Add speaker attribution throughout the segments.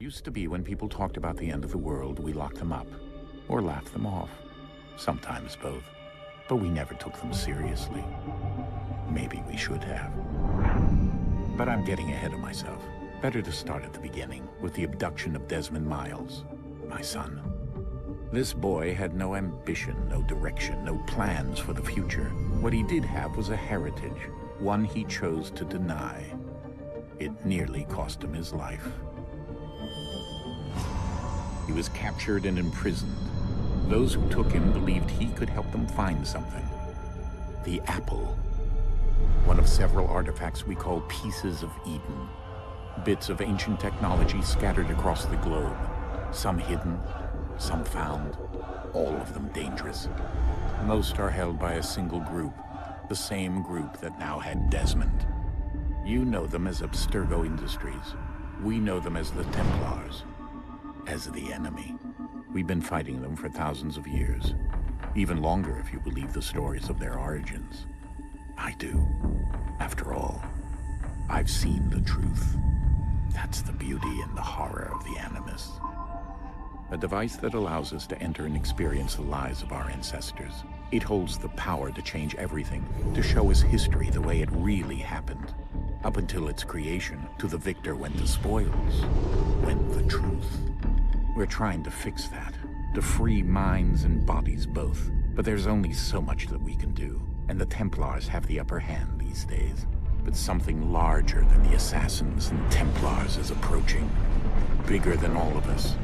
Speaker 1: Used to be when people talked about the end of the world, we locked them up or laughed them off. Sometimes both. But we never took them seriously. Maybe we should have. But I'm getting ahead of myself. Better to start at the beginning, with the abduction of Desmond Miles, my son. This boy had no ambition, no direction, no plans for the future. What he did have was a heritage, one he chose to deny. It nearly cost him his life. He was captured and imprisoned. Those who took him believed he could help them find something. The apple. One of several artifacts we call pieces of Eden. Bits of ancient technology scattered across the globe. Some hidden, some found, all of them dangerous. Most are held by a single group, the same group that now had Desmond. You know them as Abstergo Industries. We know them as the Templars, as the enemy. We've been fighting them for thousands of years, even longer if you believe the stories of their origins. I do. After all, I've seen the truth. That's the beauty and the horror of the Animus. A device that allows us to enter and experience the lives of our ancestors. It holds the power to change everything, to show us history the way it really happened. Up until its creation, to the victor went the spoils, went the truth. We're trying to fix that, to free minds and bodies both. But there's only so much that we can do, and the Templars have the upper hand these days. But something larger than the Assassins and Templars is approaching, bigger than all of us.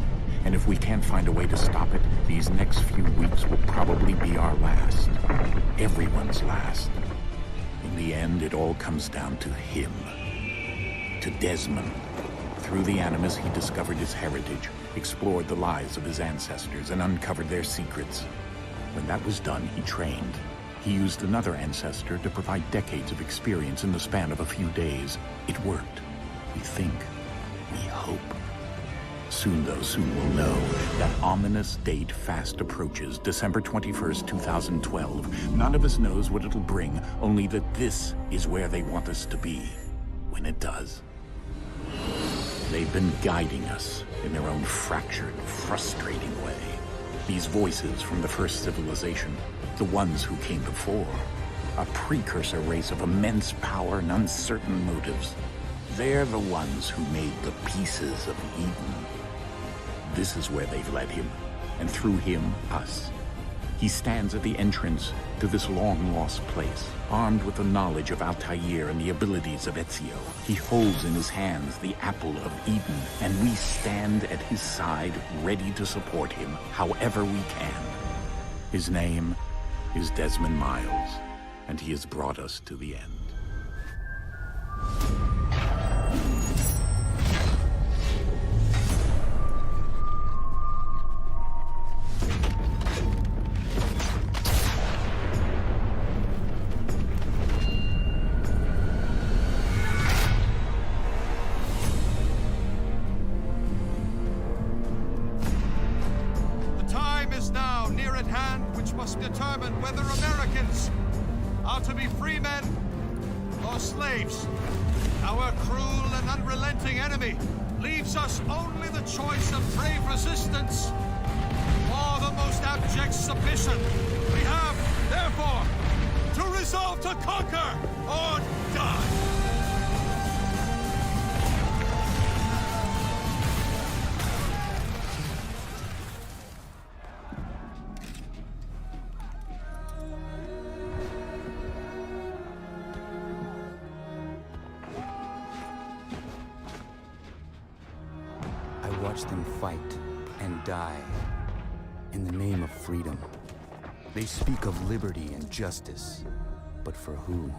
Speaker 1: And if we can't find a way to stop it, these next few weeks will probably be our last. Everyone's last. In the end, it all comes down to him. To Desmond. Through the Animus, he discovered his heritage, explored the lives of his ancestors, and uncovered their secrets. When that was done, he trained. He used another ancestor to provide decades of experience in the span of a few days. It worked. We think. We hope. Soon, though, soon we'll know. That ominous date fast approaches, December 21st, 2012. None of us knows what it'll bring, only that this is where they want us to be, when it does. They've been guiding us in their own fractured, frustrating way. These voices from the first civilization, the ones who came before, a precursor race of immense power and uncertain motives. They're the ones who made the pieces of Eden. This is where they've led him, and through him, us. He stands at the entrance to this long-lost place, armed with the knowledge of Altair and the abilities of Ezio. He holds in his hands the apple of Eden, and we stand at his side, ready to support him however we can. His name is Desmond Miles, and he has brought us to the end.
Speaker 2: Determine whether Americans are to be free men or slaves. Our cruel and unrelenting enemy leaves us only the choice of brave resistance or the most abject submission. We have, therefore, to resolve to conquer or die.
Speaker 3: Watch them fight and die in the name of freedom. They speak of liberty and justice, but for who?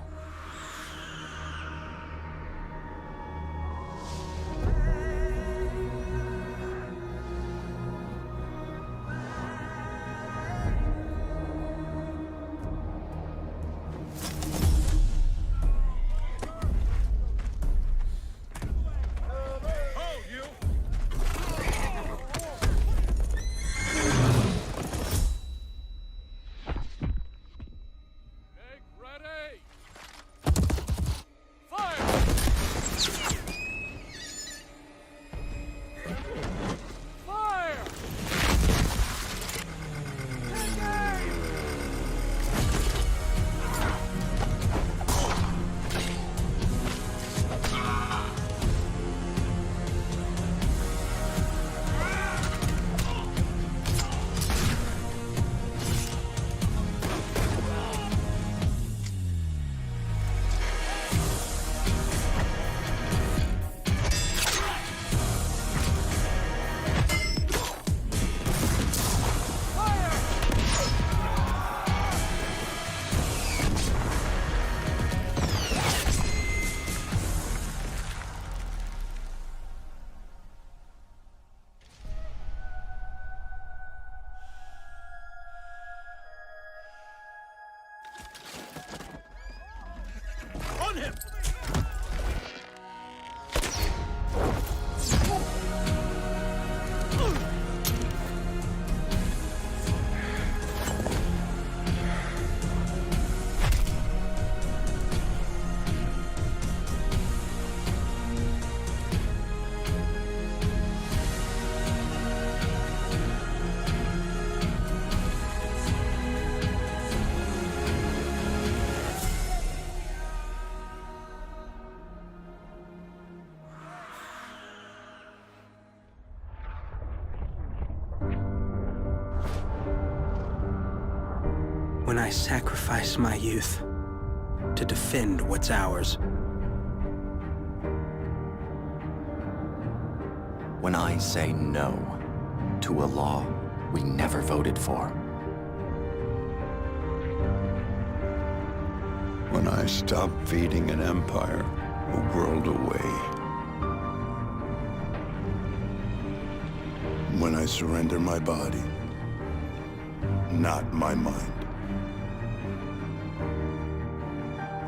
Speaker 4: when I sacrifice my youth to defend what's ours.
Speaker 3: When I say no to a law we never voted for.
Speaker 5: When I stop feeding an empire a world away. When I surrender my body, not my mind.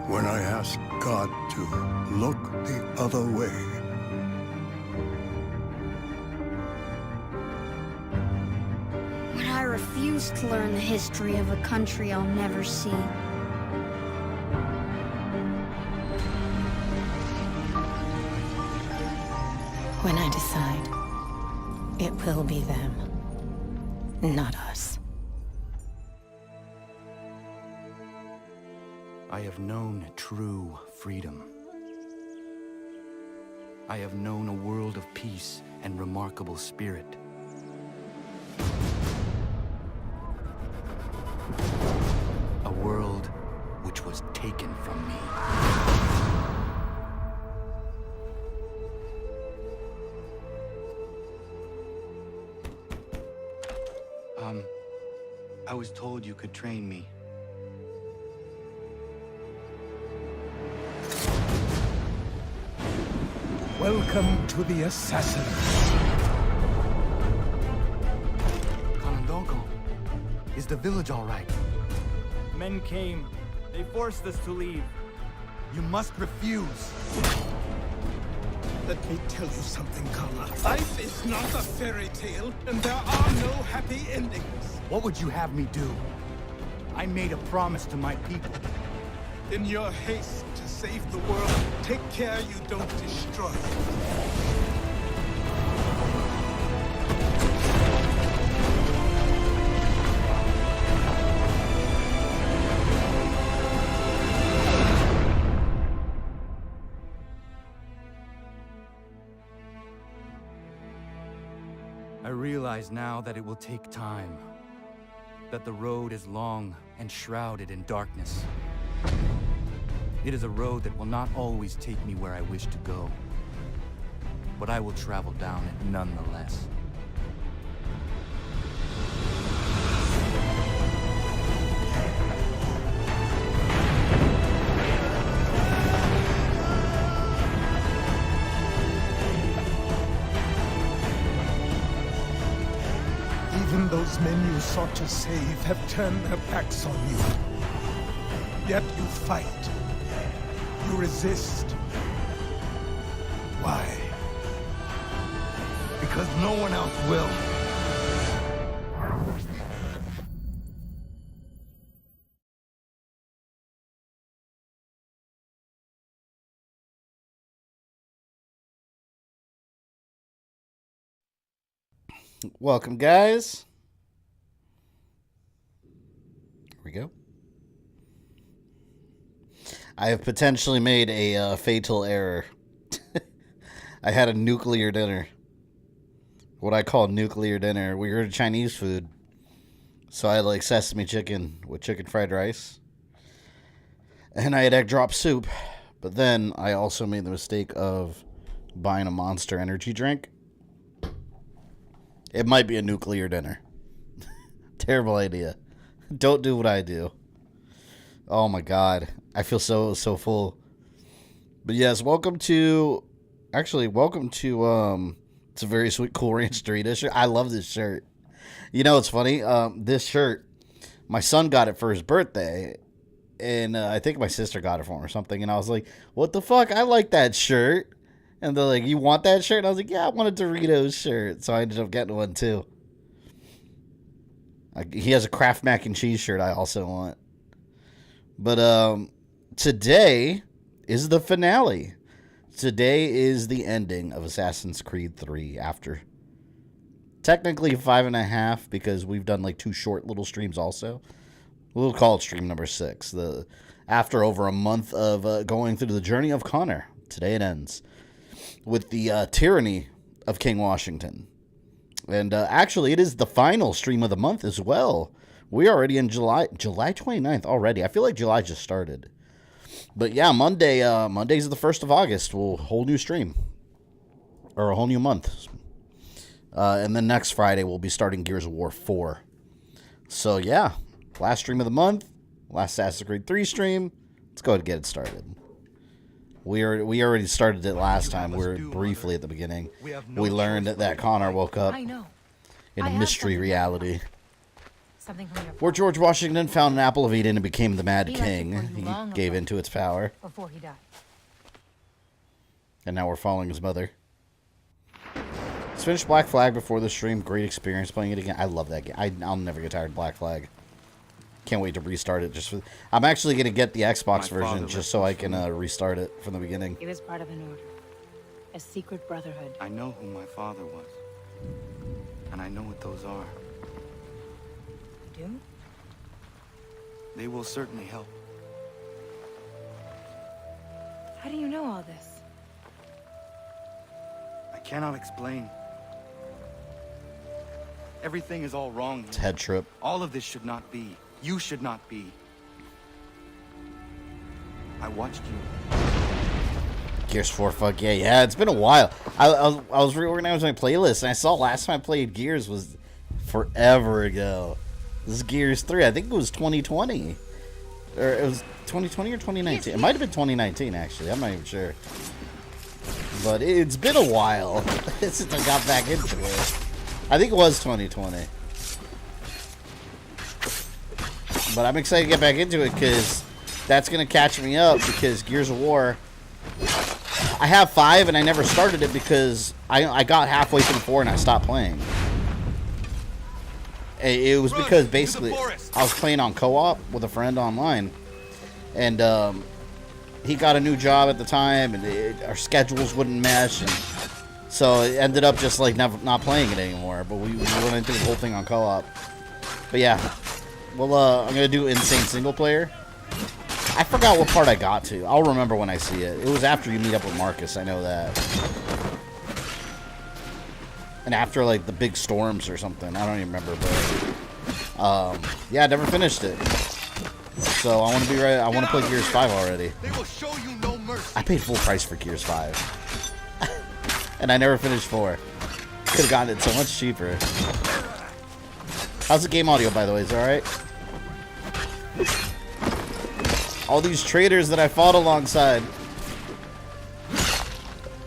Speaker 5: When I ask God to look the other way.
Speaker 6: When I refuse to learn the history of a country I'll never see.
Speaker 7: When I decide, it will be them, not us.
Speaker 3: I have known true freedom. I have known a world of peace and remarkable spirit. A world which was taken from me. I was told you could train me.
Speaker 8: Welcome to the Assassins.
Speaker 3: Kanandoko, is the village all right?
Speaker 9: Men came. They forced us to leave.
Speaker 3: You must refuse.
Speaker 8: Let me tell you something, Kala. Life is not a fairy tale, and there are no happy endings.
Speaker 3: What would you have me do? I made a promise to my people.
Speaker 8: In your haste to save the world, take care you don't destroy it.
Speaker 3: I realize now that it will take time. That the road is long and shrouded in darkness. It is a road that will not always take me where I wish to go. But I will travel down it nonetheless.
Speaker 8: Even those men you sought to save have turned their backs on you. Yet you fight. You resist. Why?
Speaker 5: Because no one else will.
Speaker 10: Welcome, guys. Here we go. I have potentially made a fatal error. I had a nuclear dinner. What I call nuclear dinner. We were Chinese food. So I had like sesame chicken with chicken fried rice. And I had egg drop soup. But then I also made the mistake of buying a Monster energy drink. It might be a nuclear dinner. Terrible idea. Don't do what I do. Oh my god. I feel so full. But yes, welcome to it's a very sweet Cool Ranch Doritos shirt. I love this shirt. You know, it's funny. This shirt, my son got it for his birthday. And I think my sister got it for him or something. And I was like, what the fuck? I like that shirt. And they're like, you want that shirt? And I was like, yeah, I want a Doritos shirt. So I ended up getting one too. He has a Kraft mac and cheese shirt I also want. But today is the finale. Today is the ending of Assassin's Creed 3 after technically 5.5 because we've done like 2 short little streams also. We'll call it stream number 6. After over a month of going through the journey of Connor, today it ends with the tyranny of King Washington. And actually, it is the final stream of the month as well. We already in July 29th already. I feel like July just started. But yeah, Monday's the 1st of August. We'll whole new stream. Or a whole new month. And then next Friday we'll be starting Gears of War 4. So yeah, last stream of the month, last Assassin's Creed 3 stream. Let's go ahead and get it started. We already started it last time. We were briefly at the beginning. We learned that Connor woke up in a mystery reality. Where George Washington found an apple of Eden and became the Mad King. He gave into its power.
Speaker 7: Before he died.
Speaker 10: And now we're following his mother. Let's finish Black Flag before the stream. Great experience playing it again. I love that game. I'll never get tired of Black Flag. Can't wait to restart it. I'm actually going to get the Xbox version just so I can restart it from the beginning.
Speaker 7: It is part of an order. A secret brotherhood.
Speaker 3: I know who my father was. And I know what those are.
Speaker 7: You do?
Speaker 3: They will certainly help.
Speaker 7: How do you know all this?
Speaker 3: I cannot explain. Everything is all wrong.
Speaker 10: It's a head trip.
Speaker 3: All of this should not be. You should not be. I watched you.
Speaker 10: Gears 4, fuck yeah. Yeah, it's been a while. I was reorganizing my playlist, and I saw last time I played Gears was forever ago. This is Gears 3. I think it was 2020. Or it was 2020 or 2019. It might have been 2019, actually. I'm not even sure. But it's been a while since I got back into it. I think it was 2020. But I'm excited to get back into it because that's going to catch me up because Gears of War... I have 5 and I never started it because I got halfway through 4 and I stopped playing. It was because basically I was playing on co-op with a friend online. And he got a new job at the time and our schedules wouldn't mesh. And so it ended up just like not playing it anymore. But we went into the whole thing on co-op. But yeah. Well, I'm going to do Insane Single Player. I forgot what part I got to. I'll remember when I see it. It was after you meet up with Marcus. I know that. And after, like, the big storms or something. I don't even remember, but... yeah, I never finished it. So, I want to be ready. I want to play Gears 5 already.
Speaker 2: They will show you no mercy.
Speaker 10: I paid full price for Gears 5. And I never finished 4. Could have gotten it so much cheaper. How's the game audio, by the way? Is it alright? All these traitors that I fought alongside.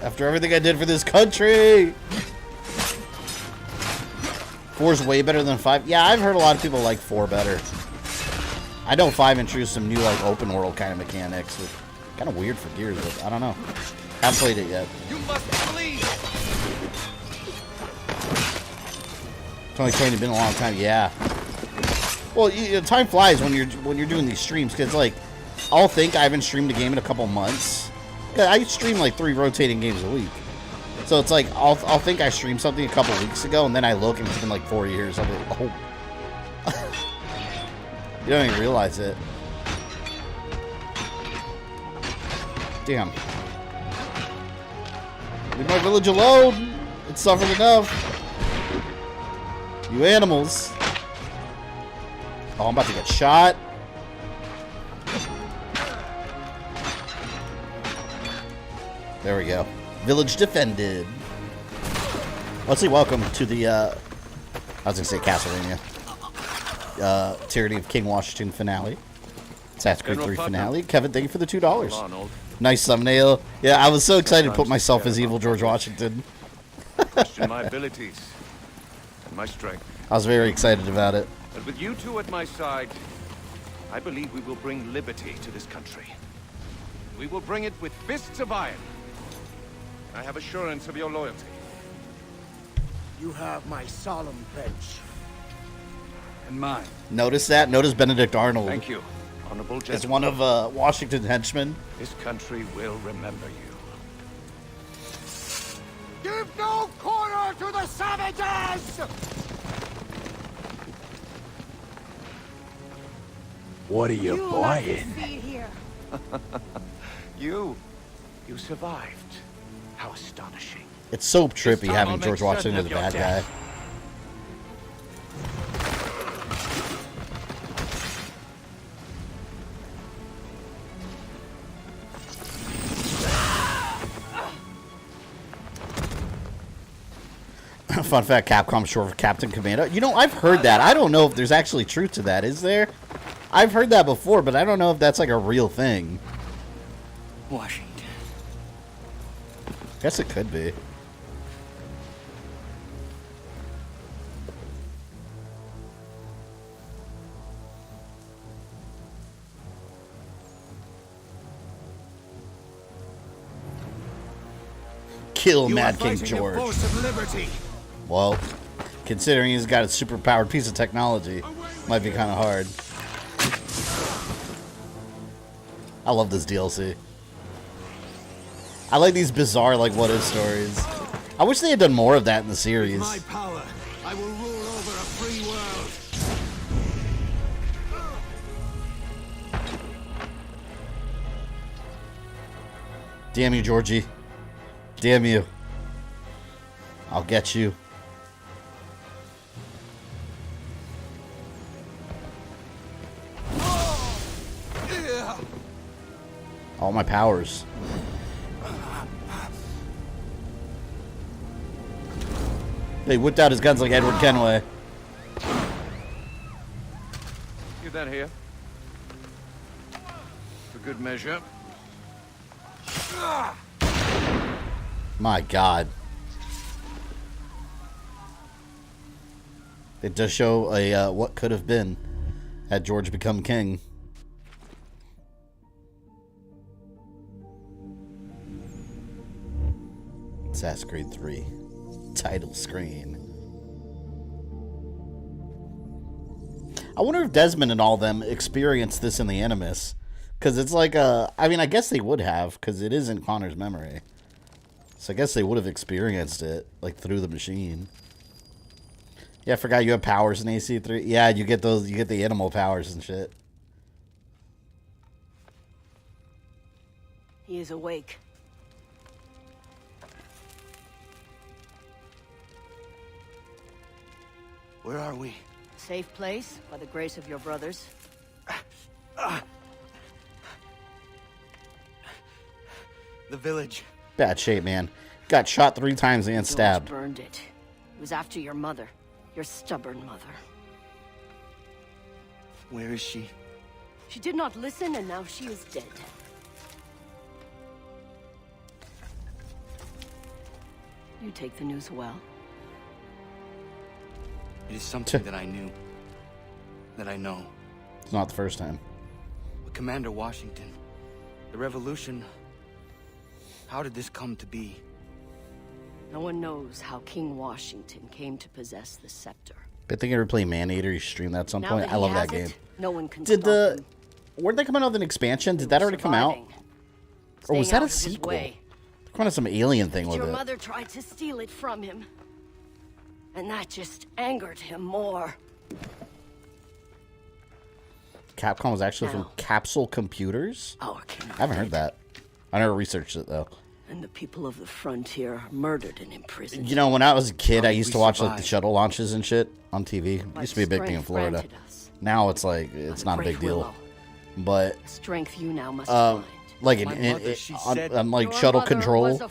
Speaker 10: After everything I did for this country. 4's way better than 5. Yeah, I've heard a lot of people like 4 better. I know 5 introduced some new, like, open world kind of mechanics. Kind of weird for Gears, but I don't know. Haven't played it yet.
Speaker 2: You must flee.
Speaker 10: 2020 been a long time, yeah. Well, time flies when you're doing these streams because like I'll think I haven't streamed a game in a couple months. I stream like 3 rotating games a week, so it's like I'll think I streamed something a couple weeks ago, and then I look and it's been like 4 years. I'm like, oh, you don't even realize it. Damn, leave my village alone. It's suffered enough. You animals. Oh, I'm about to get shot. There we go. Village defended. Let's say welcome to the, I was going to say Castlevania. Tyranny of King Washington finale. Assassin's Creed 3 finale. Kevin, thank you for the $2. Nice thumbnail. Yeah, I was so excited to put myself as evil George Washington.
Speaker 2: Question my abilities and my strength.
Speaker 10: I was very excited about it.
Speaker 2: But with you two at my side, I believe we will bring liberty to this country. We will bring it with fists of iron. I have assurance of your loyalty.
Speaker 8: You have my solemn pledge.
Speaker 3: And mine.
Speaker 10: Notice that? Notice Benedict Arnold.
Speaker 2: Thank you, honorable gentlemen.
Speaker 10: Is one of Washington's henchmen.
Speaker 2: This country will remember you.
Speaker 8: Give no quarter to the savages!
Speaker 1: What are you buying?
Speaker 2: You survived. How astonishing.
Speaker 10: It's so trippy having George Washington as the bad guy. Fun fact, Capcom short for Captain Commando. You know, I've heard that. I don't know if there's actually truth to that. Is there? I've heard that before, but I don't know if that's like a real thing.
Speaker 3: Washington.
Speaker 10: Guess it could be. Kill Mad King George. Well, considering he's got a super powered piece of technology, might be kind of hard. I love this DLC. I like these bizarre, like, what-if stories. I wish they had done more of that in the series.
Speaker 2: My power, I will rule over a free world.
Speaker 10: Damn you, Georgie. Damn you. I'll get you. All my powers. They whipped out his guns like Edward Kenway.
Speaker 2: Get that here. For good measure.
Speaker 10: My God. It does show a what could have been had George become king. Assassin's Creed 3 title screen. I wonder if Desmond and all them experienced this in the Animus, because it's like I mean, I guess they would have, because it is in Connor's memory. So I guess they would have experienced it, like, through the machine. Yeah, I forgot you have powers in AC3. Yeah, you get those, you get the animal powers and shit.
Speaker 7: He is awake.
Speaker 9: Where are we?
Speaker 7: Safe place, by the grace of your brothers.
Speaker 9: The village.
Speaker 10: Bad shape, man. Got shot 3 times and stabbed.
Speaker 7: George burned it. It was after your mother. Your stubborn mother.
Speaker 9: Where is she?
Speaker 7: She did not listen, and now she is dead. You take the news well.
Speaker 3: It is something that I knew. That I know.
Speaker 10: It's not the first time.
Speaker 3: But Commander Washington, the revolution, how did this come to be?
Speaker 7: No one knows how King Washington came to possess the scepter.
Speaker 10: I think I ever play Man-Eater. You streamed that at some point. I love that game.
Speaker 7: No one can
Speaker 10: Did
Speaker 7: stop him.
Speaker 10: weren't they coming out with an expansion? Did that already come out? Or was that a sequel? They're coming out some alien thing with
Speaker 7: Your
Speaker 10: it.
Speaker 7: mother tried to steal it from him. And that just angered him more.
Speaker 10: Capcom was actually from Capsule Computers?
Speaker 7: Our king
Speaker 10: I haven't heard that. I never researched it, though.
Speaker 7: And the people of the frontier are murdered and imprisoned.
Speaker 10: You know, when I was a kid, I used to watch like the shuttle launches and shit on TV. It used to be a big thing in Florida. Now it's like, it's not a big deal. But,
Speaker 7: strength you now must find.
Speaker 10: like on like shuttle control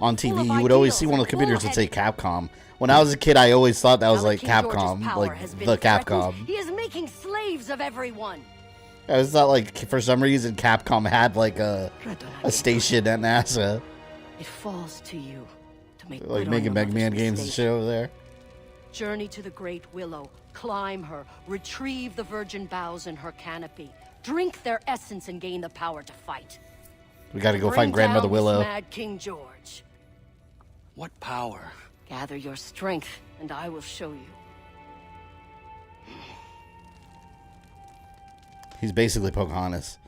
Speaker 10: on TV, you would always see one of the computers that say Capcom. When I was a kid, I always thought that was like Capcom, like the Capcom.
Speaker 7: He is making slaves of everyone.
Speaker 10: I was thought like for some reason Capcom had like a station at NASA.
Speaker 7: It falls to you to make
Speaker 10: Like making Mega Man games and shit over there.
Speaker 7: Journey to the Great Willow, climb her, retrieve the virgin boughs in her canopy, drink their essence and gain the power to fight.
Speaker 10: We gotta go
Speaker 7: Bring
Speaker 10: find Grandmother
Speaker 7: down
Speaker 10: Willow.
Speaker 7: this mad King George.
Speaker 3: What power?
Speaker 7: Gather your strength, and I will show you.
Speaker 10: He's basically Pocahontas.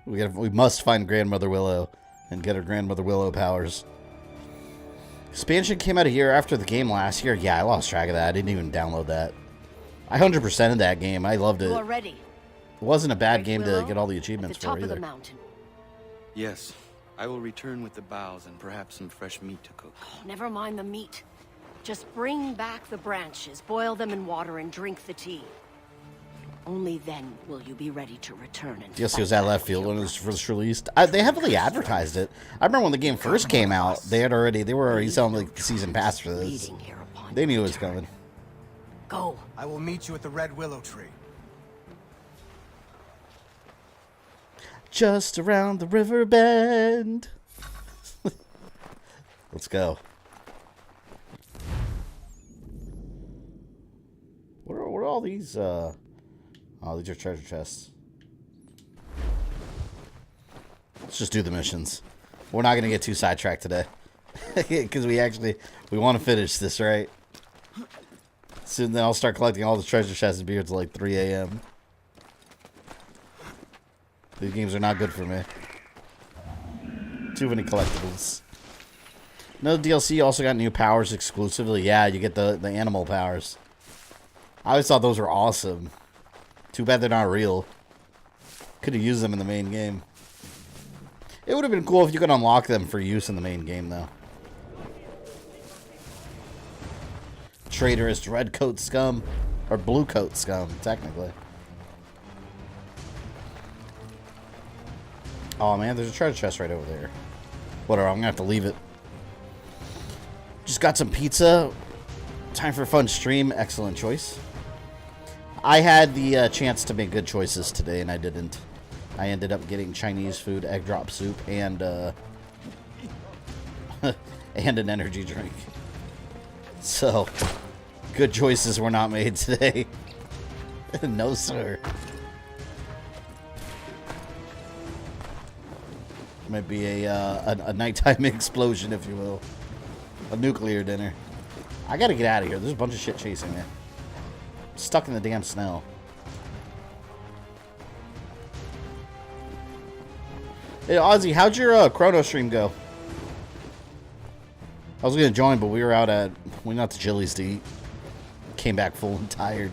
Speaker 10: We must find Grandmother Willow and get her Grandmother Willow powers. Expansion came out a year after the game last year. Yeah, I lost track of that. I didn't even download that. I 100%ed that game. I loved it.
Speaker 7: You are ready.
Speaker 10: It wasn't a bad
Speaker 7: Great
Speaker 10: game to
Speaker 7: Willow,
Speaker 10: get all the achievements
Speaker 7: at the top
Speaker 10: for
Speaker 7: of the
Speaker 10: either.
Speaker 7: mountain.
Speaker 3: Yes, I will return with the boughs and perhaps some fresh meat to cook.
Speaker 7: Never mind the meat. Just bring back the branches, boil them in water, and drink the tea. Only then will you be ready to return and
Speaker 10: DLC
Speaker 7: fight
Speaker 10: was at
Speaker 7: back
Speaker 10: left
Speaker 7: with
Speaker 10: field
Speaker 7: your
Speaker 10: when it was
Speaker 7: brothers.
Speaker 10: first released. They heavily advertised it. I remember when the game first came out, they were already selling like the season pass for this.
Speaker 7: Leading here upon
Speaker 10: They knew it
Speaker 7: your
Speaker 10: was
Speaker 7: return.
Speaker 10: coming.
Speaker 7: Go.
Speaker 9: I will meet you at the Red Willow Tree.
Speaker 10: Just around the river bend. Let's go. What are all these? Oh, these are treasure chests. Let's just do the missions. We're not gonna get too sidetracked today, because we want to finish this, right? Soon then I'll start collecting all the treasure chests and be here till like 3 a.m. These games are not good for me. Too many collectibles. No DLC also got new powers exclusively. Yeah, you get the animal powers. I always thought those were awesome. Too bad they're not real. Could have used them in the main game. It would have been cool if you could unlock them for use in the main game, though. Traitorous red coat scum. Or blue coat scum, technically. Oh man, there's a treasure chest right over there. Whatever, I'm gonna have to leave it. Just got some pizza. Time for a fun stream. Excellent choice. I had the chance to make good choices today, and I didn't. I ended up getting Chinese food, egg drop soup, and and an energy drink. So, good choices were not made today. No, sir. Might be a nighttime explosion, if you will. A nuclear dinner. I gotta get out of here. There's a bunch of shit chasing me. I'm stuck in the damn snow. Hey, Ozzy, how'd your Chrono stream go? I was gonna join, but we went out to Chili's to eat. Came back full and tired.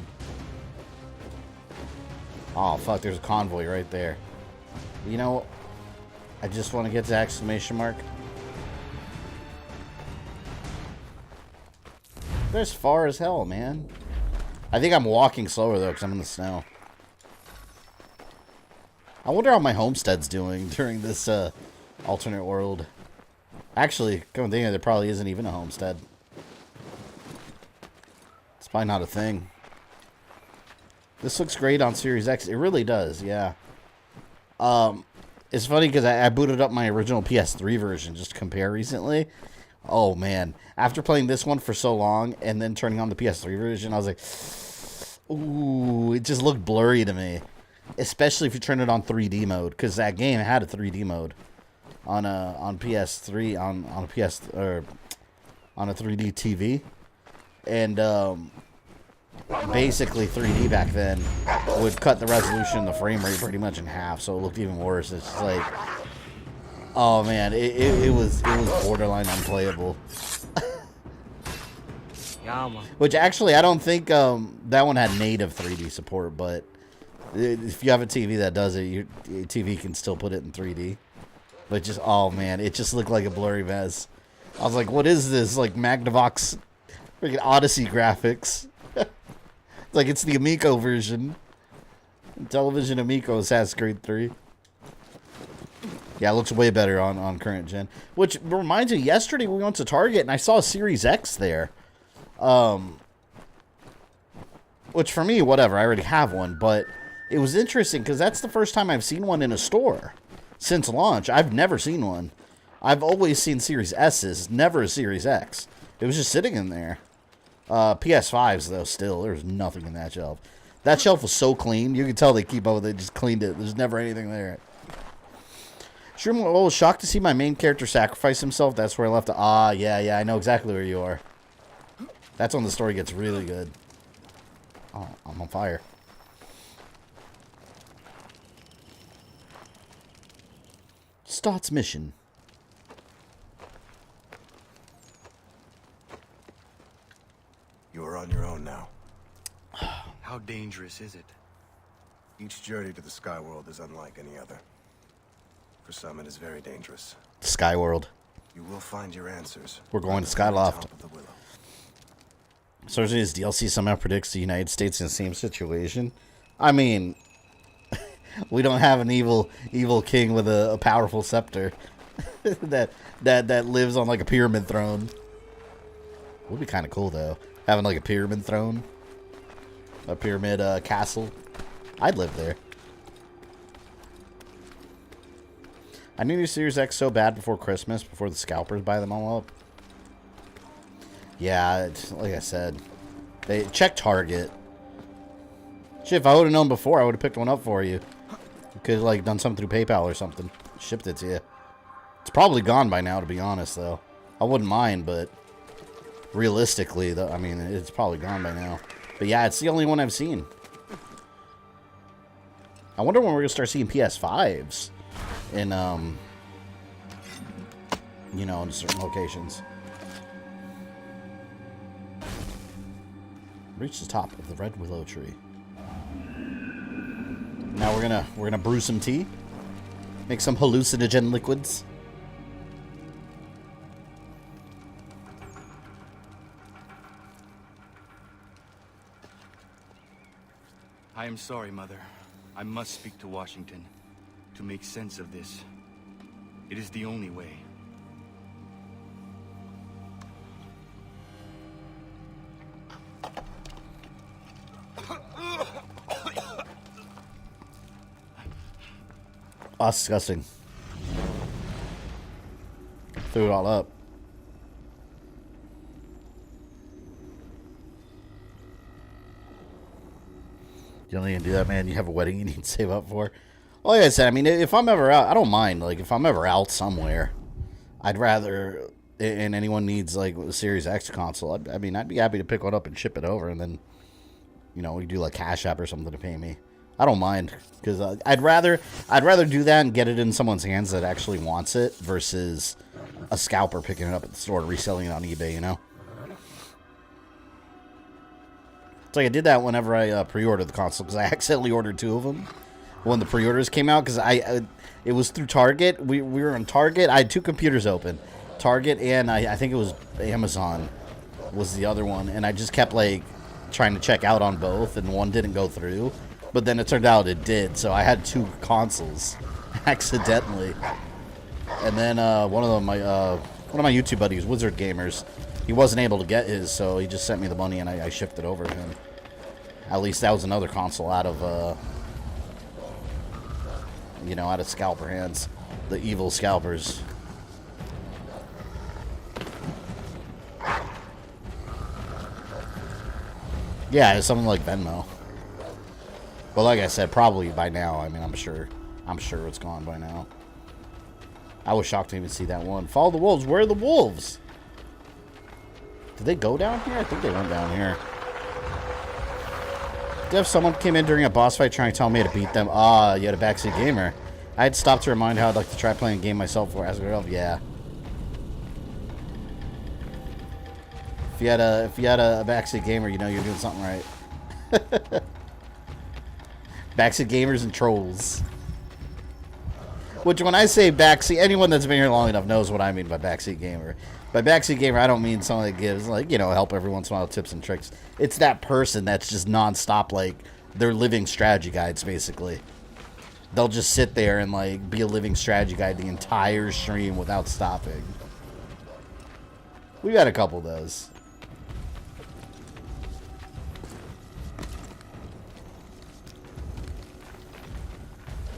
Speaker 10: Oh, fuck, there's a convoy right there. You know, I just want to get to exclamation mark. They're as far as hell, man. I think I'm walking slower, though, because I'm in the snow. I wonder how my homestead's doing during this alternate world. Actually, come to think of it, there probably isn't even a homestead. It's probably not a thing. This looks great on Series X. It really does, yeah. It's funny because I booted up my original PS3 version just to compare recently. Oh, man. After playing this one for so long and then turning on the PS3 version, I was like, ooh, it just looked blurry to me. Especially if you turn it on 3D mode, because that game had a 3D mode on PS3 on a 3D TV. And basically 3D back then would cut the resolution and the frame rate pretty much in half, so it looked even worse. It's just like, oh man, it was borderline unplayable. Which actually I don't think that one had native 3D support, but if you have a TV that does it, your TV can still put it in 3D. But just, oh man, it just looked like a blurry mess. I was like, what is this? Like Magnavox freaking Odyssey graphics. It's like it's the Amico version. Television Amico Assassin's Creed 3. Yeah, it looks way better on current gen. Which reminds me, yesterday we went to Target and I saw a Series X there. Which for me, whatever, I already have one. But it was interesting because that's the first time I've seen one in a store since launch. I've never seen one. I've always seen Series S's, never a Series X. It was just sitting in there. PS5s, though, still. There's nothing in that shelf. That shelf was so clean. You can tell they keep up with it. Just cleaned it. There's never anything there. Sure, I'm a little shocked to see my main character sacrifice himself. That's where I left it. Ah, yeah, I know exactly where you are. That's when the story gets really good. Oh, I'm on fire. Starts mission.
Speaker 11: You are on your own now.
Speaker 9: How dangerous is it?
Speaker 11: Each journey to the Sky World is unlike any other. For some, it is very dangerous.
Speaker 10: Sky World.
Speaker 11: You will find your answers.
Speaker 10: We're going to Skyloft. Certainly, his DLC somehow predicts the United States in the same situation. I mean, we don't have an evil king with a powerful scepter that lives on like a pyramid throne. Would be kind of cool though, having like a pyramid throne, a pyramid castle. I'd live there. I need a Series X so bad before Christmas, before the scalpers buy them all up. Yeah, it's, like I said, they check Target. Shit, if I would have known before, I would have picked one up for you. You could have like done something through PayPal or something, shipped it to you. It's probably gone by now, to be honest, though. I wouldn't mind, but realistically, though, I mean, it's probably gone by now. But yeah, it's the only one I've seen. I wonder when we're gonna start seeing PS5s in you know, in certain locations. Reach the top of the red willow tree. Now we're gonna brew some tea, make some hallucinogen liquids.
Speaker 3: I am sorry, Mother. I must speak to Washington to make sense of this. It is the only way.
Speaker 10: Oh, that's disgusting. Threw it all up. You don't need to do that, man. You have a wedding you need to save up for. Well, like I said, I mean, if I'm ever out, I don't mind. Like, if I'm ever out somewhere, I'd rather, and anyone needs, like, a Series X console, I'd be happy to pick one up and ship it over, and then, you know, we do, like, Cash App or something to pay me. I don't mind, because I'd rather do that and get it in someone's hands that actually wants it versus a scalper picking it up at the store and reselling it on eBay, you know? It's like I did that whenever I pre-ordered the console, because I accidentally ordered 2 of them when the pre-orders came out, because it was through Target. We were on Target. I had 2 computers open. Target and I think it was Amazon was the other one, and I just kept, like, trying to check out on both, and one didn't go through. But then it turned out it did, so I had 2 consoles accidentally. And then one of my YouTube buddies, Wizard Gamers, he wasn't able to get his, so he just sent me the money and I shipped it over to him. At least that was another console out of, you know, out of scalper hands. The evil scalpers. Yeah, it's something like Venmo. But like I said, probably by now. I mean, I'm sure it's gone by now. I was shocked to even see that one. Follow the wolves. Where are the wolves? Did they go down here? I think they went down here. If someone came in during a boss fight trying to tell me to beat them, you had a backseat gamer. I had stopped to remind how I'd like to try playing a game myself for as a girl. Yeah. If you had a backseat gamer, you know you're doing something right. Backseat gamers and trolls. Which, when I say backseat, anyone that's been here long enough knows what I mean by backseat gamer. By backseat gamer, I don't mean someone that gives, like, you know, help every once in a while, tips and tricks. It's that person that's just non-stop, like, they're living strategy guides, basically. They'll just sit there and, like, be a living strategy guide the entire stream without stopping. We got a couple of those.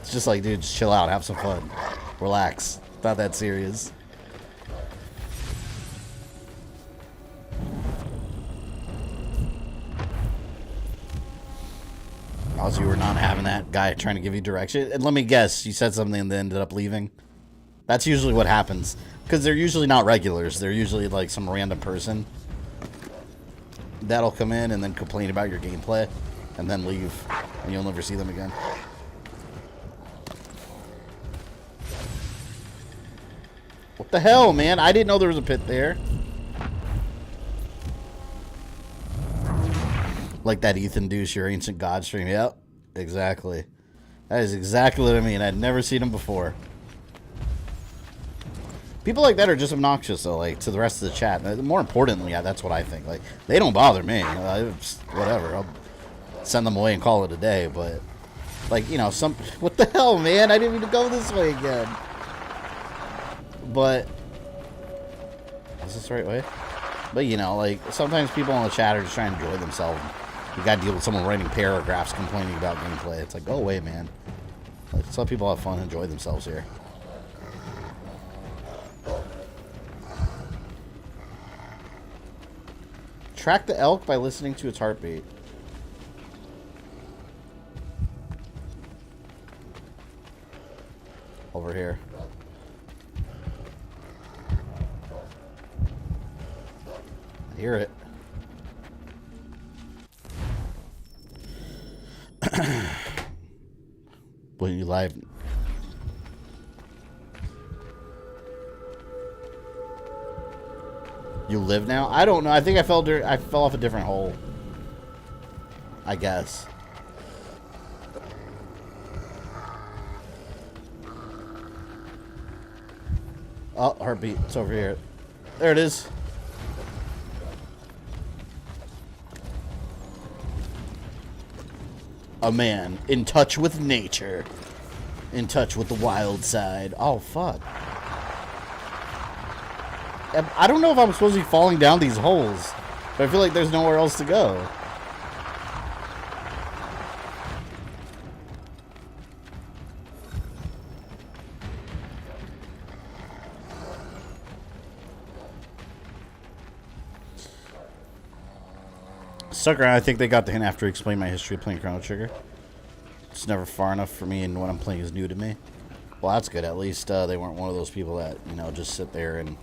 Speaker 10: It's just like, dude, just chill out, have some fun. Relax. Not that serious. Also, you were not having that guy trying to give you direction. And let me guess, you said something and then ended up leaving. That's usually what happens. Because they're usually not regulars. They're usually like some random person that'll come in and then complain about your gameplay and then leave. And you'll never see them again. What the hell, man? I didn't know there was a pit there. Like that Ethan Deuce, your Ancient God stream. Yep, exactly. That is exactly what I mean. I'd never seen him before. People like that are just obnoxious, though, like, to the rest of the chat. More importantly, yeah, that's what I think. Like, they don't bother me. Whatever. send them away and call it a day, but like, you know, what the hell, man? I didn't mean to go this way again. But is this the right way? But you know, like, sometimes people in the chat are just trying to enjoy themselves. You gotta deal with someone writing paragraphs complaining about gameplay. It's like, go away, man. Let's let people have fun and enjoy themselves here. Track the elk by listening to its heartbeat. Over here. I hear it. Will you live? You live now? I don't know. I think I fell off a different hole. I guess. Oh, heartbeat. It's over here. There it is. A man in touch with nature. In touch with the wild side. Oh, fuck. I don't know if I'm supposed to be falling down these holes, but I feel like there's nowhere else to go. Sucker, I think they got the hint after I explained my history of playing Chrono Trigger. It's never far enough for me, and what I'm playing is new to me. Well, that's good. At least they weren't one of those people that, you know, just sit there and...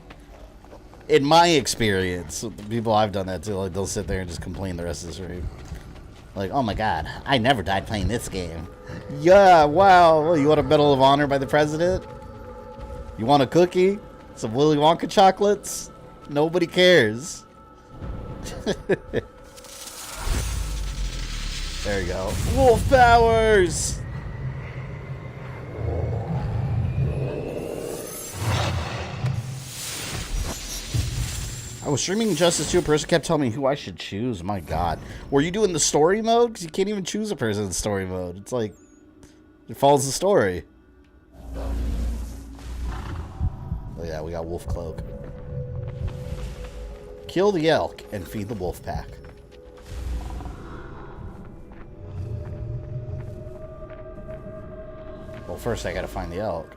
Speaker 10: In my experience, the people I've done that to, like, they'll sit there and just complain the rest of the stream. Like, oh my god, I never died playing this game. Yeah, wow. Well, you want a Medal of Honor by the President? You want a cookie? Some Willy Wonka chocolates? Nobody cares. There you go. Wolf powers! I was streaming Injustice 2. A person kept telling me who I should choose. My god. Were you doing the story mode? Because you can't even choose a person in story mode. It's like, it follows the story. Oh yeah, we got Wolf Cloak. Kill the elk and feed the wolf pack. Well, first I gotta find the elk.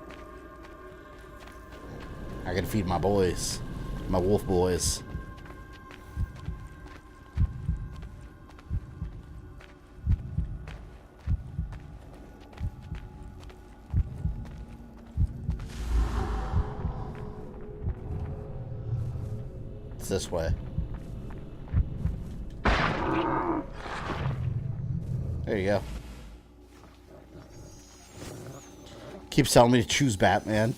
Speaker 10: I gotta feed my boys. My wolf boys. It's this way. There you go. Keeps telling me to choose Batman.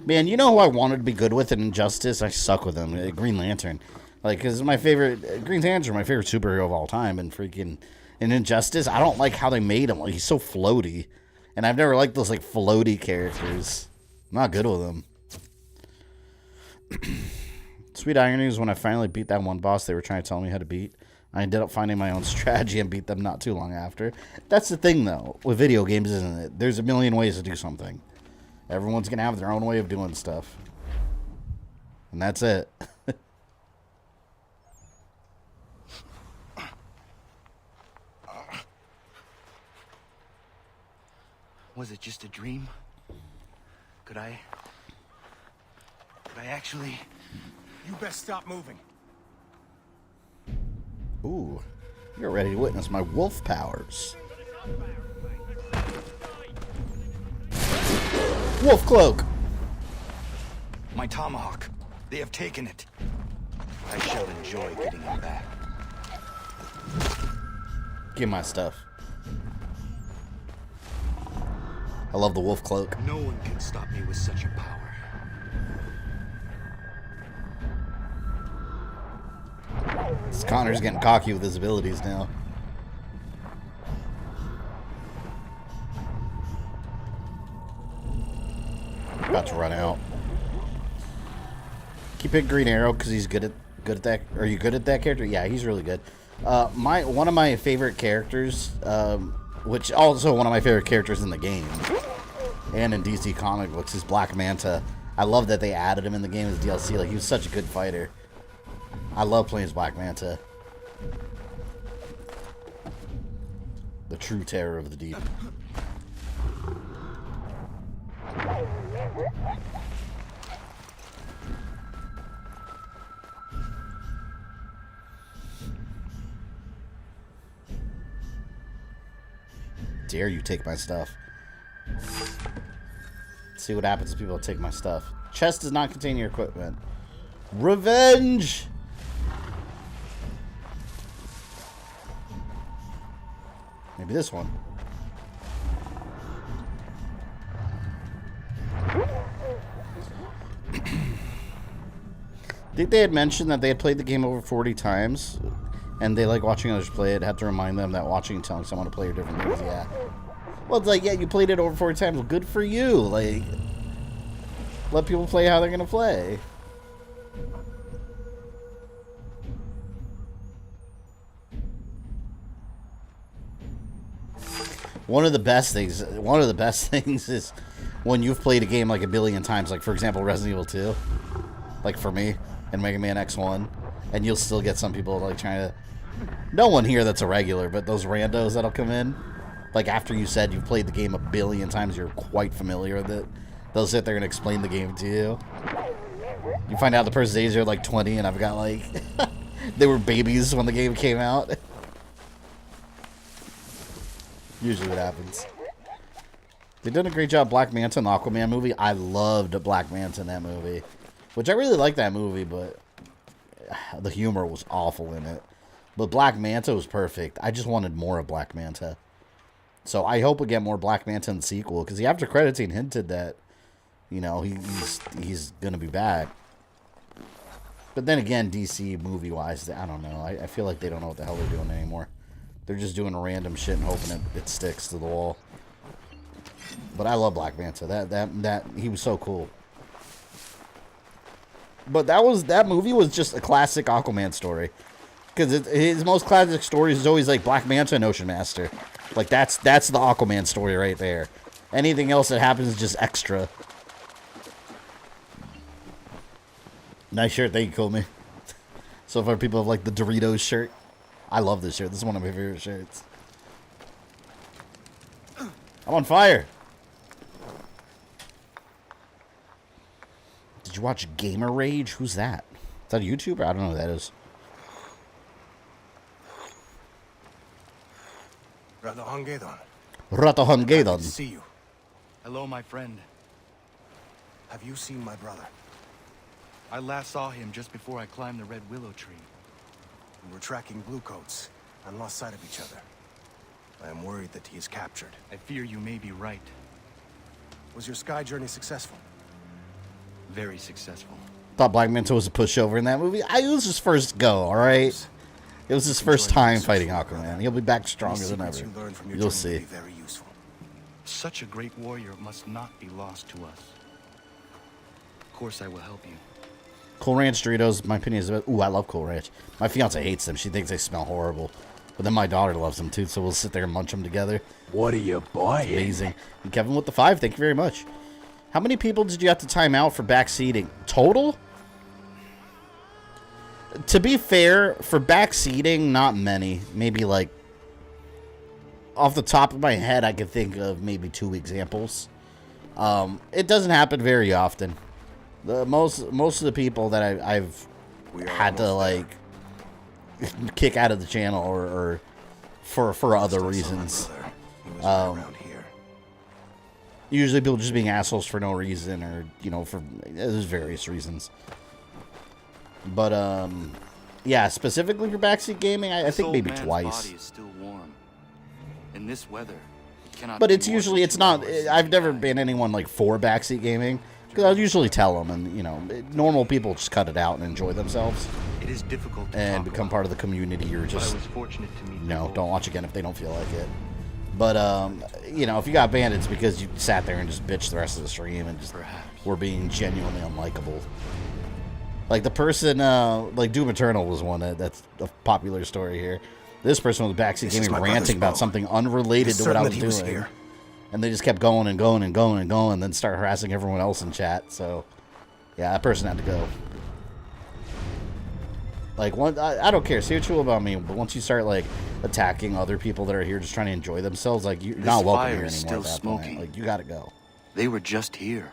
Speaker 10: Man, you know who I wanted to be good with in Injustice? I suck with him. Green Lantern. Like, because my favorite... Green Lantern's my favorite superhero of all time. And freaking... In Injustice, I don't like how they made him. Like, he's so floaty. And I've never liked those, like, floaty characters. I'm not good with them. Sweet irony is when I finally beat that one boss they were trying to tell me how to beat. I ended up finding my own strategy and beat them not too long after. That's the thing, though, with video games, isn't it? There's a million ways to do something. Everyone's going to have their own way of doing stuff. And that's it.
Speaker 12: Was it just a dream? Could I actually...
Speaker 2: You best stop moving.
Speaker 10: Ooh. You're ready to witness my wolf powers. Wolf Cloak!
Speaker 12: My tomahawk. They have taken it. I shall enjoy getting him back.
Speaker 10: Give my stuff. I love the Wolf Cloak.
Speaker 12: No one can stop me with such a power.
Speaker 10: Connor's getting cocky with his abilities now. About to run out. Keep it Green Arrow because he's good at that. Are you good at that character? Yeah, he's really good. One of my favorite characters, which also one of my favorite characters in the game and in DC comic books, is Black Manta. I love that they added him in the game as DLC. Like, he was such a good fighter. I love playing as Black Manta. The true terror of the deep. Dare you take my stuff? Let's see what happens if people take my stuff. Chest does not contain your equipment. Revenge! Maybe this one. I think they had mentioned that they had played the game over 40 times, and they like watching others play it. Have to remind them that watching and telling someone to play are different things. Yeah. Well, it's like, yeah, you played it over 40 times. Well, good for you. Like, let people play how they're gonna play. One of the best things is when you've played a game like a billion times, like for example Resident Evil 2, like for me, and Mega Man X1, and you'll still get some people like trying to, no one here that's a regular, but those randos that'll come in, like after you said you've played the game a billion times, you're quite familiar with it, they'll sit there and explain the game to you. You find out the person's age are like 20, and I've got like, they were babies when the game came out. Usually what happens. They did a great job Black Manta in the Aquaman movie. I loved Black Manta in that movie. Which I really liked that movie, but the humor was awful in it. But Black Manta was perfect. I just wanted more of Black Manta. So I hope we get more Black Manta in the sequel. Because the after credits scene hinted that, you know, he's going to be back. But then again, DC movie-wise, I don't know. I feel like they don't know what the hell they're doing anymore. They're just doing random shit and hoping it sticks to the wall. But I love Black Manta. That he was so cool. But that movie was just a classic Aquaman story. Because his most classic story is always like Black Manta and Ocean Master. Like that's the Aquaman story right there. Anything else that happens is just extra. Nice shirt, thank you, Cool Me. So far people have like the Doritos shirt. I love this shirt. This is one of my favorite shirts. I'm on fire. Did you watch Gamer Rage? Who's that? Is that a YouTuber? I don't know who that is. Ratahongedon.
Speaker 11: See you.
Speaker 3: Hello, my friend.
Speaker 11: Have you seen my brother?
Speaker 3: I last saw him just before I climbed the red willow tree.
Speaker 11: We were tracking bluecoats and lost sight of each other. I am worried that he is captured.
Speaker 3: I fear you may be right.
Speaker 11: Was your sky journey successful?
Speaker 3: Very successful.
Speaker 10: Thought Black Manta was a pushover in that movie. It was his first go, alright? It was his first time fighting Aquaman. He'll be back stronger than ever. You'll see.
Speaker 11: Very useful.
Speaker 3: Such a great warrior must not be lost to us. Of course I will help you.
Speaker 10: Cool Ranch Doritos, my opinion is about... Ooh, I love Cool Ranch. My fiance hates them. She thinks they smell horrible. But then my daughter loves them too, so we'll sit there and munch them together.
Speaker 1: What are you buying?
Speaker 10: Amazing. And Kevin with the 5, thank you very much. How many people did you have to time out for back seating? Total? To be fair, for back seating, not many. Maybe like... Off the top of my head, I could think of maybe 2 examples. It doesn't happen very often. Most of the people that I've had to like kick out of the channel or for other reasons. Usually people just being assholes for no reason, or you know, for there's various reasons. But yeah, specifically for backseat gaming, I think maybe twice.
Speaker 3: Body is still warm. In this weather, it cannot.
Speaker 10: But it's usually not. I've never been anyone like for backseat gaming. Because I'll usually tell them, and you know, normal people just cut it out and enjoy themselves.
Speaker 3: It is difficult to
Speaker 10: and become part of the community, or just, you know, don't watch again if they don't feel like it. But you know, if you got banned, it's because you sat there and just bitched the rest of the stream and just were being genuinely unlikable. Like the person, like Doom Eternal was one that's a popular story here. This person was backseat gaming ranting about something unrelated to what I was doing. And they just kept going and going and going and going, and then start harassing everyone else in chat. So, yeah, that person had to go. Like, I don't care. Say what you will about me, but once you start, like, attacking other people that are here just trying to enjoy themselves, like, you're not welcome here anymore. Still at that smoking. Point. Like, you gotta go.
Speaker 12: They were just here.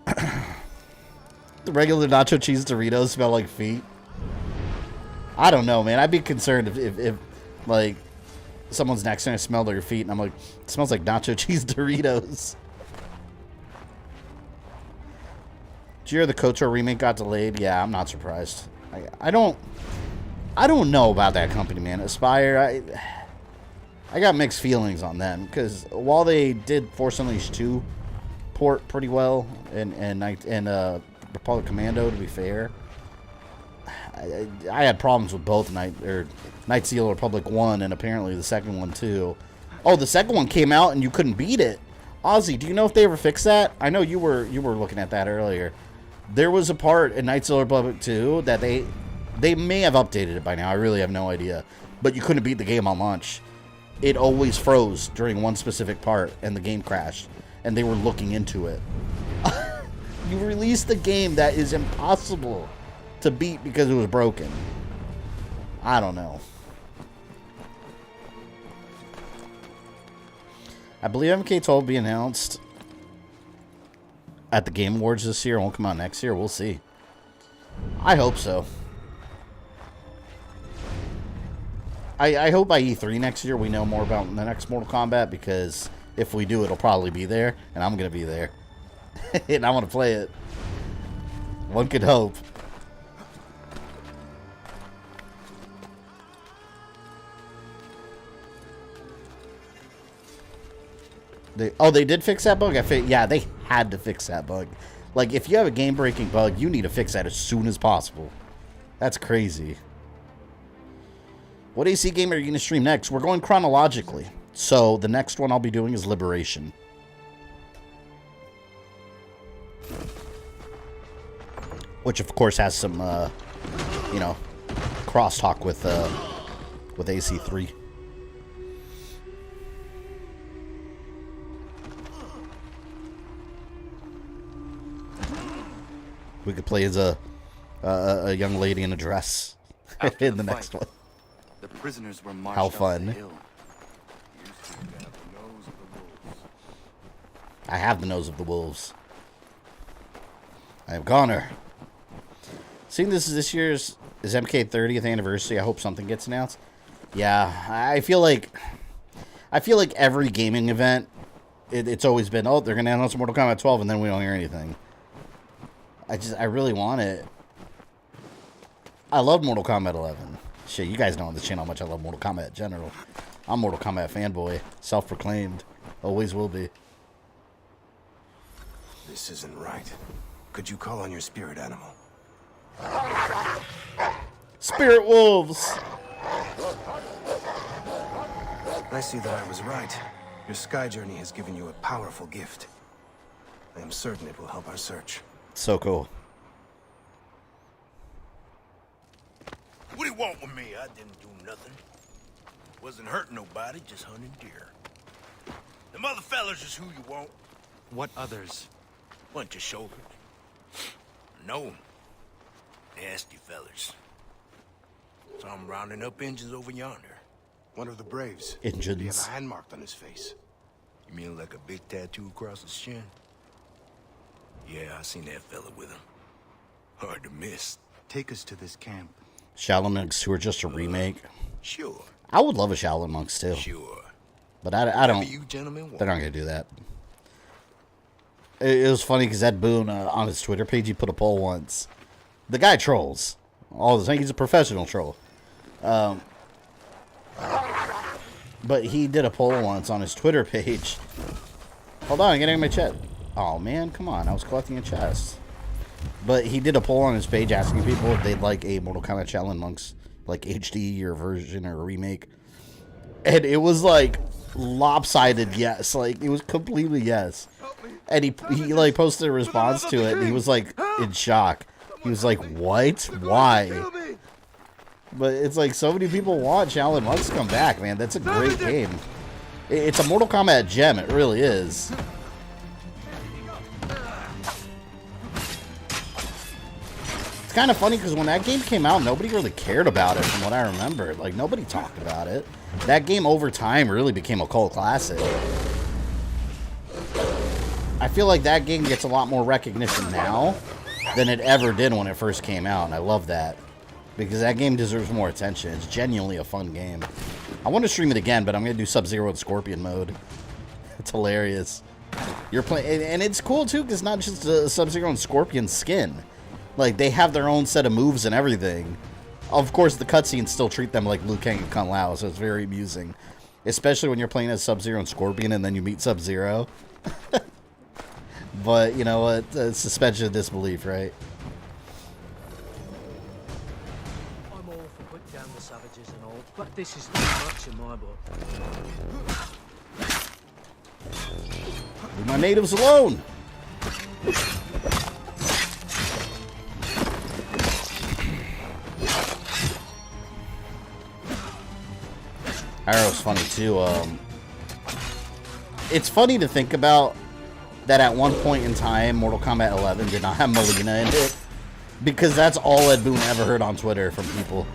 Speaker 10: The regular nacho cheese Doritos smell like feet. I don't know, man. I'd be concerned if like, someone's next to me, I smell their feet, and I'm like, it smells like nacho cheese Doritos. Did you hear the KOTOR remake got delayed? Yeah, I'm not surprised. I don't know about that company, man. Aspire, I got mixed feelings on them, because while they did Force Unleashed 2 port pretty well, and Republic Commando, to be fair, I had problems with both Knights of the Old Republic 1 and apparently the second one too. Oh, the second one came out and you couldn't beat it. Ozzy, do you know if they ever fixed that? I know you were looking at that earlier. There was a part in Knights of the Old Republic 2 that they may have updated it by now. I really have no idea. But you couldn't beat the game on launch. It always froze during one specific part and the game crashed. And they were looking into it. You released a game that is impossible to beat because it was broken. I don't know. I believe MK12 will be announced at the Game Awards this year. It won't come out next year. We'll see. I hope so. I hope by E3 next year we know more about the next Mortal Kombat, because if we do, it'll probably be there, and I'm going to be there. And I want to play it. One could hope. They did fix that bug? Yeah, they had to fix that bug. Like, if you have a game-breaking bug, you need to fix that as soon as possible. That's crazy. What AC game are you going to stream next? We're going chronologically. So, the next one I'll be doing is Liberation. Which, of course, has some, you know, crosstalk with AC3. We could play as a young lady in a dress in the next one.
Speaker 12: The prisoners were marched
Speaker 10: How
Speaker 12: up
Speaker 10: fun.
Speaker 12: the hill.
Speaker 10: I have the nose of the wolves. I have Goner. Seeing this year's is MK 30th anniversary, I hope something gets announced. Yeah, I feel like every gaming event, it's always been, oh, they're gonna announce Mortal Kombat 12, and then we don't hear anything. I really want it. I love Mortal Kombat 11. Shit, you guys know on this channel how much I love Mortal Kombat in general. I'm a Mortal Kombat fanboy. Self-proclaimed. Always will be.
Speaker 11: This isn't right. Could you call on your spirit animal?
Speaker 10: Spirit wolves!
Speaker 11: I see that I was right. Your sky journey has given you a powerful gift. I am certain it will help our search.
Speaker 10: So cool.
Speaker 13: What do you want with me? I didn't do nothing. Wasn't hurting nobody, just hunting deer. Them other fellas is who you want.
Speaker 3: What others?
Speaker 13: Bunch of shoulders. Know 'em. Nasty fellas. Some rounding up engines over yonder.
Speaker 11: One of the Braves.
Speaker 10: Engines.
Speaker 11: He has a hand marked on his face.
Speaker 13: You mean like a big tattoo across his chin? Yeah, I seen that fella with him. Hard to miss.
Speaker 12: Take us to this camp.
Speaker 10: Shaolin Monks 2 are just a remake.
Speaker 13: Sure.
Speaker 10: I would love a Shaolin Monks too.
Speaker 13: Sure.
Speaker 10: But I don't.
Speaker 13: You gentlemen want.
Speaker 10: They're not going to do that. It was funny because Ed Boon, on his Twitter page, he put a poll once. The guy trolls all the time. He's a professional troll. But he did a poll once on his Twitter page. Hold on, I'm getting my chest. Oh, man, come on. I was collecting a chest. But he did a poll on his page asking people if they'd like a Mortal Kombat Shaolin Monks, like HD or version or a remake. And it was like lopsided yes. Like, it was completely yes. And he like posted a response to it, and he was like, in shock. He was like, what? Why? But it's like so many people want Shaolin Monks to come back, man. That's a great game. It's a Mortal Kombat gem. It really is. It's kind of funny because when that game came out, nobody really cared about it from what I remember. Like, nobody talked about it. That game over time really became a cult classic. I feel like that game gets a lot more recognition now than it ever did when it first came out, and I love that. Because that game deserves more attention. It's genuinely a fun game. I want to stream it again, but I'm going to do Sub-Zero and Scorpion mode. It's hilarious. You're playing, and it's cool, too, because it's not just a Sub-Zero and Scorpion skin. Like, they have their own set of moves and everything. Of course, the cutscenes still treat them like Liu Kang and Kung Lao, so it's very amusing. Especially when you're playing as Sub-Zero and Scorpion and then you meet Sub-Zero. But, you know what? Suspension of disbelief, right?
Speaker 14: I'm all for putting down the savages and all, but this is too much in my book.
Speaker 10: Leave my natives alone! Arrow's funny too. It's funny to think about that at one point in time, Mortal Kombat 11 did not have Melina in it, because that's all Ed Boon ever heard on Twitter from people.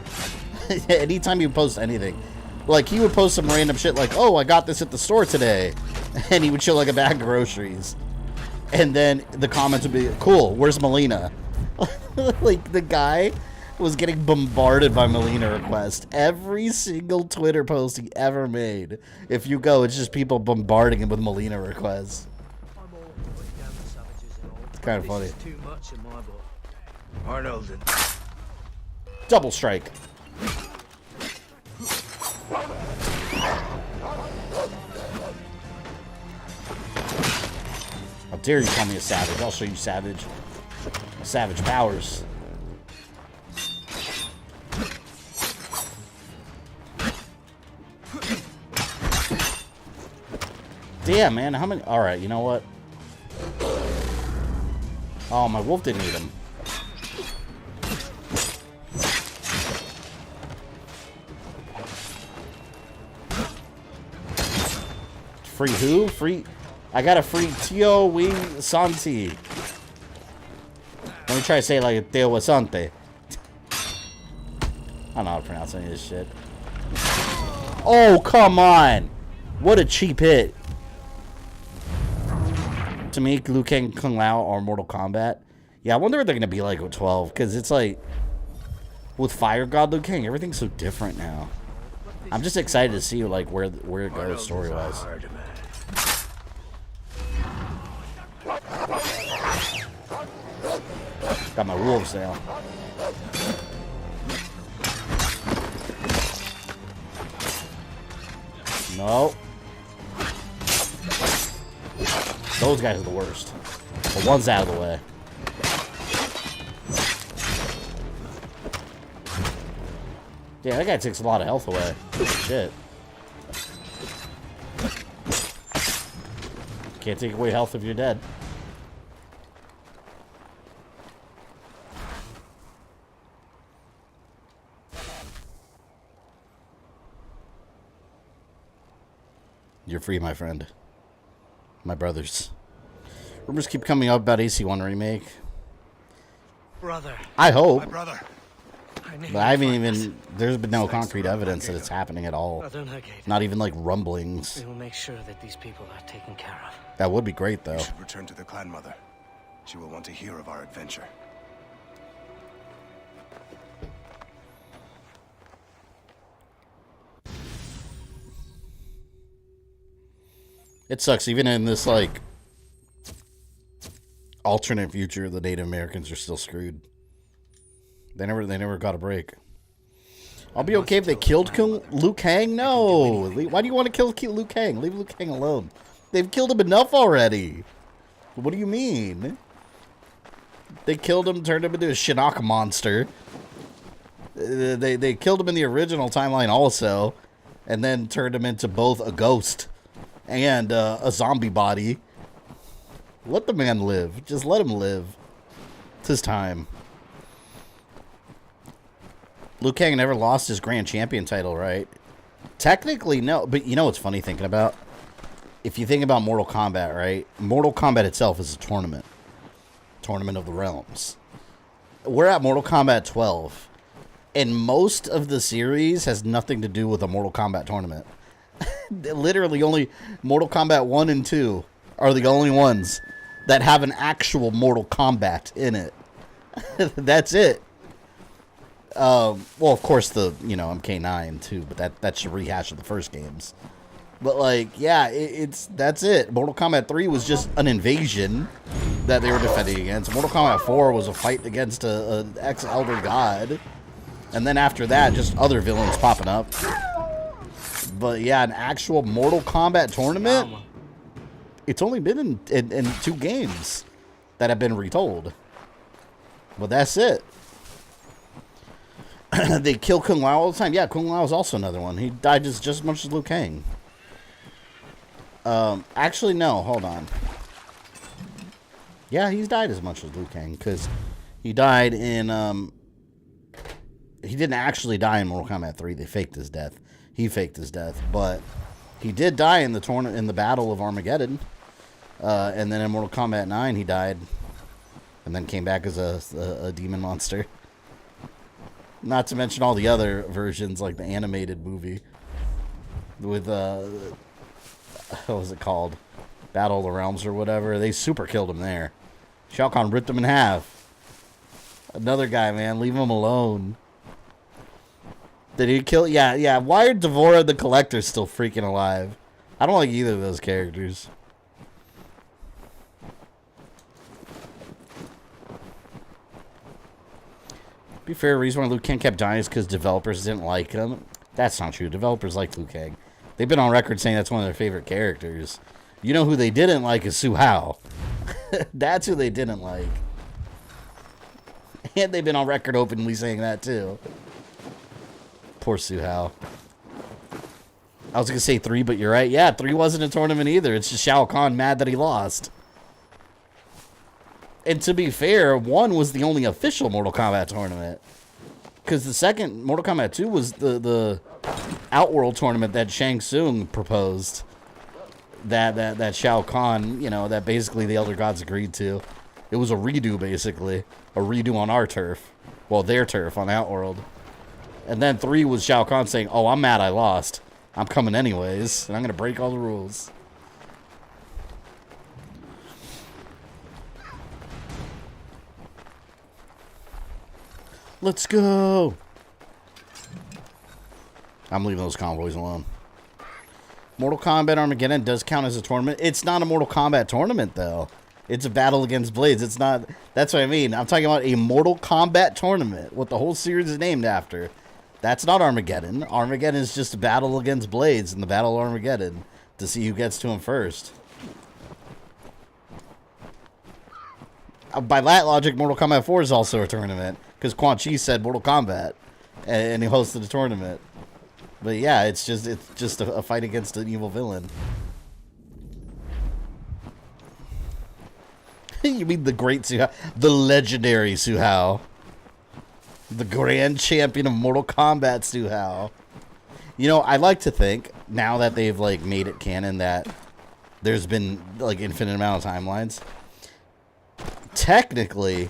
Speaker 10: Anytime he would post anything, like he would post some random shit like, "Oh, I got this at the store today," and he would show like a bag of groceries, and then the comments would be, "Cool, where's Melina?" Like the guy was getting bombarded by Melina requests. Every single Twitter post he ever made, if you go, it's just people bombarding him with Melina requests. It's kind of funny.
Speaker 14: Too much in my book.
Speaker 13: Arnold and...
Speaker 10: Double strike. How dare you call me a savage? I'll show you savage. Savage powers. Damn, man, how many? Alright, you know what? Oh, my wolf didn't eat him. Free who? Free... I got a free Tio Wing Santi. Let me try to say it like a Teo Wasante. I don't know how to pronounce any of this shit. Oh, come on! What a cheap hit. To make Liu Kang, Kung Lao, or Mortal Kombat. Yeah, I wonder what they're going to be like with 12. Because it's like, with Fire God Liu Kang, everything's so different now. I'm just excited to see like where it goes story-wise. Got my wolves now. No. Those guys are the worst. But one's out of the way. Yeah, that guy takes a lot of health away. Shit. Can't take away health if you're dead. You're free, my friend. My brothers. Rumors keep coming up about AC1 remake.
Speaker 14: Brother.
Speaker 10: I hope.
Speaker 14: My brother.
Speaker 10: But I haven't even... There's been no concrete evidence that it's happening at all. Not even like rumblings.
Speaker 14: We will make sure that these people are taken care of.
Speaker 10: That would be great, though.
Speaker 11: We should return to the clan mother. She will want to hear of our adventure.
Speaker 10: It sucks. Even in this, like, alternate future, the Native Americans are still screwed. They never got a break. I'll be okay if they killed Liu Kang? No! Why do you want to kill Liu Kang? Leave Liu Kang alone. They've killed him enough already. What do you mean? They killed him, turned him into a Shinnok monster. They killed him in the original timeline also. And then turned him into both a ghost and a zombie body. Let the man live. Just let him live. 'Tis time. Liu Kang never lost his Grand Champion title, right? Technically, no. But you know what's funny thinking about? If you think about Mortal Kombat, right? Mortal Kombat itself is a tournament. Tournament of the Realms. We're at Mortal Kombat 12. And most of the series has nothing to do with a Mortal Kombat tournament. Literally only Mortal Kombat 1 and 2 are the only ones that have an actual Mortal Kombat in it. That's it. Well, of course, the, MK9 too, but that's a rehash of the first games. But, like, yeah, that's it. Mortal Kombat 3 was just an invasion that they were defending against. Mortal Kombat 4 was a fight against an ex-Elder God. And then after that, just other villains popping up. But, yeah, an actual Mortal Kombat tournament, it's only been in 2 games that have been retold. But that's it. They kill Kung Lao all the time. Yeah, Kung Lao is also another one. He died just as much as Liu Kang. Actually, no. Hold on. Yeah, he's died as much as Liu Kang because he died in. He didn't actually die in Mortal Kombat 3. They faked his death. He faked his death, but he did die in the Battle of Armageddon. And then in Mortal Kombat 9, he died, and then came back as a demon monster. Not to mention all the other versions, like the animated movie with, what was it called? Battle of the Realms or whatever. They super killed him there. Shao Kahn ripped him in half. Another guy, man. Leave him alone. Did he kill? Yeah. Why are Devora the Collector still freaking alive? I don't like either of those characters. Be fair, the reason why Liu Kang kept dying is because developers didn't like him. That's not true. Developers like Liu Kang. They've been on record saying that's one of their favorite characters. You know who they didn't like is Su Hao. That's who they didn't like. And they've been on record openly saying that too. Poor Su Hao. I was going to say 3, but you're right. Yeah, 3 wasn't a tournament either. It's just Shao Kahn mad that he lost. And to be fair, 1 was the only official Mortal Kombat tournament. Because the second Mortal Kombat 2 was the Outworld tournament that Shang Tsung proposed. That Shao Kahn, that basically the Elder Gods agreed to. It was a redo, basically. A redo on our turf. Well, their turf on Outworld. And then 3 was Shao Kahn saying, oh, I'm mad I lost. I'm coming anyways. And I'm going to break all the rules. Let's go. I'm leaving those convoys alone. Mortal Kombat Armageddon does count as a tournament. It's not a Mortal Kombat tournament, though. It's a battle against Blades. It's not... That's what I mean. I'm talking about a Mortal Kombat tournament. What the whole series is named after. That's not Armageddon. Armageddon is just a battle against Blades in the Battle of Armageddon to see who gets to him first. By that logic, Mortal Kombat 4 is also a tournament. Because Quan Chi said Mortal Kombat. And he hosted a tournament. But yeah, it's just a fight against an evil villain. You mean the great Su Hao? The legendary Su Hao. The grand champion of Mortal Kombat Su Hao. I like to think, now that they've, made it canon that there's been, infinite amount of timelines. Technically,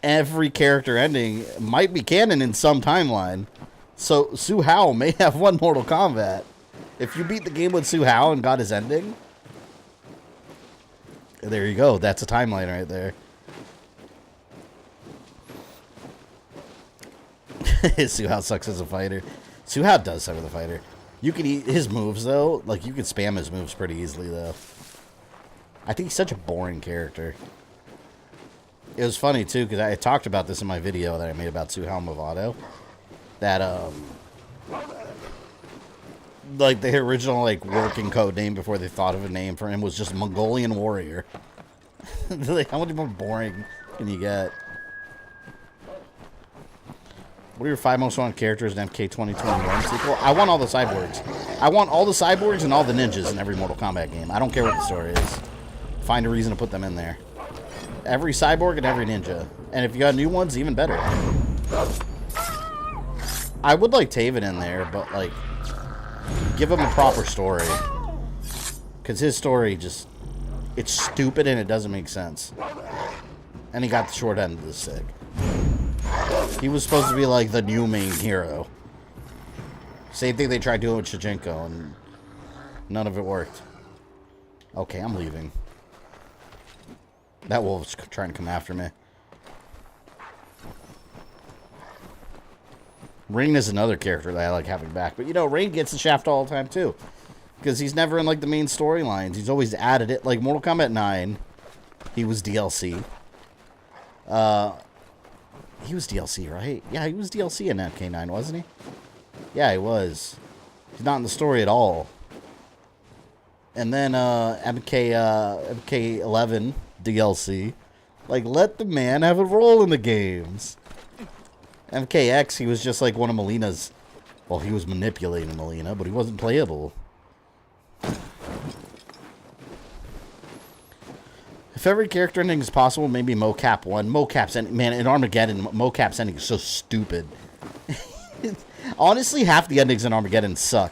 Speaker 10: every character ending might be canon in some timeline. So, Su Hao may have won Mortal Kombat. If you beat the game with Su Hao and got his ending, there you go. That's a timeline right there. Su Hao sucks as a fighter. Su Hao does suck as a fighter. You can eat his moves, though. You can spam his moves pretty easily, though. I think he's such a boring character. It was funny, too, because I talked about this in my video that I made about Su Hao Movado. That, the original, working code name before they thought of a name for him was just Mongolian Warrior. How much more boring can you get? What are your 5 most wanted characters in MK 2021 sequel? I want all the cyborgs. I want all the cyborgs and all the ninjas in every Mortal Kombat game. I don't care what the story is. Find a reason to put them in there. Every cyborg and every ninja. And if you got new ones, even better. I would like Taven in there, but, like, give him a proper story. Because his story just, it's stupid and it doesn't make sense. And he got the short end of the stick. He was supposed to be, like, the new main hero. Same thing they tried doing with Shijinko, and none of it worked. Okay, I'm leaving. That wolf's trying to come after me. Rain is another character that I like having back. But, you know, Rain gets the shaft all the time, too. Because he's never in, like, the main storylines. He's always added it. Like, Mortal Kombat 9, he was DLC. He was DLC, right? Yeah, he was DLC in MK9, wasn't he? Yeah, he was. He's not in the story at all. And then, MK11 DLC. Like, let the man have a role in the games. MKX, he was just like one of Melina's... Well, he was manipulating Melina, but he wasn't playable. If every character ending is possible, maybe Mocap 1. Mocap's ending... Man, in Armageddon, Mocap's ending is so stupid. Honestly, half the endings in Armageddon suck.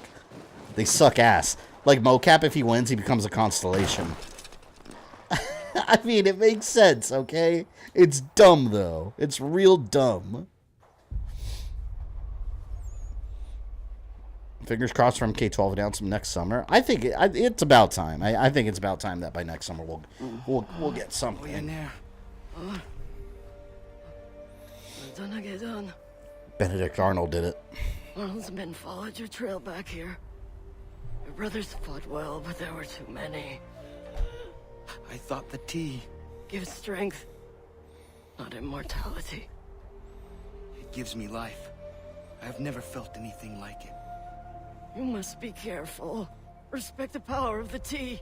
Speaker 10: They suck ass. Like, Mocap, if he wins, he becomes a constellation. I mean, it makes sense, okay? It's dumb, though. It's real dumb. Fingers crossed for MK12 announcement next summer. I think it's about time. I think it's about time that by next summer we'll get something.
Speaker 14: in there.
Speaker 10: Benedict Arnold did it.
Speaker 7: Arnold's men followed your trail back here. Your brothers fought well, but there were too many.
Speaker 12: I thought the tea.
Speaker 7: Gives strength, not immortality.
Speaker 12: It gives me life. I've never felt anything like it.
Speaker 7: You must be careful. Respect the power of the tea.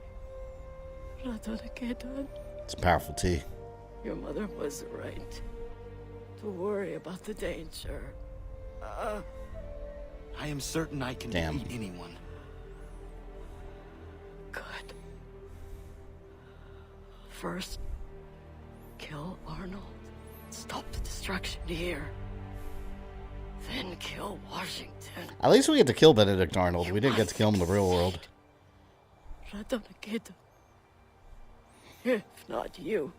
Speaker 10: It's a powerful tea.
Speaker 7: Your mother was right to worry about the danger.
Speaker 12: I am certain I can defeat anyone.
Speaker 7: Good. First, kill Arnold. Stop the destruction here. Then kill Washington.
Speaker 10: At least we get to kill Benedict Arnold. We didn't get to kill him in the real world.
Speaker 7: If not you,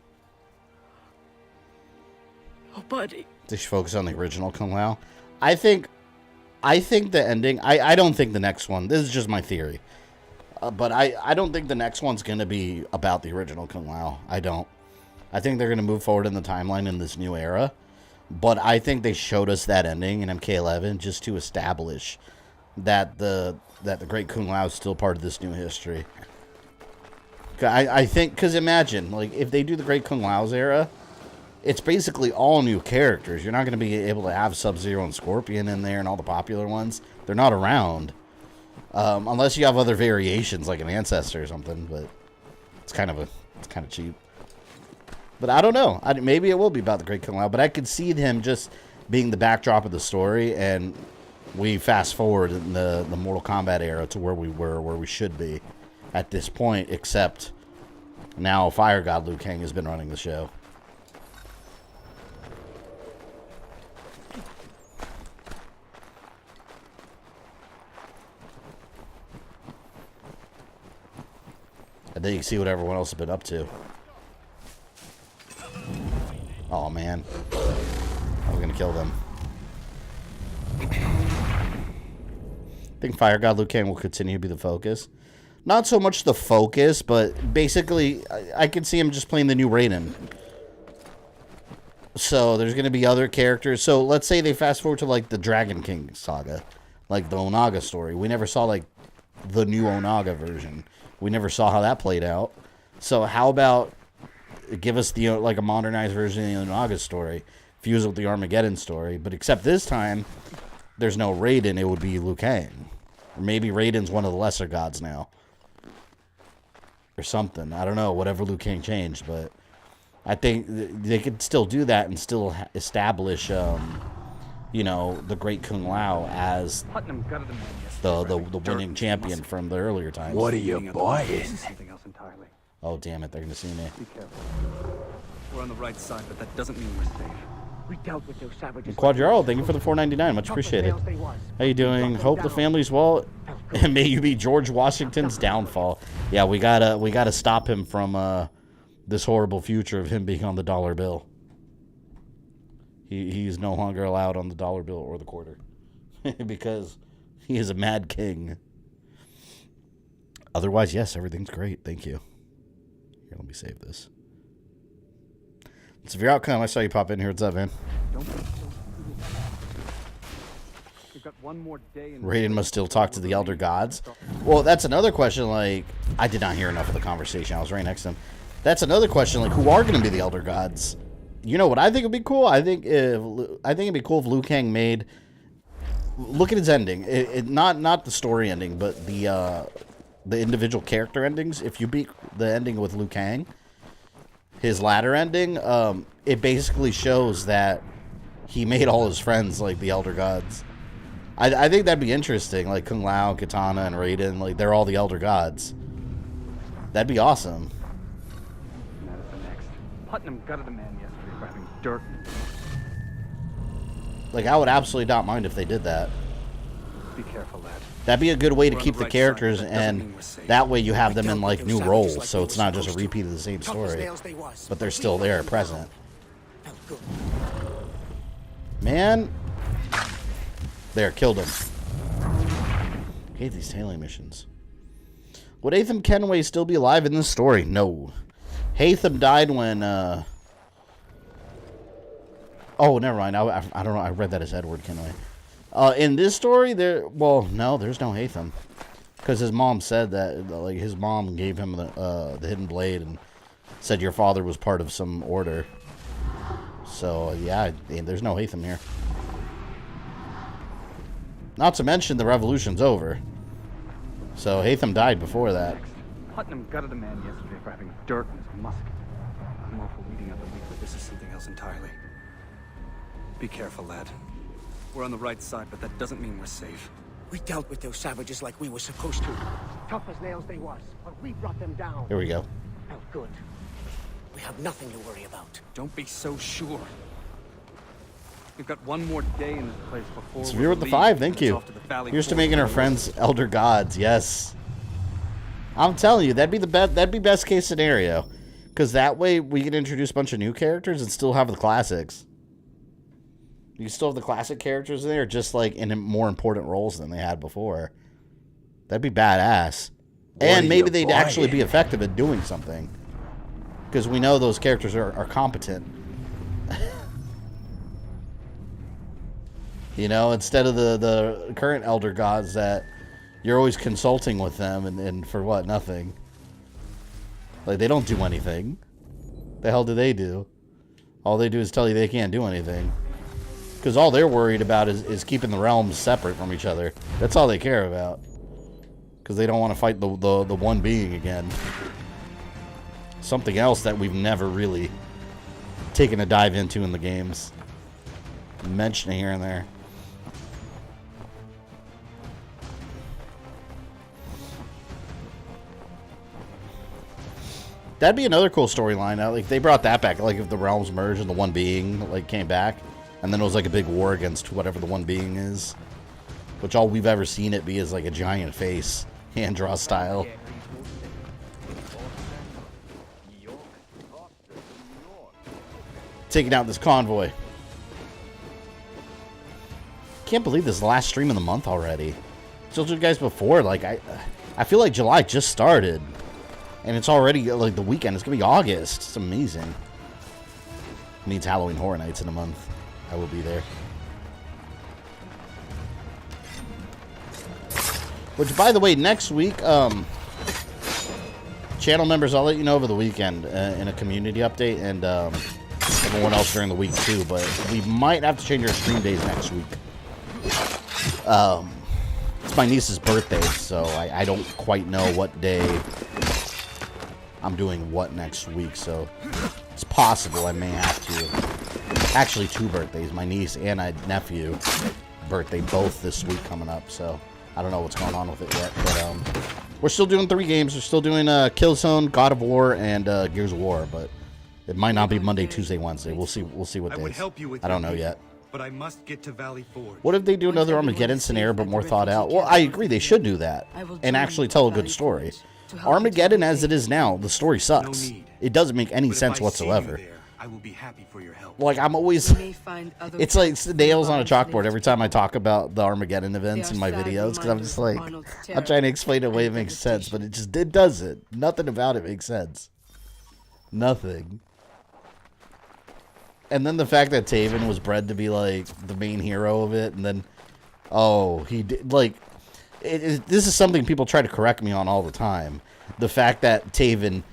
Speaker 7: nobody.
Speaker 10: They should focus on the original Kung Lao. I think the ending... I don't think the next one... This is just my theory. But I don't think the next one's going to be about the original Kung Lao. I don't. I think they're going to move forward in the timeline in this new era. But I think they showed us that ending in MK11 just to establish that the Great Kung Lao is still part of this new history. I think... Because imagine, like, if they do the Great Kung Lao's era... It's basically all new characters. You're not going to be able to have Sub-Zero and Scorpion in there and all the popular ones. They're not around. Unless you have other variations like an Ancestor or something, but it's kind of cheap. But I don't know. Maybe it will be about the Great Kung Lao, but I could see him just being the backdrop of the story, and we fast forward in the Mortal Kombat era to where we were, where we should be at this point, except now Fire God Liu Kang has been running the show. And then you can see what everyone else has been up to. Oh man. I was gonna kill them. I think Fire God Liu Kang will continue to be the focus. Not so much the focus, but basically I can see him just playing the new Raiden. So there's gonna be other characters. So let's say they fast forward to like the Dragon King saga. Like the Onaga story. We never saw like the new Onaga version. We never saw how that played out. So how about give us the like a modernized version of the Onaga story, fuse it with the Armageddon story, but except this time there's no Raiden, it would be Liu Kang. Or maybe Raiden's one of the lesser gods now. Or something. I don't know, whatever Liu Kang changed, but I think they could still do that and still establish you know, the Great Kung Lao as the winning champion from the earlier times.
Speaker 13: What are you buying?
Speaker 10: Oh, damn it. They're going to see me.
Speaker 14: Be careful.
Speaker 3: We're on the right side, but that doesn't mean we're safe.
Speaker 14: We dealt with those savages.
Speaker 10: Quadro, thank you for the $4.99. Much appreciated. How you doing? Hope the family's well, and may you be George Washington's downfall. Yeah, we gotta stop him from this horrible future of him being on the dollar bill. He's no longer allowed on the dollar bill or the quarter because he is a mad king. Otherwise, yes, everything's great. Thank you. Here, let me save this. Severe Outcome, I saw you pop in here. What's up, man?
Speaker 3: We've got one more day in
Speaker 10: Raiden must still talk to the Elder Gods. Well, that's another question. Like, I did not hear enough of the conversation. I was right next to him. That's another question. Like, who are going to be the Elder Gods? You know what I think would be cool? I think it'd be cool if Liu Kang made. Look at his ending. Not the story ending, but the individual character endings. If you beat the ending with Liu Kang, his latter ending, it basically shows that he made all his friends like the Elder Gods. I think that'd be interesting. Like Kung Lao, Katana, and Raiden, like they're all the Elder Gods. That'd be awesome.
Speaker 3: Putnam gutted a man yesterday for having dirt.
Speaker 10: Like, I would absolutely not mind if they did that.
Speaker 3: Be careful, lad.
Speaker 10: That'd be a good way to keep the characters, and that way you have them in, like, new roles, so it's not just a repeat of the same story. But they're still there, present. Man. There, killed him. I hate these tailing missions. Would Hatham Kenway still be alive in this story? No. Hatham died when, oh, never mind. I don't know. I read that as Edward Kenway. In this story, well, no, there's no Hatham. Because his mom said that, like, his mom gave him the hidden blade and said your father was part of some order. So, yeah, there's no Hatham here. Not to mention the revolution's over. So, Hatham died before that.
Speaker 3: Putnam gutted a man yesterday for having dirt in his musket. I'm all for weeding out the weak, but this is something else entirely. Be careful, lad. We're on the right side, but that doesn't mean we're safe.
Speaker 14: We dealt with those savages like we were supposed to. Tough as nails they was, but we brought them down.
Speaker 10: Here we go.
Speaker 14: Felt good. We have nothing to worry about.
Speaker 3: Don't be so sure. We've got one more day in this place before.
Speaker 10: Severe with the 5, thank you. Here's to making our friends Elder Gods. Yes. I'm telling you, that'd be best case scenario. Because that way we can introduce a bunch of new characters and still have the classics. You still have the classic characters in there, just like in more important roles than they had before. That'd be badass. And maybe they'd actually be effective at doing something. Because we know those characters are competent. You know, instead of the current Elder Gods that you're always consulting with them and for what? Nothing. Like, they don't do anything. The hell do they do? All they do is tell you they can't do anything. Because all they're worried about is keeping the realms separate from each other. That's all they care about. Because they don't want to fight the one being again. Something else that we've never really taken a dive into in the games. Mention it here and there. That'd be another cool storyline. Like, they brought that back. Like, if the realms merged and the one being, like, came back. And then it was, like, a big war against whatever the one being is. Which all we've ever seen it be is, like, a giant face. Hand-draw style. Taking out this convoy. Can't believe this is the last stream of the month already. I told you guys before, like, I feel like July just started. And it's already, like, the weekend. It's going to be August. It's amazing. It means Halloween Horror Nights in a month. I will be there. Which, by the way, next week, channel members, I'll let you know over the weekend in a community update. And everyone else during the week, too. But we might have to change our stream days next week. It's my niece's birthday, so I don't quite know what day I'm doing what next week, so it's possible I may have to. Actually, 2 birthdays. My niece and my nephew birthday both this week coming up, so I don't know what's going on with it yet. But we're still doing 3 games. We're still doing Killzone, God of War, and Gears of War, but It might not be Monday, Tuesday, Wednesday. We'll see. We'll see what
Speaker 3: I would
Speaker 10: days.
Speaker 3: help you with
Speaker 10: I don't
Speaker 3: your
Speaker 10: know
Speaker 3: people,
Speaker 10: yet.
Speaker 3: But I must get to Valley Forge.
Speaker 10: What if they do another Armageddon scenario, but more thought out? Well, I agree. They should do that and actually tell a good story. Armageddon, as it is now, the story sucks. It doesn't make any sense whatsoever.
Speaker 3: I will be happy for your help.
Speaker 10: Like, I'm always... It's like nails on a chalkboard every time I talk about the Armageddon events in my videos, because I'm just like, I'm trying to explain it in a way it makes sense, but it doesn't. Nothing about it makes sense. Nothing. And then the fact that Taven was bred to be, like, the main hero of it, and then, oh, he did, like, this is something people try to correct me on all the time. The fact that Taven,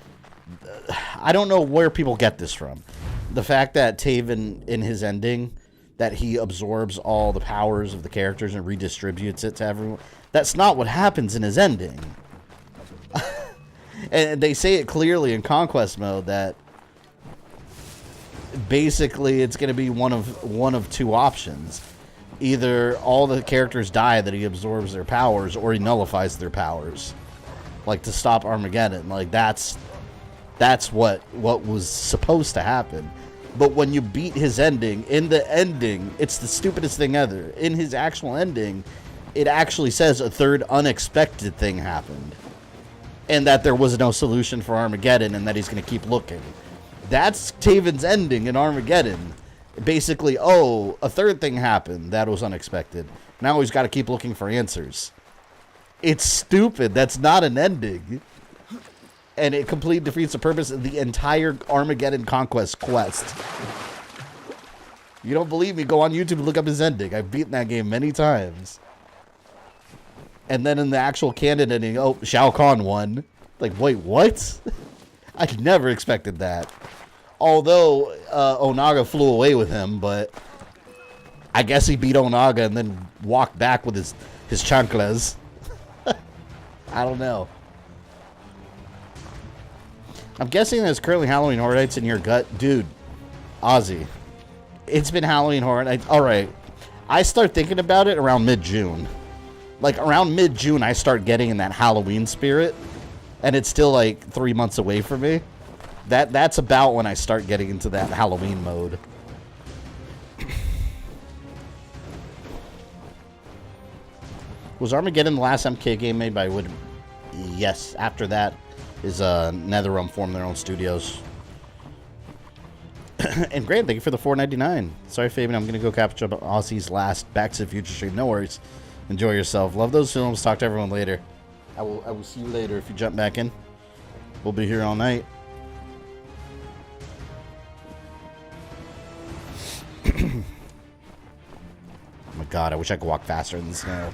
Speaker 10: I don't know where people get this from. The fact that Taven, in his ending, that he absorbs all the powers of the characters and redistributes it to everyone, that's not what happens in his ending. And they say it clearly in Conquest mode that basically it's going to be one of two options. Either all the characters die that he absorbs their powers, or he nullifies their powers, like to stop Armageddon. Like that's what was supposed to happen. But when you beat his ending, in the ending, it's the stupidest thing ever. In his actual ending, it actually says a third unexpected thing happened, and that there was no solution for Armageddon, and that he's going to keep looking. That's Taven's ending in Armageddon. Basically, oh, a third thing happened that was unexpected. Now he's got to keep looking for answers. It's stupid. That's not an ending. And it completely defeats the purpose of the entire Armageddon Conquest quest. You don't believe me? Go on YouTube and look up his ending. I've beaten that game many times. And then in the actual canon ending, oh, Shao Kahn won. Like, wait, what? I never expected that. Although Onaga flew away with him, but I guess he beat Onaga and then walked back with his chanclas. I don't know. I'm guessing there's currently Halloween Horror Nights in your gut. Dude, Ozzy, it's been Halloween Horror Nights. Alright, I start thinking about it around mid-June. Like, around mid-June, I start getting in that Halloween spirit. And it's still, like, 3 months away from me. That's about when I start getting into that Halloween mode. Was Armageddon the last MK game made by Wood? Yes. After that is NetherRealm formed their own studios. And Grant, thank you for the $4.99. Sorry, Fabian, I'm going to go catch up on Aussie's last Back to the Future stream. No worries. Enjoy yourself. Love those films. Talk to everyone later. I will see you later if you jump back in. We'll be here all night. Oh my god, I wish I could walk faster in the snow.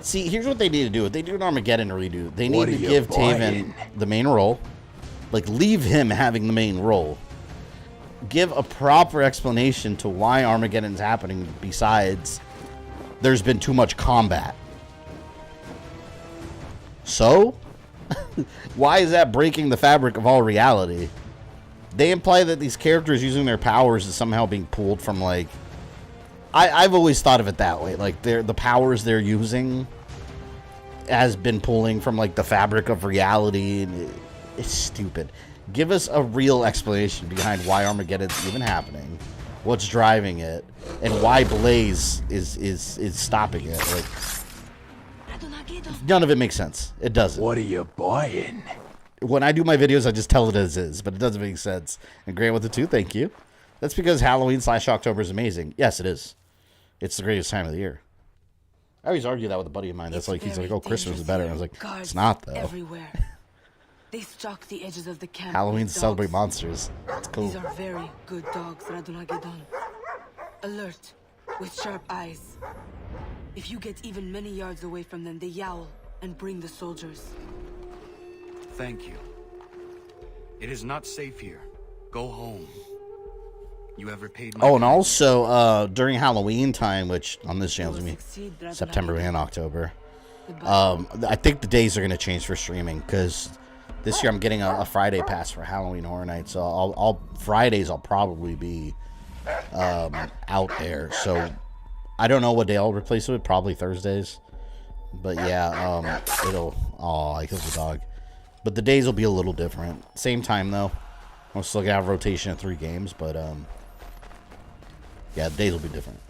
Speaker 10: See, here's what they need to do. If they do an Armageddon redo, they need to give Taven the main role. Like, leave him having the main role. Give a proper explanation to why Armageddon's happening besides there's been too much combat. So? Why is that breaking the fabric of all reality? They imply that these characters using their powers is somehow being pulled from, like... I've always thought of it that way. Like, the powers they're using has been pulling from, like, the fabric of reality. And it's stupid. Give us a real explanation behind why Armageddon's even happening, what's driving it, and why Blaze is stopping it. Like, none of it makes sense. It doesn't.
Speaker 13: What are you buying?
Speaker 10: When I do my videos, I just tell it as is, but it doesn't make sense. And Grant with the 2, thank you. That's because Halloween/October is amazing. Yes, it is. It's the greatest time of the year. I always argue that with a buddy of mine. That's like, he's like, oh, Christmas is better. And I was like, it's not, though.
Speaker 15: Everywhere. They stalk the edges of the camp.
Speaker 10: Halloween to celebrate monsters. It's cool.
Speaker 15: These are very good dogs, Radunagedon. Alert, with sharp eyes. If you get even many yards away from them, they yowl and bring the soldiers.
Speaker 3: Thank you. It is not safe here. Go home. You have repaid my...
Speaker 10: Oh, and also, during Halloween time, which on this channel is going to be September and October, I think the days are going to change for streaming, because this year I'm getting a Friday pass for Halloween Horror Nights, so Fridays I'll probably be out there. So I don't know what day I'll replace it with, probably Thursdays. But yeah, it'll... Oh, I killed the dog. But the days will be a little different. Same time, though. I'm still gonna have a rotation of 3 games, but yeah, the days will be different.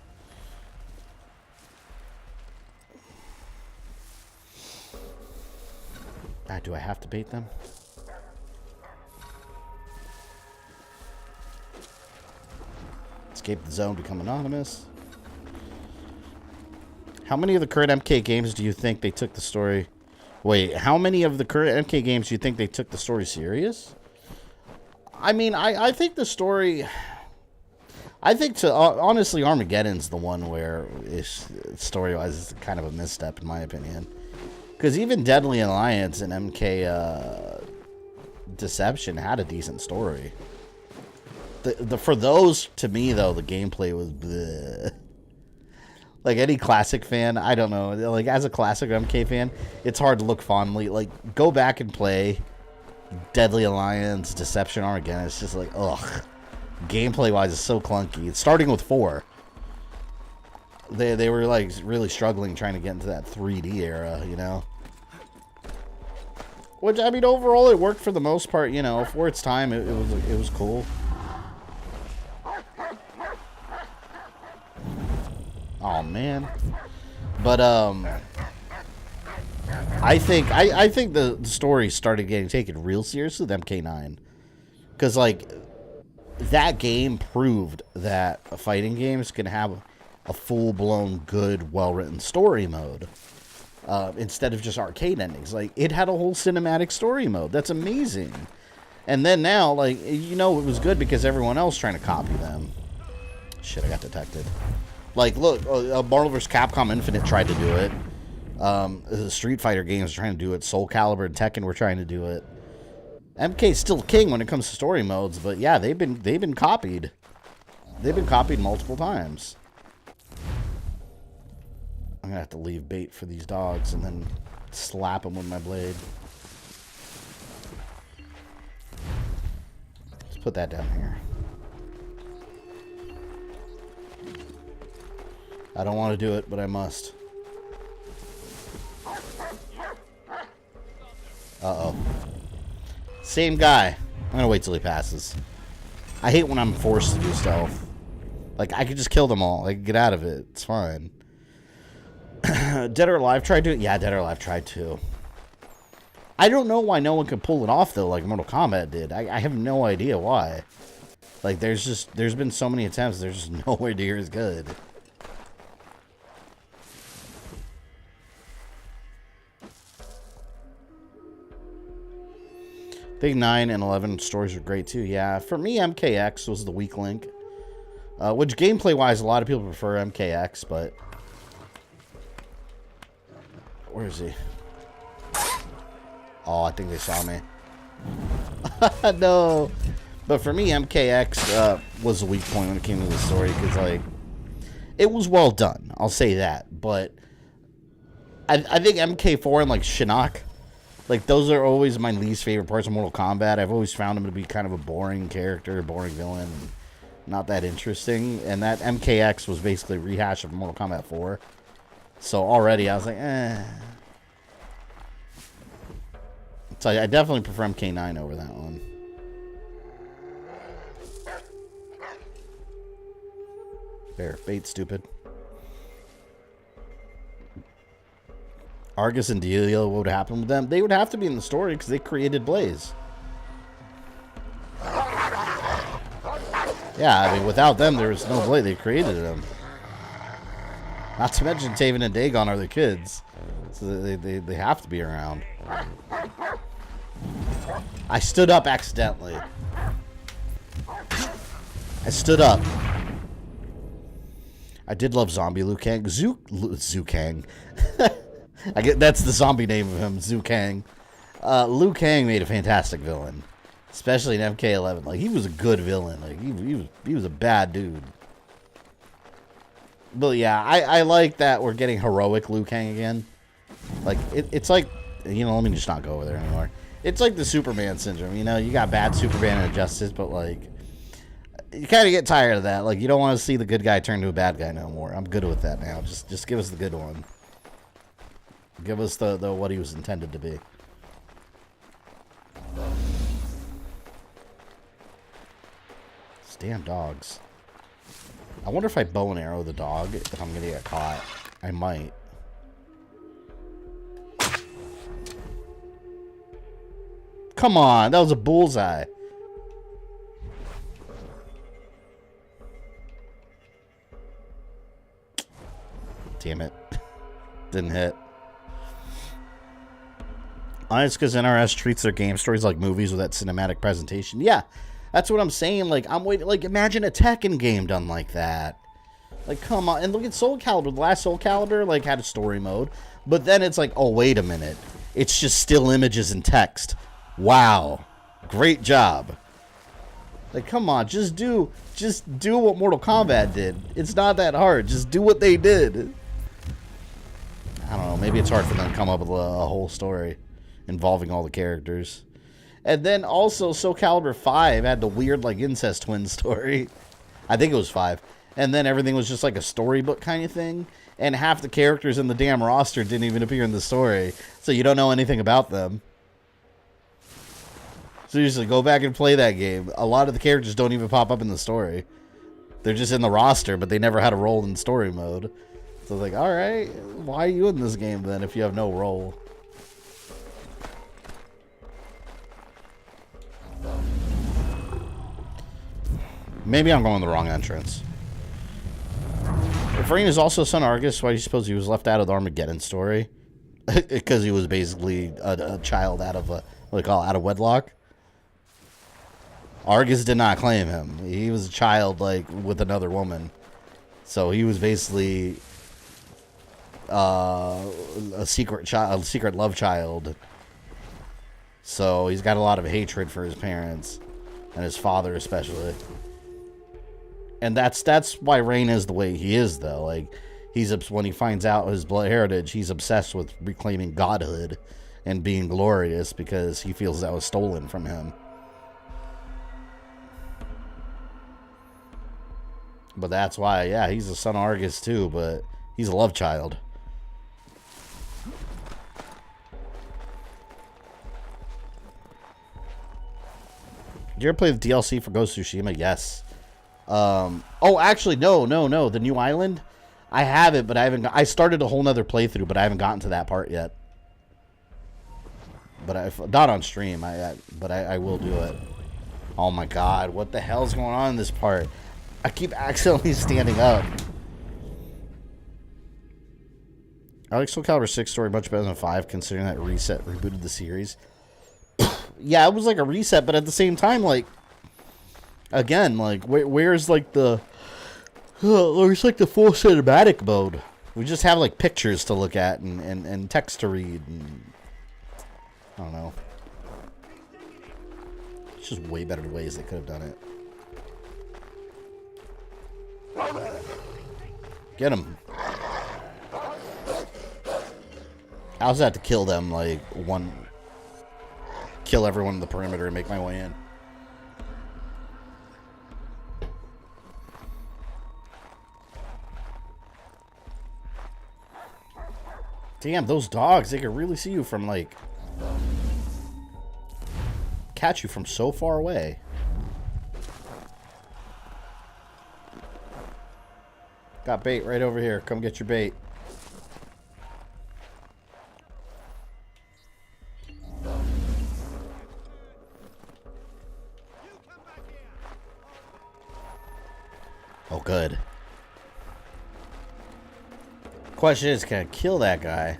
Speaker 10: Do I have to bait them? Escape the zone, become anonymous. How many of the current MK games do you think they took the story? Wait, how many of the current MK games do you think they took the story serious? I mean, I think the story... I think, honestly, Armageddon's the one where, story-wise, is kind of a misstep, in my opinion. Because even Deadly Alliance and MK Deception had a decent story. For those, to me, though, the gameplay was bleh. Like, any classic fan, I don't know. Like, as a classic MK fan, it's hard to look fondly. Like, go back and play Deadly Alliance, Deception, Armageddon. It's just like, ugh. Gameplay-wise, it's so clunky. It's starting with 4. They were, like, really struggling trying to get into that 3D era, you know? Which, I mean, overall, it worked for the most part, you know. For its time, it was cool. Oh, man. But, I think the story started getting taken real seriously with MK9. Because, like, that game proved that fighting games can have a full-blown, good, well-written story mode. Instead of just arcade endings. Like, it had a whole cinematic story mode. That's amazing. And then now, like, you know, it was good because everyone else trying to copy them. Shit, I got detected. Like, look, Marvel vs. Capcom Infinite tried to do it. The Street Fighter games are trying to do it. Soul Calibur and Tekken were trying to do it. MK's still king when it comes to story modes, but yeah, they've been copied. They've been copied multiple times. I'm gonna have to leave bait for these dogs and then slap them with my blade. Let's put that down here. I don't want to do it, but I must. Uh-oh. Same guy. I'm gonna wait till he passes. I hate when I'm forced to do stealth. Like, I could just kill them all. I could get out of it. It's fine. Dead or Alive tried to? Yeah, Dead or Alive tried to. I don't know why no one could pull it off, though, like Mortal Kombat did. I have no idea why. Like, there's been so many attempts, there's just nowhere near as good. I think 9 and 11 stories are great too. Yeah, for me, MKX was the weak link. Which gameplay-wise, a lot of people prefer MKX, but... Where is he? Oh, I think they saw me. No. But for me, MKX was the weak point when it came to the story, because, like, it was well done. I'll say that. But I think MK4 and, like, Shinnok, like, those are always my least favorite parts of Mortal Kombat. I've always found him to be kind of a boring character, a boring villain, not that interesting. And that MKX was basically a rehash of Mortal Kombat 4. So already I was like, eh. So I definitely prefer MK9 over that one. There, bait, stupid. Argus and Delia, what would happen with them? They would have to be in the story because they created Blaze. Yeah, I mean, without them, there was no Blaze. They created them. Not to mention Taven and Dagon are their kids. So they have to be around. I stood up accidentally. I stood up. I did love zombie Liu Kang. Zhu Kang. I get that's the zombie name of him, Zhu Kang. Liu Kang made a fantastic villain, especially in MK11. Like, he was a good villain. Like, he was a bad dude. But yeah, I like that we're getting heroic Liu Kang again. Like, it's like, you know, let me just not go over there anymore. It's like the Superman syndrome. You know, you got bad Superman and Injustice, but like, you kind of get tired of that. Like, you don't want to see the good guy turn to a bad guy no more. I'm good with that now. Just give us the good one. Give us the what he was intended to be. damn dogs. I wonder if I bow and arrow the dog, if I'm gonna get caught. I might. Come on, that was a bullseye. Damn it. Didn't hit. It's because NRS treats their game stories like movies with that cinematic presentation. Yeah, that's what I'm saying. Like, I'm waiting. Like, imagine a Tekken game done like that. Like, come on. And look at Soul Calibur. The last Soul Calibur, like, had a story mode. But then it's like, oh, wait a minute. It's just still images and text. Wow. Great job. Like, come on. Just do what Mortal Kombat did. It's not that hard. Just do what they did. I don't know. Maybe it's hard for them to come up with a whole story involving all the characters. And then also Soul Calibur 5 had the weird like incest twin story. I think it was 5. And then everything was just like a storybook kind of thing. And half the characters in the damn roster didn't even appear in the story. So you don't know anything about them. Seriously, go back and play that game. A lot of the characters don't even pop up in the story. They're just in the roster, but they never had a role in story mode. So it's like, alright, why are you in this game then if you have no role? Maybe I'm going the wrong entrance. If Rain is also son Argus, why do you suppose he was left out of the Armageddon story? Because he was basically a child out of what do they call it, out of wedlock. Argus did not claim him. He was a child like with another woman, so he was basically a secret love child. So he's got a lot of hatred for his parents and his father especially. And that's why Rain is the way he is, though. Like, when he finds out his blood heritage, he's obsessed with reclaiming godhood and being glorious because he feels that was stolen from him. But that's why, yeah, he's a son of Argus too, but he's a love child. Did you ever play the DLC for Ghost of Tsushima? Yes. Oh, actually, no. The new island, I have it, but I haven't. I started a whole nother playthrough, but I haven't gotten to that part yet. But not on stream. But I will do it. Oh my God, what the hell's going on in this part? I keep accidentally standing up. I like Soul Calibur 6 story much better than 5, considering that reset rebooted the series. Yeah, it was like a reset, but at the same time, like. Again, like, where's, like, where's, like, the full cinematic mode? We just have, like, pictures to look at and text to read, and I don't know. It's just way better ways they could have done it. Get him. How's that to kill them, like, kill everyone in the perimeter and make my way in? Damn, those dogs, they can really see you from, like, catch you from so far away. Got bait right over here. Come get your bait. Oh, good. Question is, can I kill that guy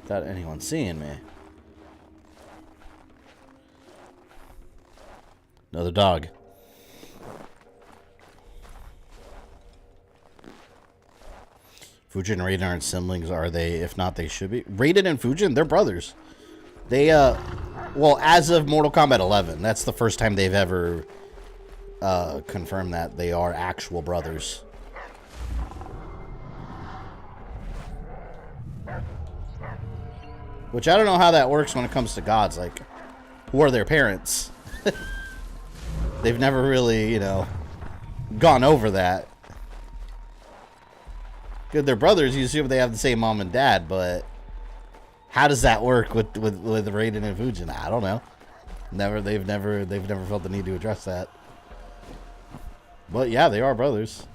Speaker 10: without anyone seeing me? Another dog. Fujin and Raiden aren't siblings, are they? If not, they should be. Raiden and Fujin, they're brothers. They, well, as of Mortal Kombat 11, that's the first time they've ever confirmed that they are actual brothers. Which I don't know how that works when it comes to gods. Like, who are their parents? They've never really, you know, gone over that. Good, they're brothers. You assume they have the same mom and dad, but how does that work with Raiden and Fujin? I don't know. They've never felt the need to address that. But yeah, they are brothers.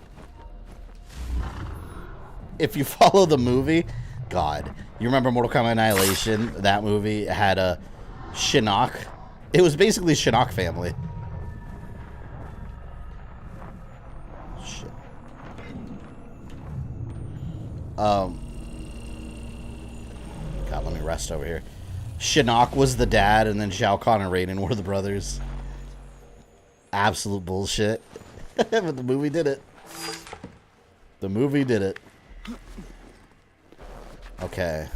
Speaker 10: If you follow the movie, God, you remember Mortal Kombat Annihilation? That movie had a Shinnok. It was basically Shinnok family. Shit. God, let me rest over here. Shinnok was the dad, and then Shao Kahn and Raiden were the brothers. Absolute bullshit. But the movie did it. The movie did it. Okay.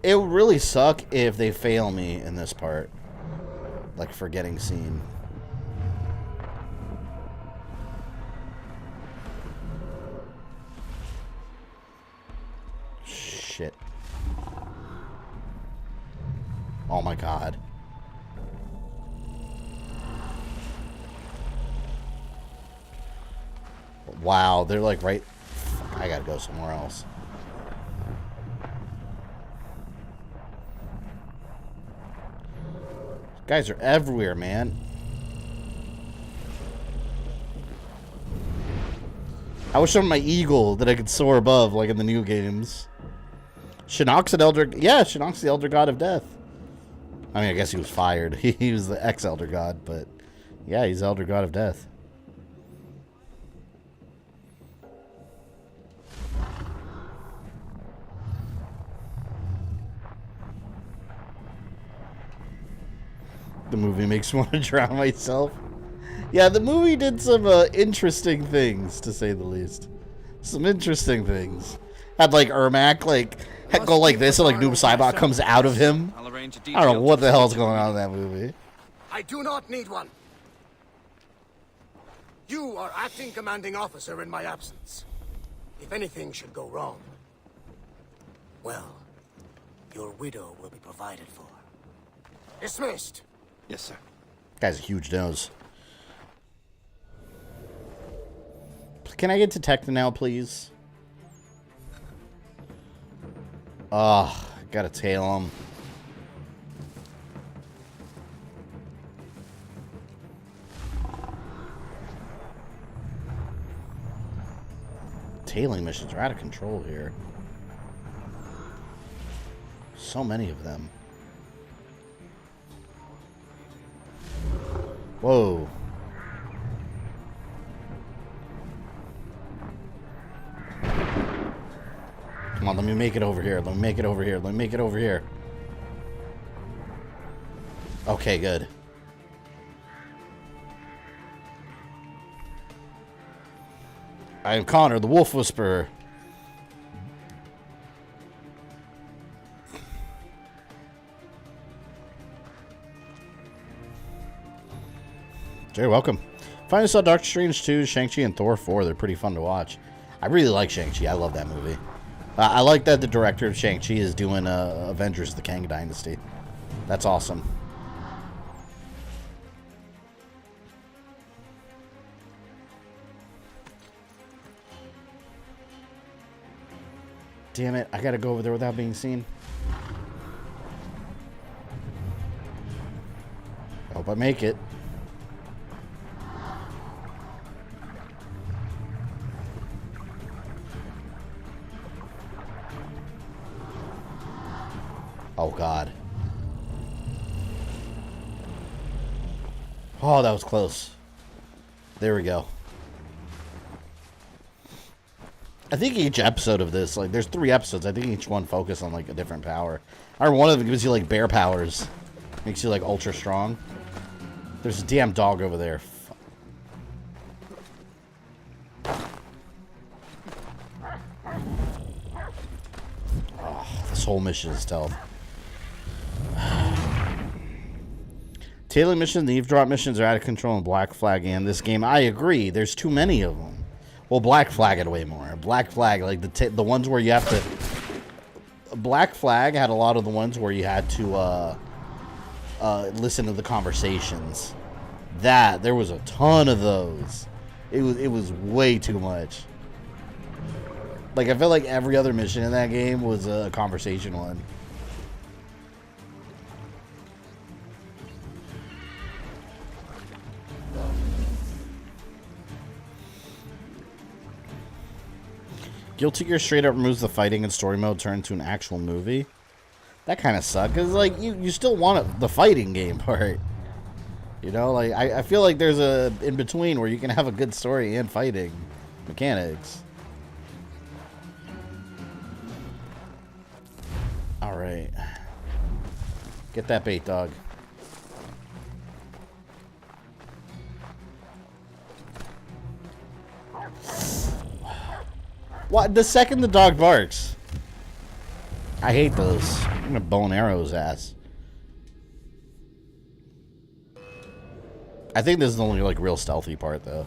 Speaker 10: It would really suck if they fail me in this part. Like forgetting scene. Shit. Oh my god. Wow, they're like right... Fuck, I gotta go somewhere else. Guys are everywhere, man. I wish I had my eagle that I could soar above, like in the new games. Shinnok's an elder... Yeah, Shinnok's the elder god of death. I mean, I guess he was fired. He was the ex-elder god, but... Yeah, he's the elder god of death. The movie makes me want to drown myself. Yeah, the movie did some interesting things, to say the least. Some interesting things. Had like Ermac go like this, and like Noob Saibot comes out of him. I don't know what the hell's going on in that movie.
Speaker 11: I do not need one. You are acting commanding officer in my absence. If anything should go wrong, well, your widow will be provided for. Dismissed.
Speaker 12: Yes, sir.
Speaker 10: Guy's a huge nose. Can I get detected now, please? Oh, gotta tail him. Tailing missions are out of control here. So many of them. Whoa. Come on, let me make it over here. Let me make it over here. Let me make it over here. Okay, good. I am Connor, the Wolf Whisperer. You're welcome. Finally saw Doctor Strange 2, Shang-Chi, and Thor 4. They're pretty fun to watch. I really like Shang-Chi. I love that movie. I like that the director of Shang-Chi is doing Avengers: The Kang Dynasty. That's awesome. Damn it, I gotta go over there without being seen. I hope I make it. Oh, God. Oh, that was close. There we go. I think each episode of this, like, there's 3 episodes. I think each one focus on, like, a different power. I remember one of them gives you, like, bear powers. Makes you, like, ultra strong. There's a damn dog over there. Oh, this whole mission is stealth. Tailing missions, the eavesdrop missions are out of control in Black Flag and this game. I agree. There's too many of them. Well, Black Flag had way more. Black Flag, like the ones where you have to... Black Flag had a lot of the ones where you had to listen to the conversations. There was a ton of those. It was way too much. Like, I felt like every other mission in that game was a conversation one. Guilty Gear straight up removes the fighting and story mode, turned into an actual movie. That kind of sucks, because, like, you still want the fighting game part. You know, like, I feel like there's a in-between where you can have a good story and fighting mechanics. Alright. Get that bait, dog. What? The second the dog barks. I hate those. I'm gonna bow and arrow his ass. I think this is the only, like, real stealthy part, though.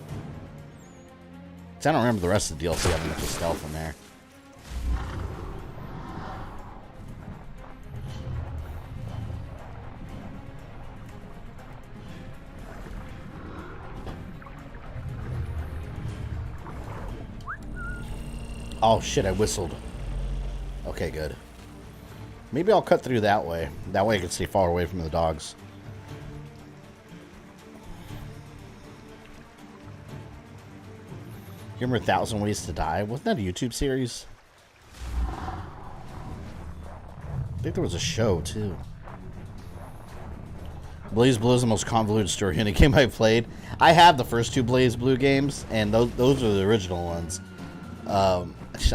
Speaker 10: 'Cause I don't remember the rest of the DLC having much stealth in there. Oh shit, I whistled. Okay, good. Maybe I'll cut through that way. That way I can stay far away from the dogs. You remember 1,000 Ways to Die? Wasn't that a YouTube series? I think there was a show, too. Blaze Blue is the most convoluted story in a game I've played. I have the first two Blaze Blue games, and those are the original ones.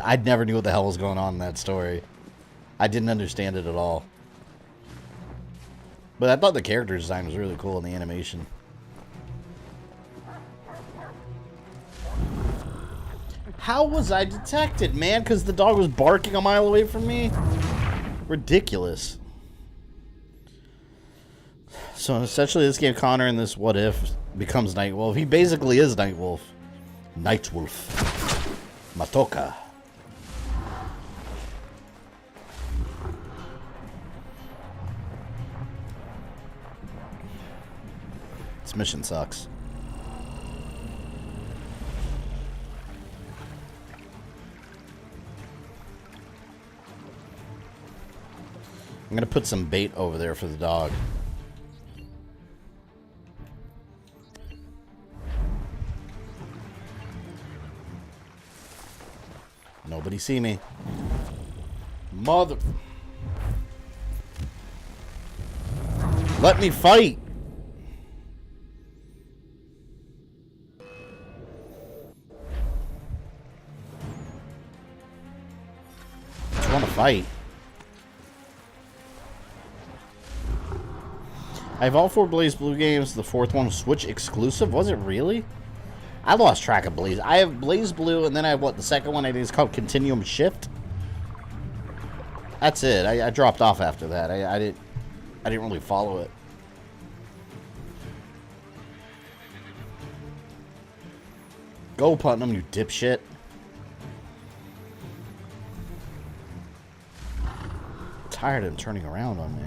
Speaker 10: I never knew what the hell was going on in that story. I didn't understand it at all. But I thought the character design was really cool in the animation. How was I detected, man? Because the dog was barking a mile away from me? Ridiculous. So essentially this game, Connor in this What If becomes Nightwolf. He basically is Nightwolf. Nightwolf. Matoka. This mission sucks. I'm gonna put some bait over there for the dog. Nobody see me. Mother... Let me fight! I just want to fight. I have all 4 Blaze Blue games. The 4th one was Switch exclusive. Was it really? I lost track of Blaze. I have Blaze Blue, and then I have what? The second one I think is called Continuum Shift. That's it. I dropped off after that. I didn't really follow it. Go Putnam, you dipshit. I'm tired of him turning around on me.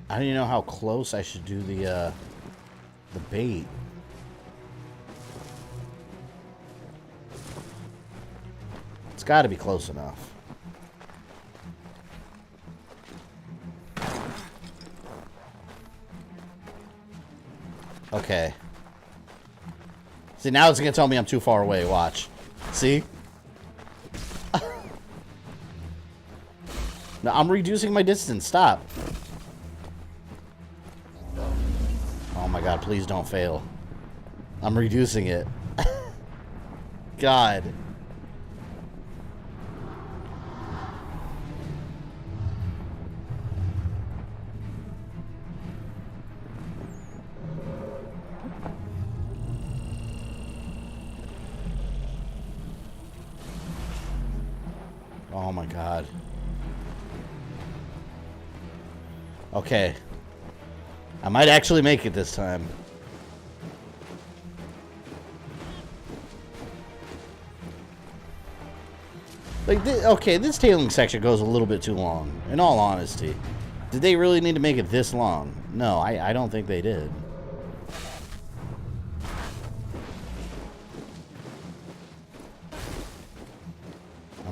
Speaker 10: I don't even know how close I should do the bait. It's got to be close enough. Okay. See, now it's going to tell me I'm too far away. Watch. See? No, I'm reducing my distance. Stop. Oh my god, please don't fail. I'm reducing it. God. Oh my god. Okay. I might actually make it this time. Like, okay, this tailing section goes a little bit too long, in all honesty. Did they really need to make it this long? No, I don't think they did.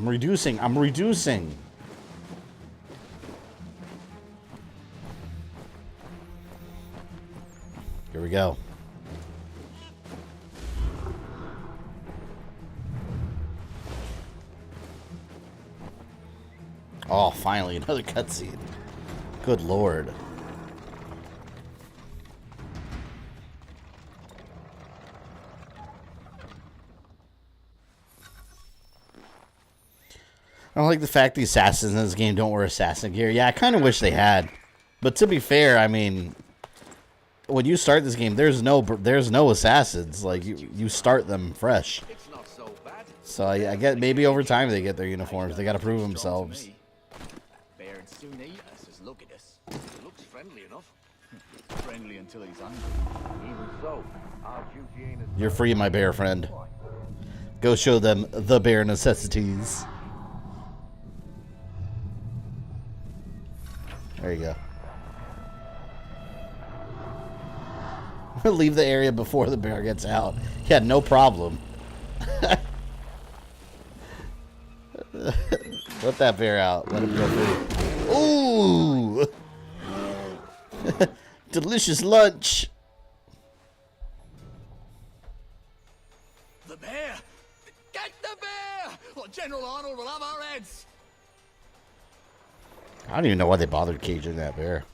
Speaker 10: I'm reducing. I'm reducing. Here we go. Oh, finally, another cutscene. Good lord. I don't like the fact the assassins in this game don't wear assassin gear. Yeah, I kind of wish they had. But to be fair, I mean, when you start this game, there's no assassins. Like, you start them fresh. So I get maybe over time they get their uniforms. They got to prove themselves.
Speaker 16: Look at us. He looks friendly enough. Friendly until he's hungry. Even so, our duty ain't as
Speaker 10: You're free, my bear friend. Go show them the bare necessities. There you go. Leave the area before the bear gets out. Yeah, no problem. Let that bear out. Let him go free. Ooh! Delicious lunch.
Speaker 16: The bear! Get the bear! Or General Arnold will have our heads!
Speaker 10: I don't even know why they bothered caging that bear.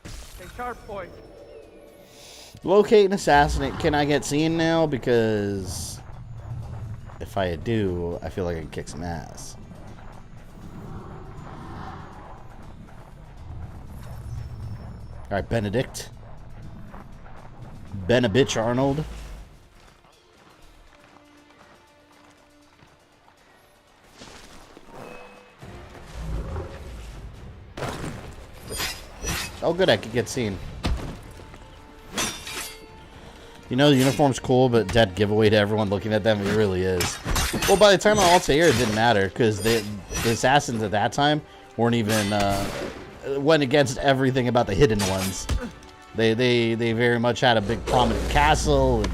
Speaker 9: Hey, sharp boy.
Speaker 10: Locate and assassinate. Can I get seen now? Because if I do, I feel like I can kick some ass. Alright, Benedict. Benabitch Arnold. Oh, good, I could get seen. You know, the uniform's cool, but dead giveaway to everyone looking at them. It really is. Well, by the time I Altair, it didn't matter, because the assassins at that time weren't even, went against everything about the hidden ones. They very much had a big prominent castle, and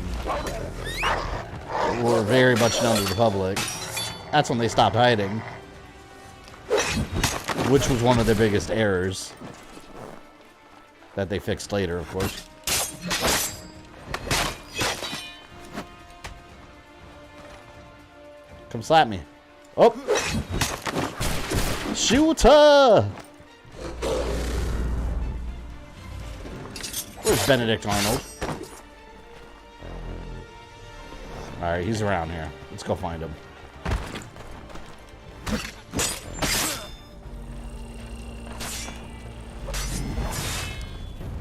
Speaker 10: were very much known to the public. That's when they stopped hiding. Which was one of their biggest errors. That they fixed later, of course. Come slap me. Oh! Shooter! Where's Benedict Arnold? Alright, he's around here. Let's go find him.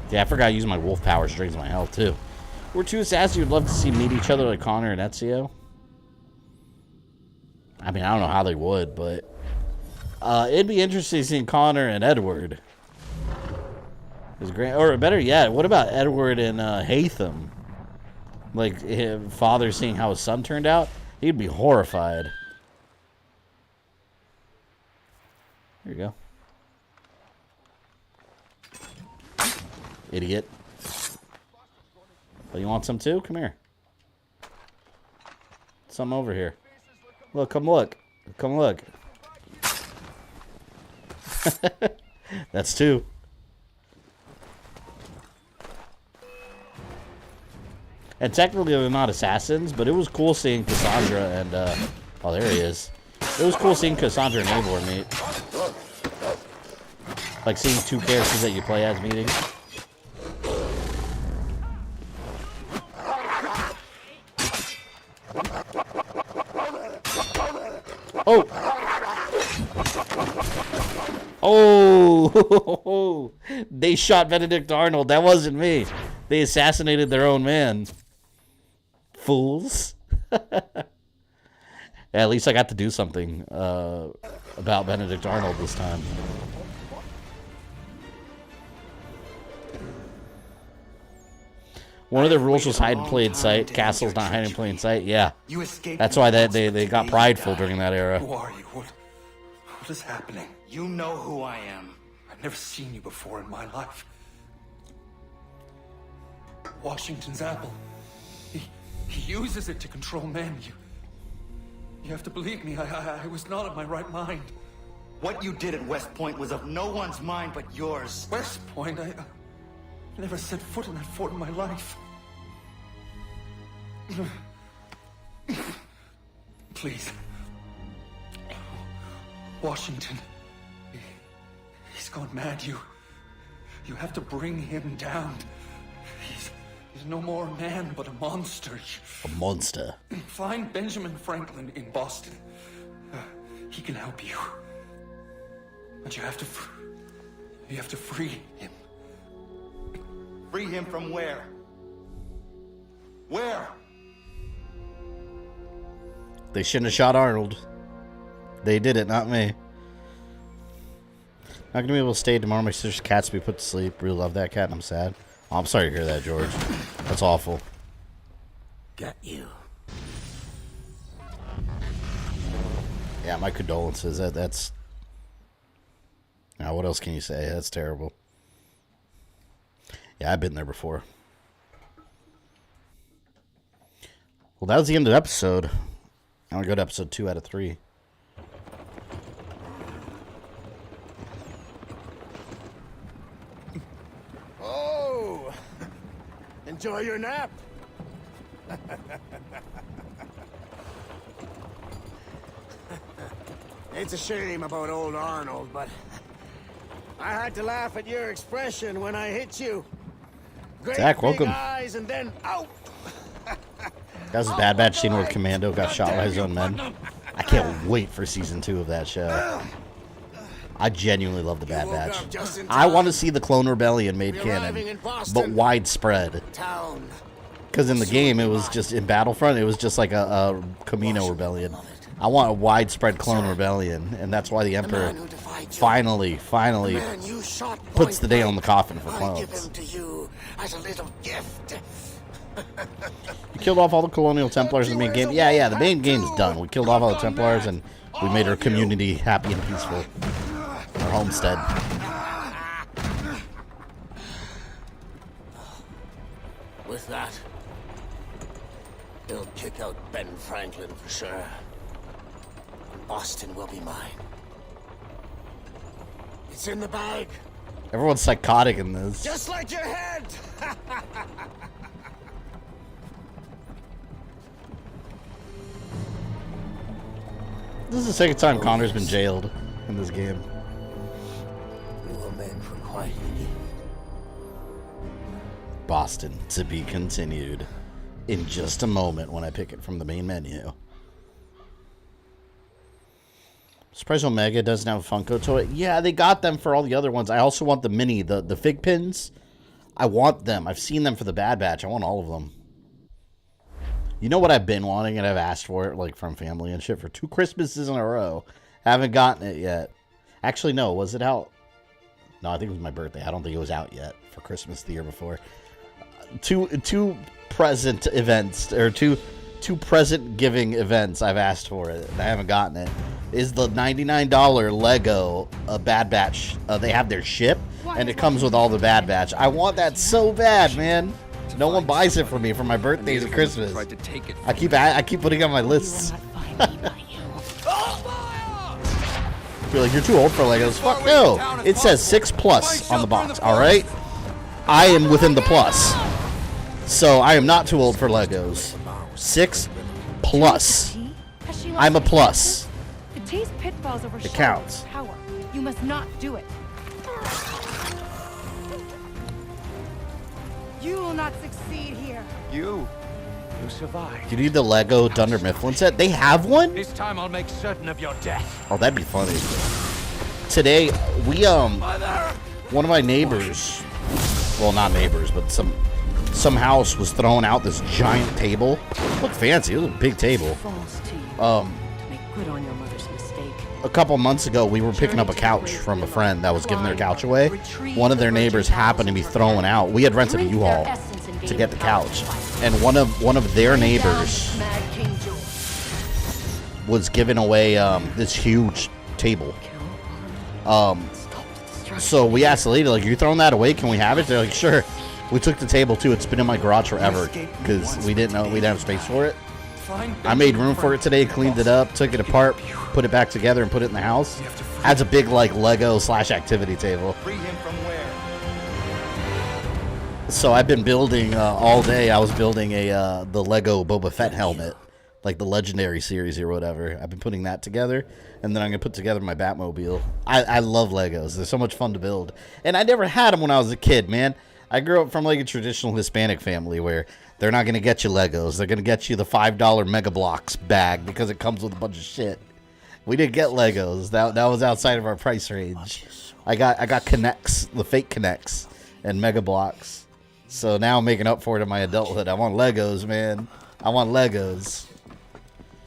Speaker 10: Yeah, I forgot to use my wolf power strings my health, too. We're two assassins you'd love to see meet each other like Connor and Ezio. I mean, I don't know how they would, but it'd be interesting seeing Connor and Edward. Or better yet, what about Edward and Hatham? Like, his father seeing how his son turned out? He'd be horrified. There you go. Idiot. Oh, you want some too? Come here. Some over here. Look, come look. Come look. That's two. And technically they're not assassins, but it was cool seeing Cassandra and, oh, there he is. It was cool seeing Cassandra and Eivor meet. Like seeing two characters that you play as meeting. Oh! Oh! They shot Benedict Arnold. That wasn't me. They assassinated their own man. Fools. Yeah, at least I got to do something about Benedict Arnold this time. One of the rules was hide in plain sight. Castle's not hiding in plain sight. Yeah. That's why they got prideful during that era.
Speaker 17: Who are you? What is happening?
Speaker 12: You know who I am.
Speaker 17: I've never seen you before in my life. Washington's apple. He uses it to control men. You have to believe me. I was not in my right mind.
Speaker 12: What you did at West Point was of no one's mind but yours.
Speaker 17: West Point? I never set foot in that fort in my life. Please. Washington. He's gone mad. You have to bring him down. He's no more a man, but a monster.
Speaker 10: A monster.
Speaker 17: Find Benjamin Franklin in Boston. He can help you. But you have to free him.
Speaker 12: Free him from where? Where?
Speaker 10: They shouldn't have shot Arnold. They did it, not me. Not gonna be able to stay tomorrow. My sister's cat's to be put to sleep. Really love that cat, and I'm sad. Oh, I'm sorry to hear that, George. That's awful.
Speaker 11: Got you.
Speaker 10: Yeah, my condolences. That's. Now, what else can you say? That's terrible. Yeah, I've been there before. Well, that was the end of the episode. I'm gonna go to episode 2 out of 3.
Speaker 11: Oh! Enjoy your nap. It's a shame about old Arnold, but I had to laugh at your expression when I hit you. Great
Speaker 10: Zach, welcome.
Speaker 11: big eyes and then out.
Speaker 10: That was a Bad Batch scene where Commando got shot by his own men. I can't wait for season 2 of that show. I genuinely love the Bad Batch. I want to see the Clone Rebellion made canon, but widespread. Because in the game, it was just in Battlefront, it was just like a Camino Rebellion. I want a widespread Clone Rebellion, and that's why the Emperor finally puts the nail in the coffin for clones. We killed off all the Colonial Templars in the main game. Yeah, the main game's done. We killed off all the Templars, and we made our community happy and peaceful. Our homestead.
Speaker 11: With that, he'll kick out Ben Franklin for sure. Boston will be mine. It's in the bag.
Speaker 10: Everyone's psychotic in this.
Speaker 11: Just like your head.
Speaker 10: This is the second time Connor's been jailed in this game.
Speaker 11: We were meant for quiet.
Speaker 10: Boston to be continued in just a moment when I pick it from the main menu. Surprise Omega doesn't have a Funko toy. Yeah, they got them for all the other ones. I also want the mini, the fig pins. I want them. I've seen them for the Bad Batch. I want all of them. You know what I've been wanting, and I've asked for it, like, from family and shit, for 2 Christmases in a row. Haven't gotten it yet. Actually, no. Was it out? No, I think it was my birthday. I don't think it was out yet for Christmas the year before. Two present events, or two present giving events I've asked for it, and I haven't gotten it. Is the $99 Lego Bad Batch. They have their ship, and it comes with all the Bad Batch. I want that so bad, man. No one buys it for me for my birthdays and Christmas. I keep putting it on my lists. You're like, you're too old for Legos. Fuck no. It says 6+ on the box, alright? I am within the plus. So I am not too old for Legos. 6+. I'm a plus. It counts.
Speaker 7: Power. You must not do it. You will not succeed here.
Speaker 18: You survived.
Speaker 10: You need the Lego Dunder Mifflin set? They have one?
Speaker 18: This time I'll make certain of your death.
Speaker 10: Oh, that'd be funny. Today, we, one of my neighbors, well, not neighbors, but some house was throwing out this giant table. It looked fancy. It was a big table.
Speaker 7: Good on your mother's mistake.
Speaker 10: A couple months ago, we were picking up a couch from a friend that was giving their couch away. One of their neighbors happened to be throwing out. We had rented a U-Haul to get the couch, and one of their neighbors was giving away this huge table. So we asked the lady, like, "Are you throwing that away? Can we have it?" They're like, "Sure." We took the table too. It's been in my garage forever because we didn't know we'd have space for it. I made room for it today, cleaned it up, took it apart, put it back together, and put it in the house. Adds a big like Lego / activity table.
Speaker 9: Free him from where?
Speaker 10: So I've been building all day. I was building the Lego Boba Fett helmet, like the Legendary series or whatever. I've been putting that together, and then I'm gonna put together my Batmobile. I love Legos. They're so much fun to build, and I never had them when I was a kid, man. I grew up from like a traditional Hispanic family where they're not gonna get you Legos. They're gonna get you the $5 Mega Bloks bag because it comes with a bunch of shit. We didn't get Legos. That was outside of our price range. I got Connects, the fake Connects, and Mega Bloks. So now I'm making up for it in my adulthood. I want Legos, man. I want Legos.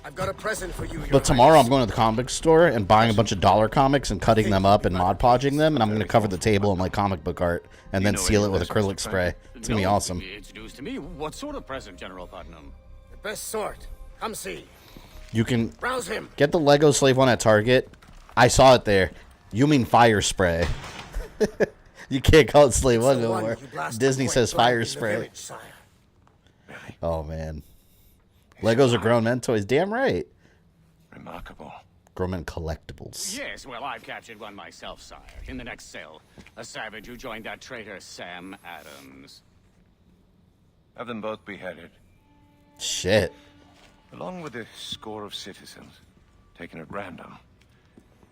Speaker 11: I've got a present for you.
Speaker 10: But tomorrow I'm going to the comic store and buying a bunch of dollar comics and cutting them up and Mod Podging them, and I'm going to cover the table in my comic book art and then seal it with acrylic spray. It's going to be awesome.
Speaker 18: It's news to me. What sort of present, General Putnam?
Speaker 11: The best sort. Come see.
Speaker 10: You can
Speaker 11: Browse him.
Speaker 10: get the Lego Slave one at Target. I saw it there. You mean fire spray. You can't call it Slave 1 no more. Disney says fire spray. Oh, man. Legos are grown men toys. Damn right.
Speaker 16: Remarkable.
Speaker 10: Grown men collectibles.
Speaker 18: Yes, well, I've captured one myself, sire. In the next cell. A savage who joined that traitor Sam Adams.
Speaker 16: Have them both beheaded.
Speaker 10: Shit.
Speaker 16: Along with a score of citizens, taken at random,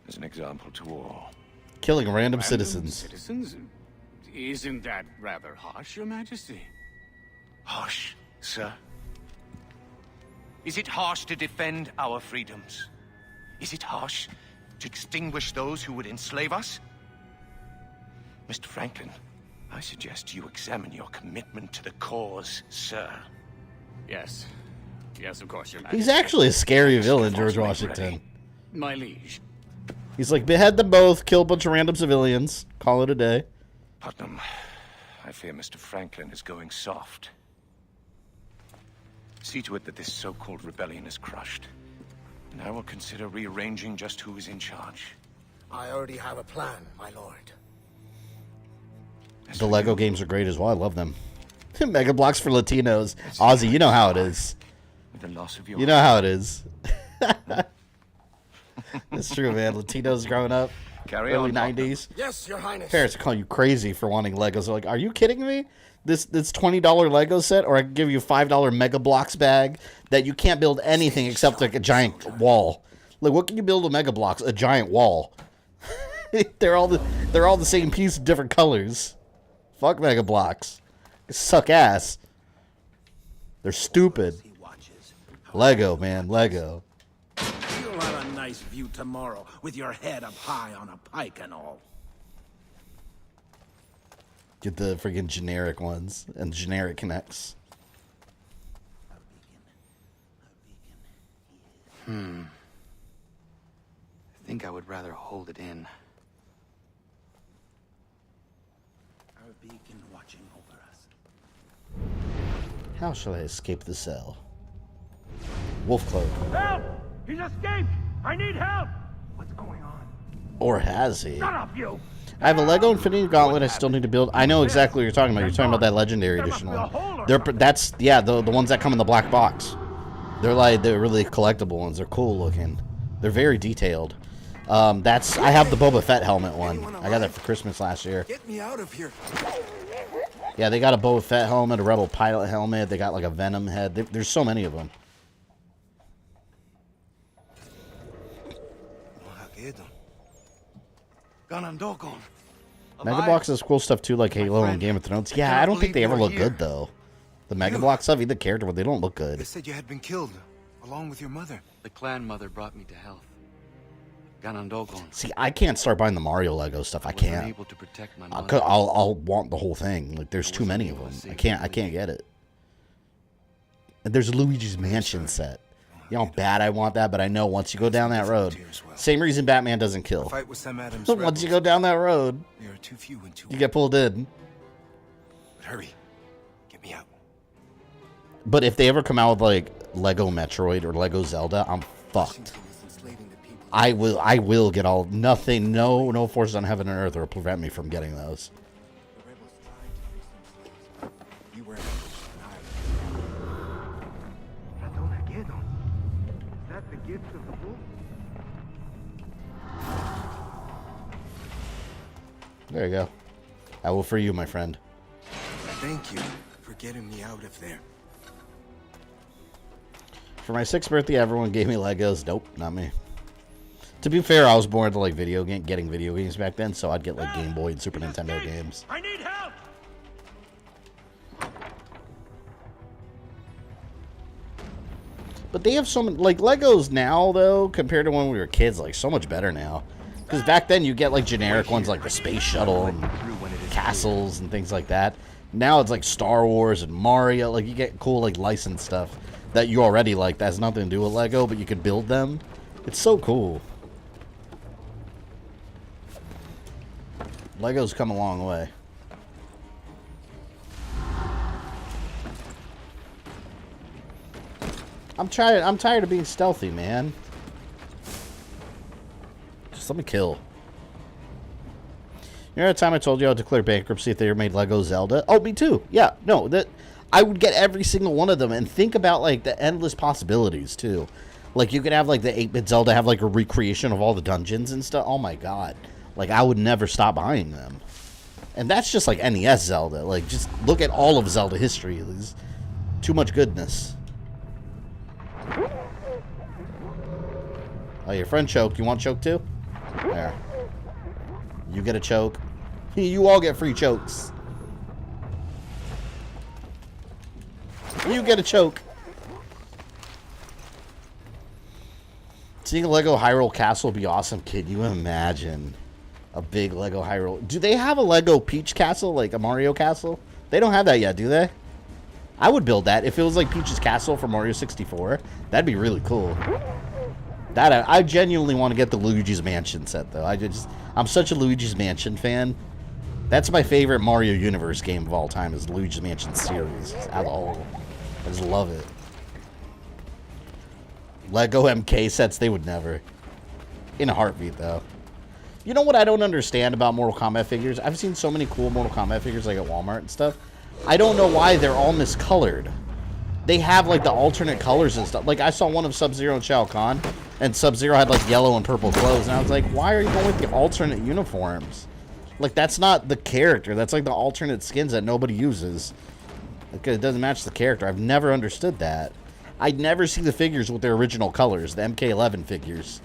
Speaker 16: as an example to all.
Speaker 10: Killing random citizens.
Speaker 18: Citizens? Isn't that rather harsh, Your Majesty?
Speaker 13: Harsh, sir? Is it harsh to defend our freedoms? Is it harsh to extinguish those who would enslave us? Mr. Franklin, I suggest you examine your commitment to the cause, sir.
Speaker 18: Yes. Yes, of course, Your Majesty.
Speaker 10: He's actually a scary villain, George Washington.
Speaker 18: My liege.
Speaker 10: He's like, behead them both, kill a bunch of random civilians, call it a day.
Speaker 16: Putnam, I fear Mr. Franklin is going soft. See to it that this so-called rebellion is crushed, and I will consider rearranging just who is in charge.
Speaker 11: I already have a plan, my lord.
Speaker 10: The Lego games are great as well. I love them. Mega Bloks for Latinos. Ozzy, you know how it is.
Speaker 16: With the loss of your
Speaker 10: You know how it is. It's true, man. Latinos growing up, early 90s.
Speaker 11: Yes, Your Highness.
Speaker 10: Parents call you crazy for wanting Legos. They're like, are you kidding me? This $20 Lego set, or I can give you a $5 Mega Bloks bag that you can't build anything except like a giant wall. Like, what can you build with Mega Bloks? A giant wall. they're all the same piece, different colors. Fuck Mega Bloks. They suck ass. They're stupid. Lego, man, Lego.
Speaker 19: You'll have a nice view tomorrow with your head up high on a pike and all.
Speaker 10: Get the freaking generic ones and generic connects.
Speaker 12: I think I would rather hold it in.
Speaker 19: Our beacon watching over us.
Speaker 10: How shall I escape the cell? Wolf Cloak.
Speaker 20: Help! He's escaped! I need help! What's going on?
Speaker 10: Or has he?
Speaker 20: Shut up, you!
Speaker 10: I have a Lego Infinity Gauntlet I still need to build. I know exactly what you're talking about. You're talking about that Legendary Edition one. The ones that come in the black box. They're really collectible ones. They're cool looking. They're very detailed. I have the Boba Fett helmet one. I got that for Christmas last year.
Speaker 19: Get me out of here.
Speaker 10: Yeah, they got a Boba Fett helmet, a Rebel pilot helmet. They got like a Venom head. There's so many of them. Mega Bloks has cool stuff too, like Halo and Game of Thrones. Yeah, I don't think they ever look good though. The Mega Bloks stuff, either character, but they don't look good.
Speaker 12: They said you had been killed, along with your mother. The clan mother brought me to health. Ganondogon.
Speaker 10: See, I can't start buying the Mario Lego stuff. I can't.
Speaker 12: Able to protect my mother.
Speaker 10: I'll want the whole thing. Like, there's too many of them. I can't get it. And there's a Luigi's Mansion set. You know how bad I want that, but I know once you go down that road, same reason Batman doesn't kill. Once you go down that road, you get pulled in.
Speaker 13: But hurry, get me out.
Speaker 10: But if they ever come out with like Lego Metroid or Lego Zelda, I'm fucked. I will get all nothing. No forces on heaven and earth will prevent me from getting those.
Speaker 20: gift of the wolf?
Speaker 10: There you go. I will free you, my friend.
Speaker 11: Thank you for getting me out of there.
Speaker 10: For my 6th birthday, everyone gave me Legos. Nope, not me. To be fair, I was born to like getting video games back then, so I'd get like Game Boy and Super Nintendo games.
Speaker 20: I need help!
Speaker 10: But they have so many, like Legos now though, compared to when we were kids, like so much better now. Because back then you get like generic ones like the space shuttle and castles and things like that. Now it's like Star Wars and Mario. Like you get cool like licensed stuff that you already like that has nothing to do with Lego, but you can build them. It's so cool. Lego's come a long way. I'm tired of being stealthy, man. Just let me kill. You know the time I told you I'd declare bankruptcy if they ever made Lego Zelda? Oh, me too. Yeah, no, that I would get every single one of them and think about like the endless possibilities too. Like you could have like the 8-bit Zelda have like a recreation of all the dungeons and stuff. Oh my god. Like I would never stop buying them. And that's just like NES Zelda. Like just look at all of Zelda history. There's too much goodness. Oh, your friend choked. You want choke too? There. You get a choke. You all get free chokes. You get a choke. Seeing a Lego Hyrule Castle would be awesome, kid. You imagine a big Lego Hyrule. Do they have a Lego Peach Castle, like a Mario Castle? They don't have that yet, do they? I would build that if it was like Peach's Castle for Mario 64. That'd be really cool. That I genuinely want to get the Luigi's Mansion set though. I'm such a Luigi's Mansion fan. That's my favorite Mario Universe game of all time is the Luigi's Mansion series as a whole. I just love it. Lego MK sets, they would never. In a heartbeat though. You know what I don't understand about Mortal Kombat figures? I've seen so many cool Mortal Kombat figures like at Walmart and stuff. I don't know why they're all miscolored. They have like the alternate colors and stuff. Like I saw one of Sub-Zero and Shao Kahn, and Sub-Zero had like yellow and purple clothes, and I was like, why are you going with the alternate uniforms? Like that's not the character. That's like the alternate skins that nobody uses. Because it doesn't match the character. I've never understood that. I'd never see the figures with their original colors, the MK11 figures.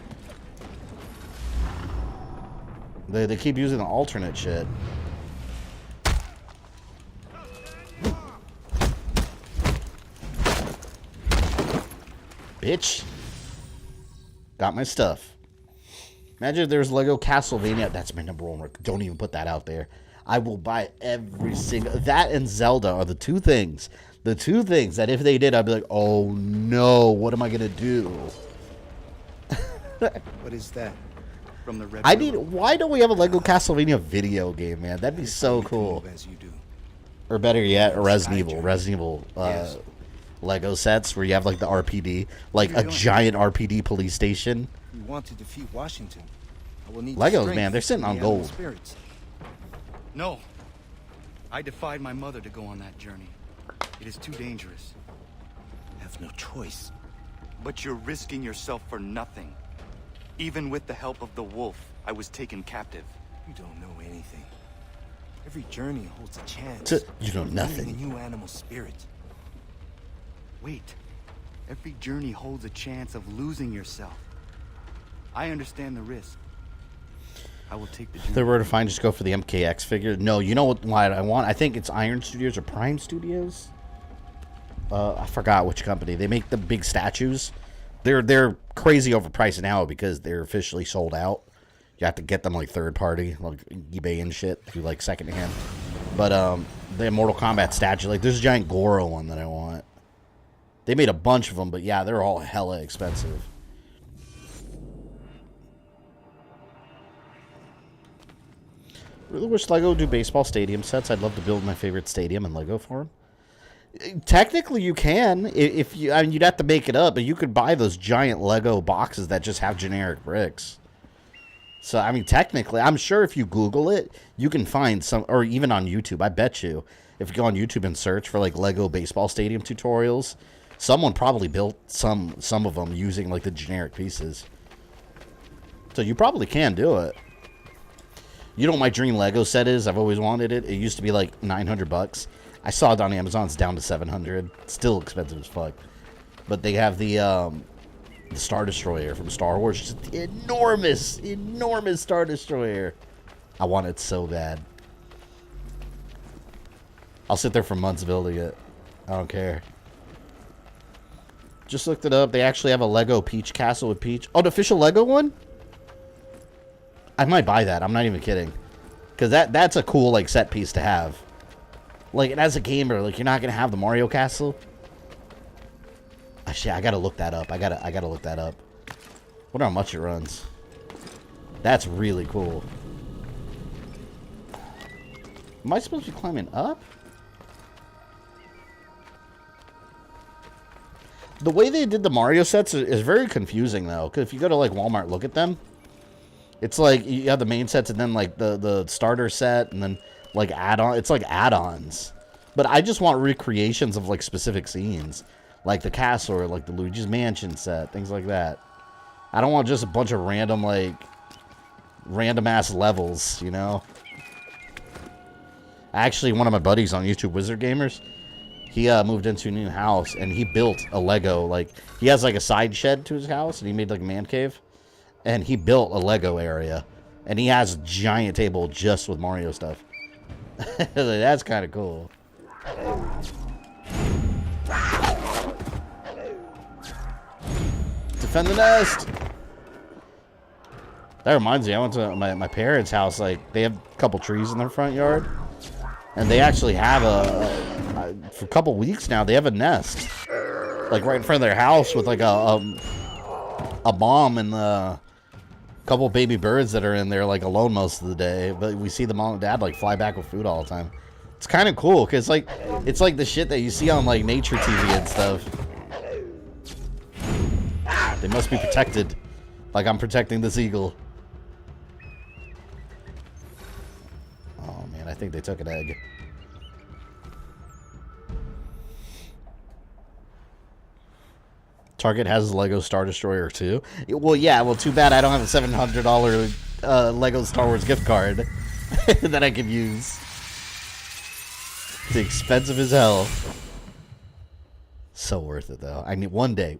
Speaker 10: They keep using the alternate shit. Bitch. Got my stuff. Imagine if there was Lego Castlevania. That's my #1. Don't even put that out there. I will buy every single... That and Zelda are the two things. The two things that if they did, I'd be like, oh no, what am I going to do?
Speaker 12: What is that? From the red
Speaker 10: Why don't we have a Lego Castlevania video game, man? That'd be so cool. Or better yet, a Resident Evil Lego sets where you have like the RPD, like a giant RPD police station.
Speaker 12: You want to defeat Washington? I will need
Speaker 10: Legos, man, they're sitting on gold.
Speaker 12: No. I defied my mother to go on that journey. It is too dangerous. I have no choice. But you're risking yourself for nothing. Even with the help of the wolf, I was taken captive. You don't know anything. Every journey holds a chance.
Speaker 10: You know nothing.
Speaker 12: A new animal spirit. Wait. Every journey holds a chance of losing yourself. I understand the risk. I will take the journey.
Speaker 10: If they were to find, just go for the MKX figure. No, you know what I want? I think it's Iron Studios or Prime Studios. I forgot which company. They make the big statues. They're crazy overpriced now because they're officially sold out. You have to get them like third party, like eBay and shit, if you like secondhand. But the Mortal Kombat statue, like there's a giant Goro one that I want. They made a bunch of them, but yeah, they're all hella expensive. Really wish Lego would do baseball stadium sets. I'd love to build my favorite stadium in Lego form. Technically, you can. If you, I mean, you'd have to make it up, but you could buy those giant Lego boxes that just have generic bricks. So, I mean, technically, I'm sure if you Google it, you can find some, or even on YouTube, I bet you, if you go on YouTube and search for, like, Lego baseball stadium tutorials, someone probably built some of them using like the generic pieces. So you probably can do it. You know what my dream Lego set is? I've always wanted it. It used to be like $900. I saw it on Amazon. It's down to $700. Still expensive as fuck. But they have the Star Destroyer from Star Wars. Just enormous, enormous Star Destroyer. I want it so bad. I'll sit there for months building it. I don't care. Just looked it up. They actually have a Lego Peach Castle with Peach. Oh, the official Lego one? I might buy that. I'm not even kidding. Because that's a cool, like, set piece to have. Like, and as a gamer, like, you're not going to have the Mario Castle. Shit, I gotta look that up. I gotta look that up. Wonder how much it runs. That's really cool. Am I supposed to be climbing up? The way they did the Mario sets is very confusing, though. Because if you go to, like, Walmart, look at them. It's like, you have the main sets and then, like, the starter set and then, like, add-on. It's like add-ons. But I just want recreations of, like, specific scenes. Like the castle or, like, the Luigi's Mansion set. Things like that. I don't want just a bunch of random, like, random-ass levels, you know? Actually, one of my buddies on YouTube, Wizard Gamers, he moved into a new house, and he built a Lego, like, he has, like, a side shed to his house, and he made, like, a man cave. And he built a Lego area. And he has a giant table just with Mario stuff. That's kind of cool. Defend the nest! That reminds me, I went to my parents' house. Like, they have a couple trees in their front yard. And they actually have for a couple weeks now, they have a nest. Like, right in front of their house with, like, a mom and a couple baby birds that are in there, like, alone most of the day. But we see the mom and dad, like, fly back with food all the time. It's kind of cool, because, like, it's like the shit that you see on, like, nature TV and stuff. They must be protected. Like I'm protecting this eagle. Oh, man, I think they took an egg. Target has a Lego Star Destroyer too. Well, yeah. Well, too bad I don't have a $700 Lego Star Wars gift card that I can use. It's expensive as hell. So worth it though. I mean, one day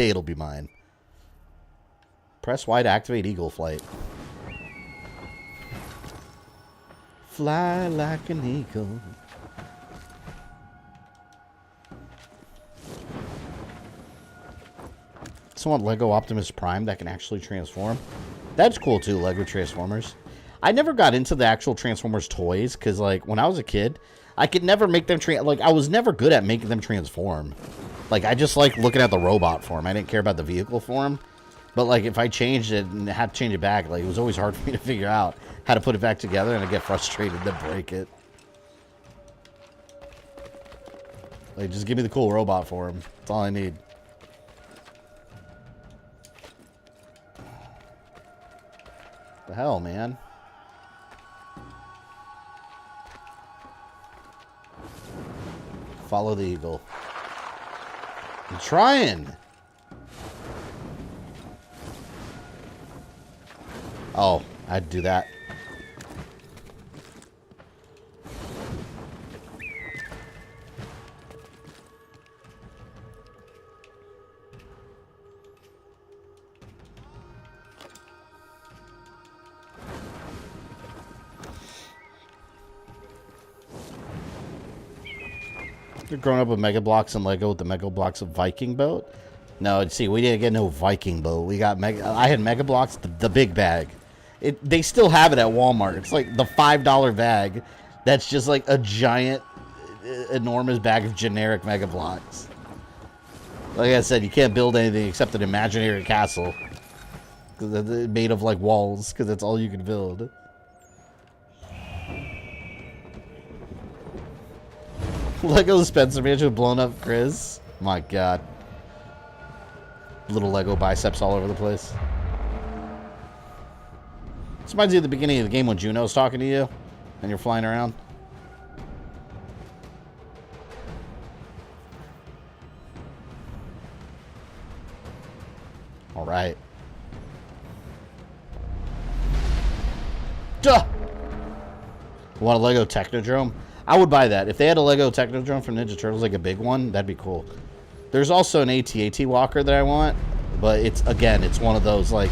Speaker 10: it'll be mine. Press Y to activate Eagle Flight. Fly like an eagle. Someone Lego Optimus Prime that can actually transform. That's cool too, Lego Transformers. I never got into the actual Transformers toys because, like, when I was a kid, I could never make them I was never good at making them transform. Like, I just like looking at the robot form. I didn't care about the vehicle form. But, like, if I changed it and had to change it back, like, it was always hard for me to figure out how to put it back together, and I get frustrated to break it. Like, just give me the cool robot form. That's all I need. The hell, man? Follow the eagle. I'm trying. Oh, I'd do that. You're growing up with Mega Blocks and Lego with the Mega Blocks of Viking boat? No, see, we didn't get no Viking boat. We got I had Mega Blocks, the big bag. They still have it at Walmart. It's like the $5 bag. That's just like a giant, enormous bag of generic Mega Blocks. Like I said, you can't build anything except an imaginary castle. Because it's made of like walls, because that's all you can build. Lego Spencer Mansion with blown up Chris. My god. Little Lego biceps all over the place. This reminds you of the beginning of the game when Juno's talking to you and you're flying around. Duh! Want a Lego Technodrome? I would buy that. If they had a Lego Technodrome from Ninja Turtles, like a big one, that'd be cool. There's also an AT-AT walker that I want, but it's one of those like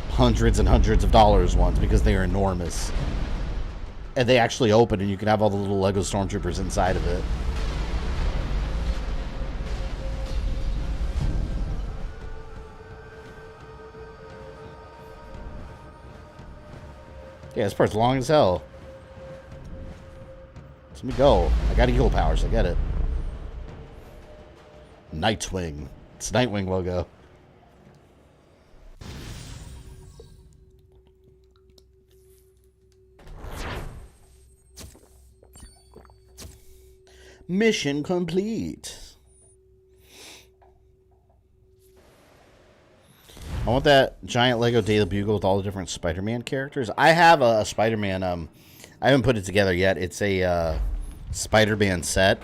Speaker 10: hundreds and hundreds of dollars ones because they are enormous. And they actually open and you can have all the little Lego Stormtroopers inside of it. Yeah, this part's long as hell. Let me go. I got eagle powers. I get it. Nightwing. It's Nightwing logo. Mission complete. I want that giant Lego Daily Bugle with all the different Spider-Man characters. I have a Spider-Man. I haven't put it together yet. It's a Spider-Man set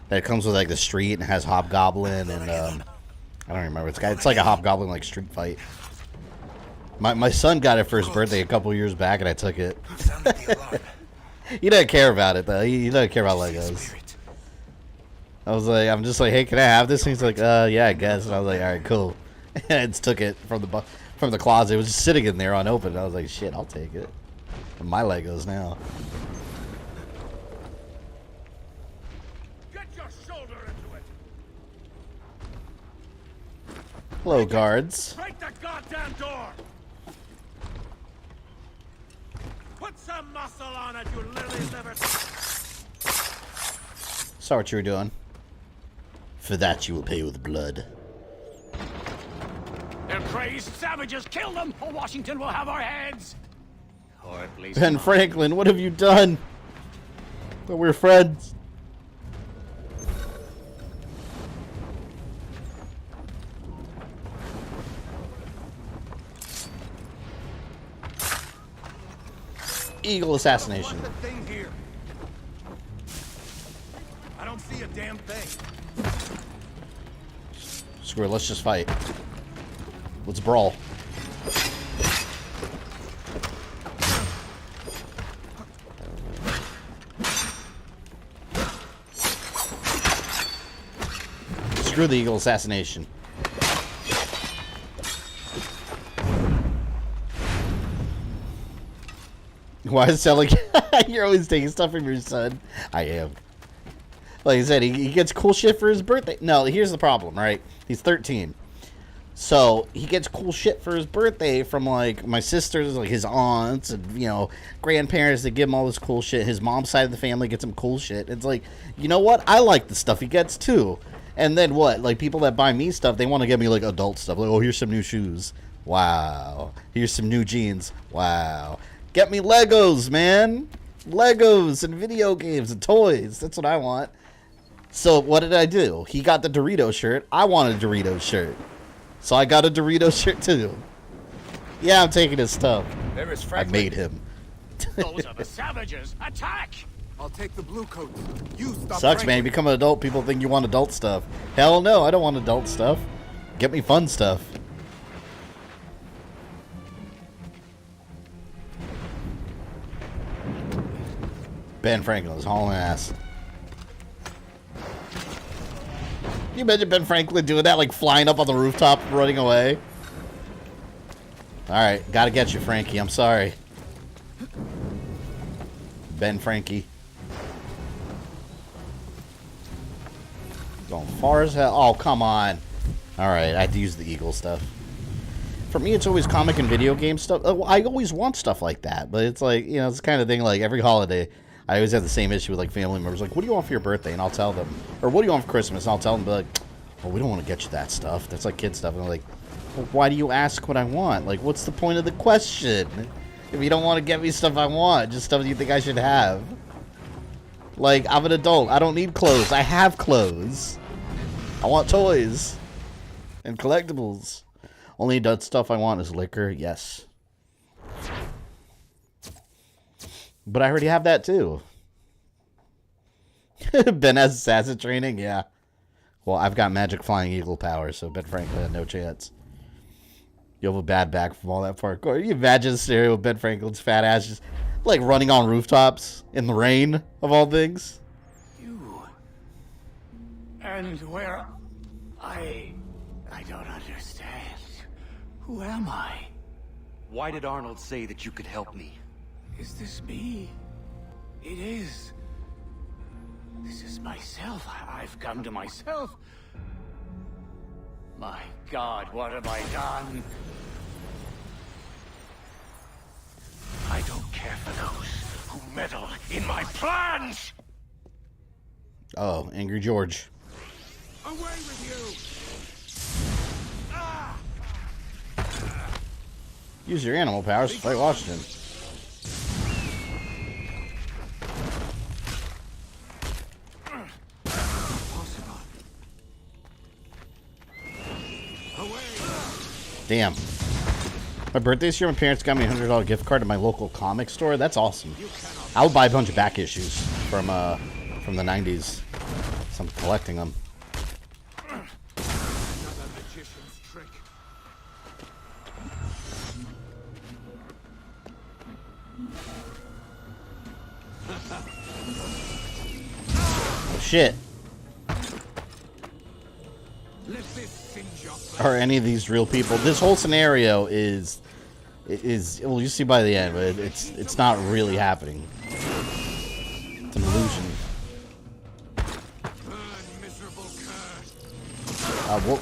Speaker 10: that comes with like the street and has Hobgoblin and I don't remember. It's like a Hobgoblin like street fight. My son got it for his birthday a couple years back, and I took it. He doesn't care about it though. He doesn't care about Legos. I'm just like, hey, can I have this? And he's like, yeah, I guess. And I was like, all right, cool. And I just took it from the closet. It was just sitting in there unopened. I was like, shit, I'll take it. My Legos now.
Speaker 20: Get your shoulder into it.
Speaker 10: Hello, guards.
Speaker 20: Break the goddamn door. Put some muscle on it, you lily liver.
Speaker 10: Saw what you were doing. For that, you will pay with blood.
Speaker 18: They're crazed savages. Kill them, or Washington will have our heads. Or at least
Speaker 10: Ben Franklin, what have you done? But we're friends. Eagle assassination.
Speaker 20: What's the thing here? I don't see a damn thing.
Speaker 10: Screw it, let's just fight. Let's brawl. Screw the eagle assassination. Why does it sound like you're always taking stuff from your son? I am. Like I said, he gets cool shit for his birthday. No, here's the problem, right? He's 13. So he gets cool shit for his birthday from like my sisters, like his aunts and, you know, grandparents that give him all this cool shit. His mom's side of the family gets him cool shit. It's like, you know what? I like the stuff he gets too. And then what? Like people that buy me stuff, they want to get me like adult stuff. Like, oh, here's some new shoes. Wow. Here's some new jeans. Wow. Get me Legos, man. Legos and video games and toys. That's what I want. So what did I do? He got the Dorito shirt. I want a Dorito shirt. So I got a Dorito shirt too. Yeah, I'm taking his stuff.
Speaker 20: There is
Speaker 10: I made him.
Speaker 18: Those are the savages. Attack!
Speaker 20: I'll take the blue coat. You stop.
Speaker 10: Sucks, man. You become an adult, people think you want adult stuff. Hell no, I don't want adult stuff. Get me fun stuff. Ben Franklin is hauling ass. Can you imagine Ben Franklin doing that, like flying up on the rooftop, running away? Alright, gotta get you, Frankie. I'm sorry. Ben Frankie. Going far as hell. Oh, come on. Alright, I have to use the eagle stuff. For me, it's always comic and video game stuff. I always want stuff like that, but it's like, you know, it's the kind of thing like every holiday. I always have the same issue with like family members. Like, what do you want for your birthday? And I'll tell them. Or what do you want for Christmas? And I'll tell them, like, well, we don't want to get you that stuff. That's like kid stuff. And I'm like, well, why do you ask what I want? Like, what's the point of the question? If you don't want to get me stuff I want, just stuff you think I should have. Like, I'm an adult. I don't need clothes. I have clothes. I want toys. And collectibles. Only adult stuff I want is liquor. Yes. But I already have that too. Ben has assassin training? Yeah. Well, I've got magic flying eagle power, so Ben Franklin had no chance. You have a bad back from all that parkour. You imagine a scenario with Ben Franklin's fat ass just Like running on rooftops in the rain, of all things.
Speaker 19: You. And where... I don't understand. Who am I?
Speaker 12: Why did Arnold say that you could help me?
Speaker 19: Is this me? It is. This is myself. I've come to myself. My God, what have I done? I don't care for those who meddle in my plans!
Speaker 10: Oh, Angry George.
Speaker 19: Away with you!
Speaker 10: Use your animal powers to fight Washington. Damn. My birthday this year, my parents got me a $100 gift card to my local comic store. That's awesome. I would buy a bunch of back issues from the 90s. So I'm collecting them. Oh shit. Are any of these real people? This whole scenario is well, you see by the end, but it's not really happening. It's an illusion.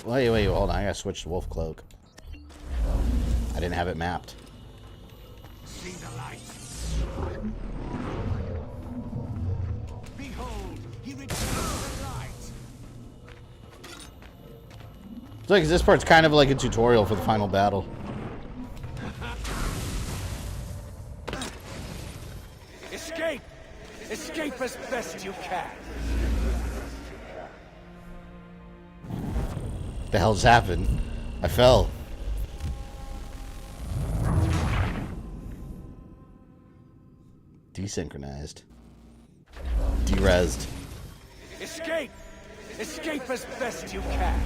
Speaker 10: Wait, hold on. I gotta switch to Wolf Cloak. I didn't have it mapped.
Speaker 19: See the light. Behold, he returns the light.
Speaker 10: It's like this part's kind of like a tutorial for the final battle.
Speaker 19: Escape! Escape as best you can.
Speaker 10: What the hell just happened? I fell. Desynchronized. Derezzed.
Speaker 19: Escape! Escape as best you can.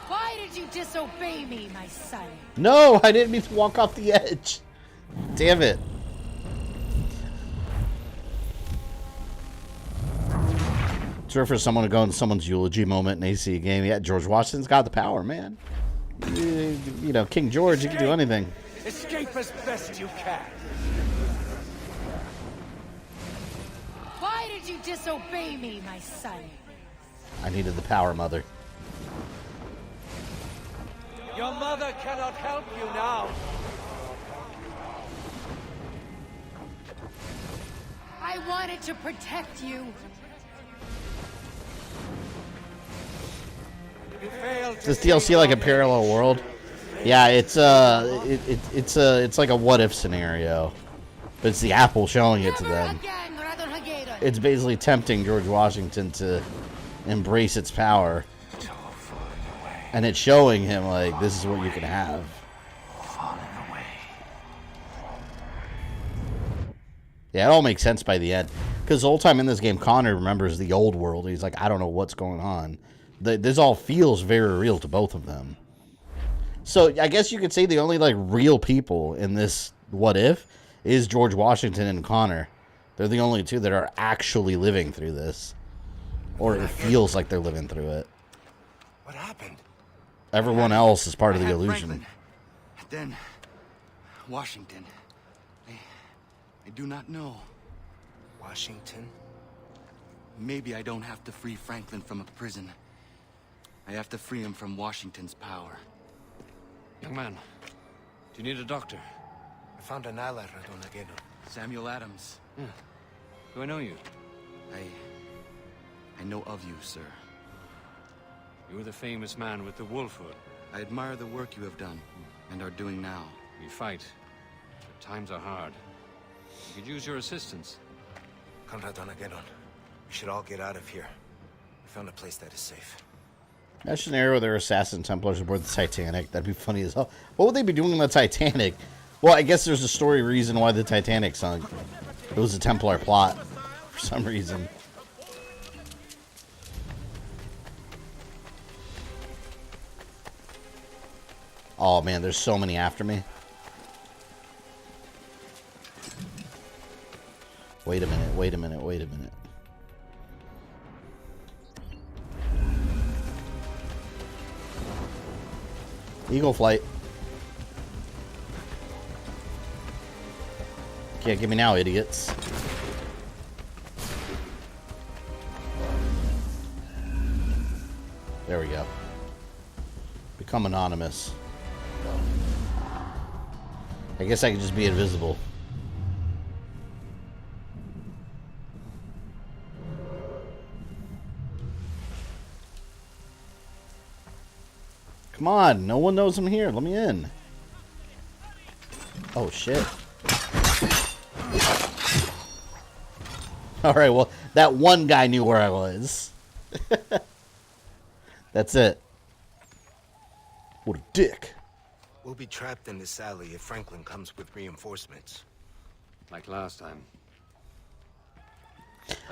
Speaker 7: Why did you disobey me, my son?
Speaker 10: No, I didn't mean to walk off the edge. Damn it. It's rare for someone to go into someone's eulogy moment in AC game. Yeah, George Washington's got the power, man. You know, King George, he can do anything.
Speaker 19: Escape as best you can.
Speaker 7: Why did you disobey me, my son?
Speaker 10: I needed the power, mother.
Speaker 19: Your mother cannot help you now.
Speaker 7: I wanted to protect you.
Speaker 19: You failed.
Speaker 10: Is this DLC like a parallel world? Yeah, it's like a what if scenario, but it's the Apple showing it to them. It's basically tempting George Washington to embrace its power, and it's showing him like this is what you can have. Yeah, it all makes sense by the end, because the whole time in this game, Connor remembers the old world. He's like, I don't know what's going on. This all feels very real to both of them. So I guess you could say the only like real people in this what if is George Washington and Connor. They're the only two that are actually living through this, or it feels like they're living through it.
Speaker 11: What happened?
Speaker 10: Everyone else is part of the illusion.
Speaker 12: Franklin. Then Washington. I do not know.
Speaker 11: Washington?
Speaker 12: Maybe I don't have to free Franklin from a prison. I have to free him from Washington's power.
Speaker 14: Young man, do you need a doctor?
Speaker 11: I found an ally, Radonageno.
Speaker 12: Samuel Adams.
Speaker 14: Yeah. Do I know you?
Speaker 12: I know of you, sir.
Speaker 14: You were the famous man with the wolf hood.
Speaker 12: I admire the work you have done, and are doing now.
Speaker 14: We fight, but times are hard. We could use your assistance.
Speaker 11: Conrad Donageddon, we should all get out of here. We found a place that is safe.
Speaker 10: That scenario where their assassin Templars aboard the Titanic. That'd be funny as hell. What would they be doing on the Titanic? Well, I guess there's a story reason why the Titanic sunk. It was a Templar plot for some reason. Oh, man, there's so many after me. Wait a minute, wait a minute, wait a minute. Eagle flight. Can't get me now, idiots. There we go. Become anonymous. I guess I could just be invisible. Come on, no one knows I'm here. Let me in. Oh, shit. Alright, well, that one guy knew where I was. That's it. What a dick.
Speaker 11: We'll be trapped in this alley if Franklin comes with reinforcements.
Speaker 21: Like last time.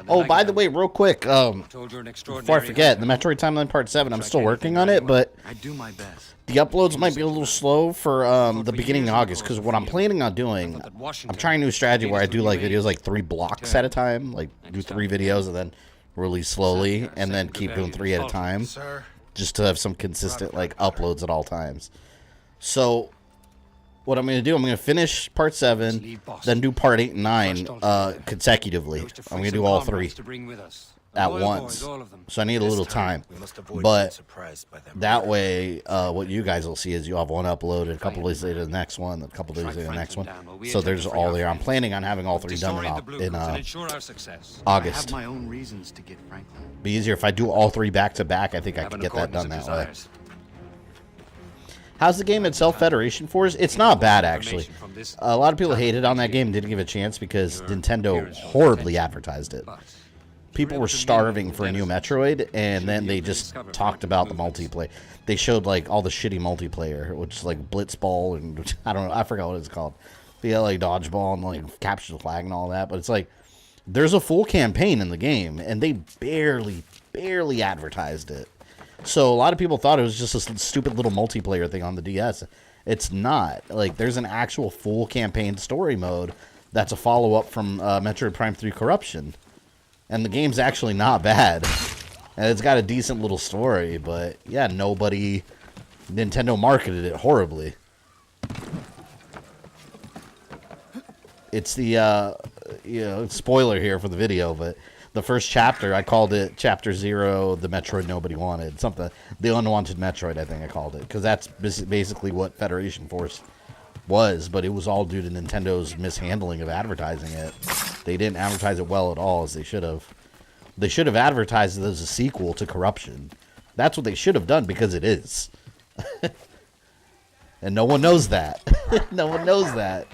Speaker 10: Oh, by the way, real quick, before I forget, the Metroid Timeline Part 7, I'm still working on it, but
Speaker 12: I do my best.
Speaker 10: the uploads might be a little slow for the beginning of August, because what I'm planning on doing, I'm trying a new strategy where I do like videos like 3 blocks at a time, like do 3 videos and then release slowly, and then keep doing 3 at a time, just to have some consistent like uploads at all times. So what I'm going to do, I'm going to finish Part 7, then do Part 8 and 9 consecutively. I'm going to do all 3 at once. So I need a little time. But that way, what you guys will see is you'll have one upload, a couple days later the next one, a couple days later the next one. So there's all there. I'm planning on having all 3 done in August. Be easier if I do all 3 back to back. I think I can get that done that way. How's the game itself, Federation Force? It's not bad, actually. A lot of people hated on that game and didn't give it a chance because Nintendo horribly advertised it. People were starving for a new Metroid, and then they just talked about the multiplayer. They showed, like, all the shitty multiplayer, which is, like, Blitzball, and I don't know, I forgot what it's called. The like, Dodgeball and, like, Capture the Flag and all that, but it's like, there's a full campaign in the game, and they barely advertised it. So a lot of people thought it was just a stupid little multiplayer thing on the DS. It's not. Like, there's an actual full campaign story mode that's a follow-up from Metroid Prime 3 Corruption. And the game's actually not bad. And it's got a decent little story, but yeah, Nintendo marketed it horribly. It's the, spoiler here for the video, but the first chapter, I called it Chapter 0, the Metroid Nobody Wanted. Something, the Unwanted Metroid, I think I called it. Because that's basically what Federation Force was, but it was all due to Nintendo's mishandling of advertising it. They didn't advertise it well at all, as they should have. They should have advertised it as a sequel to Corruption. That's what they should have done, because it is. And no one knows that. No one knows that.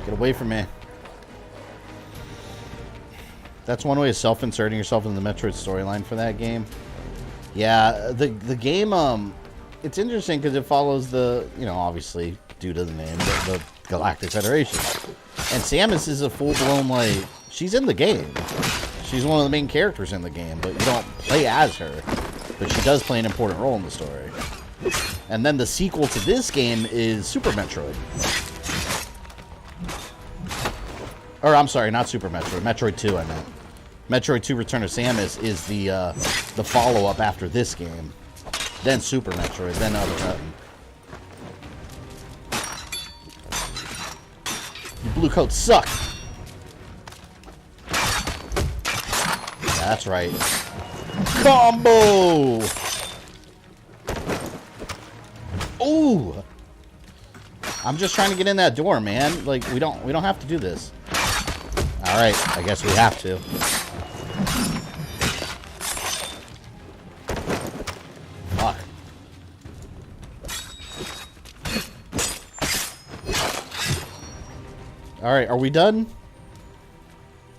Speaker 10: Get away from me. That's one way of self-inserting yourself in the Metroid storyline for that game. Yeah, the game, it's interesting because it follows the, obviously, due to the name, the Galactic Federation. And Samus is a full-blown, like, she's in the game. She's one of the main characters in the game, but you don't play as her. But she does play an important role in the story. And then the sequel to this game is Super Metroid. Or, I'm sorry, not Super Metroid. Metroid 2, I meant. Metroid 2 Return of Samus is the follow-up after this game. Then Super Metroid, then Other Button. You blue coats suck! Yeah, that's right. Combo! Ooh! I'm just trying to get in that door, man. Like, we don't have to do this. Alright, I guess we have to. Fuck. Alright, are we done?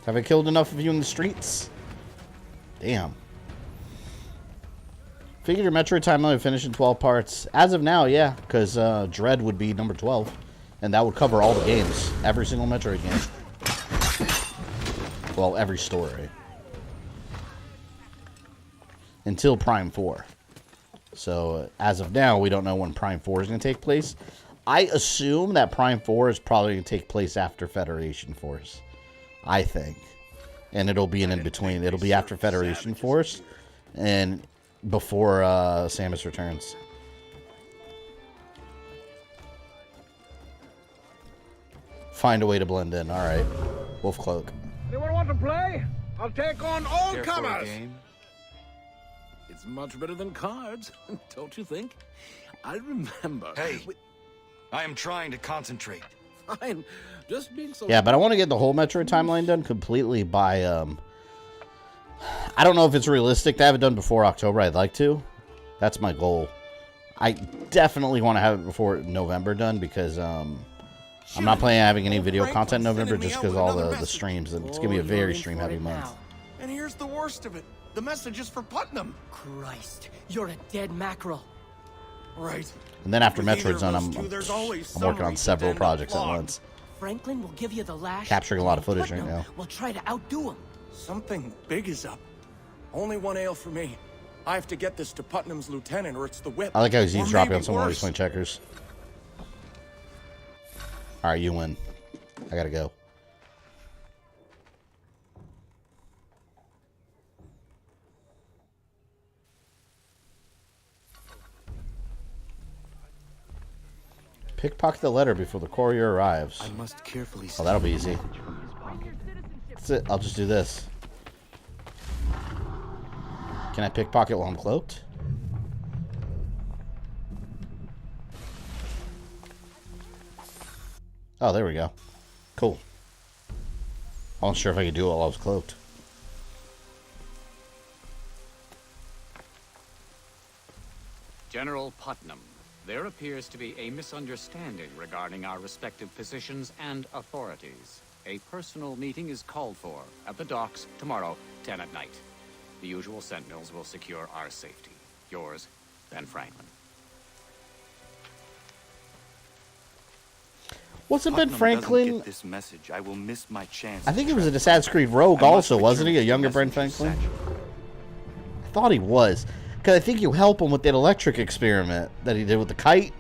Speaker 10: Have I killed enough of you in the streets? Damn. Figured your Metroid timeline would finish in 12 parts. As of now, yeah, because Dread would be number 12. And that would cover all the games. Every single Metroid game. Well, every story. Until Prime 4. So, as of now, we don't know when Prime 4 is going to take place. I assume that Prime 4 is probably going to take place after Federation Force. I think. And it'll be an in-between. It'll be after Federation Force and before Samus returns. Find a way to blend in. All right. Wolf Cloak.
Speaker 20: Anyone want to play? I'll take on all
Speaker 16: Care for a
Speaker 20: comers.
Speaker 16: game?
Speaker 19: It's much better than cards, don't you think? I remember.
Speaker 12: Hey, I am trying to concentrate.
Speaker 19: Fine, just being so.
Speaker 10: Yeah, but I want to get the whole Metroid timeline done completely by, I don't know if it's realistic to have it done before October. I'd like to. That's my goal. I definitely want to have it before November done because, I'm not planning on having any video content in November just because all the streams. And it's going to be a very stream-heavy month.
Speaker 11: And here's the worst of it. The message is for Putnam.
Speaker 14: Christ, you're a dead mackerel.
Speaker 11: Right.
Speaker 10: And then after
Speaker 11: With either
Speaker 10: Metroid's
Speaker 11: of
Speaker 10: done,
Speaker 11: those two, there's always
Speaker 10: I'm working
Speaker 11: some
Speaker 10: on
Speaker 11: reason
Speaker 10: several
Speaker 11: to end up
Speaker 10: projects at
Speaker 11: flogged.
Speaker 10: once.
Speaker 14: Franklin will give you the lash.
Speaker 10: Capturing a lot of footage right
Speaker 14: Putnam
Speaker 10: now.
Speaker 14: will try to outdo him.
Speaker 11: Something big is up. Only one ale for me. I have to get this to Putnam's lieutenant, or it's the whip.
Speaker 10: I like how he's
Speaker 11: Or
Speaker 10: eavesdropping
Speaker 11: maybe
Speaker 10: on someone while he's
Speaker 11: worse.
Speaker 10: playing checkers. Alright, you win. I gotta go. Pickpocket the letter before the courier arrives.
Speaker 12: I must carefully.
Speaker 10: Oh, that'll be easy. That's it. I'll just do this. Can I pickpocket while I'm cloaked? Oh, there we go. Cool. I wasn't sure if I could do it while I was cloaked.
Speaker 18: General Putnam, there appears to be a misunderstanding regarding our respective positions and authorities. A personal meeting is called for at the docks tomorrow, 10 at night. The usual sentinels will secure our safety. Yours, Ben Franklin.
Speaker 10: Wasn't Ben
Speaker 12: Putnam
Speaker 10: Franklin?
Speaker 12: doesn't get this message, I will miss my chance.
Speaker 10: I think
Speaker 12: to
Speaker 10: he was in
Speaker 12: trap
Speaker 10: Assassin's Creed Rogue
Speaker 12: I must
Speaker 10: also, wasn't he? A
Speaker 12: return
Speaker 10: younger
Speaker 12: the
Speaker 10: Ben
Speaker 12: messenger's
Speaker 10: Franklin?
Speaker 12: satchel.
Speaker 10: I thought he was. Because I think you help him with that electric experiment that he did with the kite.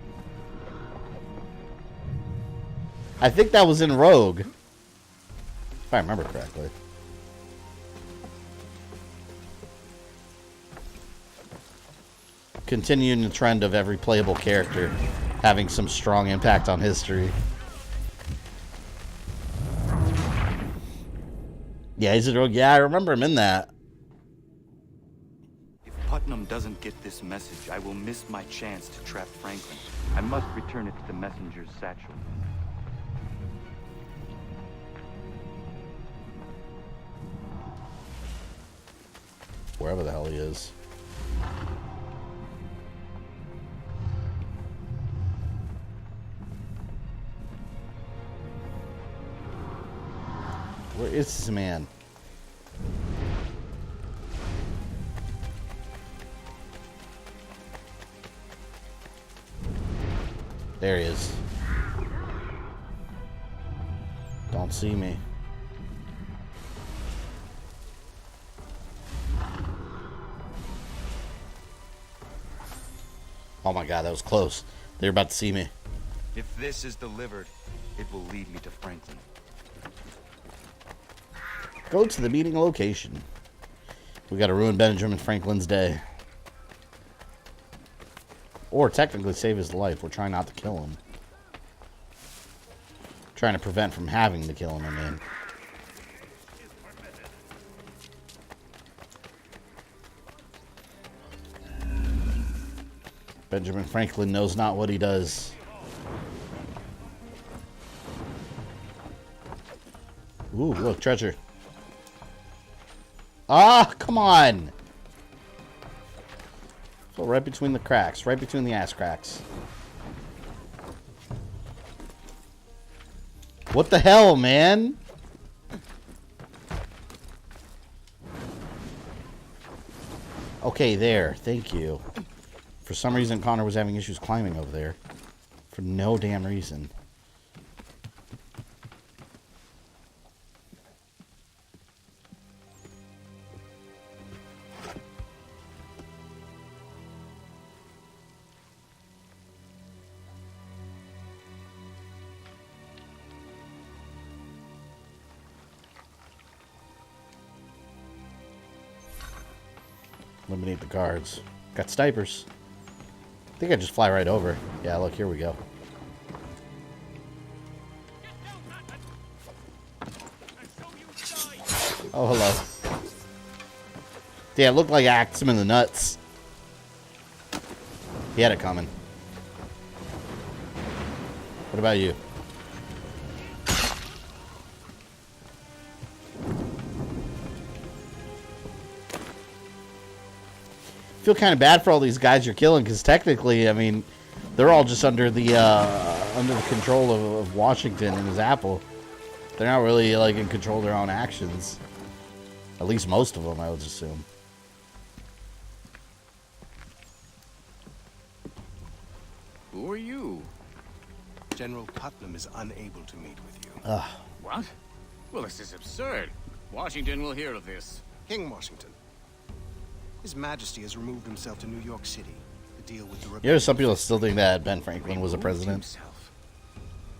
Speaker 10: I think that was in Rogue. If I remember correctly. Continuing the trend of every playable character having some strong impact on history. Yeah, he's a Rogue. Yeah, I remember him in that.
Speaker 12: If Putnam doesn't get this message, I will miss my chance to trap Franklin. I must return it to the messenger's satchel.
Speaker 10: Wherever the hell he is. Where is this man? There he is. Don't see me. Oh my god, that was close. They're about to see me.
Speaker 12: If this is delivered, it will lead me to Franklin.
Speaker 10: Go to the meeting location. We gotta ruin Benjamin Franklin's day. Or technically save his life. We're trying not to kill him. Trying to prevent from having to kill him, I mean. Benjamin Franklin knows not what he does. Ooh, look, treasure. Ah, come on! So right between the cracks, right between the ass cracks. What the hell, man? Okay, there. Thank you. For some reason, Connor was having issues climbing over there. For no damn reason. Eliminate the guards. Got snipers. I think I just fly right over. Yeah, look, here we go. Oh, hello. Yeah, it looked like I axed him in the nuts. He had it coming. What about you? Feel kind of bad for all these guys you're killing, because technically, I mean, they're all just under the control of Washington and his Apple. They're not really like in control of their own actions. At least most of them, I would assume.
Speaker 4: Who are you? General Putnam is unable to meet with you.
Speaker 18: What? Well, this is absurd. Washington will hear of this.
Speaker 4: King Washington. His Majesty has removed himself to New York City to deal with the
Speaker 10: You know, some people still think that Ben Franklin was a president.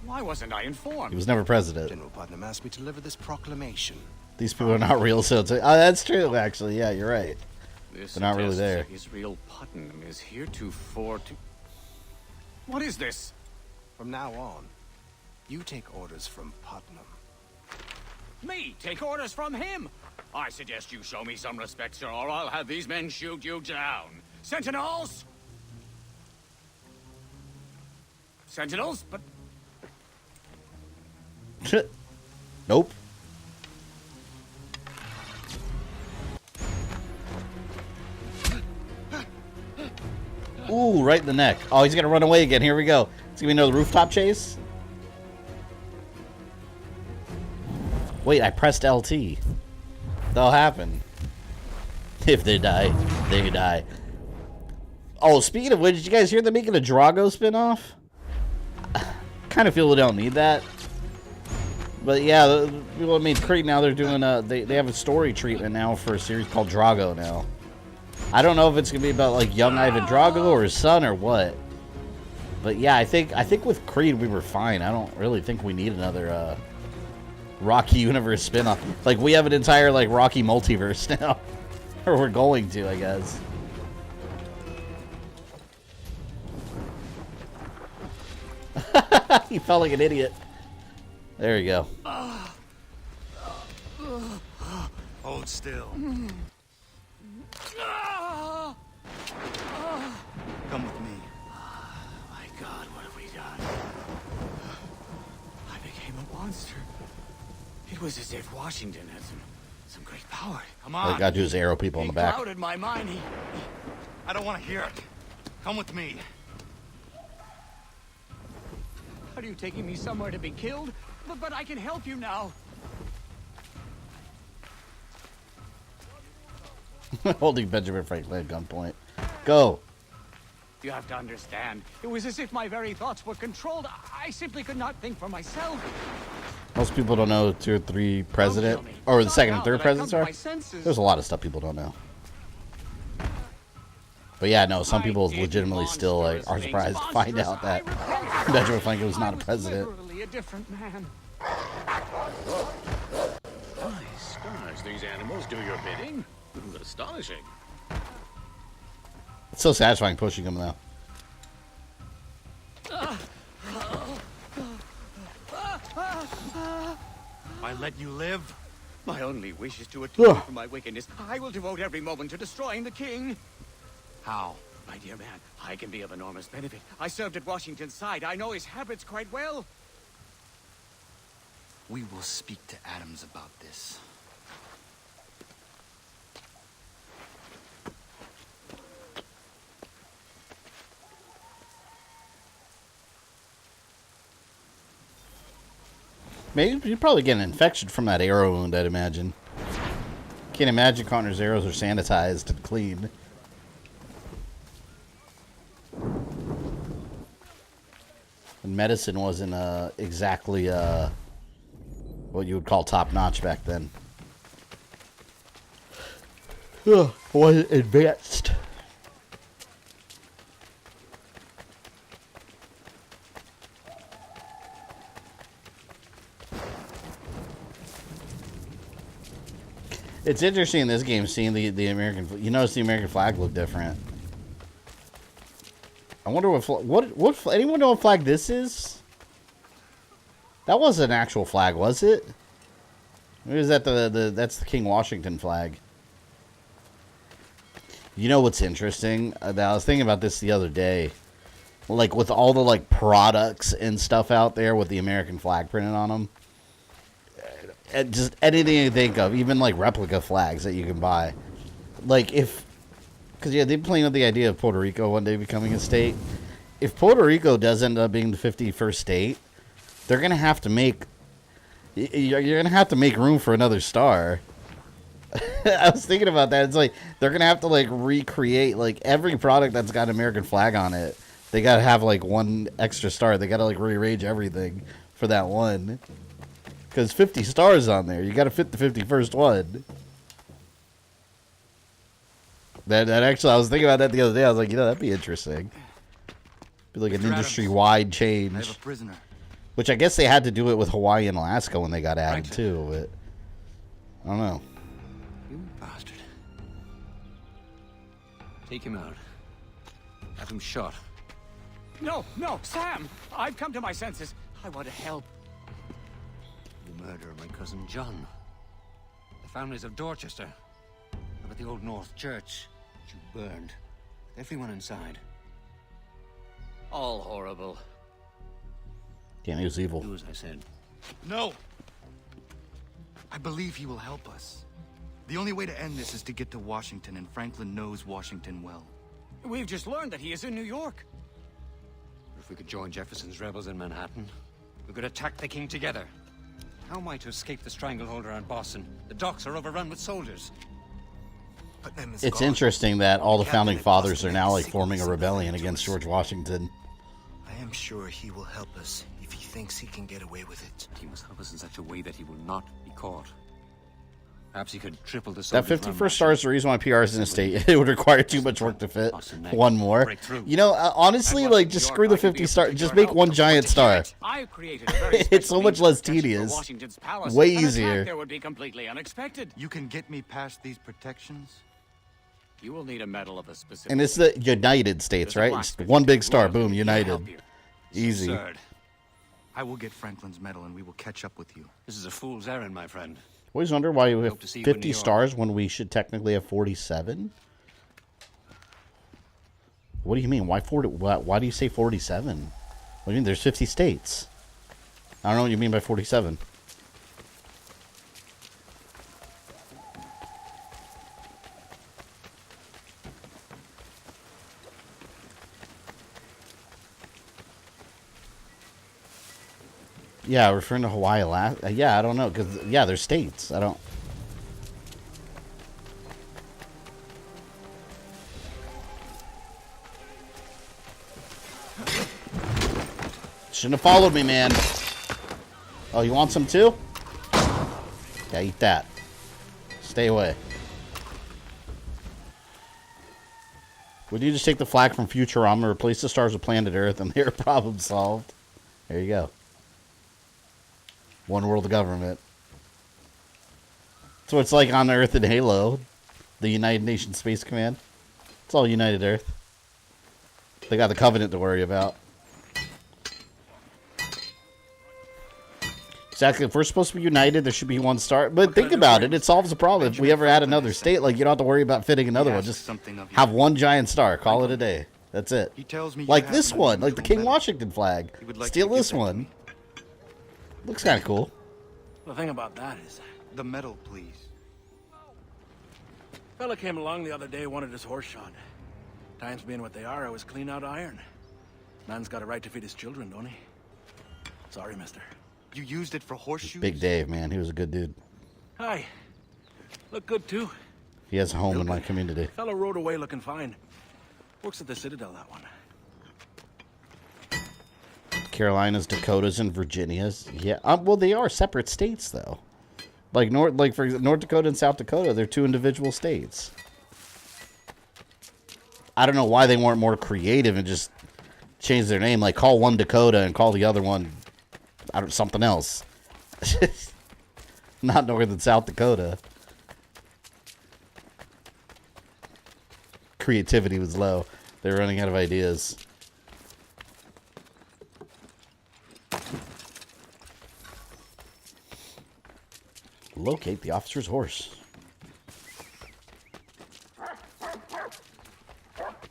Speaker 18: Why wasn't I informed?
Speaker 10: He was never president.
Speaker 4: General Putnam asked me to deliver this proclamation.
Speaker 10: These people are not real, so it's like, oh, that's true, actually. Yeah, you're right.
Speaker 18: This
Speaker 10: They're not really there.
Speaker 18: Israel Putnam is heretofore to... What is this?
Speaker 4: From now on, you take orders from Putnam.
Speaker 18: Me take orders from him? I suggest you show me some respect, sir, or I'll have these men shoot you down. Sentinels? Sentinels? But...
Speaker 10: Nope. Ooh, right in the neck. Oh, he's gonna run away again. Here we go. It's gonna be another rooftop chase. Wait, I pressed LT. That'll happen. If they die, they die. Oh, speaking of which, did you guys hear they're making a Drago spinoff? Kind of feel we don't need that. But yeah, the people that made Creed now, they're doing they have a story treatment now for a series called Drago now. I don't know if it's gonna be about like young Ivan Drago or his son or what. But yeah, I think with Creed we were fine. I don't really think we need another Rocky universe spinoff. Like we have an entire like Rocky multiverse now. Or we're going to, I guess. He felt like an idiot. There you go.
Speaker 12: Hold still. Come with me.
Speaker 18: My God, what have we done? I became a monster. It was as if Washington had some great power. Come
Speaker 10: All
Speaker 18: on.
Speaker 10: I gotta do is arrow people in the back.
Speaker 18: He clouded my mind.
Speaker 12: I don't want to hear it. Come with me.
Speaker 18: Are you taking me somewhere to be killed? But I can help you now.
Speaker 10: Holding Benjamin Franklin at gunpoint. Go.
Speaker 18: You have to understand. It was as if my very thoughts were controlled. I simply could not think for myself.
Speaker 10: Most people don't know 2 or 3 president, or the second and third presidents are. There's a lot of stuff people don't know. But yeah, no, some people legitimately still like are surprised to find out that Benjamin Franklin was not a president.
Speaker 18: Literally a different man.
Speaker 21: My stars, these animals do your bidding? Astonishing.
Speaker 10: It's so satisfying pushing them though.
Speaker 12: I let you live.
Speaker 18: My only wish is to atone for my wickedness. I will devote every moment to destroying the king.
Speaker 12: How?
Speaker 18: My dear man, I can be of enormous benefit. I served at Washington's side. I know his habits quite well.
Speaker 12: We will speak to Adams about this.
Speaker 10: Maybe you probably get an infection from that arrow wound, I'd imagine. Can't imagine Connor's arrows are sanitized and clean. And medicine wasn't exactly what you would call top-notch back then. Wasn't advanced. It's interesting in this game seeing the American. You notice the American flag look different. I wonder what anyone know what flag this is? That wasn't an actual flag, was it? Or is that that's the King Washington flag? You know what's interesting? I was thinking about this the other day. Like with all the like products and stuff out there with the American flag printed on them. Just anything you think of, even like replica flags that you can buy. Like because yeah, they've been playing with the idea of Puerto Rico one day becoming a state. If Puerto Rico does end up being the 51st state, they're gonna have to make. You're gonna have to make room for another star. I was thinking about that. It's like they're gonna have to like recreate like every product that's got an American flag on it. They gotta have like one extra star. They gotta like rearrange everything for that one. Because 50 stars on there, you gotta fit the 51st one. That actually, I was thinking about that the other day. I was like, you know, that'd be interesting. Be like an industry-wide change.
Speaker 12: I have a prisoner.
Speaker 10: Which I guess they had to do it with Hawaii and Alaska when they got added too. But I don't know.
Speaker 4: You bastard. Take him out. Have him shot.
Speaker 18: No, no, Sam! I've come to my senses. I want to help.
Speaker 4: The murder of my cousin John. The families of Dorchester. Up at the Old North Church, which you burned. Everyone inside.
Speaker 18: All horrible.
Speaker 10: Damn, he was evil.
Speaker 4: Do as I said.
Speaker 12: No! I believe he will help us. The only way to end this is to get to Washington, and Franklin knows Washington well.
Speaker 18: We've just learned that he is in New York.
Speaker 4: If we could join Jefferson's rebels in Manhattan, we could attack the king together. How am I to escape the stranglehold around Boston? The docks are overrun with soldiers.
Speaker 10: It's interesting that all the founding fathers are now like forming a rebellion against George Washington.
Speaker 11: I am sure he will help us if he thinks he can get away with it.
Speaker 4: He must help us in such a way that he will not be caught. Perhaps he could triple the
Speaker 10: That 51st star is the reason why PR is in a state. It would require too much work to fit one more. You know, honestly, like, just screw the 50 star. Just make one giant star. It's so much less tedious. Way easier.
Speaker 18: There would be completely unexpected.
Speaker 12: You can get me past these protections?
Speaker 18: You will need a medal of a specific.
Speaker 10: And it's the United States, right? Just one big star. Boom, United. Easy.
Speaker 12: Absurd. I will get Franklin's medal and we will catch up with you.
Speaker 4: This is a fool's errand, my friend.
Speaker 10: Always wonder why we have 50 stars when we should technically have 47. What do you mean? Why 40? Why do you say 47? What do you mean? There's 50 states. I don't know what you mean by 47. Yeah, referring to Hawaii, Alaska. Yeah, I don't know, because, yeah, there's states. I don't... Shouldn't have followed me, man. Oh, you want some too? Yeah, eat that. Stay away. Would you just take the flag from Futurama, replace the stars with planet Earth, and their problem solved? There you go. One world government. So it's like on Earth in Halo, the United Nations Space Command. It's all United Earth. They got the Covenant to worry about. Exactly. If we're supposed to be united, there should be one star. But think about it. It solves the problem. If we ever add another state, like, you don't have to worry about fitting another one. Just have one giant star. Call it a day. That's it.
Speaker 12: He tells me
Speaker 10: like this one. Like the King Washington flag. Steal this one. Looks kind of cool.
Speaker 14: The thing about that is...
Speaker 12: The medal, please.
Speaker 14: Fella came along the other day, wanted his horse shot. Times being what they are, I was clean out of iron. Man's got a right to feed his children, don't he? Sorry, mister.
Speaker 12: You used it for horseshoes?
Speaker 10: Big Dave, man. He was a good dude.
Speaker 14: Hi. Look good, too.
Speaker 10: He has a home in my community.
Speaker 14: Fella rode away looking fine. Works at the Citadel, that one.
Speaker 10: Carolinas, Dakotas, and Virginias. Yeah, well, they are separate states, though. Like for North Dakota and South Dakota, they're two individual states. I don't know why they weren't more creative and just changed their name. Like, call one Dakota and call the other one something else. Not North and South Dakota. creativity was low. They're running out of ideas. Locate the officer's horse.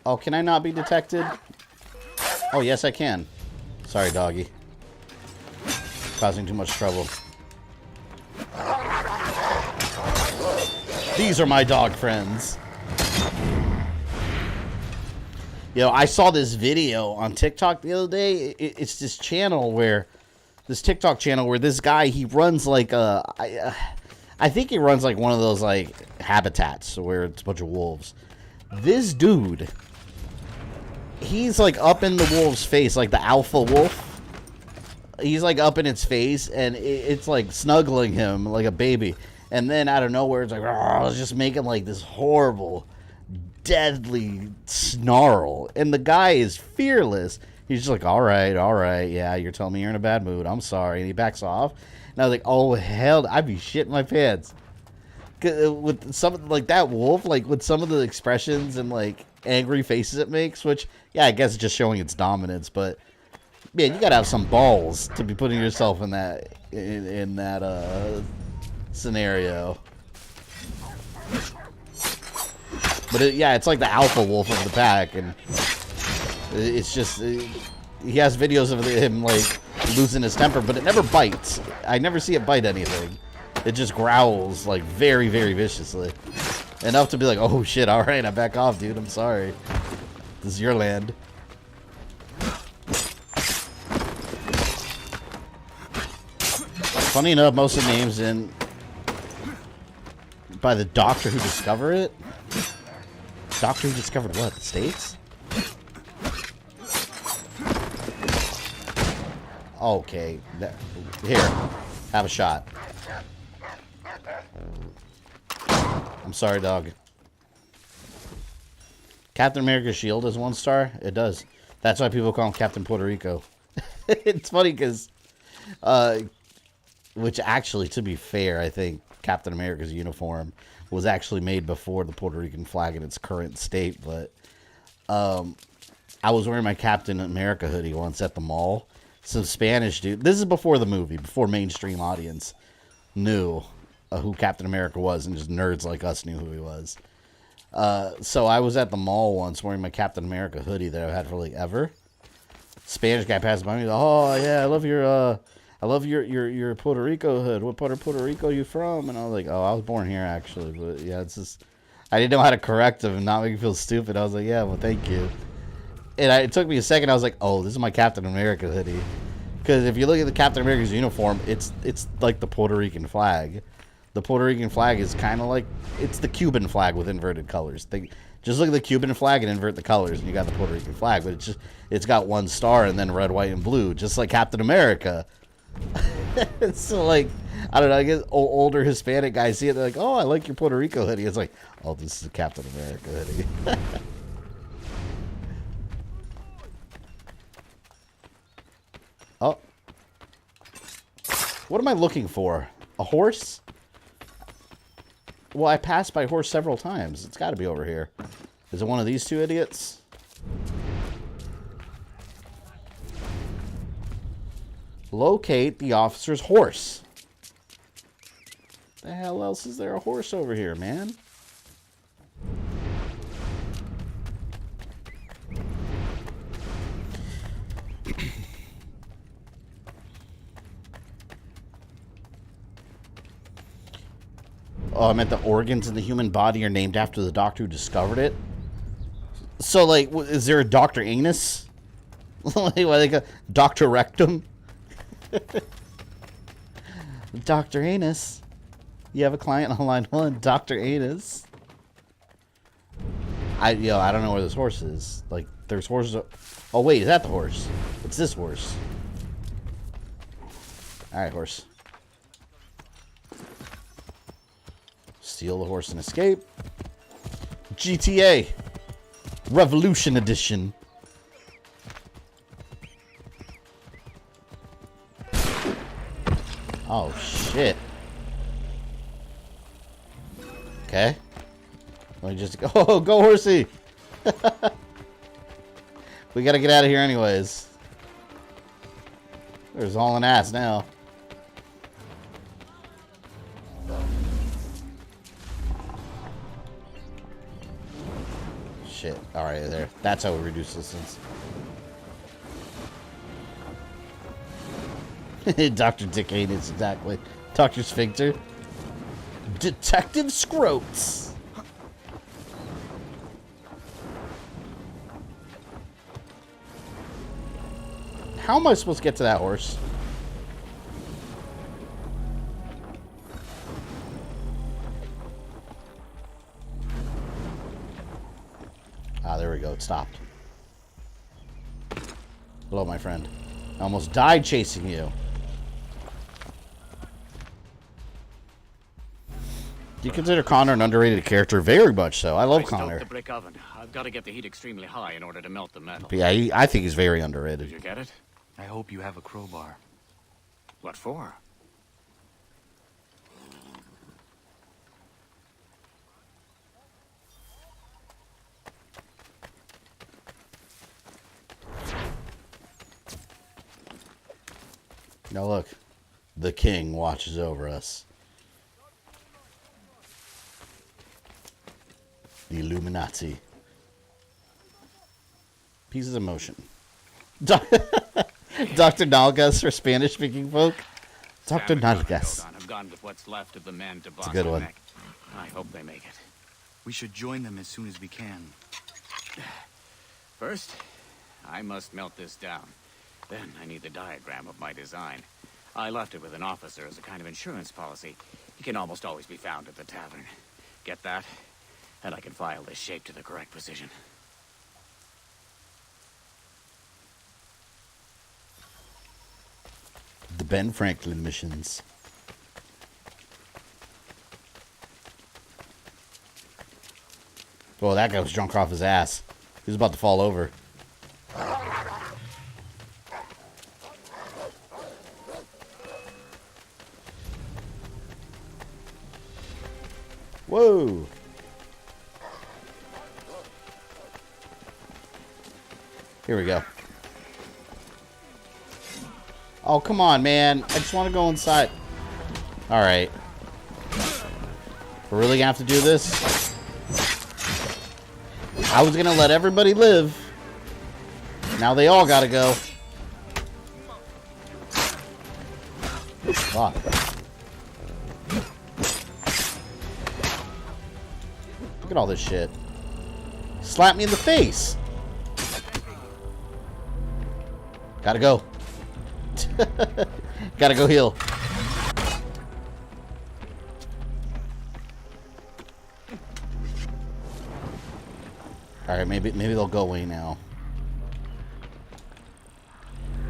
Speaker 10: Oh, can I not be detected? Oh, yes, I can. Sorry, doggy. Causing too much trouble. These are my dog friends. You know, I saw this video on TikTok the other day. It's this channel where, this TikTok channel where this guy, he runs like I think he runs like one of those like habitats where it's a bunch of wolves. This dude, he's like up in the wolf's face, like the alpha wolf. He's like up in its face, and it's like snuggling him like a baby. And then out of nowhere, it's like, it's just making like this horrible, deadly snarl. And the guy is fearless. He's just like, all right, yeah, you're telling me you're in a bad mood. I'm sorry. And he backs off. And I was like, oh, hell, I'd be shitting my pants. With some, like that wolf, like with some of the expressions and like angry faces it makes, which, yeah, I guess it's just showing its dominance. But, man, you gotta have some balls to be putting yourself in that, in that, scenario. But yeah, it's like the alpha wolf of the pack, and it's just he has videos of him like losing his temper, but it never bites. I never see it bite anything. It just growls like very, very viciously, enough to be like, oh shit, all right, I back off, dude, I'm sorry, this is your land. Funny enough, most of the names in by the doctor who discovered it. Doctor who discovered what? The States? Okay. Here. Have a shot. I'm sorry, dog. Captain America's shield is 1 star? It does. That's why people call him Captain Puerto Rico. It's funny because, which actually, to be fair, I think Captain America's uniform was actually made before the Puerto Rican flag in its current state, but I was wearing my Captain America hoodie once at the mall. Some Spanish dude, this is before the movie, before mainstream audience knew who Captain America was, and just nerds like us knew who he was. So I was at the mall once wearing my Captain America hoodie that I've had for like ever. Spanish guy passed by me, like, oh yeah, I love your Puerto Rico hood. What part of Puerto Rico are you from? And I was like, oh, I was born here, actually. But, yeah, it's just, I didn't know how to correct him and not make him feel stupid. I was like, yeah, well, thank you. And it took me a second. I was like, oh, this is my Captain America hoodie. Because if you look at the Captain America's uniform, it's like the Puerto Rican flag. The Puerto Rican flag is kind of like, it's the Cuban flag with inverted colors. Just look at the Cuban flag and invert the colors, and you got the Puerto Rican flag. But it's got 1 star and then red, white, and blue, just like Captain America. So like, I don't know, I guess older Hispanic guys see it, they're like, oh, I like your Puerto Rico hoodie. It's like, oh, this is a Captain America hoodie. Oh, what am I looking for? A horse? Well, I passed by horse several times. It's got to be over here. Is it one of these 2 idiots? Locate the officer's horse. The hell else is there a horse over here, man? Oh, I meant the organs in the human body are named after the doctor who discovered it. So, like, is there a Dr. Anus? Like a Dr. Rectum? Dr. Anus. You have a client on line 1, Dr. Anus. I don't know where this horse is. Like, there's horses. Oh, wait, is that the horse? It's this horse. Alright, horse. Steal the horse and escape. GTA Revolution Edition. Oh, shit. Okay. Let me just go. Oh, go, horsey. We gotta get out of here anyways. There's all an ass now. Shit. Alright, there. That's how we reduce distance. Dr. Dick Haynes, exactly. Dr. Sphincter. Detective Scroats. How am I supposed to get to that horse? Ah, there we go. It stopped. Hello, my friend. I almost died chasing you. Do you consider Connor an underrated character? Very much so. I love Connor.
Speaker 18: The brick oven. I've got to get the heat extremely high in order to melt the metal.
Speaker 10: But yeah, I think he's very underrated.
Speaker 18: Did you get it?
Speaker 3: I hope you have a crowbar.
Speaker 18: What for?
Speaker 10: Now look, the king watches over us. The Illuminati. Pieces of motion. Dr. Nalgas for Spanish-speaking folk. Dr. Nalgas.
Speaker 18: I've gone with what's left of the men to
Speaker 10: It's a good one.
Speaker 18: I hope they make it.
Speaker 3: We should join them as soon as we can.
Speaker 18: First, I must melt this down. Then I need the diagram of my design. I left it with an officer as a kind of insurance policy. He can almost always be found at the tavern. Get that? And I can file this shape to the correct position.
Speaker 10: The Ben Franklin missions. Well, that guy was drunk off his ass. He was about to fall over. Whoa. Here we go. Oh, come on, man. I just want to go inside. Alright. We're really going to have to do this? I was going to let everybody live. Now they all got to go. Fuck. Look at all this shit. Slap me in the face. Gotta go. Gotta go heal. Alright, maybe they'll go away now.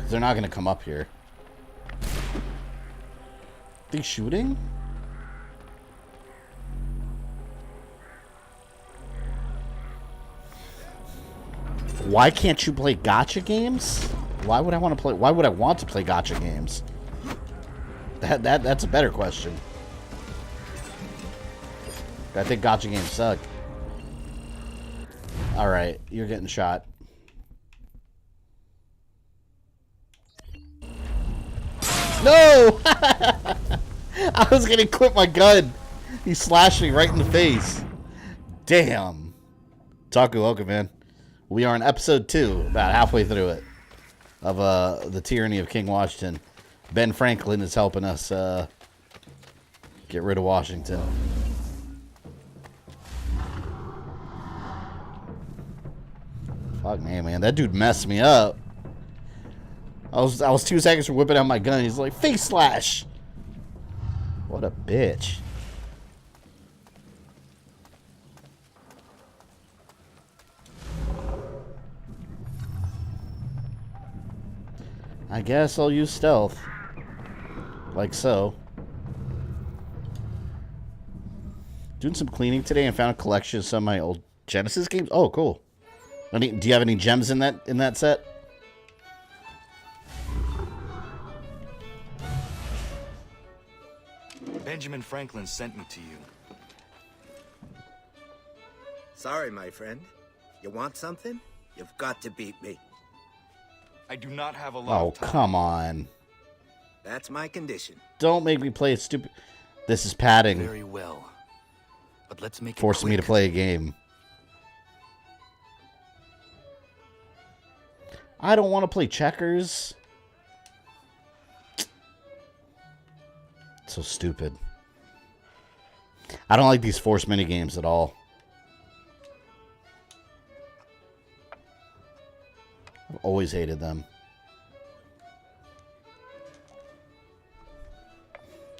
Speaker 10: They're not gonna come up here. They shooting? Why can't you play gacha games? Why would I want to play? Why would I want to play gacha games? That's a better question. I think gacha games suck. All right, you're getting shot. No! I was gonna quit my gun. He slashed me right in the face. Damn. Taku, welcome, man. We are in episode 2, about halfway through it, of the Tyranny of King Washington. Ben Franklin is helping us get rid of Washington. Fuck me, man. That dude messed me up. I was 2 seconds from whipping out my gun. He's like, face slash. What a bitch. I guess I'll use stealth. Like so. Doing some cleaning today and found a collection of some of my old Genesis games. Oh, cool. Do you have any gems in that set?
Speaker 12: Benjamin Franklin sent me to you.
Speaker 6: Sorry, my friend. You want something? You've got to beat me.
Speaker 12: I do not have a lot
Speaker 10: Oh,
Speaker 12: of time.
Speaker 10: come on.
Speaker 6: That's my condition.
Speaker 10: Don't make me play stupid... This is padding.
Speaker 12: Very well. But let's make it
Speaker 10: Forcing me to
Speaker 12: quick.
Speaker 10: play a game. I don't want to play checkers. So stupid. I don't like these forced minigames at all. I've always hated them.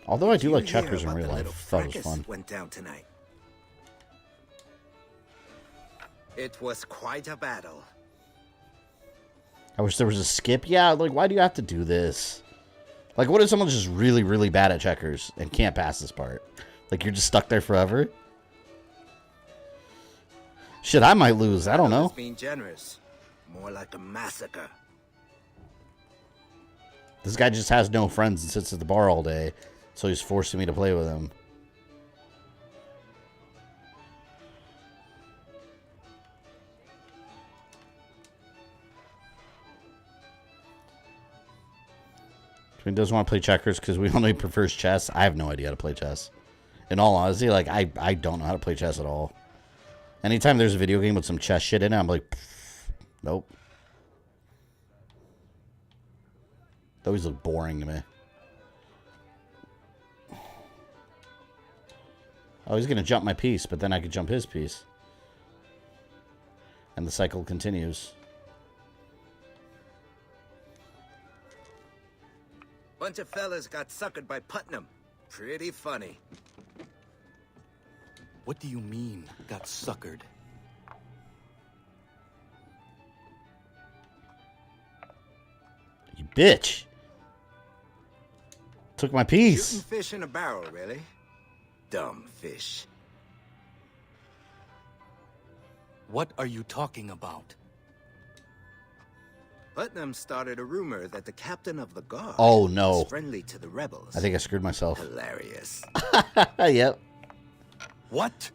Speaker 10: Although I do like checkers in real life. Thought it was fun.
Speaker 6: Went down tonight. It was quite a battle.
Speaker 10: I wish there was a skip. Yeah, like, why do you have to do this? Like, what if someone's just really, really bad at checkers and can't pass this part? Like, you're just stuck there forever? Shit, I might lose. I don't know.
Speaker 6: Being generous. More like a massacre.
Speaker 10: This guy just has no friends and sits at the bar all day, so he's forcing me to play with him. He doesn't want to play checkers because we only prefers chess. I have no idea how to play chess. In all honesty, like, I don't know how to play chess at all. Anytime there's a video game with some chess shit in it, I'm like, nope. They always look boring to me. Oh, he's going to jump my piece, but then I could jump his piece. And the cycle continues.
Speaker 6: Bunch of fellas got suckered by Putnam. Pretty funny.
Speaker 12: What do you mean, got suckered?
Speaker 10: You bitch. Took my piece.
Speaker 6: Shooting fish in a barrel, really? Dumb fish.
Speaker 12: What are you talking about?
Speaker 6: Putnam started a rumor that the captain of the guard
Speaker 10: Oh, no.
Speaker 6: was friendly to the rebels.
Speaker 10: I think I screwed myself.
Speaker 6: Hilarious.
Speaker 10: Yep.
Speaker 12: What?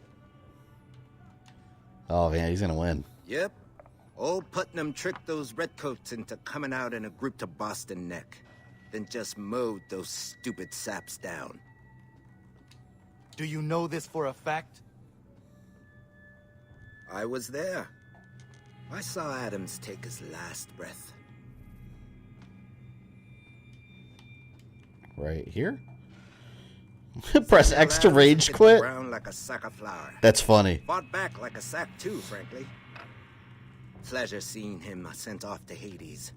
Speaker 10: Oh, man, he's going to win.
Speaker 6: Yep. Old Putnam tricked those redcoats into coming out in a group to Boston Neck. Then just mowed those stupid saps down.
Speaker 12: Do you know this for a fact?
Speaker 6: I was there. I saw Adams take his last breath.
Speaker 10: Right here? Press X to rage quit?
Speaker 6: Brown like a sack of flour.
Speaker 10: That's funny.
Speaker 6: Fought back like a sack too, frankly. Pleasure seeing him sent off to Hades.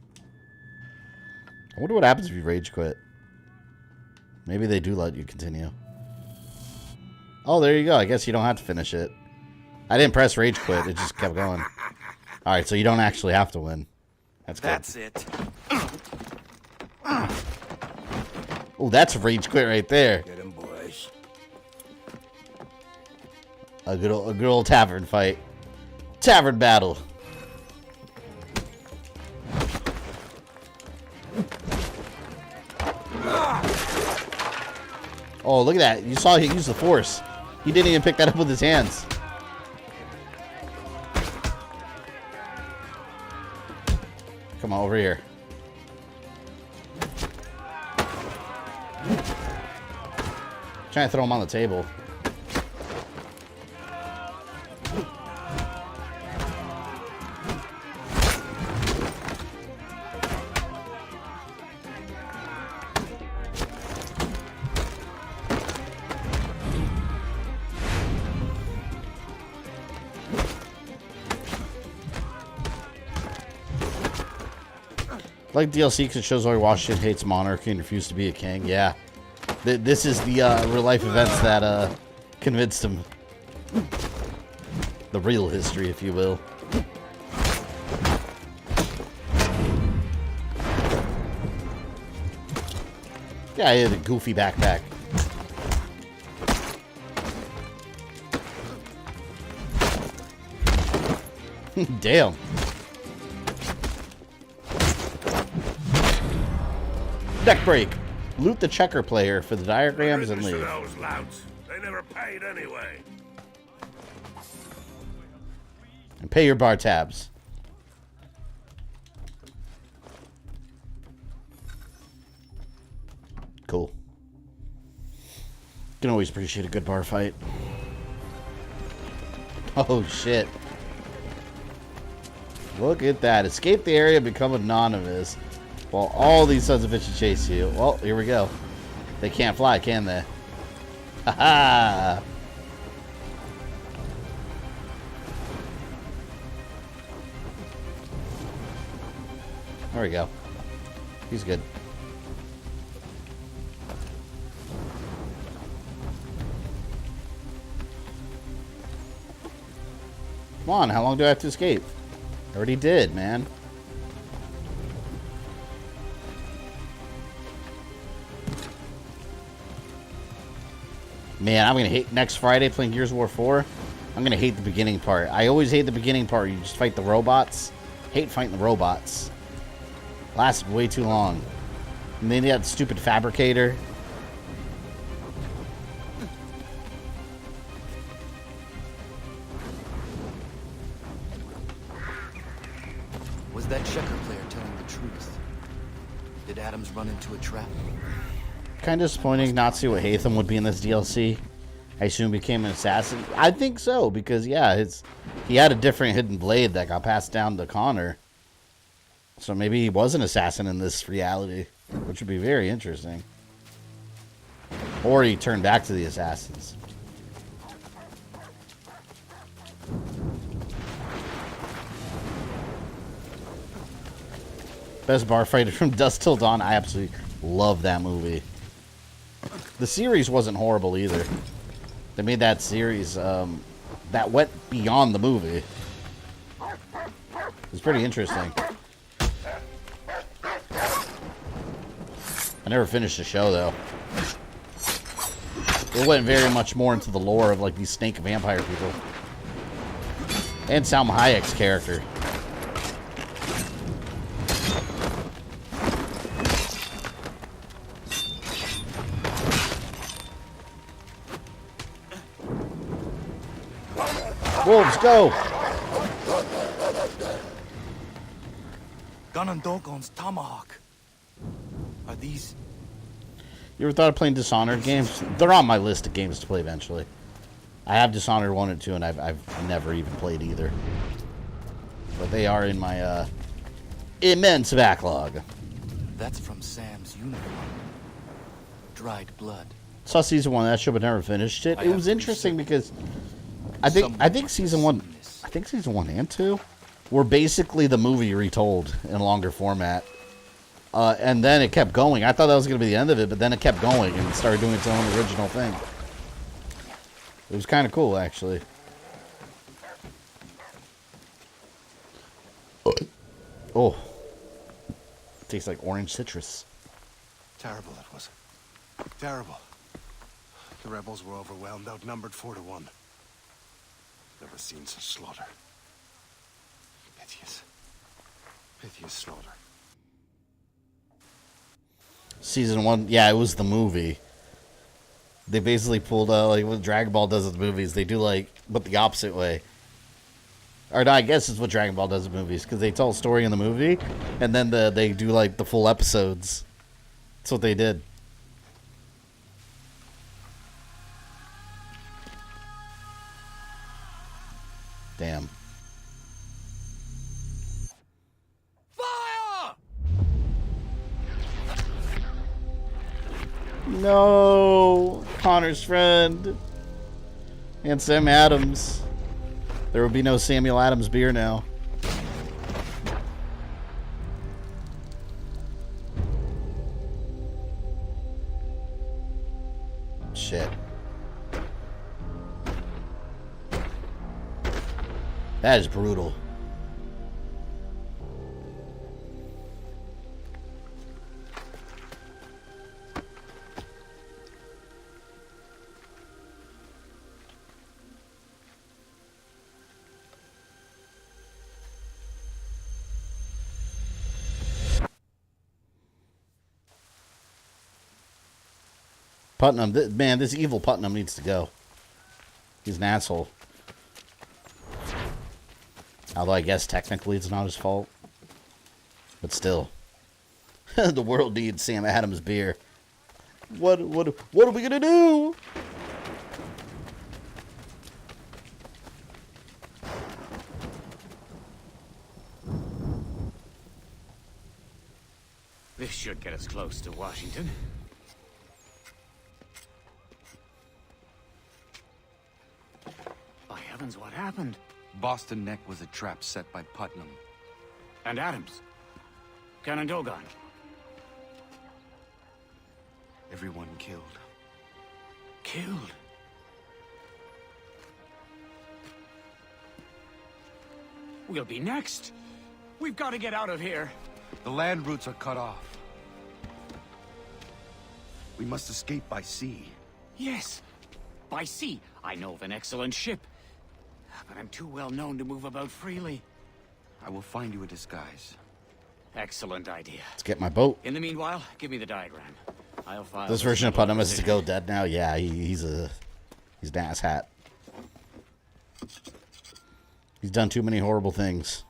Speaker 10: I wonder what happens if you rage quit. Maybe they do let you continue. Oh, there you go. I guess you don't have to finish it. I didn't press rage quit. It just kept going. Alright, so you don't actually have to win. That's good.
Speaker 12: That's it.
Speaker 10: Oh, that's rage quit right there.
Speaker 6: Get him, boys.
Speaker 10: A good old tavern fight. Tavern battle. Oh, look at that. You saw he used the force. He didn't even pick that up with his hands. Come on, over here. Trying to throw him on the table. Like DLC because it shows why Washington hates monarchy and refused to be a king. Yeah. This is the real life events that convinced him. The real history, if you will. Yeah, he had a goofy backpack. Damn. Deck break. Loot the checker player for the diagrams and leave.
Speaker 20: Those louts. They never paid anyway.
Speaker 10: And pay your bar tabs. Cool. Can always appreciate a good bar fight. Oh, shit. Look at that. Escape the area, become anonymous, while all these sons of bitches chase you. Well, here we go. They can't fly, can they? Ha-ha! There we go. He's good. Come on, how long do I have to escape? I already did, man. Man, I'm gonna hate next Friday playing Gears of War 4. I'm gonna hate the beginning part. I always hate the beginning part. You just fight the robots. Hate fighting the robots. Lasted way too long. And then that stupid fabricator.
Speaker 3: Was that checker player telling the truth? Did Adams run into a trap?
Speaker 10: Kind of disappointing not to see what Hatham would be in this DLC. I assume he became an assassin. I think so, because yeah, he had a different hidden blade that got passed down to Connor. So maybe he was an assassin in this reality, which would be very interesting. Or he turned back to the assassins. Best bar fighter from Dusk Till Dawn. I absolutely love that movie. The series wasn't horrible either. They made that series that went beyond the movie. It's pretty interesting. I never finished the show though. It went very much more into the lore of like these snake vampire people. And Salma Hayek's character. Wolves, go!
Speaker 3: Gun and Dogon's tomahawk. Are these...
Speaker 10: You ever thought of playing Dishonored games? They're on my list of games to play eventually. I have Dishonored 1 and 2, and I've never even played either. But they are in my immense backlog.
Speaker 3: That's from Sam's uniform. Dried blood.
Speaker 10: Saw season 1 of that show, but never finished it. It was interesting because I think season 1 and 2 were basically the movie retold in a longer format. And then it kept going. I thought that was going to be the end of it, but then it kept going and started doing its own original thing. It was kind of cool, actually. Oh. Tastes like orange citrus.
Speaker 11: Terrible, that was. Terrible. The rebels were overwhelmed, outnumbered 4-1. Never seen such slaughter. Piteous. Piteous slaughter.
Speaker 10: Season 1, yeah, it was the movie. They basically pulled like what Dragon Ball does with movies. They do like, but the opposite way. Or no, I guess it's what Dragon Ball does with movies, because they tell a story in the movie, and then they do like the full episodes. That's what they did. Damn.
Speaker 2: Fire!
Speaker 10: No, Connor's friend and Sam Adams. There will be no Samuel Adams beer now. Shit. That is brutal. Putnam, man, this evil Putnam needs to go. He's an asshole. Although I guess technically it's not his fault. But still. The world needs Sam Adams beer. What are we gonna do?
Speaker 18: This should get us close to Washington. By heavens, what happened?
Speaker 12: Boston Neck was a trap set by Putnam.
Speaker 18: And Adams. Canandogan.
Speaker 12: Everyone killed.
Speaker 18: Killed? We'll be next. We've got to get out of here.
Speaker 12: The land routes are cut off. We must escape by sea.
Speaker 18: Yes, by sea. I know of an excellent ship, but I'm too well known to move about freely.
Speaker 12: I will find you a disguise.
Speaker 18: Excellent idea.
Speaker 10: Let's get my boat.
Speaker 18: In the meanwhile, give me the diagram. I'll file
Speaker 10: This version of Putnam is to go dead now. Yeah, he's an ass hat. He's done too many horrible things.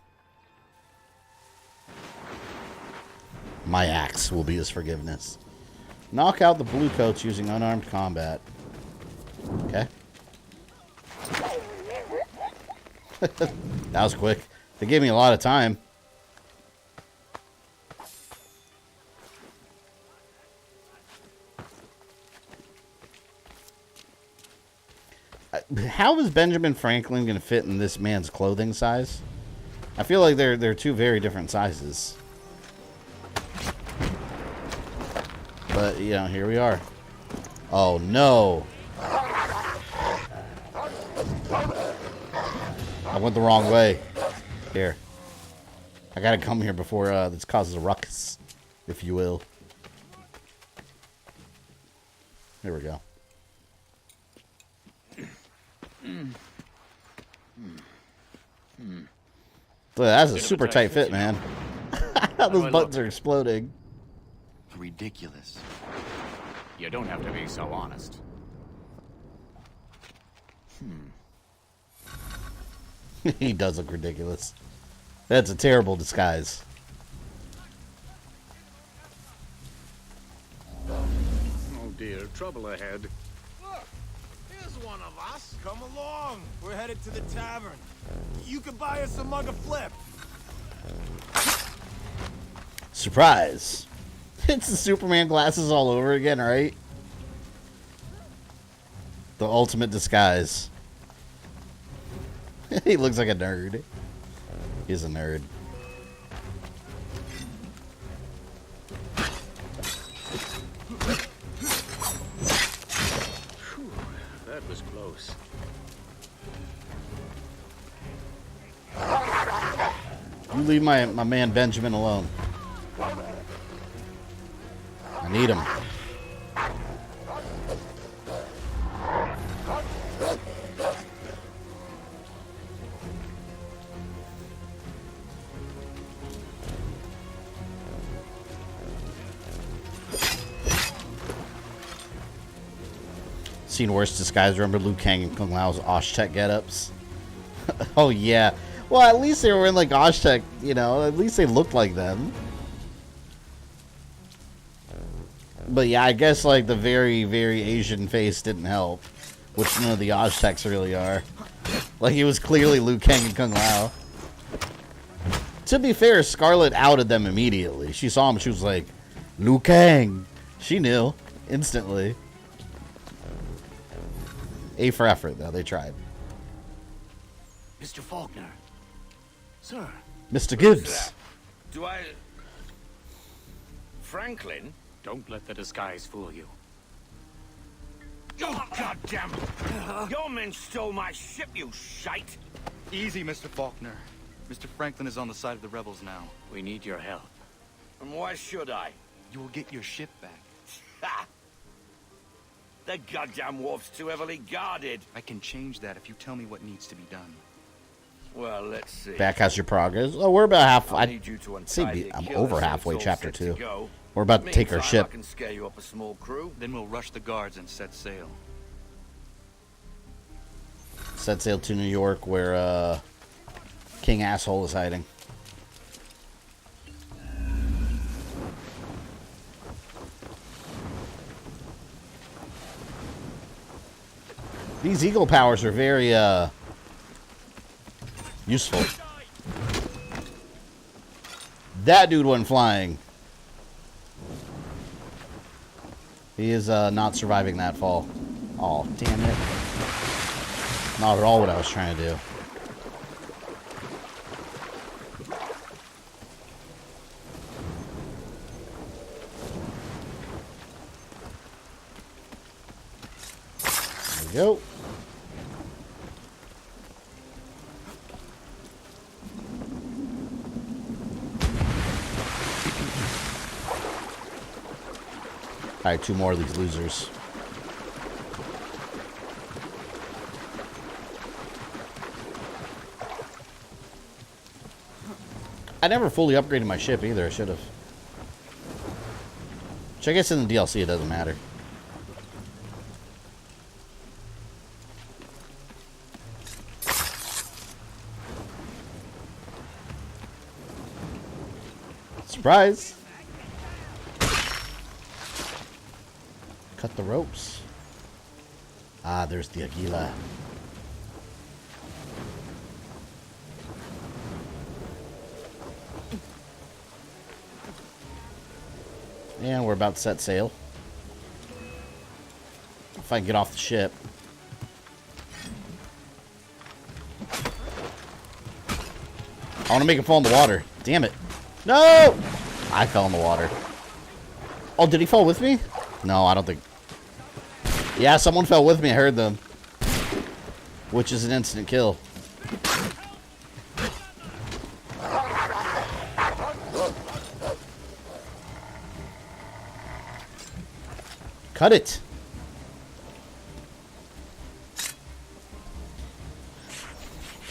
Speaker 10: My axe will be his forgiveness. Knock out the bluecoats using unarmed combat. Okay. That was quick. They gave me a lot of time. How is Benjamin Franklin going to fit in this man's clothing size? I feel like they're two very different sizes. But, you know, here we are. Oh, no. I went the wrong way. Here. I gotta come here before this causes a ruckus, if you will. There we go. Look, that's a super tight fit, man. Those buttons are exploding.
Speaker 12: Ridiculous.
Speaker 18: You don't have to be so honest.
Speaker 10: He does look ridiculous. That's a terrible disguise.
Speaker 21: Oh dear, trouble ahead.
Speaker 14: Look, here's one of us. Come along. We're headed to the tavern. You can buy us a mug of flip.
Speaker 10: Surprise. It's the Superman glasses all over again, right? The ultimate disguise. He looks like a nerd. He's a nerd.
Speaker 21: Whew, that was close.
Speaker 10: You leave my man Benjamin alone. I need him. Seen worse disguise. Remember Liu Kang and Kung Lao's Osh-Tech get-ups? Oh, yeah. Well, at least they were in, like, Osh-Tech, you know. At least they looked like them. But, yeah, I guess, like, the very, very Asian face didn't help. Which none of the Osh-Techs really are. Like, it was clearly Liu Kang and Kung Lao. To be fair, Scarlet outed them immediately. She saw him, she was like, Liu Kang. She knew. Instantly. A for effort, though. They tried.
Speaker 18: Mr. Faulkner. Sir.
Speaker 10: Mr. Gibbs.
Speaker 21: Do I... Franklin?
Speaker 18: Don't let the disguise fool you.
Speaker 21: Oh, goddammit! Your men stole my ship, you shite!
Speaker 12: Easy, Mr. Faulkner. Mr. Franklin is on the side of the rebels now.
Speaker 18: We need your help.
Speaker 21: And why should I?
Speaker 12: You will get your ship back.
Speaker 21: Ha! The goddamn wharf's too heavily guarded.
Speaker 12: I can change that if you tell me what needs to be done.
Speaker 21: Well, let's see.
Speaker 10: Backhast your progress. Oh, we're about half.
Speaker 21: I'd say
Speaker 10: I'm over halfway, chapter 2. We're about to take our ship.
Speaker 21: I can scare you up a small crew.
Speaker 12: Then we'll rush the guards and set sail.
Speaker 10: Set sail to New York, where King Asshole is hiding. These eagle powers are very, useful. That dude wasn't flying. He is, not surviving that fall. Oh, damn it. Not at all what I was trying to do. There we go. Alright, 2 more of these losers. I never fully upgraded my ship either. I should have. Which I guess in the DLC it doesn't matter. Surprise! Cut the ropes. Ah, there's the Aguila. And we're about to set sail. If I can get off the ship. I want to make him fall in the water. Damn it. No! I fell in the water. Oh, did he fall with me? No, I don't think. Yeah, someone fell with me. I heard them. Which is an instant kill. Cut it.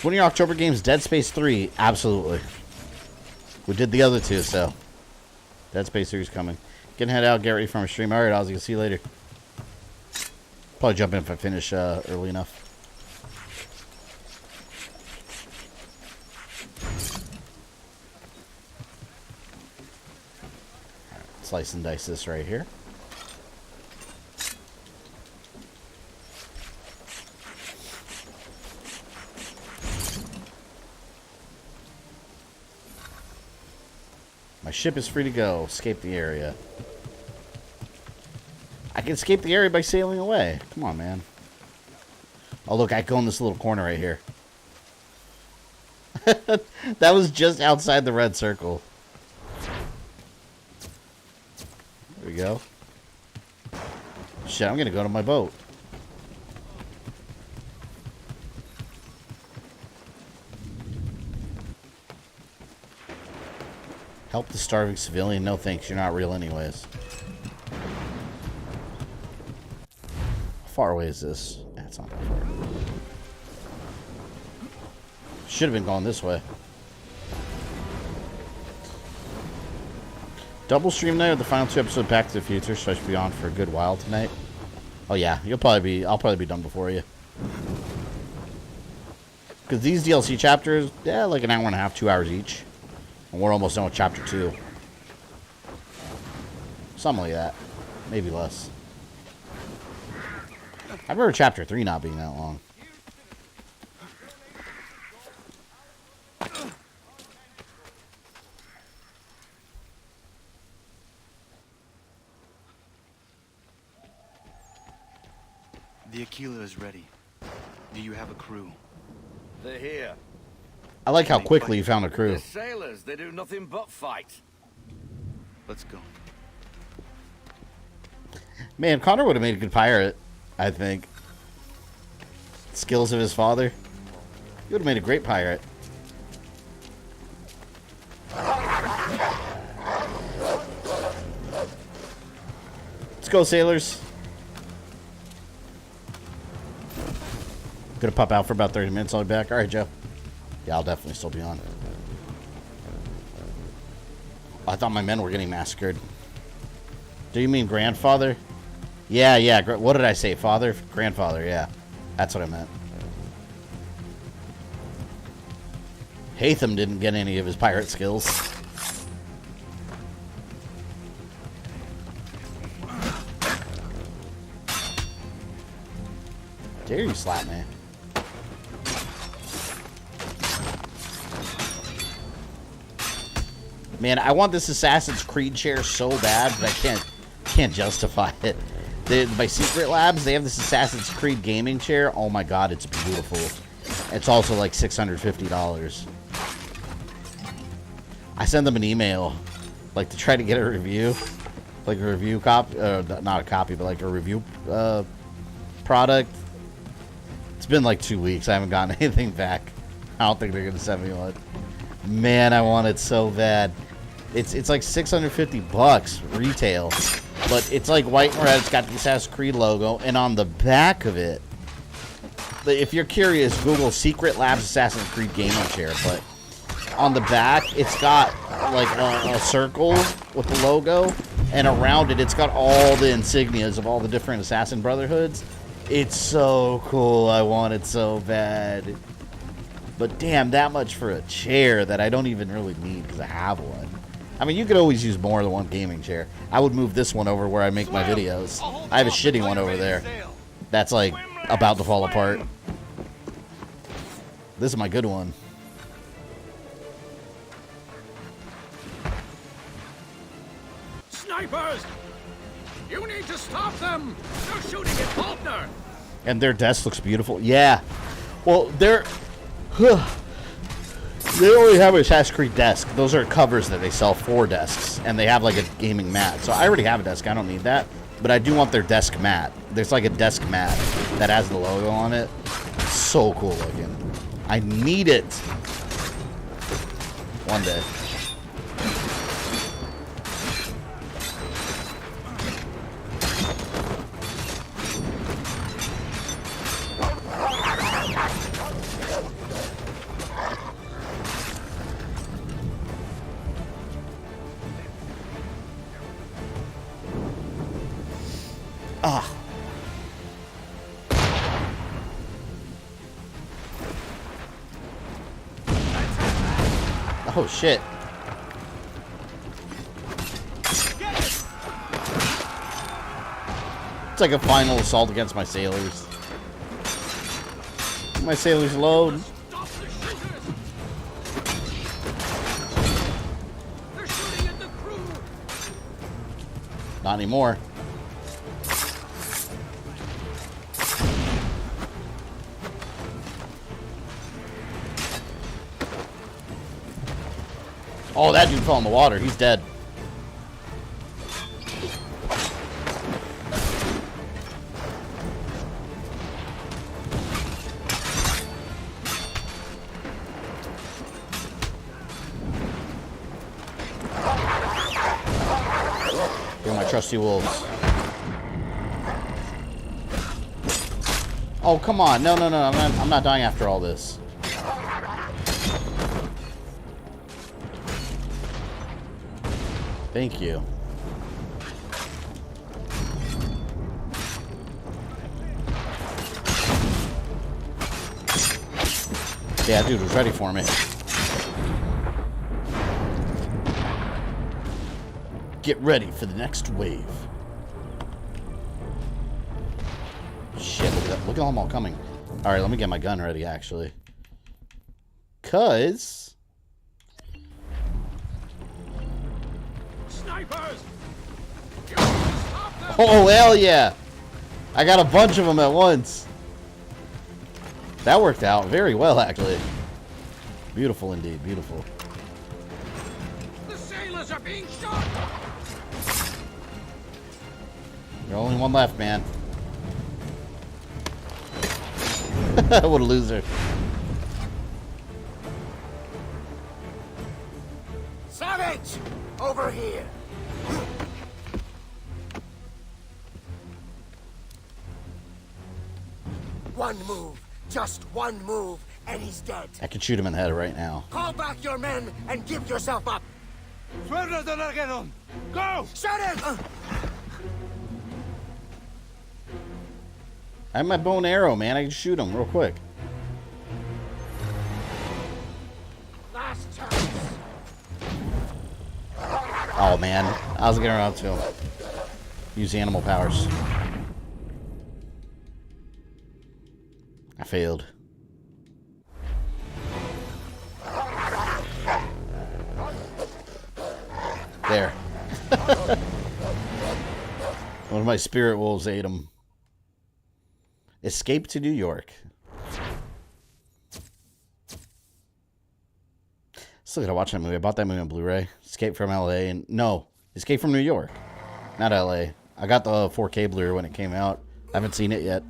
Speaker 10: One of your October games, Dead Space 3. Absolutely. We did the other 2, so. Dead Space 3 is coming. Getting head out, get ready for my stream. Alright, Ozzy, I'll see you later. Probably jump in if I finish early enough. Alright, slice and dice this right here. My ship is free to go. Escape the area. I can escape the area by sailing away. Come on, man. Oh, look, I go in this little corner right here. That was just outside the red circle. There we go. Shit, I'm gonna go to my boat. Help the starving civilian? No thanks, you're not real anyways. How far away is this? Yeah, it's not that far. Should have been going this way. Double stream night of the final 2 episodes of Back to the Future, so I should be on for a good while tonight. Oh yeah, I'll probably be done before you. Because these DLC chapters, yeah, like an hour and a half, 2 hours each. And we're almost done with chapter 2. Something like that. Maybe less. I remember chapter 3 not being that long.
Speaker 12: The Aquila is ready. Do you have a crew?
Speaker 16: They're here.
Speaker 10: I like how quickly you found a crew.
Speaker 16: They're sailors. They do nothing but fight.
Speaker 12: Let's go.
Speaker 10: Man, Connor would have made a good pirate, I think. Skills of his father. He would have made a great pirate. Let's go, sailors. Gonna pop out for about 30 minutes. I'll be back. Alright, Joe. Yeah, I'll definitely still be on. I thought my men were getting massacred. Do you mean grandfather? Yeah. What did I say? Father? Grandfather, yeah. That's what I meant. Hatham didn't get any of his pirate skills. Dare you slap me? Man, I want this Assassin's Creed chair so bad, but I can't justify it. My Secret Labs, they have this Assassin's Creed gaming chair. Oh my god, it's beautiful. It's also like $650. I sent them an email, like to try to get a review, like a review copy, not a copy, but like a review product. It's been like 2 weeks. I haven't gotten anything back. I don't think they're gonna send me one. Man, I want it so bad. It's like $650 retail, but it's like white and red. It's got the Assassin's Creed logo, and on the back of it, if you're curious, Google Secret Labs Assassin's Creed gaming chair. But on the back, it's got like a circle with the logo, and around it, it's got all the insignias of all the different Assassin Brotherhoods. It's so cool. I want it so bad. But damn, that much for a chair that I don't even really need because I have one. I mean, you could always use more than one gaming chair. I would move this one over where I make my videos. I have a shitty one over there. That's like about to fall apart. This is my good one.
Speaker 21: Snipers! You need to stop them! They're shooting at Faulkner!
Speaker 10: And their desk looks beautiful. Yeah. Well, they're... They only have a Assassin's Creed desk. Those are covers that they sell for desks. And they have like a gaming mat. So I already have a desk. I don't need that. But I do want their desk mat. There's like a desk mat that has the logo on it. So cool looking. I need it. One day. Ah. Oh shit. It's like a final assault against my sailors. My sailors load. Not anymore. Oh, that dude fell in the water. He's dead. Here are my trusty wolves. Oh, come on. No, no, no. I'm not dying after all this. Thank you. Yeah, dude was ready for me. Get ready for the next wave. Shit, look at that. Look at them all coming. Alright, let me get my gun ready, actually. 'Cause... Oh, hell yeah. I got a bunch of them at once. That worked out very well, actually. Beautiful indeed. Beautiful.
Speaker 21: The sailors are being shot!
Speaker 10: There's only one left, man. What a loser.
Speaker 11: Savage! Over here! One move, just one move, and he's dead.
Speaker 10: I could shoot him in the head right now.
Speaker 11: Call back your men and give yourself up.
Speaker 2: Go!
Speaker 11: Shut it!
Speaker 10: I have my bow and arrow, man. I can shoot him real quick. Oh man, I was getting around to him. Use the animal powers. I failed. There. One of my spirit wolves ate him. Escape to New York. Still gotta watch that movie. I bought that movie on Blu-ray. Escape from LA and no, Escape from New York, not LA. I got the 4K Blu-ray when it came out. I haven't seen it yet.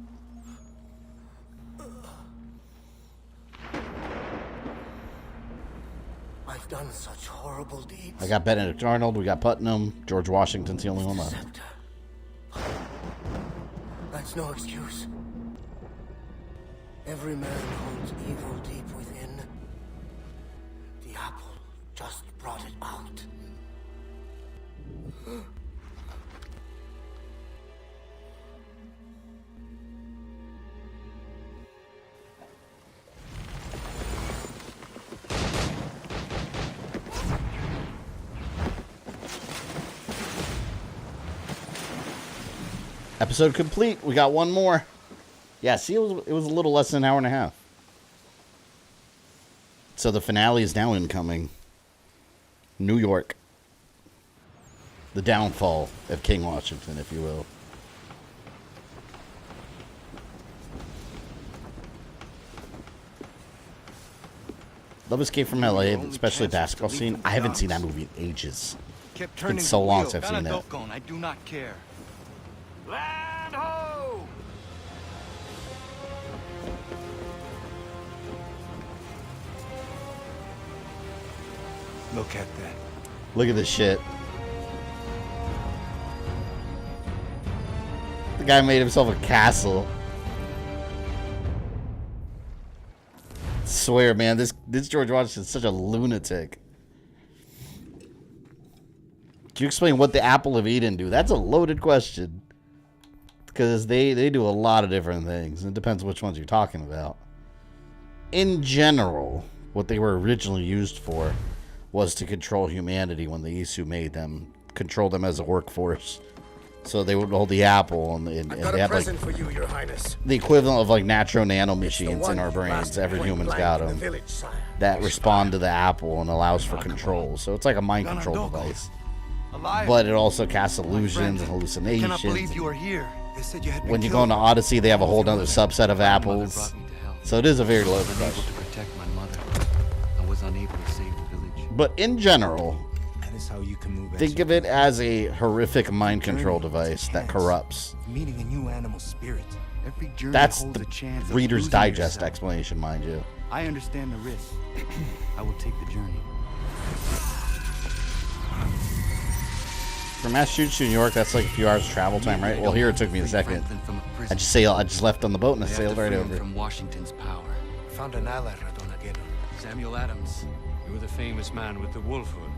Speaker 11: I've done such horrible deeds.
Speaker 10: I got Benedict Arnold. We got Putnam. George Washington's the only one left.
Speaker 11: That's no excuse. Every man holds evil deep within. The apple just brought it out.
Speaker 10: Episode complete. We got one more. Yeah, see, it was a little less than an hour and a half. So the finale is now incoming. New York. The downfall of King Washington, if you will. Love Escape from LA, especially the basketball scene. I haven't seen that movie in ages. It's been so long since I've seen that.
Speaker 12: I do not care.
Speaker 19: Land ho!
Speaker 14: Look at that.
Speaker 10: Look at this shit. The guy made himself a castle. I swear, man, this George Washington's such a lunatic. Can you explain what the Apple of Eden do? That's a loaded question. Because they do a lot of different things. It depends which ones you're talking about. In general, what they were originally used for was to control humanity when the Isu made them. Control them as a workforce. So they would hold the apple and
Speaker 11: I've
Speaker 10: they
Speaker 11: got a
Speaker 10: have like
Speaker 11: present for you, Your Highness.
Speaker 10: the equivalent of like nano machines in our brains. Every human's got them that respond to the apple and allows for control. So it's like a mind control device. But it also casts illusions and hallucinations.
Speaker 12: I cannot believe you are here. They said you had been
Speaker 10: When you
Speaker 12: killed.
Speaker 10: go into Odyssey, they have a whole other subset of apples. So it is a very low
Speaker 12: I was unable to protect my mother. I was unable to save the village.
Speaker 10: But in general,
Speaker 8: That is how you can move.
Speaker 10: think of it as a horrific mind control device that corrupts.
Speaker 8: Meeting a new animal spirit.
Speaker 12: Every journey
Speaker 10: That's
Speaker 12: holds
Speaker 10: the
Speaker 12: a chance of
Speaker 10: Reader's
Speaker 12: losing
Speaker 10: Digest
Speaker 12: yourself.
Speaker 10: explanation, mind you.
Speaker 12: I understand the risk. I will take the journey.
Speaker 10: From Massachusetts to New York, that's like a few hours travel time, right? Well, here it took me a second. I just left on the boat and I
Speaker 12: They have
Speaker 10: sailed
Speaker 12: to
Speaker 10: right
Speaker 12: free him
Speaker 10: over.
Speaker 12: from Washington's power.
Speaker 11: Found an ally, Radonageddon.
Speaker 12: Samuel Adams.
Speaker 13: You were the famous man with the wolf hood.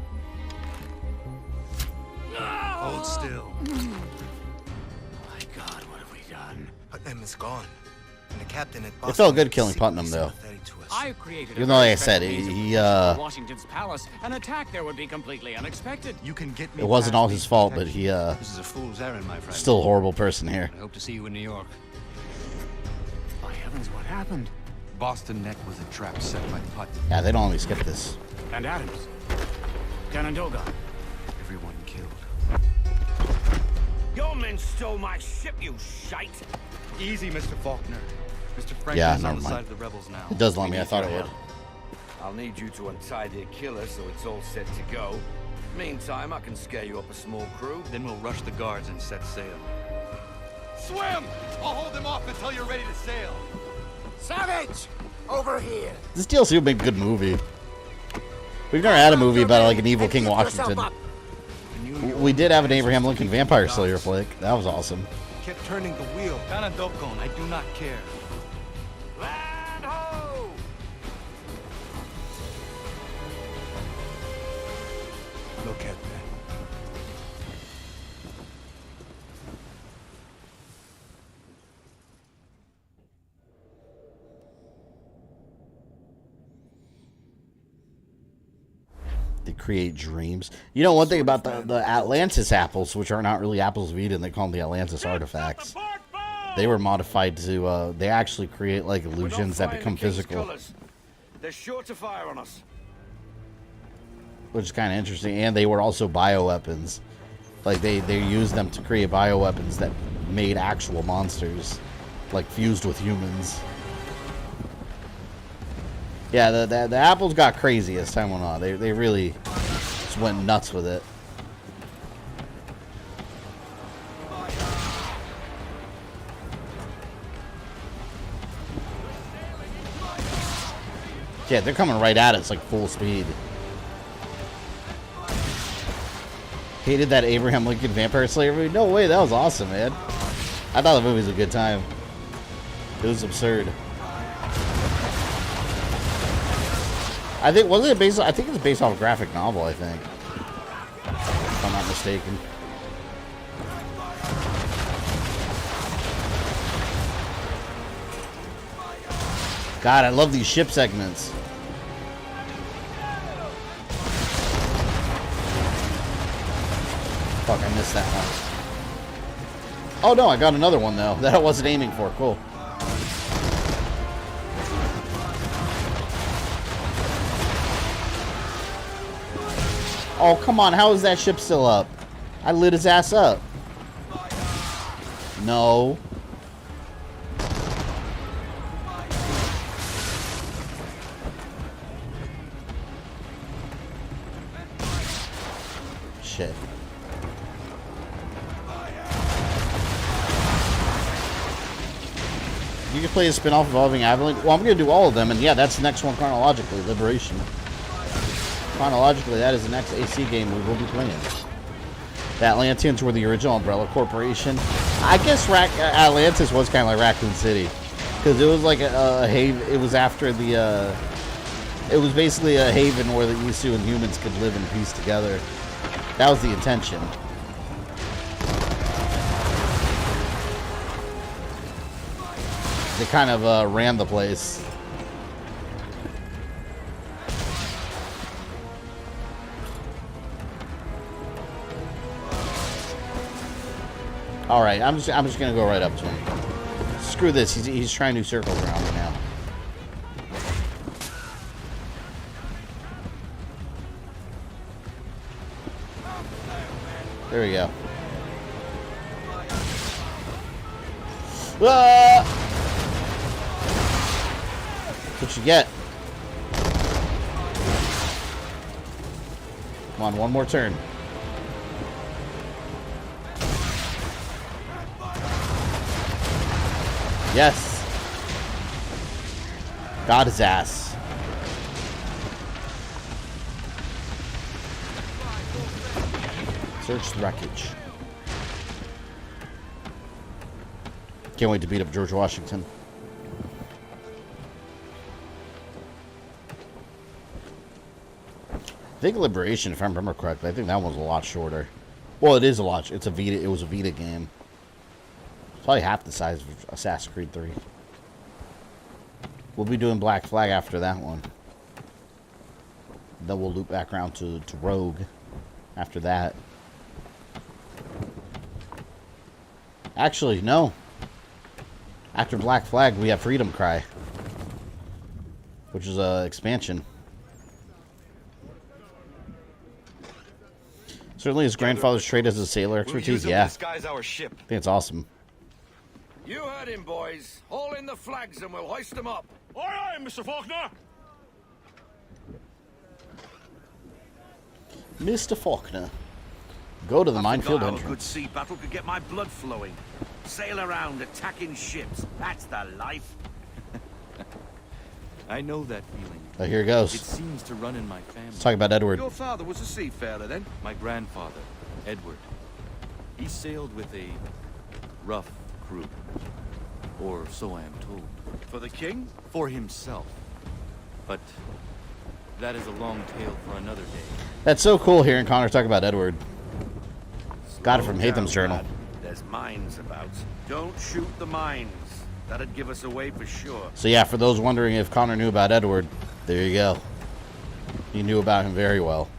Speaker 12: Hold still.
Speaker 11: My God, what have we done? Putnam is gone. And the captain at
Speaker 10: It felt good killing Putnam, though.
Speaker 18: I created
Speaker 10: Even though, like I said,
Speaker 18: Washington's palace. An attack there would be completely unexpected.
Speaker 12: You can get me.
Speaker 10: it wasn't all his fault, but he
Speaker 4: This is a fool's errand, my friend.
Speaker 10: still a horrible person here.
Speaker 4: I hope to see you in New York.
Speaker 18: By heavens, what happened?
Speaker 12: Boston Neck was a trap set by Putnam.
Speaker 10: Yeah, they don't let me skip this.
Speaker 18: And Adams. Canandoga.
Speaker 12: Everyone killed.
Speaker 19: Your men stole my ship, you shite!
Speaker 12: Easy, Mr. Faulkner. Mr.
Speaker 10: Yeah,
Speaker 12: Franklin's on
Speaker 10: never
Speaker 12: the
Speaker 10: mind.
Speaker 12: side of the rebels now.
Speaker 10: It does let me. I
Speaker 19: need
Speaker 10: thought
Speaker 19: your
Speaker 10: it would.
Speaker 19: help. I'll need you to untie their killer so it's all set to go. Meantime, I can scare you up a small crew.
Speaker 12: Then we'll rush the guards and set sail.
Speaker 14: Swim! I'll hold them off until you're ready to sail.
Speaker 11: Savage! Over here!
Speaker 10: This DLC would make a good movie. We've never had a movie about like an evil King
Speaker 11: Keep yourself
Speaker 10: Washington.
Speaker 11: up.
Speaker 10: We did have an Abraham Lincoln Vampire Slayer flick. That was awesome.
Speaker 8: Kept turning the wheel.
Speaker 12: Canandokon, I do not care.
Speaker 19: Land ho!
Speaker 8: Look at that.
Speaker 10: They create dreams. You know, one thing about the Atlantis apples, which are not really apples of Eden, they call them the Atlantis artifacts. They were modified to, they actually create, like, illusions that become physical.
Speaker 14: They're sure to fire on us.
Speaker 10: Which is kind of interesting. And they were also bioweapons. Like, they used them to create bioweapons that made actual monsters. Like, fused with humans. Yeah, the apples got crazy as time went on. They really just went nuts with it. Yeah, they're coming right at us like full speed. Hated that Abraham Lincoln Vampire Slayer movie? No way, that was awesome, man. I thought the movie was a good time. It was absurd. I think wasn't it based? I think it was based off a graphic novel. I think, if I'm not mistaken. God, I love these ship segments. Fuck, I missed that one. Oh no, I got another one though that I wasn't aiming for. Cool. Oh, come on. How is that ship still up? I lit his ass up. No. Shit. You can play a spin-off involving Avalanche. Well, I'm going to do all of them, and yeah, that's the next one chronologically, Liberation. Chronologically, that is the next AC game we will be playing. The Atlanteans were the original Umbrella Corporation. I guess Atlantis was kind of like Raccoon City, because it was like a haven. It was after the. It was basically a haven where the Isu and humans could live in peace together. That was the intention. They kind of ran the place. All right, I'm just gonna go right up to him. Screw this. He's trying to circle around me now. There we go. Ah! That's what you get. Come on, one more turn. Yes. Got his ass. Search the wreckage. Can't wait to beat up George Washington. I think Liberation, if I remember correctly, I think that one's a lot shorter. Well, it is a lot. It's a Vita. It was a Vita game. Probably half the size of Assassin's Creed 3. We'll be doing Black Flag after that one. Then we'll loop back around to Rogue after that. Actually, no. After Black Flag, we have Freedom Cry, which is an expansion. Certainly his grandfather's trade as a sailor expertise, yeah.
Speaker 14: Disguise our ship.
Speaker 10: I think it's awesome.
Speaker 14: You heard him, boys. Haul in the flags and we'll hoist them up.
Speaker 20: Aye, aye, Mr. Faulkner.
Speaker 10: Mr. Faulkner. Go to the minefield
Speaker 14: Our
Speaker 10: entrance.
Speaker 14: good sea battle could get my blood flowing. Sail around, attacking ships. That's the life.
Speaker 3: I know that feeling.
Speaker 10: Oh, here it goes.
Speaker 3: It seems to run in my family.
Speaker 10: Let's talk about Edward.
Speaker 14: Your father was a seafarer, then?
Speaker 3: My grandfather, Edward. He sailed with a rough crew. Or so I am told.
Speaker 14: For the king?
Speaker 3: For himself. But that is a long tale for another day.
Speaker 10: That's so cool hearing Connor talk about Edward. Got it from
Speaker 14: Slow
Speaker 10: Hatham's
Speaker 14: down,
Speaker 10: journal.
Speaker 14: lad. There's mines about. Don't shoot the mines. That'd give us away for sure.
Speaker 10: So yeah, for those wondering if Connor knew about Edward, there you go. He knew about him very well.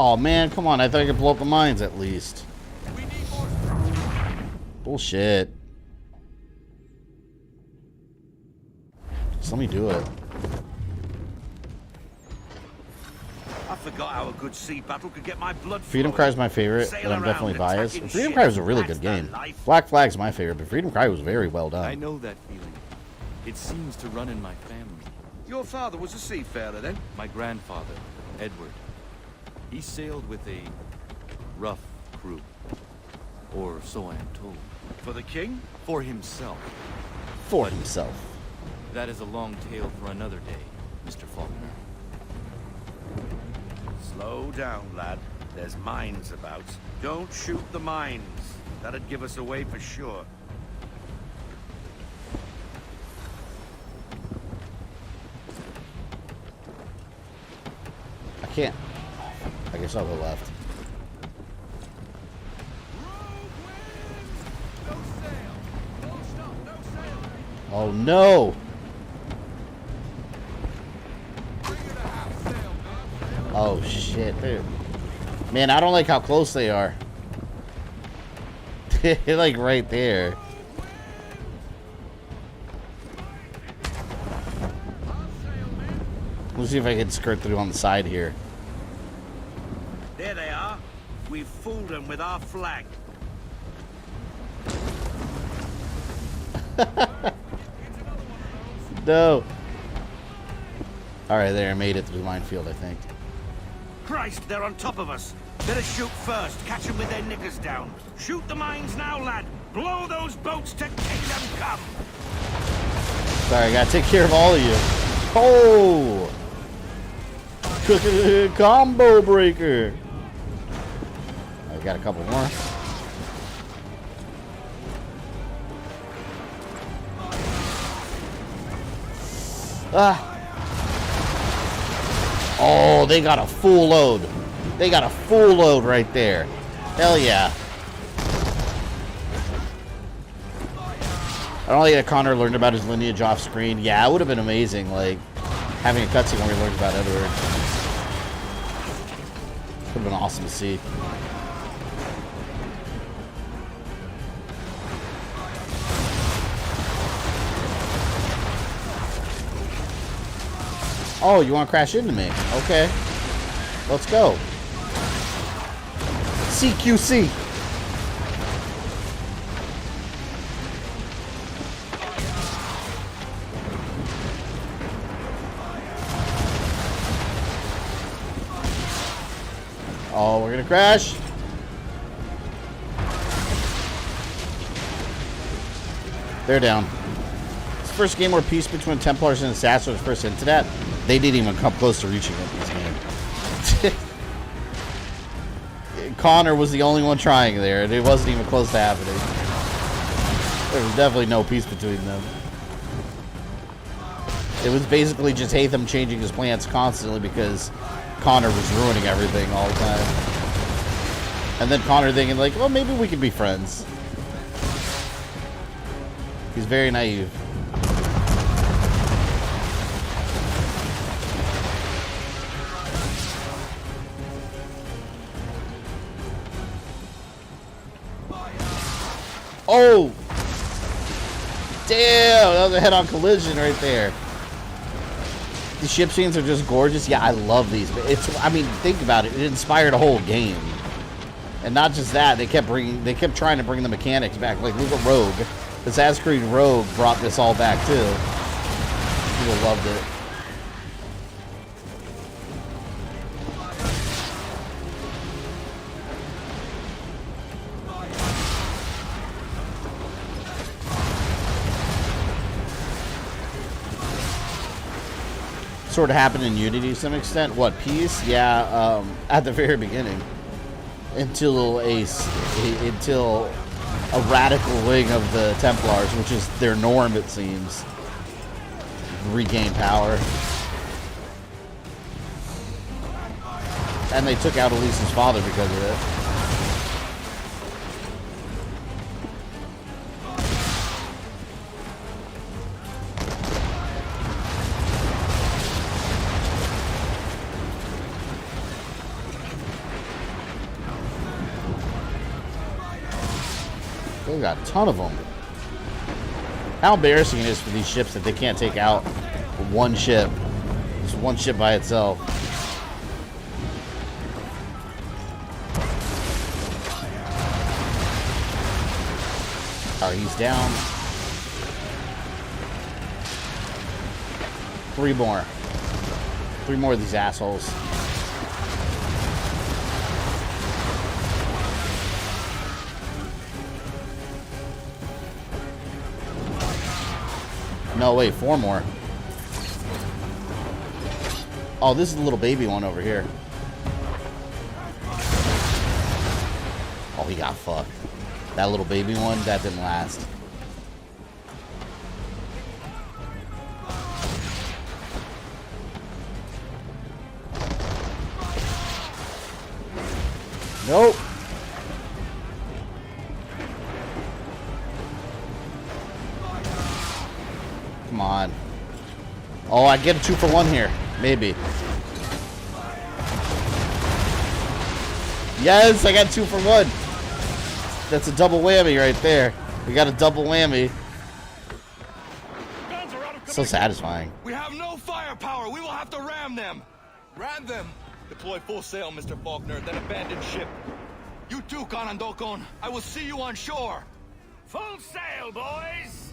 Speaker 10: Oh man, come on! I thought I could blow up the mines at least. Bullshit. Just let me do it.
Speaker 5: I forgot how a good sea battle could get my blood.
Speaker 10: Freedom Cry is my favorite, but I'm definitely biased. Freedom Cry was a really good game. Black Flag's my favorite, but Freedom Cry was very well done.
Speaker 3: I know that feeling. It seems to run in my family.
Speaker 5: Your father was a seafarer, then?
Speaker 3: My grandfather, Edward. He sailed with a rough crew. Or so I am told.
Speaker 5: For the king?
Speaker 3: For himself.
Speaker 10: For himself.
Speaker 3: That is a long tale for another day, Mr. Faulkner.
Speaker 5: Slow down, lad. There's mines about. Don't shoot the mines. That'd give us away for sure.
Speaker 10: I can't. I guess I'll go left. Oh no! Oh shit, dude. Man, I don't like how close they are. They're like right there. Let's see if I can skirt through on the side here.
Speaker 5: There they are. We've fooled them with our flag.
Speaker 10: No. Alright, there. I made it through the minefield, I think.
Speaker 5: Christ, they're on top of us. Better shoot first. Catch them with their knickers down. Shoot the mines now, lad. Blow those boats to kingdom come.
Speaker 10: Sorry, I gotta take care of all of you. Oh! Combo breaker. I got a couple more. Ah. Oh, they got a full load. They got a full load right there. Hell yeah. I don't like that Connor learned about his lineage off screen. Yeah, it would have been amazing, like, having a cutscene where he learns about Edward. Would have been awesome to see. Oh, you want to crash into me? Okay. Let's go. CQC. Oh, we're gonna crash. They're down. It's the first game where peace between Templars and Assassins was first hinted at. They didn't even come close to reaching it in this game. Connor was the only one trying there, and it wasn't even close to happening. There was definitely no peace between them. It was basically just Hatham changing his plans constantly because Connor was ruining everything all the time. And then Connor thinking like, well, maybe we can be friends. He's very naive. Oh! Damn! That was a head-on collision right there. The ship scenes are just gorgeous. Yeah, I love these. I mean, think about it. It inspired a whole game. And not just that, they kept trying to bring the mechanics back. Like, look at Rogue. Assassin's Creed Rogue brought this all back, too. People loved it. Sort of happened in Unity to some extent. What, peace? Yeah, at the very beginning, until a radical wing of the Templars, which is their norm, it seems, regain power, and they took out Elise's father because of it. We got a ton of them. How embarrassing it is for these ships that they can't take out one ship. Just one ship by itself. Alright, he's down. 3 more. 3 more of these assholes. No, wait, 4 more. Oh, this is the little baby one over here. Oh, he got fucked. That little baby one, that didn't last. Nope. Come on. Oh, I get a 2-for-1 here. Maybe. Yes, I got 2-for-1. That's a double whammy right there. We got a double whammy. So satisfying.
Speaker 12: We have no firepower. We will have to ram them. Ram them. Deploy full sail, Mr. Faulkner, then abandon ship. You too, Kanandokon. I will see you on shore.
Speaker 5: Full sail, boys!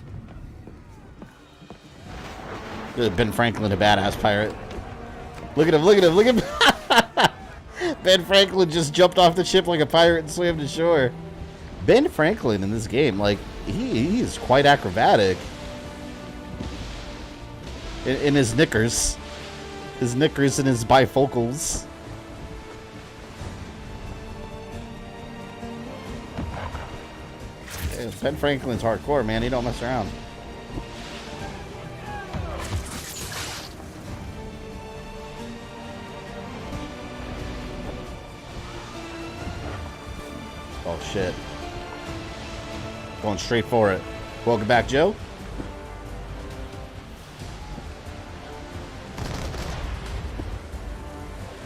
Speaker 10: Ben Franklin, a badass pirate. Look at him, look at him, look at him. Ben Franklin just jumped off the ship like a pirate and swam to shore. Ben Franklin in this game, like, he is quite acrobatic. In his knickers. His knickers and his bifocals. Yeah, Ben Franklin's hardcore, man. He don't mess around. Oh, shit. Going straight for it. Welcome back, Joe.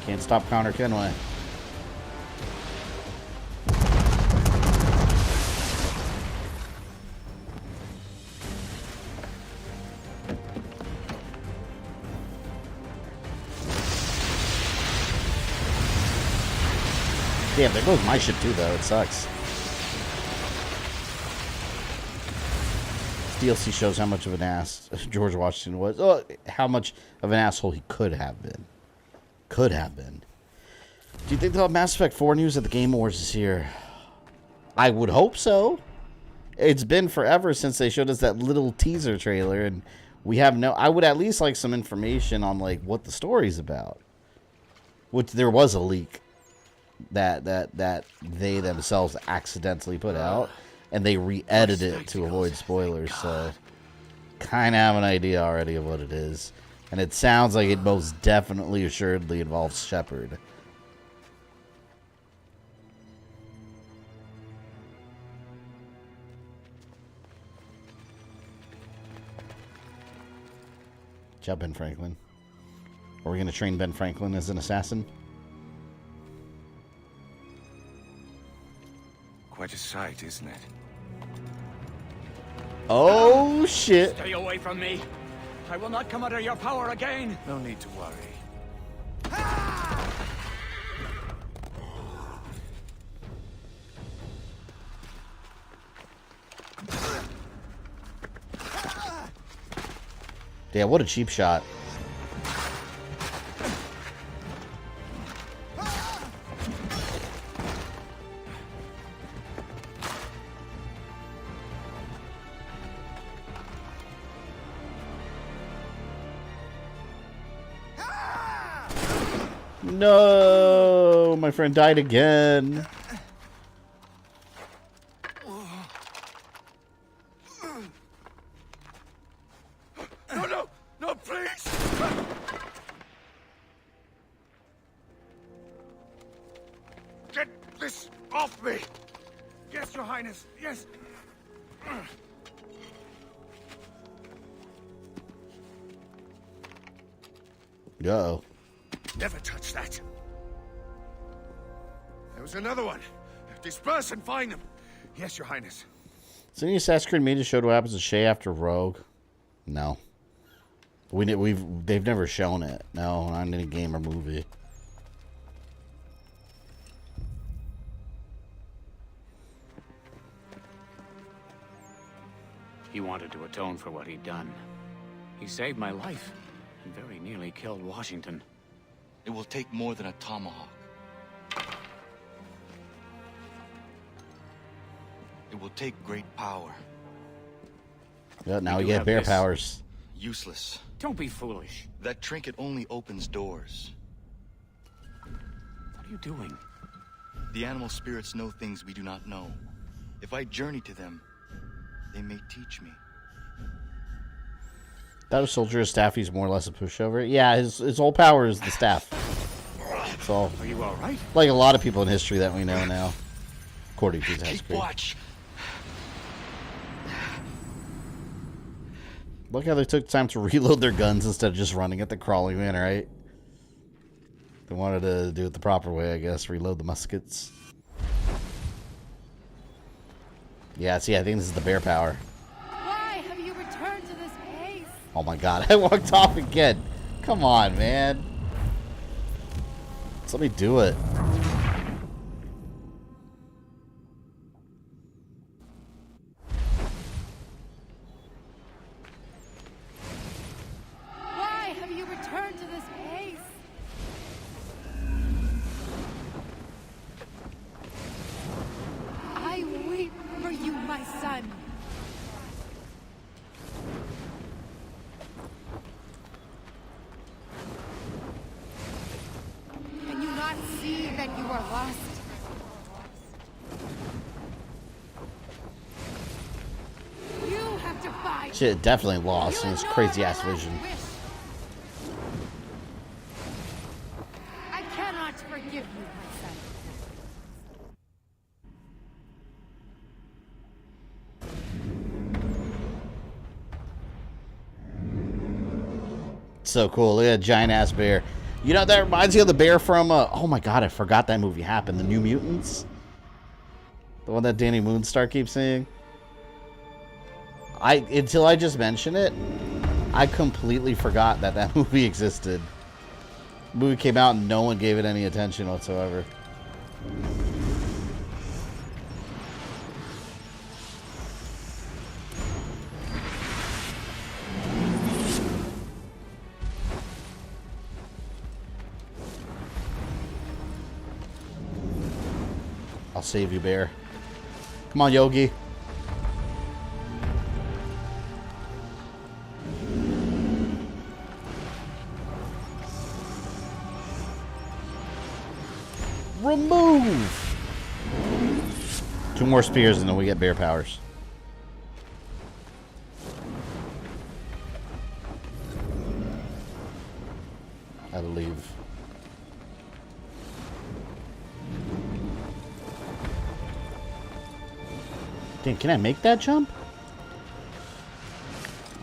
Speaker 10: Can't stop Connor Kenway. Damn, there goes my ship too, though. It sucks. This DLC shows how much of an ass George Washington was. Oh, how much of an asshole he could have been. Could have been. Do you think they'll have Mass Effect 4 news at the Game Awards this year? I would hope so. It's been forever since they showed us that little teaser trailer, and we have no... I would at least like some information on, like, what the story's about. Which there was a leak that they themselves accidentally put out, and they re-edited it to avoid spoilers, so kind of have an idea already of what it is. And it sounds like it most definitely, assuredly involves Shepard. Good job, Ben Franklin. Are we going to train Ben Franklin as an assassin?
Speaker 13: Quite a sight, isn't it?
Speaker 10: Oh, shit.
Speaker 18: Stay away from me. I will not come under your power again.
Speaker 13: No need to worry.
Speaker 10: Yeah, what a cheap shot. No, my friend died again.
Speaker 5: No, no, please! Get this off me! Yes, Your Highness, yes!
Speaker 10: Uh-oh.
Speaker 5: Never touch that. There was another one. Disperse and find them. Yes, Your Highness.
Speaker 10: Has any Assassin's Creed Media showed what happens to Shay after Rogue? No. They've never shown it. No, not in any game or movie.
Speaker 18: He wanted to atone for what he'd done. He saved my life and very nearly killed Washington.
Speaker 12: It will take more than a tomahawk. It will take great power.
Speaker 10: Yeah, now we get bear powers.
Speaker 12: Useless.
Speaker 18: Don't be foolish.
Speaker 12: That trinket only opens doors.
Speaker 18: What are you doing?
Speaker 12: The animal spirits know things we do not know. If I journey to them, they may teach me.
Speaker 10: That was Soldier staff. He's more or less a pushover. Yeah, his whole power is the staff. That's all.
Speaker 18: Are you all right?
Speaker 10: Like a lot of people in history that we know now, according to Assassin's Creed.
Speaker 12: Watch.
Speaker 10: Look how they took time to reload their guns instead of just running at the crawling man, right? They wanted to do it the proper way, I guess. Reload the muskets. Yeah, see, I think this is the bear power.
Speaker 1: Why have you returned to this place?
Speaker 10: Oh my god, I walked off again. Come on, man. Just let me do it.
Speaker 1: Why have you returned to this place? I weep for you, my son. Can you not see that you are lost? You have to fight.
Speaker 10: Shit, definitely lost in this crazy ass vision.
Speaker 1: I cannot forgive you, my son.
Speaker 10: So cool. Look at that giant ass bear. You know, that reminds me of the bear from, oh my god, I forgot that movie happened. The New Mutants? The one that Danny Moonstar keeps saying. Until I just mentioned it, I completely forgot that that movie existed. The movie came out and no one gave it any attention whatsoever. I'll save you, bear. Come on, Yogi. Remove! 2 more spears and then we get bear powers. I believe. Dang, can I make that jump?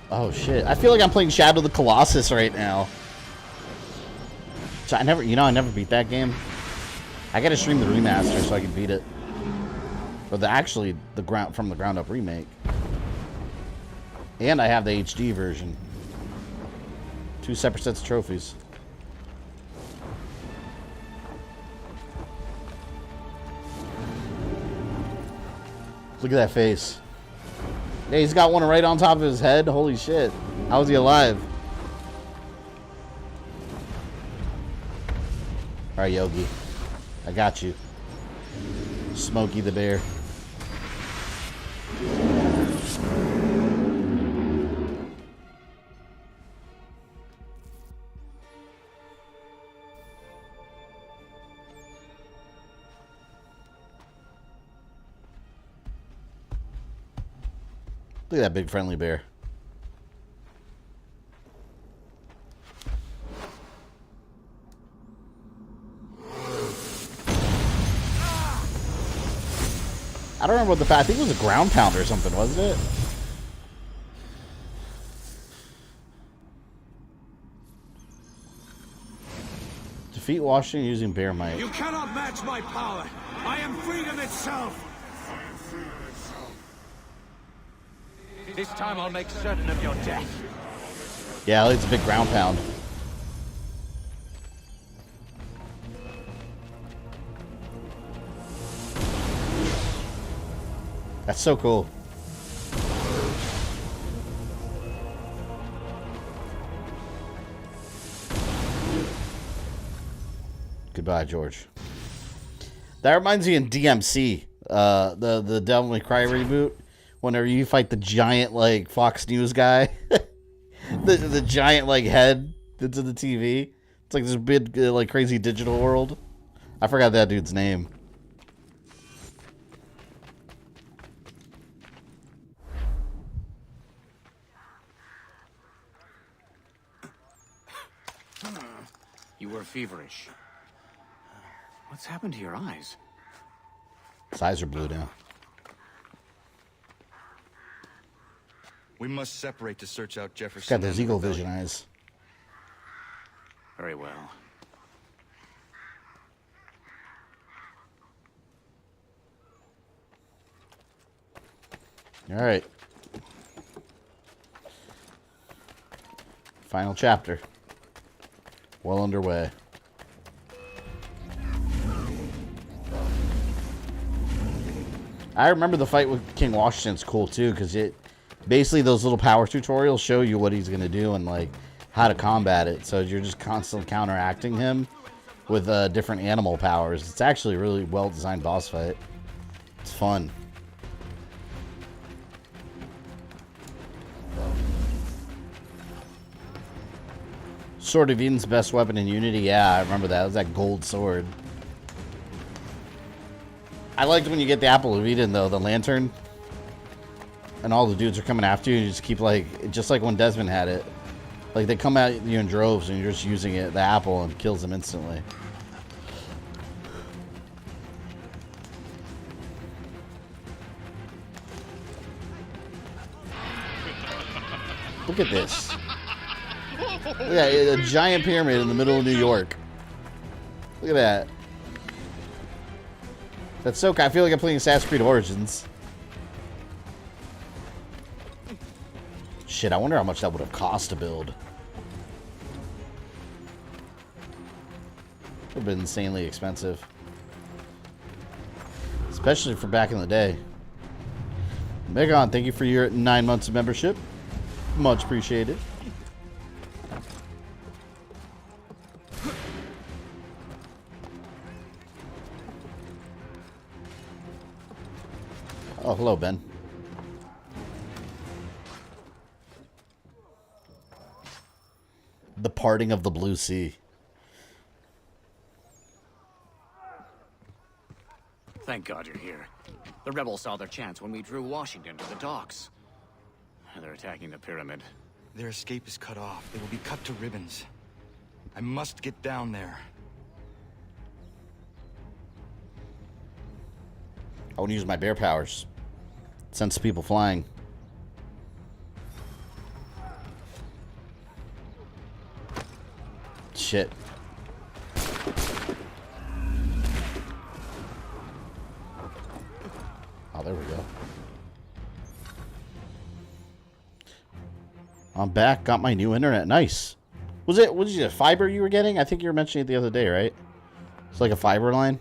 Speaker 10: Oh shit. I feel like I'm playing Shadow of the Colossus right now. So I never beat that game. I gotta stream the remaster so I can beat it. Or from the ground up remake. And I have the HD version. 2 separate sets of trophies. Look at that face. Yeah, he's got one right on top of his head. Holy shit. How is he alive? Alright, Yogi. I got you. Smokey the bear. Look at that big friendly bear. I don't remember what I think it was a ground pounder or something, wasn't it? Defeat Washington using bear might.
Speaker 5: You cannot match my power. I am freedom itself.
Speaker 13: This time I'll make certain of your death.
Speaker 10: Yeah, it's a big ground pound. That's so cool. Goodbye, George. That reminds me in DMC, the Devil May Cry reboot. Whenever you fight the giant like Fox News guy, the giant like head that's in the TV. It's like this big like crazy digital world. I forgot that dude's name.
Speaker 18: You were feverish. What's happened to your eyes?
Speaker 10: His eyes are blue now.
Speaker 12: We must separate to search out Jefferson.
Speaker 10: He's got those eagle vision eyes.
Speaker 18: Very well.
Speaker 10: All right. Final chapter. Well underway. I remember the fight with King Washington's cool too, because it basically those little power tutorials show you what he's gonna do and like how to combat it. So you're just constantly counteracting him with different animal powers. It's actually a really well designed boss fight. It's fun. Sword of Eden's best weapon in Unity. Yeah, I remember that. It was that gold sword. I liked when you get the Apple of Eden, though, the lantern. And all the dudes are coming after you, and you just keep, like, just like when Desmond had it. Like, they come at you in droves, and you're just using it, the apple, and kills them instantly. Look at this. Look at that, a giant pyramid in the middle of New York. Look at that. That's so cool. I feel like I'm playing Assassin's Creed Origins. Shit, I wonder how much that would have cost to build. Would have been insanely expensive. Especially for back in the day. Megon, thank you for your 9 months of membership. Much appreciated. Oh, hello, Ben. The parting of the Blue Sea.
Speaker 18: Thank God you're here. The rebels saw their chance when we drew Washington to the docks. They're attacking the pyramid.
Speaker 12: Their escape is cut off. They will be cut to ribbons. I must get down there.
Speaker 10: I want to use my bear powers. Sends people flying. Shit. Oh, there we go. I'm back. Got my new internet. Nice. Was it a fiber you were getting? I think you were mentioning it the other day, right? It's like a fiber line.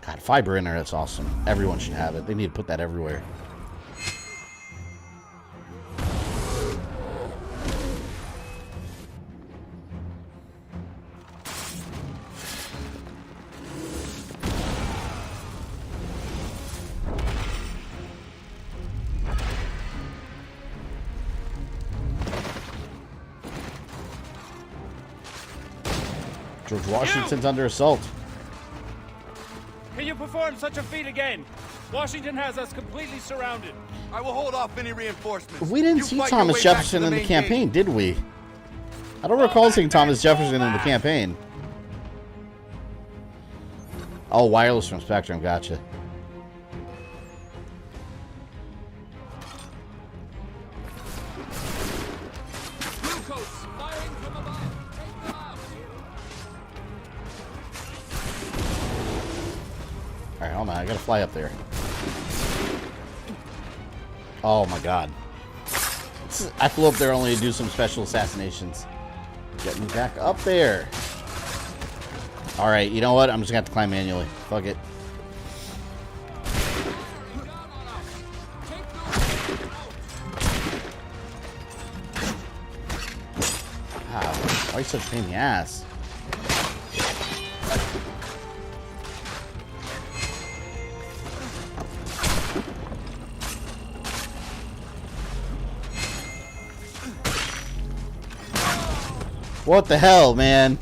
Speaker 10: God, fiber internet's awesome. Everyone should have it. They need to put that everywhere. George Washington's under assault.
Speaker 9: Can you perform such a feat again? Washington has us completely surrounded.
Speaker 2: I will hold off any reinforcements.
Speaker 10: We didn't see Thomas Jefferson in the campaign, did we? I don't recall seeing Thomas Jefferson in the campaign. Oh, wireless from Spectrum, gotcha. Hold on, I gotta fly up there. Oh my god. I flew up there only to do some special assassinations. Get me back up there. Alright, you know what? I'm just gonna have to climb manually. Fuck it. Wow, why are you such a pain in the ass? What the hell, man?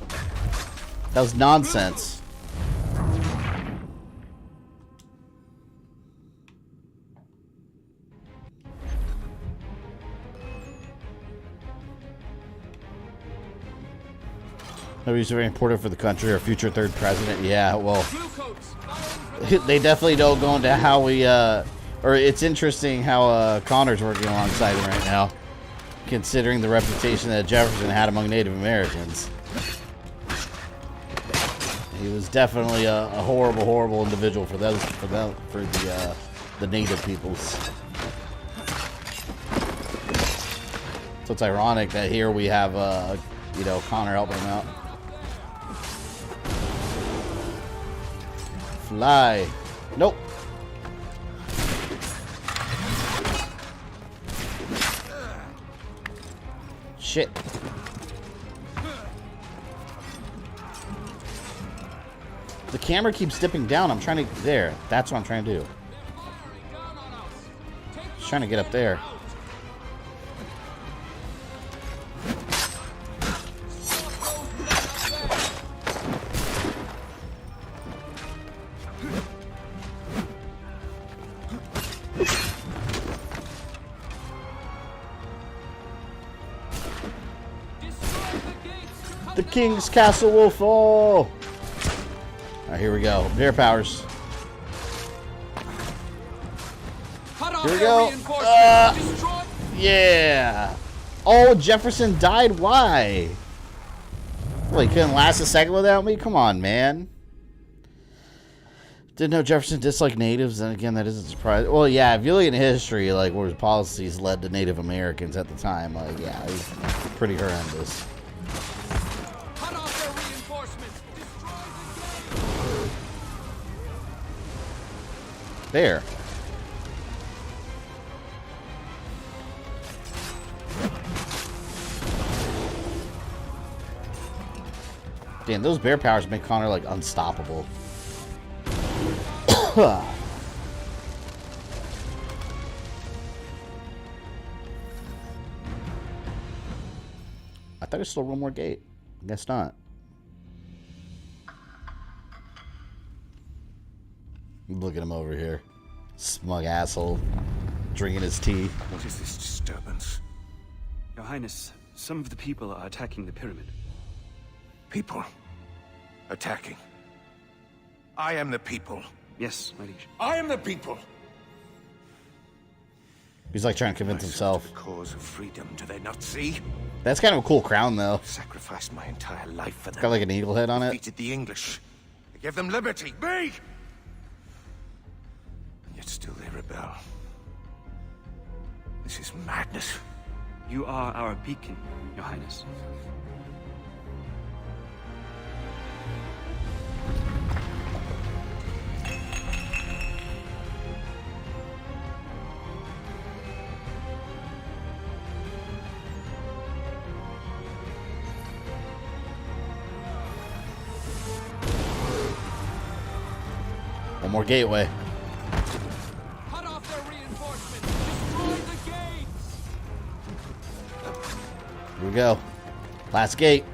Speaker 10: That was nonsense. Nobody's very important for the country or future third president. Yeah, well, they definitely don't go into how we, or it's interesting how Connor's working alongside him right now, considering the reputation that Jefferson had among Native Americans. He was definitely a horrible, horrible individual for those, for the Native peoples. So it's ironic that here we have, you know, Connor helping him out. Fly. Nope. Shit. The camera keeps dipping down. I'm trying to... There. That's what I'm trying to do. Just trying to get up there. The King's Castle will fall. Alright, here we go. Bear powers. Here we go. Yeah. Oh, Jefferson died. Why? Well, he couldn't last a second without me? Come on, man. Didn't know Jefferson disliked natives, and again, that isn't surprising. Well, yeah, if you look at history, like, where his policies led to Native Americans at the time, like, yeah, it was pretty horrendous. There. Damn, those bear powers make Connor, like, unstoppable. I thought there's still one more gate. Guess not. Look at him over here. Smug asshole. Drinking his tea.
Speaker 17: What is this disturbance? Your Highness, some of the people are attacking the pyramid.
Speaker 11: People? Attacking? I am the people.
Speaker 17: Yes, my liege.
Speaker 11: I am the people!
Speaker 10: He's like trying to convince himself.
Speaker 11: The cause of freedom, do they not see?
Speaker 10: That's kind of a cool crown, though.
Speaker 11: I've sacrificed my entire life for them.
Speaker 10: Got like an eagle head on it.
Speaker 11: Defeated the English. I gave them liberty. Me! And yet still they rebel. This is madness.
Speaker 17: You are our beacon, Your Highness.
Speaker 10: One more gateway.
Speaker 20: Cut off their reinforcements. Destroy the gates.
Speaker 10: Here we go. Last gate.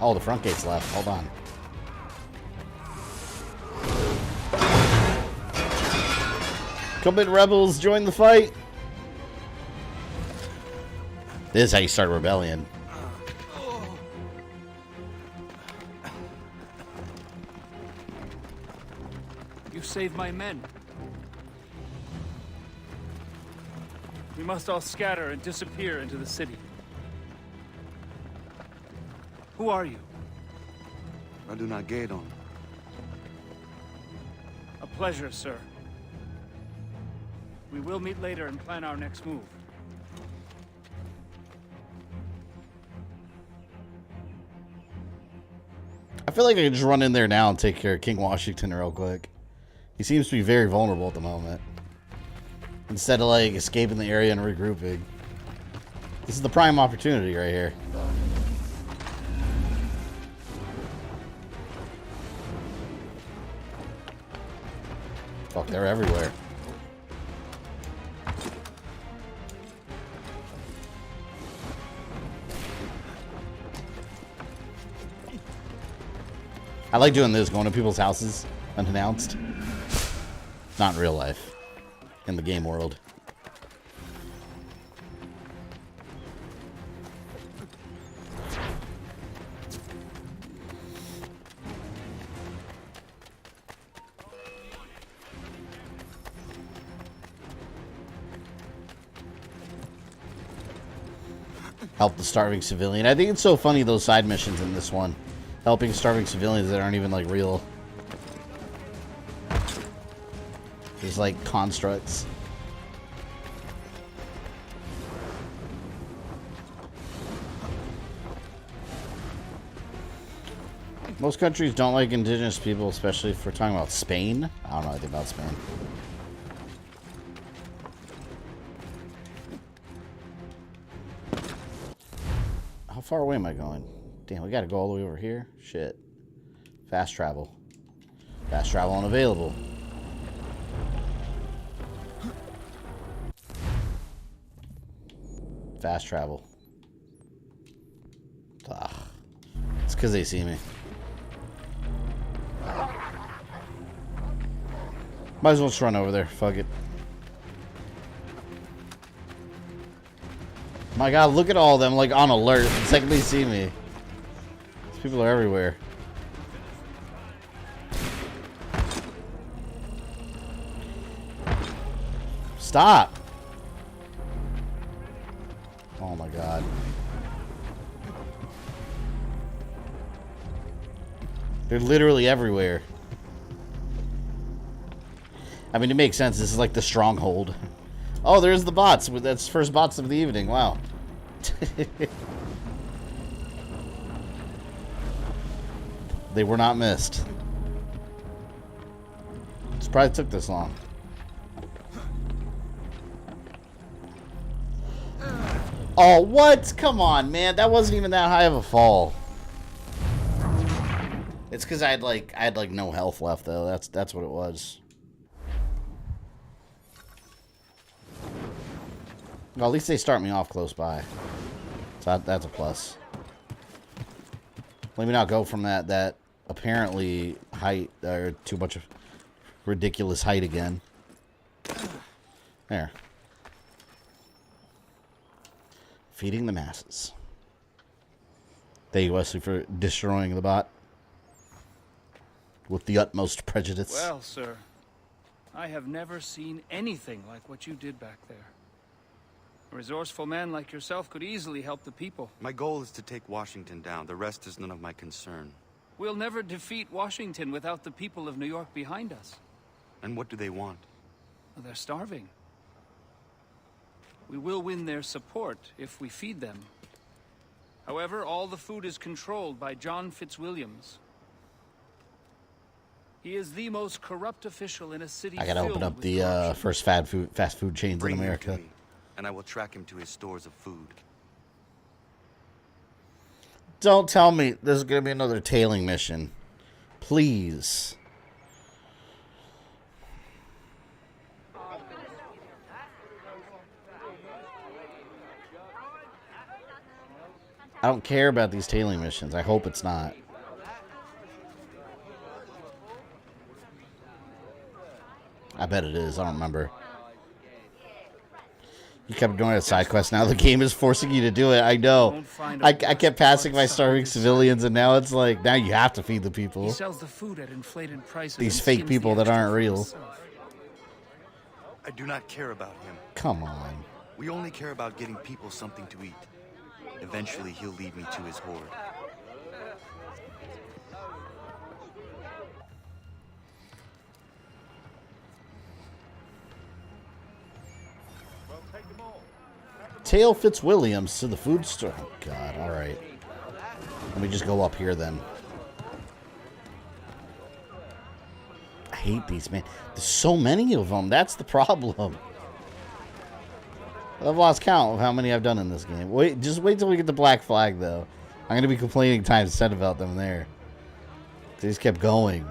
Speaker 10: Oh, the front gate's left. Hold on. Come in, rebels. Join the fight. This is how you start a rebellion.
Speaker 17: You saved my men.
Speaker 9: We must all scatter and disappear into the city. Who are you?
Speaker 12: I do not gate on.
Speaker 9: A pleasure, sir. We will meet later and plan our next move.
Speaker 10: I feel like I could just run in there now and take care of King Washington real quick. He seems to be very vulnerable at the moment. Instead of like escaping the area and regrouping. This is the prime opportunity right here. Fuck, they're everywhere. I like doing this, going to people's houses unannounced. Not in real life. In the game world. Help the starving civilian. I think it's so funny, those side missions in this one. Helping starving civilians that aren't even, like, real. There's, like, constructs. Most countries don't like indigenous people, especially if we're talking about Spain. I don't know anything about Spain. How far away am I going? Damn, we gotta go all the way over here? Shit. Fast travel. Fast travel unavailable. Fast travel. Ugh. It's because they see me. Might as well just run over there. Fuck it. My god, look at all of them, like, on alert the second they see me. These people are everywhere. Stop! Oh my god. They're literally everywhere. I mean, it makes sense. This is like the stronghold. Oh, there's the bots. That's first bots of the evening. Wow. They were not missed. This probably took this long. Oh, what? Come on, man. That wasn't even that high of a fall. It's because I had like no health left though. That's what it was. Well, at least they start me off close by. So that's a plus. Let me not go from that apparently height or too much of ridiculous height again. There. Feeding the masses. Thank you, Wesley, for destroying the bot with the utmost prejudice.
Speaker 9: Well, sir, I have never seen anything like what you did back there. A resourceful man like yourself could easily help the people.
Speaker 12: My goal is to take Washington down. The rest is none of my concern.
Speaker 9: We'll never defeat Washington without the people of New York behind us.
Speaker 12: And what do they want?
Speaker 9: Well, they're starving. We will win their support if we feed them. However, all the food is controlled by John Fitzwilliams. He is the most corrupt official in a city.
Speaker 10: I gotta open up the first fast food chains in America.
Speaker 12: And I will track him to his stores of food.
Speaker 10: Don't tell me there's gonna be another tailing mission. Please. I don't care about these tailing missions. I hope it's not. I bet it is. I don't remember. You kept doing a side quest. Now the game is forcing you to do it. I know. I kept passing my starving civilians, and now it's like, now you have to feed the people.
Speaker 9: He sells the food at inflated prices.
Speaker 10: These fake people that aren't real.
Speaker 12: I do not care about him.
Speaker 10: Come on.
Speaker 12: We only care about getting people something to eat. Eventually, he'll lead me to his horde.
Speaker 10: Tail Fitzwilliams to the food store. Oh, God. All right. Let me just go up here then. I hate these, man. There's so many of them. That's the problem. I've lost count of how many I've done in this game. Just wait till we get the black flag, though. I'm going to be complaining times 10 about them there. They just kept going.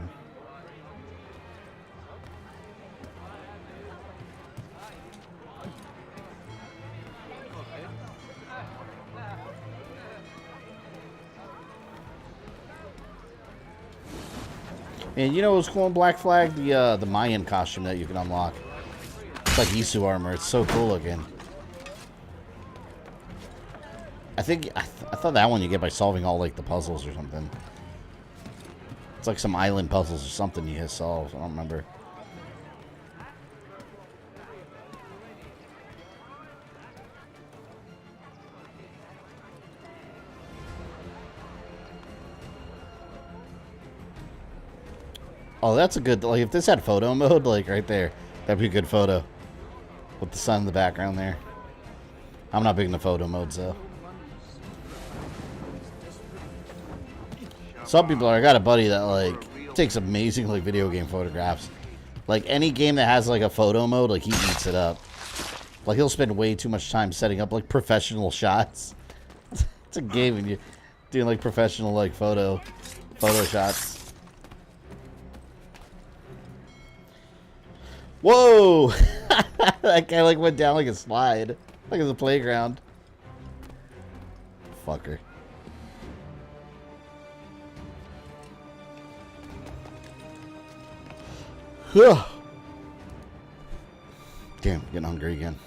Speaker 10: And you know what's cool in Black Flag? The Mayan costume that you can unlock. It's like Isu armor. It's so cool looking. I thought that one you get by solving all like the puzzles or something. It's like some island puzzles or something you have solved. I don't remember. Oh, that's a good, like, if this had photo mode, like, right there, that'd be a good photo. With the sun in the background there. I'm not big into photo modes, though. Some people are, I got a buddy that, like, takes amazing, like, video game photographs. Like, any game that has, like, a photo mode, like, he eats it up. Like, he'll spend way too much time setting up, like, professional shots. It's a game, and you're doing, like, professional, like, photo shots. Whoa! That guy like went down like a slide. Like it's a playground. Fucker. Damn, getting hungry again.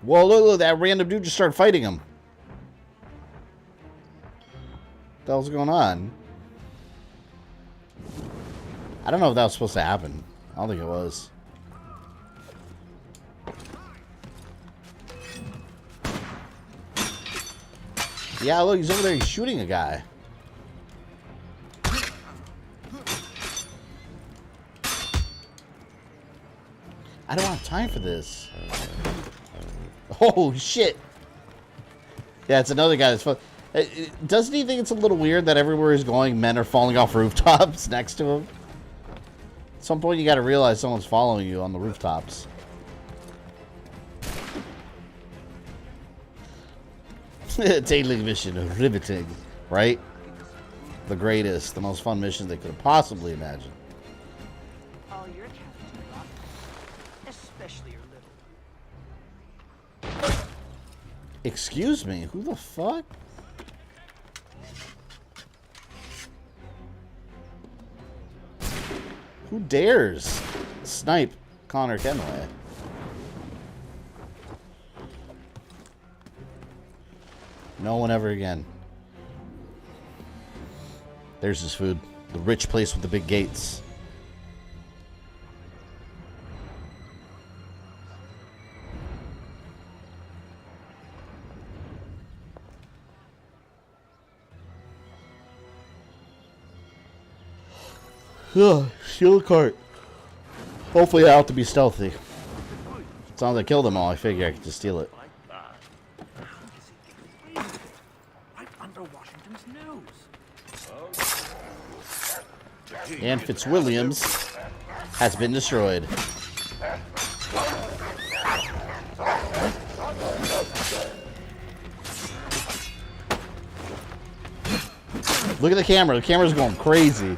Speaker 10: Whoa, look, that random dude just started fighting him. What the hell's going on? I don't know if that was supposed to happen. I don't think it was. Yeah, look, he's over there. He's shooting a guy. I don't have time for this. Oh, shit. Yeah, it's another guy that's fun. Doesn't he think it's a little weird that everywhere he's going, men are falling off rooftops next to him? At some point, you got to realize someone's following you on the rooftops. Tailing mission, riveting, right? The greatest, the most fun mission they could have possibly imagined.
Speaker 5: All your captains are rotten, especially your little.
Speaker 10: Excuse me, who the fuck? Who dares snipe Connor Kenway? No one ever again. There's his food. The rich place with the big gates. Ugh, steal a cart. Hopefully I'll have to be stealthy. As long as I kill them all, I figure I could just steal it.
Speaker 5: Right under Washington's nose.
Speaker 10: And Fitzwilliams has been destroyed. Look at the camera. The camera's going crazy.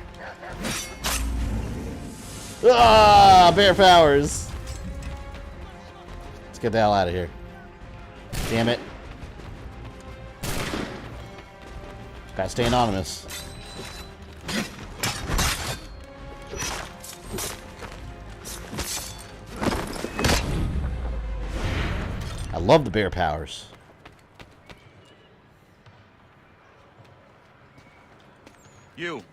Speaker 10: Ah, bear powers. Let's get the hell out of here. Damn it. Gotta stay anonymous. I love the bear powers.
Speaker 12: You.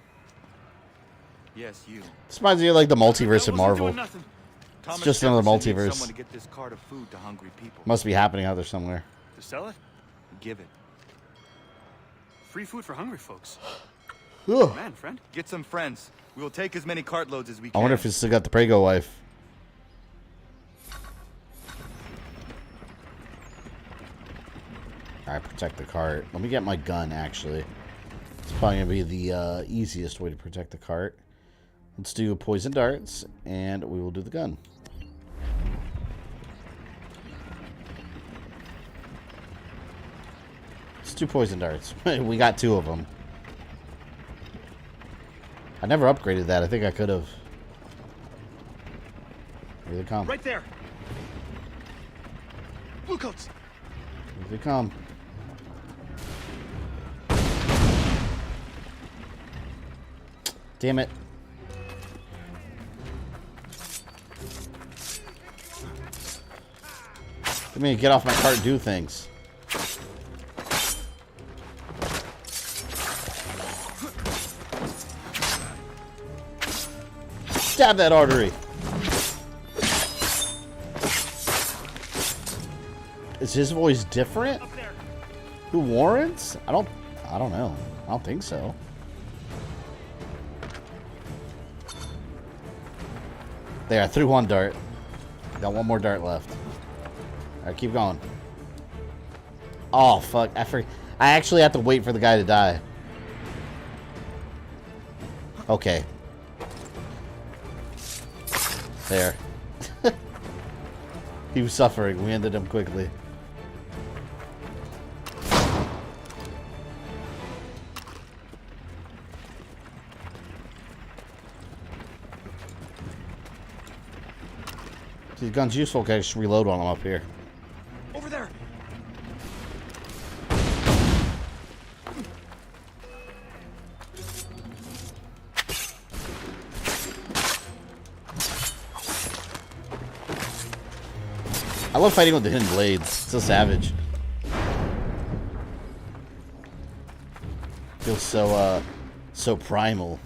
Speaker 12: Yes, you.
Speaker 10: This reminds me of like the multiverse in Marvel.
Speaker 12: Thomas
Speaker 10: It's just another
Speaker 12: Jefferson needs
Speaker 10: multiverse.
Speaker 12: someone to get this cart of food to hungry people.
Speaker 10: Must be happening out there somewhere.
Speaker 9: To sell it?
Speaker 12: Give it.
Speaker 9: Free food for hungry folks.
Speaker 10: Ugh.
Speaker 9: Man, friend.
Speaker 12: Get some friends. We will take as many cartloads as we
Speaker 10: I
Speaker 12: can.
Speaker 10: wonder if he's still got the Prego wife. Alright, protect the cart. Let me get my gun, actually. It's probably going to be the easiest way to protect the cart. Let's do poison darts, and we will do the gun. Let's do poison darts. We got 2 of them. I never upgraded that. I think I could have. Here they come.
Speaker 9: Right there. Blue coats.
Speaker 10: Here they come. Damn it. Let me get off my cart and do things. Stab that artery. Is his voice different? Who Warren's? I don't know. I don't think so. There, I threw 1 dart. Got 1 more dart left. Alright, keep going. Oh, fuck. I actually have to wait for the guy to die. Okay. There. He was suffering. We ended him quickly. These guns useful. Okay, just reload on them up here.
Speaker 9: Over there.
Speaker 10: I love fighting with the hidden blades. It's so savage. Feels so primal.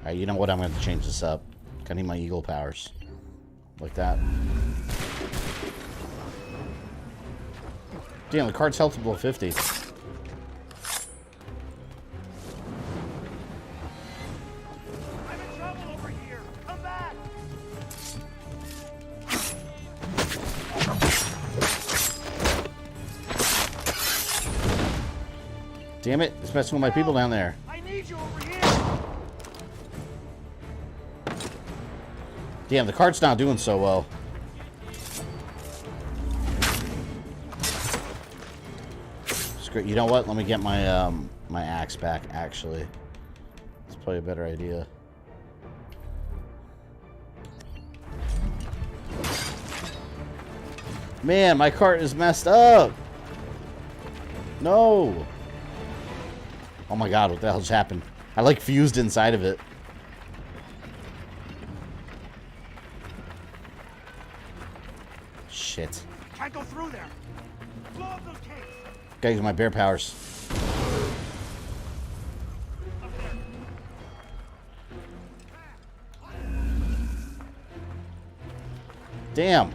Speaker 10: Alright, you know what? I'm going to change this up. I need my eagle powers. Like that. Damn, the card's health below 50.
Speaker 20: I'm in trouble over here. Come back.
Speaker 10: Damn it, it's messing with my people down there.
Speaker 20: I need you over here.
Speaker 10: Damn, the cart's not doing so well. Screw, you know what? Let me get my my axe back, actually. It's probably a better idea. Man, my cart is messed up. No. Oh my god, what the hell just happened? I like fused inside of it. Shit.
Speaker 20: Can't go through there. Blow up those caves.
Speaker 10: Gotta use my bear powers. Damn.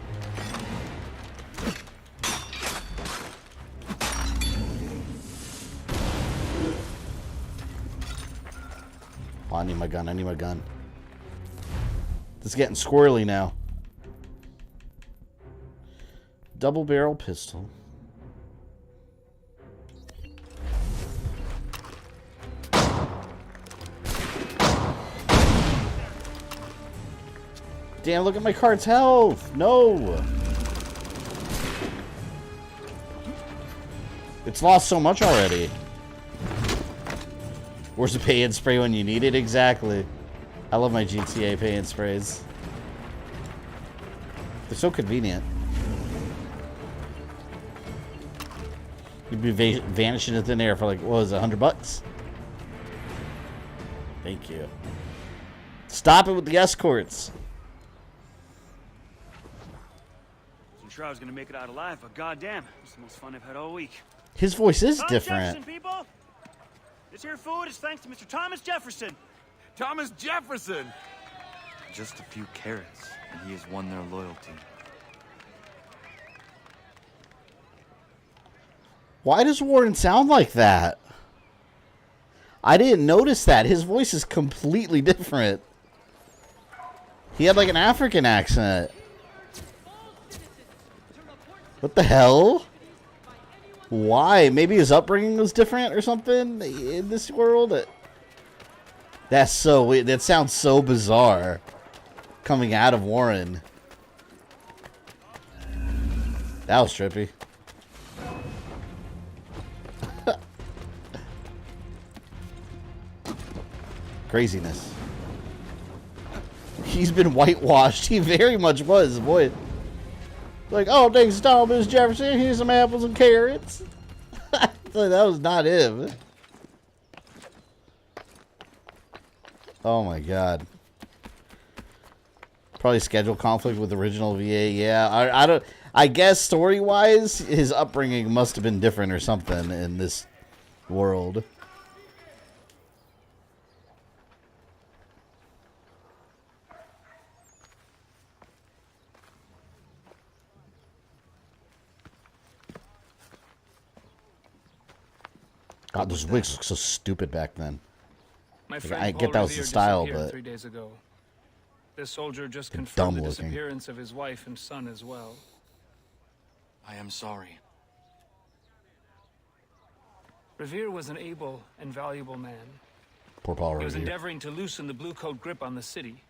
Speaker 10: Oh, I need my gun. I need my gun. This is getting squirrely now. Double barrel pistol. Damn, look at my card's health. No. It's lost so much already. Where's the pay and spray when you need it? Exactly. I love my GTA pay and sprays. They're so convenient. You'd be vanishing in thin air for like, what was it, $100? Thank you. Stop it with the escorts.
Speaker 9: I'm sure I was gonna make it out alive, but goddamn, it's the most fun I've had all week.
Speaker 10: His voice is
Speaker 9: Thomas
Speaker 10: different.
Speaker 9: Jefferson, people! This here food is thanks to Mr. Thomas Jefferson.
Speaker 15: Thomas Jefferson!
Speaker 12: Just a few carrots, and he has won their loyalty.
Speaker 10: Why does Warren sound like that? I didn't notice that. His voice is completely different. He had like an African accent. What the hell? Why? Maybe his upbringing was different or something in this world? That's so weird. That sounds so bizarre coming out of Warren. That was trippy. Craziness. He's been whitewashed. He very much was, boy. Like, oh, thanks, Thomas Jefferson. Here's some apples and carrots. That was not him. Oh my god. Probably schedule conflict with the original VA. Yeah, I don't. I guess story-wise, his upbringing must have been different or something in this world. God, those wigs look so stupid back then.
Speaker 9: My
Speaker 10: Like,
Speaker 9: friend
Speaker 10: I
Speaker 9: Paul
Speaker 10: get that was the
Speaker 9: Revere
Speaker 10: style,
Speaker 9: disappeared
Speaker 10: but
Speaker 9: 3 days ago. This soldier just
Speaker 10: They're
Speaker 9: confirmed the
Speaker 10: dumb-looking.
Speaker 9: disappearance of his wife and son as well.
Speaker 12: I am sorry.
Speaker 9: Revere was an able and valuable man.
Speaker 10: Poor Paul
Speaker 9: He was
Speaker 10: Revere.
Speaker 9: endeavoring to loosen the blue coat grip on the city.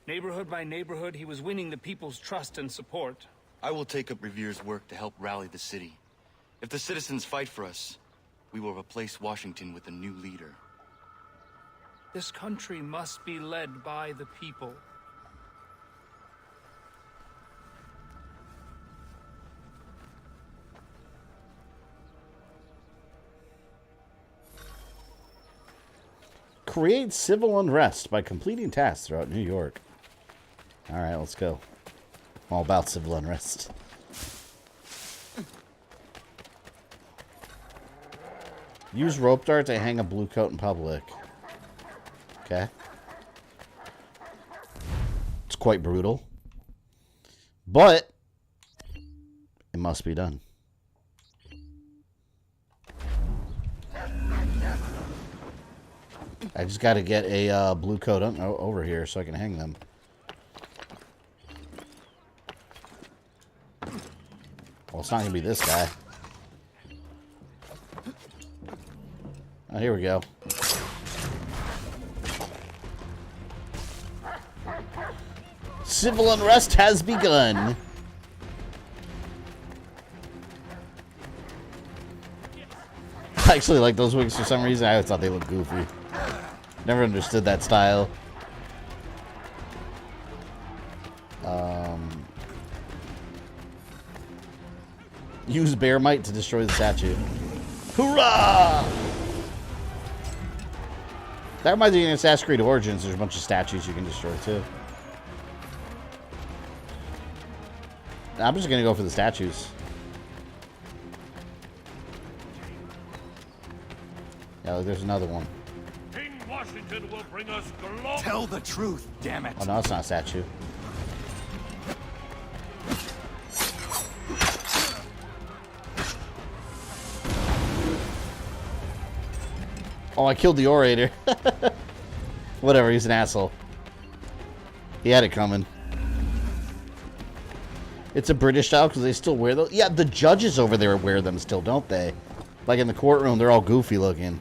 Speaker 9: Neighborhood by neighborhood, he was winning the people's trust and support.
Speaker 12: I will take up Revere's work to help rally the city. If the citizens fight for us, we will replace Washington with a new leader.
Speaker 9: This country must be led by the people.
Speaker 10: Create civil unrest by completing tasks throughout New York. Alright, let's go. I'm all about civil unrest. Use rope dart to hang a blue coat in public. Okay. It's quite brutal. But it must be done. I just got to get a blue coat over here so I can hang them. Well, it's not going to be this guy. Oh, here we go. Civil unrest has begun. I actually like those wigs for some reason. I always thought they looked goofy. Never understood that style. Use bear might to destroy the statue. Hoorah! That reminds me of Assassin's Creed Origins. There's a bunch of statues you can destroy too. I'm just gonna go for the statues. Yeah, look, there's another one.
Speaker 20: King Washington will bring us glory.
Speaker 15: Tell the truth, damn it.
Speaker 10: Oh no, it's not a statue. Oh, I killed the orator. Whatever, he's an asshole. He had it coming. It's a British style because they still wear those. Yeah, the judges over there wear them still, don't they? Like in the courtroom, they're all goofy looking.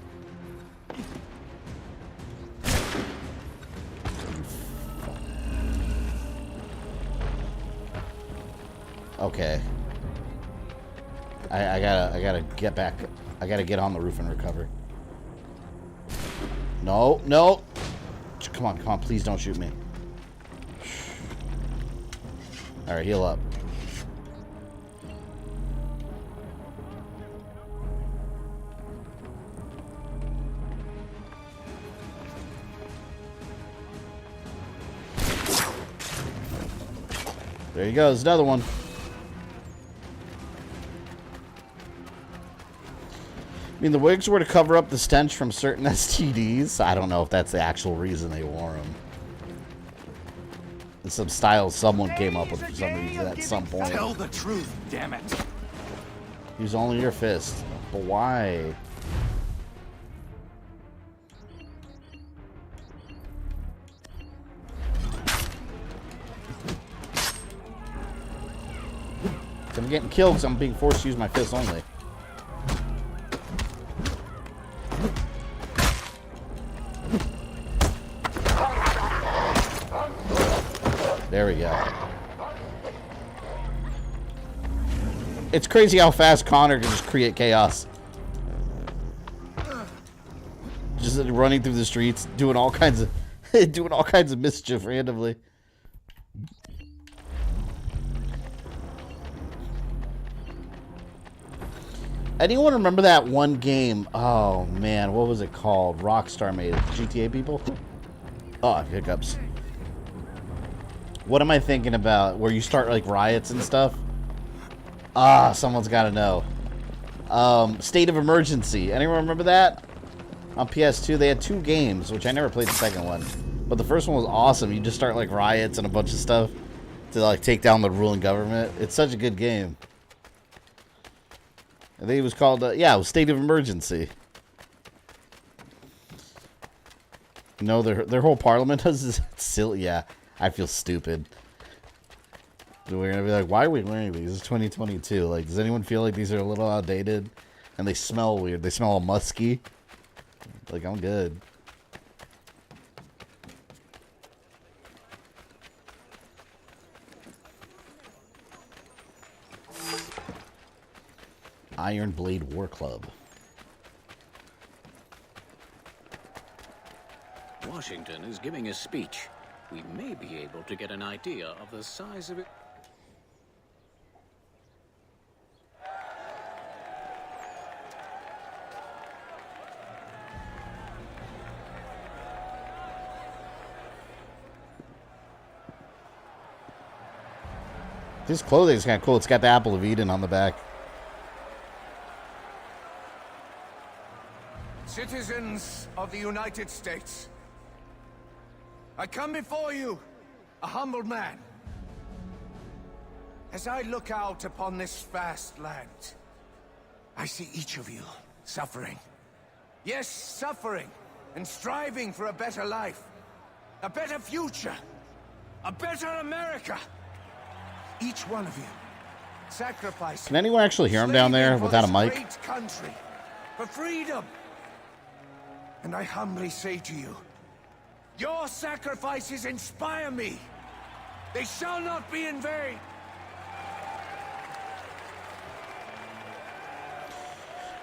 Speaker 10: Okay. I gotta get back. I gotta get on the roof and recover. No, no. Come on, please don't shoot me. Alright, heal up. There he goes, another one. mean, the wigs were to cover up the stench from certain STDs. I don't know if that's the actual reason they wore them. It's some style someone came up with for some reason at some point.
Speaker 5: Tell the truth, damn it.
Speaker 10: Use only your fist. But why? I'm getting killed because I'm being forced to use my fist only. There we go. It's crazy how fast Connor can just create chaos. Just running through the streets, doing all kinds of mischief randomly. Anyone remember that one game? Oh man, what was it called? Rockstar made it. GTA people? Oh, hiccups. What am I thinking about? Where you start like riots and stuff? Ah, someone's got to know. State of Emergency. Anyone remember that? On PS2, they had 2 games, which I never played the second one. But the first one was awesome. You just start like riots and a bunch of stuff to like take down the ruling government. It's such a good game. I think it was called, yeah, it was State of Emergency. You know, their whole parliament does this silly. Yeah, I feel stupid. We're going to be like, why are we wearing these? It's 2022. Like, does anyone feel like these are a little outdated? And they smell weird. They smell musky. Like, I'm good. Iron Blade War Club.
Speaker 21: Washington is giving a speech. We may be able to get an idea of the size of it.
Speaker 10: This clothing is kind of cool. It's got the Apple of Eden on the back.
Speaker 2: Citizens of the United States, I come before you, a humble man. As I look out upon this vast land, I see each of you suffering. Yes, suffering and striving for a better life, a better future, a better America. Each one of you sacrificing.
Speaker 10: Can anyone actually hear him down there without a mic?
Speaker 2: Great country, for freedom. And I humbly say to you, your sacrifices inspire me. They shall not be in vain.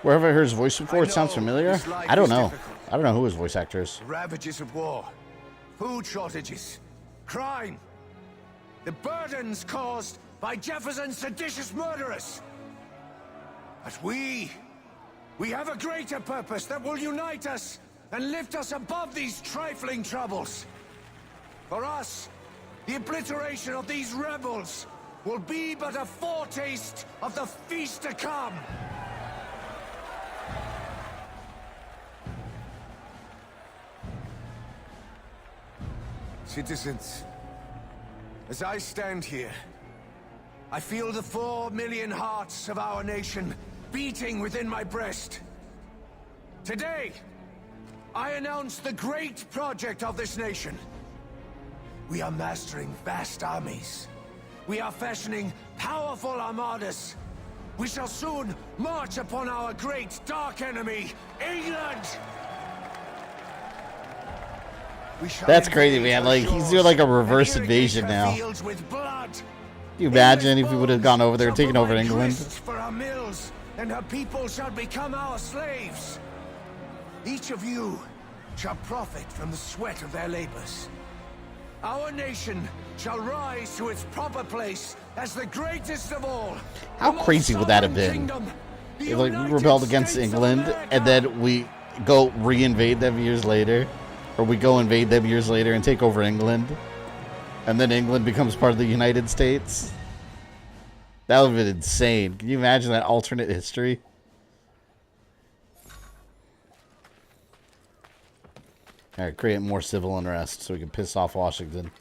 Speaker 10: Where have I heard his voice before? It sounds familiar. I don't know. I don't know who his voice actor is.
Speaker 2: Ravages of war, food shortages, crime, the burdens caused by Jefferson's seditious murderers. But we have a greater purpose that will unite us and lift us above these trifling troubles. For us, the obliteration of these rebels will be but a foretaste of the feast to come. Citizens, as I stand here, I feel the 4 million hearts of our nation beating within my breast. Today, I announce the great project of this nation. We are mastering vast armies. We are fashioning powerful armadas. We shall soon march upon our great dark enemy, England!
Speaker 10: That's crazy, man. Like, he's doing like a reverse invasion now. Can you imagine if he would have gone over there and taken over England?
Speaker 2: For our mills, and her people shall become our slaves. Each of you shall profit from the sweat of their labors. Our nation shall rise to its proper place as the greatest of all.
Speaker 10: How crazy would that have been? If, like, we rebelled against England and then we go re-invade them years later, or we go invade them years later and take over England, and then England becomes part of the United States. That would have been insane. Can you imagine that alternate history? Alright, create more civil unrest so we can piss off Washington.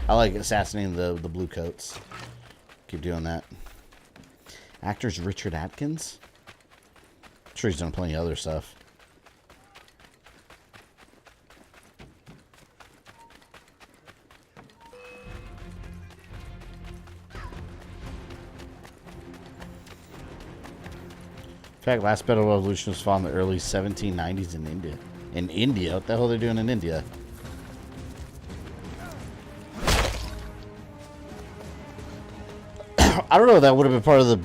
Speaker 10: I like assassinating the blue coats. Keep doing that. Actor's Richard Atkins? I'm sure he's done plenty of other stuff. In fact, last battle revolution was fought in the early 1790s in India. In India? What the hell are they doing in India? I don't know if that would have been part of the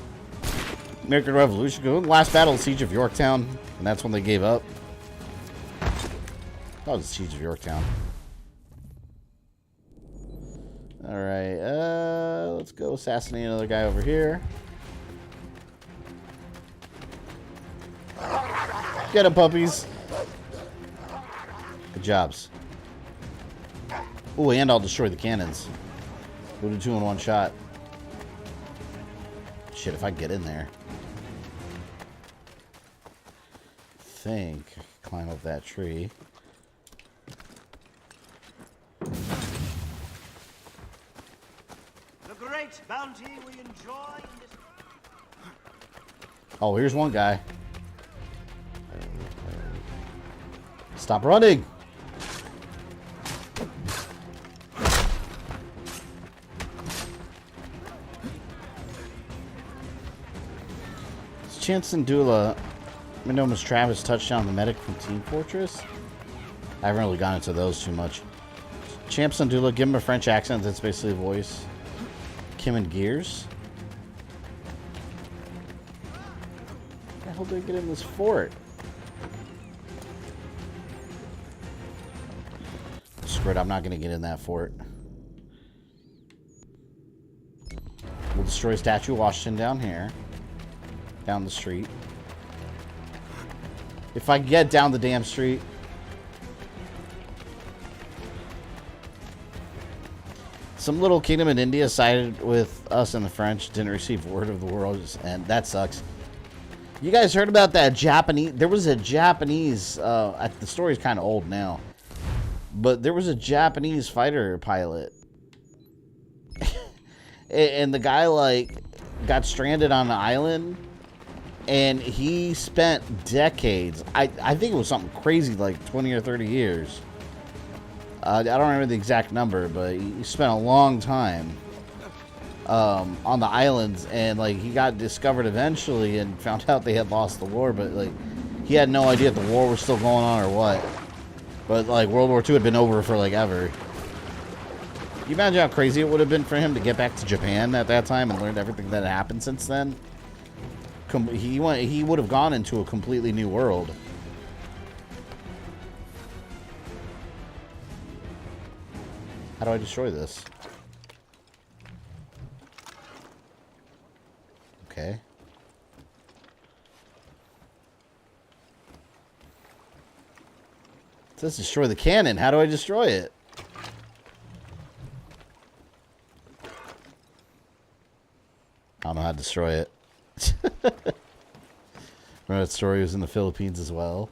Speaker 10: American Revolution. The last battle, Siege of Yorktown, and that's when they gave up. That was the Siege of Yorktown. Alright, let's go assassinate another guy over here. Get him, puppies. Good jobs. Oh, and I'll destroy the cannons. We'll do 2 in 1 shot. Shit, if I get in there. I think I can climb up that tree.
Speaker 5: The great bounty we enjoy in this...
Speaker 10: Oh, here's one guy. Stop running! Chance and Dula, Minoma's Travis touchdown, the medic from Team Fortress. I haven't really gone into those too much. Champs and Dula, give him a French accent that's basically a voice. Kim and Gears. How the hell did I get in this fort? Screw it, I'm not going to get in that fort. We'll destroy Statue of Washington down here. Down the street. If I get down the damn street. Some little kingdom in India sided with us and the French. Didn't receive word of the world. And that sucks. You guys heard about that Japanese... There was a Japanese... the story's kind of old now. But there was a Japanese fighter pilot. And the guy, like, got stranded on the island. And he spent decades. I think it was something crazy, like 20 or 30 years. I don't remember the exact number, but he spent a long time on the islands. And, like, he got discovered eventually and found out they had lost the war. But, like, he had no idea if the war was still going on or what. But, like, World War II had been over for, like, ever. Can you imagine how crazy it would have been for him to get back to Japan at that time and learn everything that had happened since then? He would have gone into a completely new world. How do I destroy this? Okay. It says destroy the cannon. How do I destroy it? I don't know how to destroy it. Remember that story was in the Philippines as well.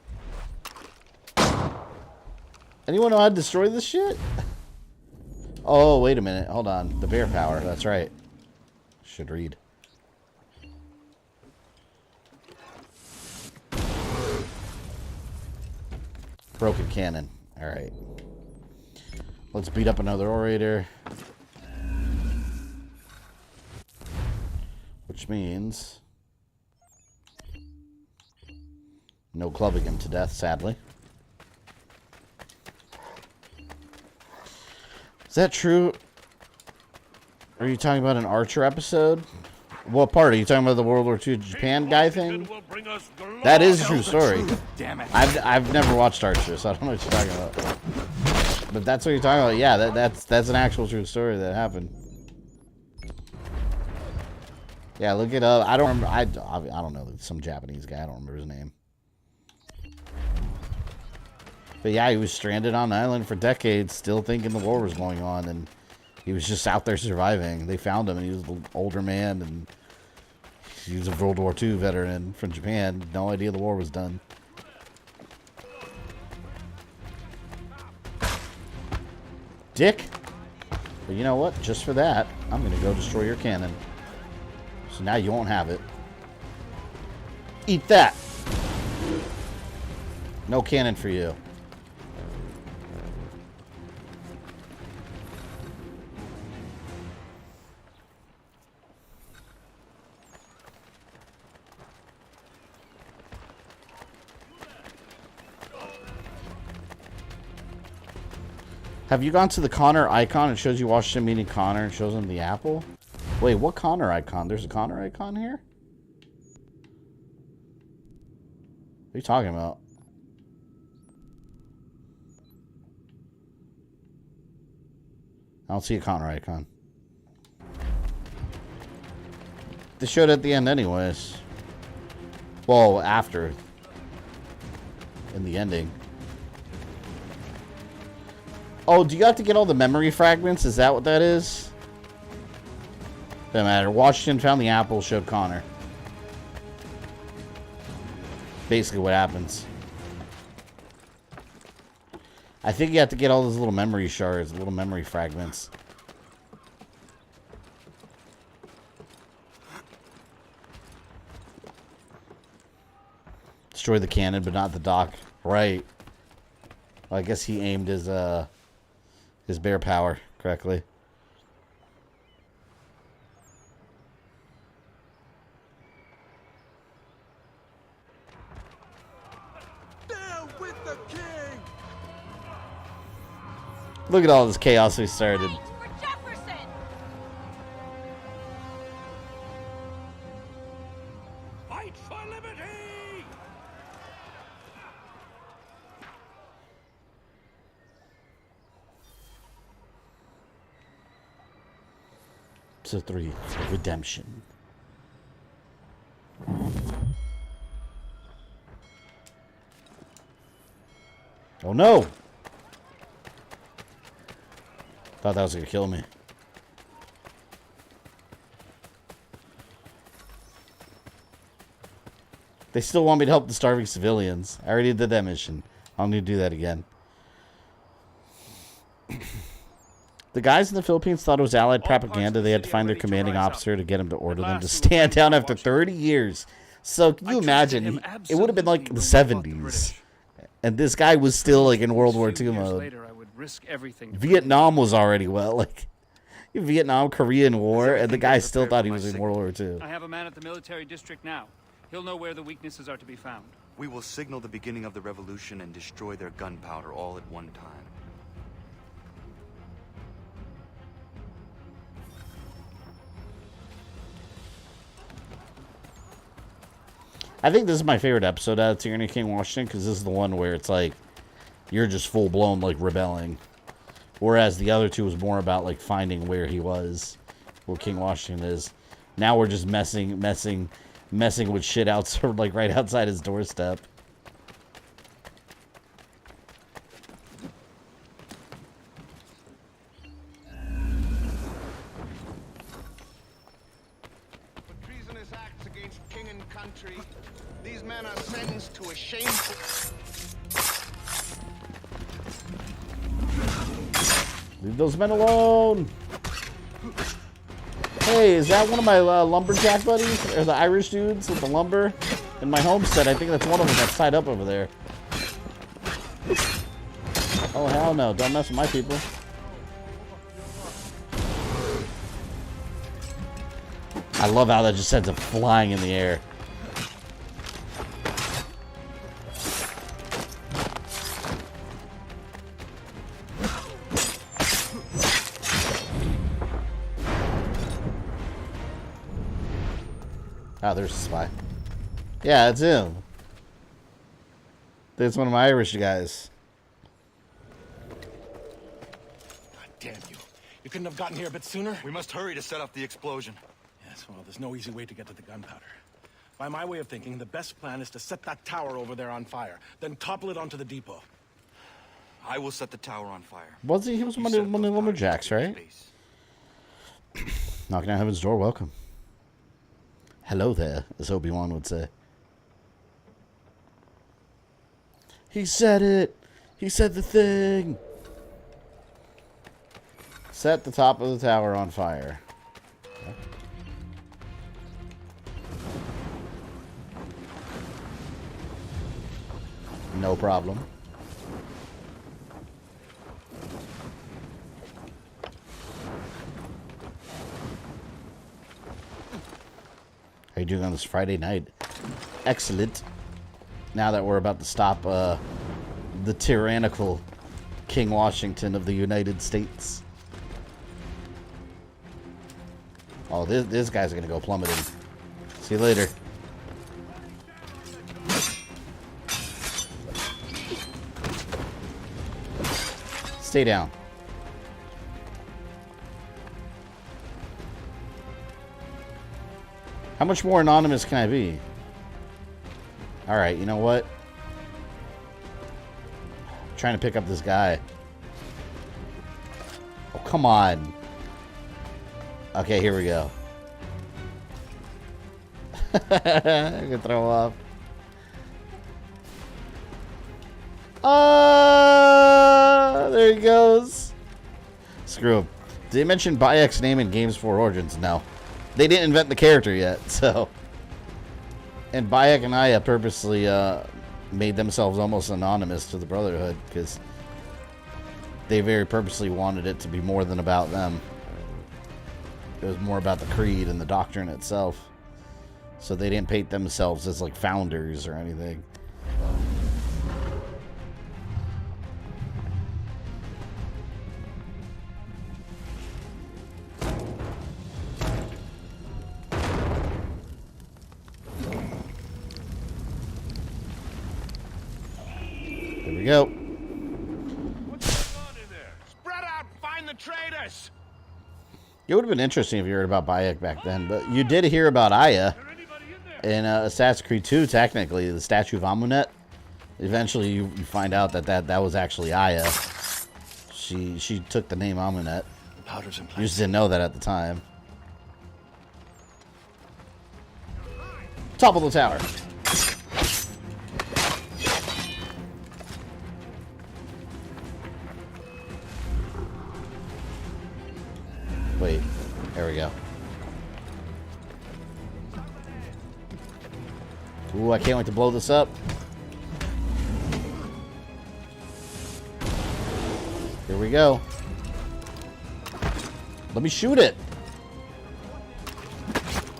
Speaker 10: Anyone know how to destroy this shit? Oh, wait a minute. Hold on. The bear power. That's right. Should read. Broken cannon. Alright. Let's beat up another orator. Which means no clubbing him to death, sadly. Is that true? Are you talking about an Archer episode? What part? Are you talking about the World War II Japan guy thing? That is a true story.
Speaker 12: Damn it.
Speaker 10: I've never watched Archer, so I don't know what you're talking about. But that's what you're talking about. Yeah, that's an actual true story that happened. Yeah, look it up. I don't remember. I don't know. Some Japanese guy. I don't remember his name. But yeah, he was stranded on an island for decades, still thinking the war was going on, and He was just out there surviving. They found him, and he was an older man, and he was a World War II veteran from Japan. No idea the war was done. Dick. But you know what? Just for that, I'm going to go destroy your cannon. So now you won't have it. Eat that. No cannon for you. Have you gone to the Connor icon? It shows you Washington meeting Connor and shows him the apple. Wait, what Connor icon? There's a Connor icon here? What are you talking about? I don't see a Connor icon. They showed it at the end anyways. Well, after. In the ending. Oh, do you have to get all the memory fragments? Is that what that is? Doesn't matter. Washington found the apple, showed Connor. Basically what happens. I think you have to get all those little memory shards, little memory fragments. Destroy the cannon, but not the dock. Right. Well, I guess he aimed his bear power correctly.
Speaker 20: Down with the king!
Speaker 10: Look at all this chaos we started.
Speaker 20: Fight for liberty!
Speaker 10: Episode 3, Redemption. Oh no! Thought that was gonna kill me. They still want me to help the starving civilians. I already did that mission. I don't need to do that again. The guys in the Philippines thought it was Allied propaganda. They had to find their commanding officer to get him to order them to stand down after 30 years. So can you imagine? It would have been like the 70s. And this guy was still like in World War II mode. Vietnam was already Vietnam, Korean War, and the guy still thought he was in World War II.
Speaker 9: I have a man at the military district now. He'll know where the weaknesses are to be found.
Speaker 12: We will signal the beginning of the revolution and destroy their gunpowder all at one time.
Speaker 10: I think this is my favorite episode out of Tyranny of King Washington, because this is the one where it's like you're just full blown like rebelling, whereas the other two was more about like finding where he was, where King Washington is. Now we're just messing with shit outside, like right outside his doorstep.
Speaker 13: For treasonous acts against king and country, these men are sentenced to a shameful...
Speaker 10: Leave those men alone! Hey, is that one of my lumberjack buddies? Or the Irish dudes with the lumber? In my homestead, I think that's one of them that's tied up over there. Oh, hell no. Don't mess with my people. I love how that just sends it flying in the air. Oh, there's a spy. Yeah, it's him. That's one of my Irish guys.
Speaker 14: God damn you. You couldn't have gotten here a bit sooner?
Speaker 12: We must hurry to set off the explosion.
Speaker 14: Yes, well, there's no easy way to get to the gunpowder. By my way of thinking, the best plan is to set that tower over there on fire, then topple it onto the depot.
Speaker 12: I will set the tower on fire.
Speaker 10: Was he? He was one of the lumberjacks, right? Knocking on heaven's door, welcome. Hello there, as Obi-Wan would say. He said it! He said the thing! Set the top of the tower on fire. Okay. No problem. How you doing on this Friday night? Excellent. Now that we're about to stop the tyrannical King Washington of the United States. Oh, this guy's gonna go plummeting. See you later. Stay down. How much more anonymous can I be? Alright, you know what? I'm trying to pick up this guy. Oh, come on. Okay, here we go. I'm gonna throw up. There he goes. Screw him. Did they mention Bayek's name in Games 4 Origins? No. They didn't invent the character yet, so. And Bayek and Aya purposely made themselves almost anonymous to the Brotherhood because they very purposely wanted it to be more than about them. It was more about the creed and the doctrine itself. So they didn't paint themselves as like founders or anything. There we go.
Speaker 13: What's going on in there? Spread out, find the traitors.
Speaker 10: It would have been interesting if you heard about Bayek back then, but you did hear about Aya in Assassin's Creed 2, technically, the Statue of Amunet. Eventually, you find out that was actually Aya. She took the name Amunet. You just didn't know that at the time. Top of the tower. Wait, there we go. Ooh, I can't wait to blow this up. Here we go. Let me shoot it.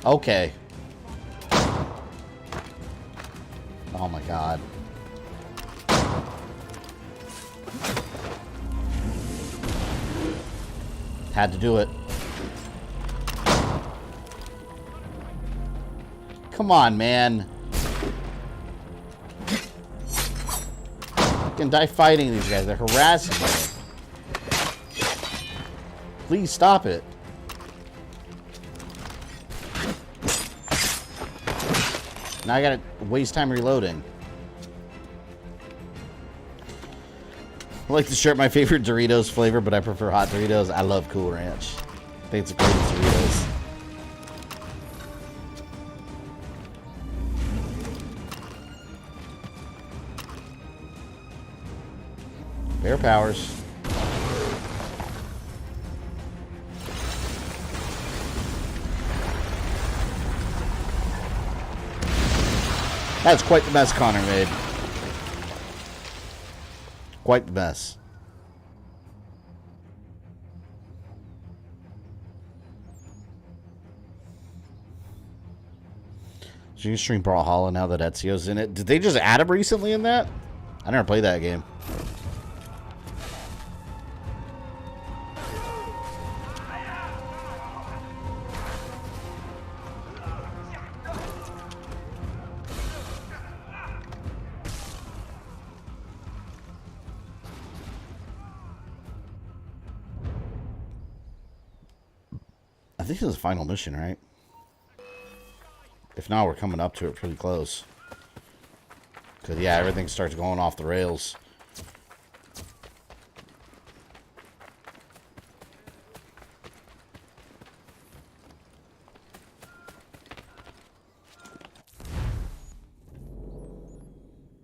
Speaker 10: Okay. Oh my god. Had to do it. Come on, man. I can die fighting these guys. They're harassing me. Please stop it. Now I gotta waste time reloading. I like to share my favorite Doritos flavor, but I prefer hot Doritos. I love Cool Ranch. I think it's the greatest Doritos. Bear powers. That's quite the mess Connor made. Quite the mess. So you can stream Brawlhalla now that Ezio's in it. Did they just add him recently in that? I never played that game. I think this is the final mission, right? If not, we're coming up to it pretty close. Because, yeah, everything starts going off the rails.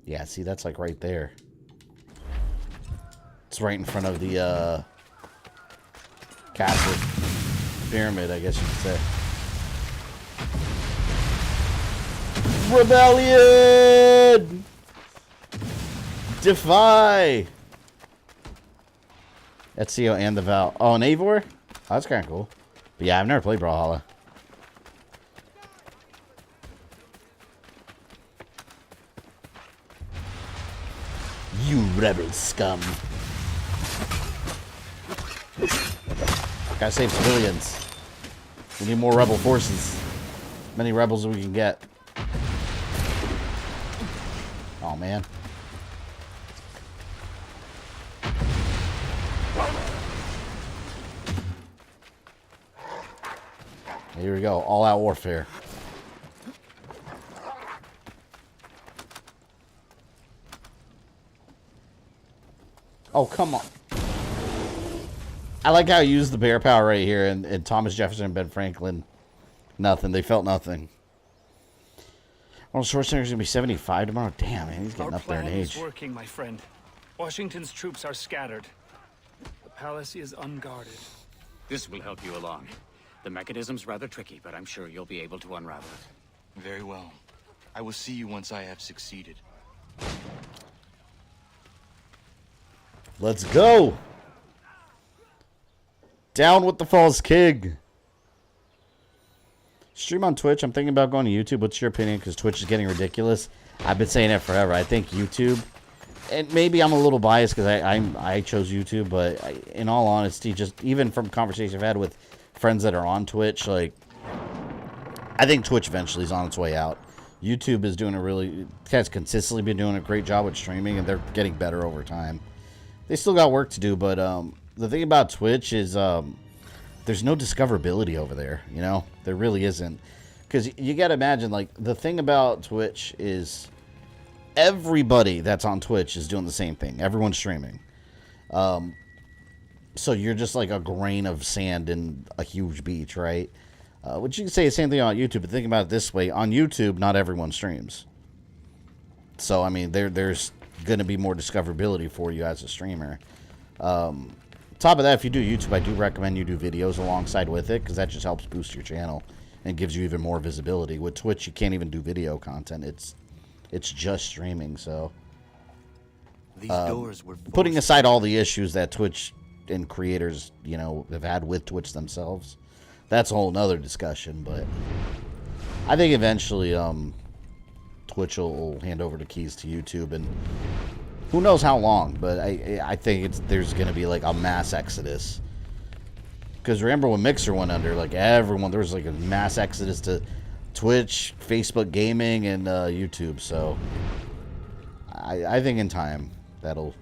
Speaker 10: Yeah, see, that's like right there. It's right in front of the Catholic pyramid, I guess you could say. Rebellion! Defy! Ezio and the Val. Oh, an Eivor? Oh, that's kind of cool. But yeah, I've never played Brawlhalla. You rebel scum. Gotta save civilians. We need more rebel forces. Many rebels as we can get. Oh, man. Here we go. All-out warfare. Oh, come on. I like how I used the bear power right here, and Thomas Jefferson and Ben Franklin, nothing. They felt nothing. Well, Schwarzenegger's going to be 75 tomorrow. Damn, man, he's getting up there in age.
Speaker 9: Our plan is working, my friend. Washington's troops are scattered. The palace is unguarded.
Speaker 21: This will help you along. The mechanism's rather tricky, but I'm sure you'll be able to unravel it.
Speaker 12: Very well. I will see you once I have succeeded.
Speaker 10: Let's go! Down with the false king! Stream on Twitch. I'm thinking about going to YouTube. What's your opinion? Because Twitch is getting ridiculous. I've been saying it forever. I think YouTube, and maybe I'm a little biased because I chose YouTube, but in all honesty, just even from conversations I've had with friends that are on Twitch, like, I think Twitch eventually is on its way out. YouTube is doing has consistently been doing a great job with streaming, and they're getting better over time. They still got work to do, but the thing about Twitch is there's no discoverability over there, you know? There really isn't. Because you got to imagine, like, the thing about Twitch is everybody that's on Twitch is doing the same thing. Everyone's streaming. So you're just like a grain of sand in a huge beach, right? Which you can say the same thing on YouTube, but think about it this way. On YouTube, not everyone streams. So, I mean, there's going to be more discoverability for you as a streamer. Top of that, if you do YouTube, I do recommend you do videos alongside with it, because that just helps boost your channel and gives you even more visibility. With Twitch, you can't even do video content. It's just streaming, so
Speaker 12: These doors were
Speaker 10: putting aside all the issues that Twitch and creators, you know, have had with Twitch themselves, that's a whole nother discussion. But I think eventually Twitch will hand over the keys to YouTube, and who knows how long, but I think there's going to be like a mass exodus. Because remember when Mixer went under, like there was like a mass exodus to Twitch, Facebook Gaming, and YouTube. So I think in time that'll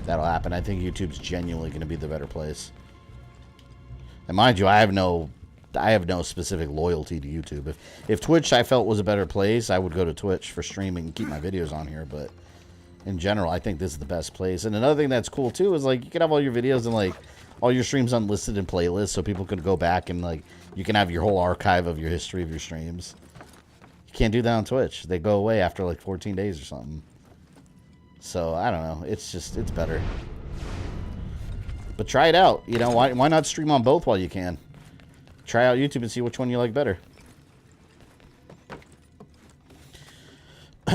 Speaker 10: happen. I think YouTube's genuinely going to be the better place. And mind you, I have no specific loyalty to YouTube. If Twitch I felt was a better place, I would go to Twitch for streaming and keep my videos on here. But in general, I think this is the best place. And another thing that's cool too is like you can have all your videos and like all your streams unlisted in playlists, so people can go back and like you can have your whole archive of your history of your streams. You can't do that on Twitch. They go away after like 14 days or something. So I don't know. It's better. But try it out. You know, why not stream on both while you can? Try out YouTube and see which one you like better.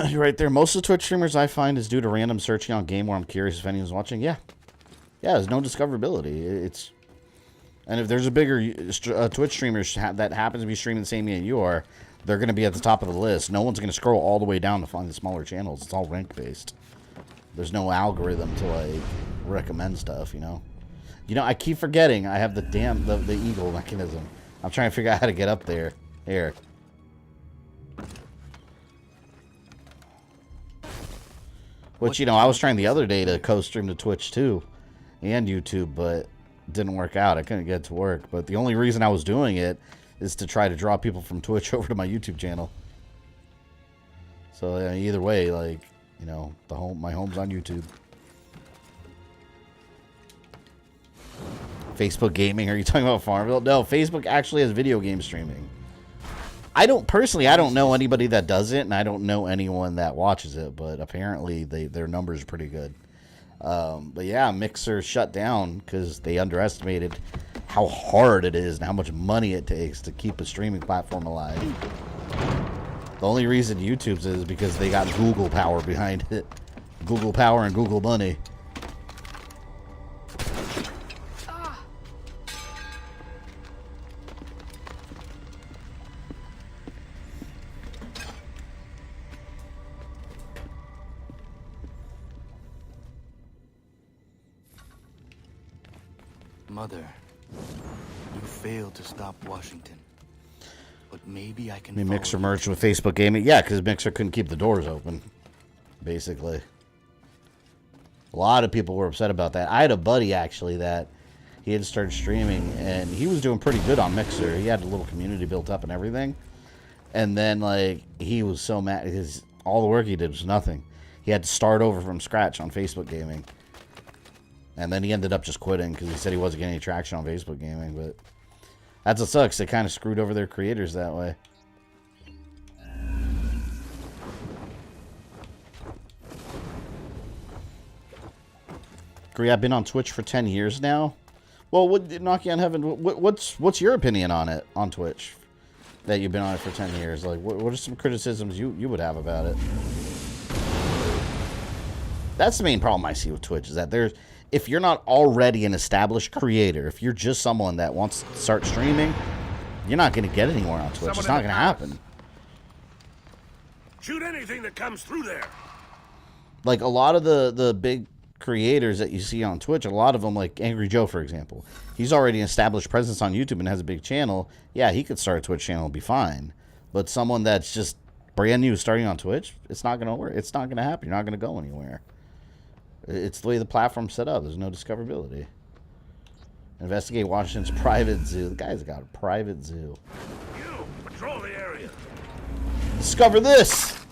Speaker 10: You're right there. Most of the Twitch streamers I find is due to random searching on game where I'm curious if anyone's watching. Yeah, there's no discoverability. And if there's a bigger Twitch streamer that happens to be streaming the same way you are, they're going to be at the top of the list. No one's going to scroll all the way down to find the smaller channels. It's all rank based. There's no algorithm to like recommend stuff. You know, I keep forgetting I have the eagle mechanism. I'm trying to figure out how to get up there. Here. Which, you know, I was trying the other day to co-stream to Twitch too and YouTube, but it didn't work out. I couldn't get it to work. But the only reason I was doing it is to try to draw people from Twitch over to my YouTube channel. So either way, like, you know, my home's on YouTube. Facebook Gaming, are you talking about Farmville? No, Facebook actually has video game streaming. I don't know anybody that does it, and I don't know anyone that watches it, but apparently their numbers are pretty good. But yeah, Mixer shut down because they underestimated how hard it is and how much money it takes to keep a streaming platform alive. The only reason YouTube's is because they got Google power behind it. Google power and Google money.
Speaker 3: Mother, you failed to stop Washington. But maybe I can.
Speaker 10: Mixer merged with Facebook Gaming. Yeah, because Mixer couldn't keep the doors open. Basically. A lot of people were upset about that. I had a buddy, actually, that he had started streaming, and he was doing pretty good on Mixer. He had a little community built up and everything. And then, like, he was so mad because all the work he did was nothing. He had to start over from scratch on Facebook Gaming. And then he ended up just quitting because he said he wasn't getting any traction on Facebook Gaming. But that's what sucks. They kind of screwed over their creators that way. Agree, I've been on Twitch for 10 years now. Well, Knocky on Heaven, what's your opinion on it, on Twitch? That you've been on it for 10 years? Like, what are some criticisms you would have about it? That's the main problem I see with Twitch, is that if you're not already an established creator, if you're just someone that wants to start streaming, you're not going to get anywhere on Twitch. It's not going to happen.
Speaker 5: Shoot anything that comes through there.
Speaker 10: Like, a lot of the big creators that you see on Twitch, a lot of them, like Angry Joe, for example, he's already an established presence on YouTube and has a big channel. Yeah, he could start a Twitch channel and be fine. But someone that's just brand new starting on Twitch, it's not going to work. It's not going to happen. You're not going to go anywhere. It's the way the platform's set up. There's no discoverability. Investigate Washington's private zoo. The guy's got a private zoo.
Speaker 5: You patrol the area.
Speaker 10: Discover this.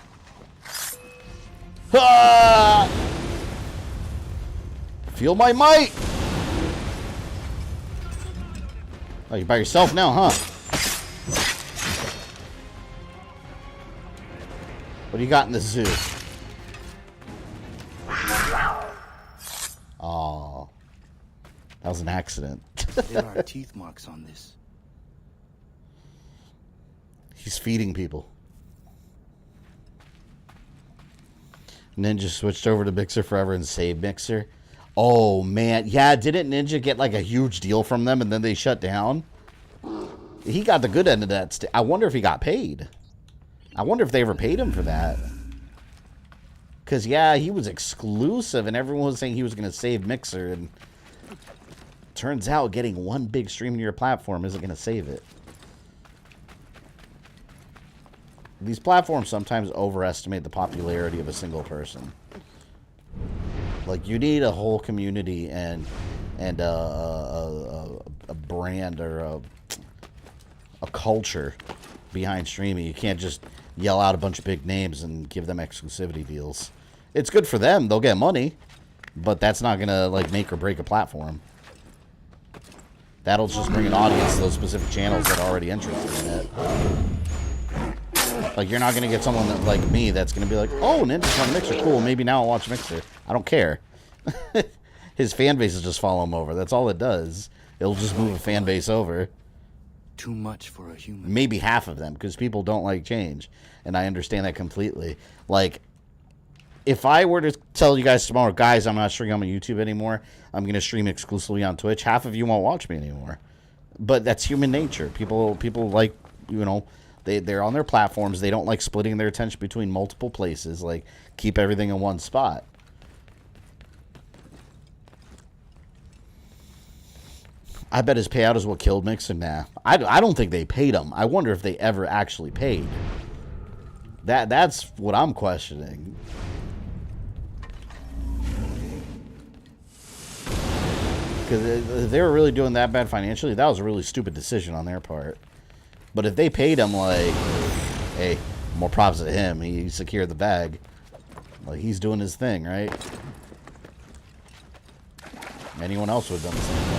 Speaker 10: Ah! Feel my might. Oh, you're by yourself now, huh? What do you got in the zoo? Oh, that was an accident.
Speaker 3: There are teeth marks on this.
Speaker 10: He's feeding people. Ninja switched over to Mixer Forever and saved Mixer. Oh, man. Yeah, didn't Ninja get like a huge deal from them and then they shut down? He got the good end of that. I wonder if he got paid. I wonder if they ever paid him for that. Because, yeah, he was exclusive and everyone was saying he was going to save Mixer. And turns out getting one big stream to your platform isn't going to save it. These platforms sometimes overestimate the popularity of a single person. Like, you need a whole community and a brand or a culture behind streaming. You can't just yell out a bunch of big names and give them exclusivity deals. It's good for them. They'll get money. But that's not going to, like, make or break a platform. That'll just bring an audience to those specific channels that are already interested in it. Like, you're not going to get someone that, like me that's going to be like, oh, Ninja's on Mixer. Cool, maybe now I'll watch Mixer. I don't care. His fan base will just follow him over. That's all it does. It'll just move a fan base over.
Speaker 3: Too much for a human.
Speaker 10: Maybe half of them, because people don't like change. And I understand that completely. Like, if I were to tell you guys tomorrow, guys, I'm not streaming on YouTube anymore. I'm going to stream exclusively on Twitch. Half of you won't watch me anymore. But that's human nature. People like, you know, they're on their platforms. They don't like splitting their attention between multiple places. Like, keep everything in one spot. I bet his payout is what killed Mixer. Nah, I don't think they paid him. I wonder if they ever actually paid. That's what I'm questioning. Because if they were really doing that bad financially, that was a really stupid decision on their part. But if they paid him, like, hey, more props to him. He secured the bag. Like, he's doing his thing, right? Anyone else would have done the same thing.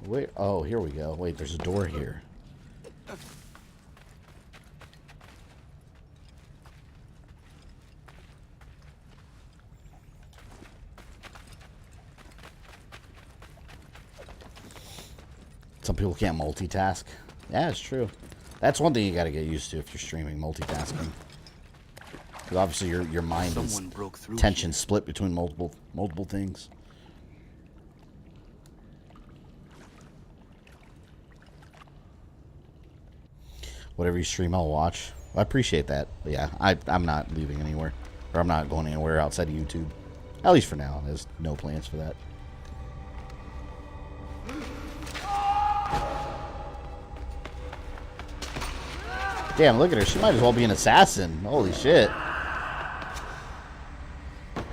Speaker 10: Wait, oh, here we go. Wait, there's a door here. Some people can't multitask. Yeah, it's true. That's one thing you gotta get used to if you're streaming, multitasking. Because obviously your mind is tension split between multiple things. Whatever you stream, I'll watch. I appreciate that. But yeah, I'm not leaving anywhere. Or I'm not going anywhere outside of YouTube. At least for now. There's no plans for that. Damn, look at her. She might as well be an assassin. Holy shit.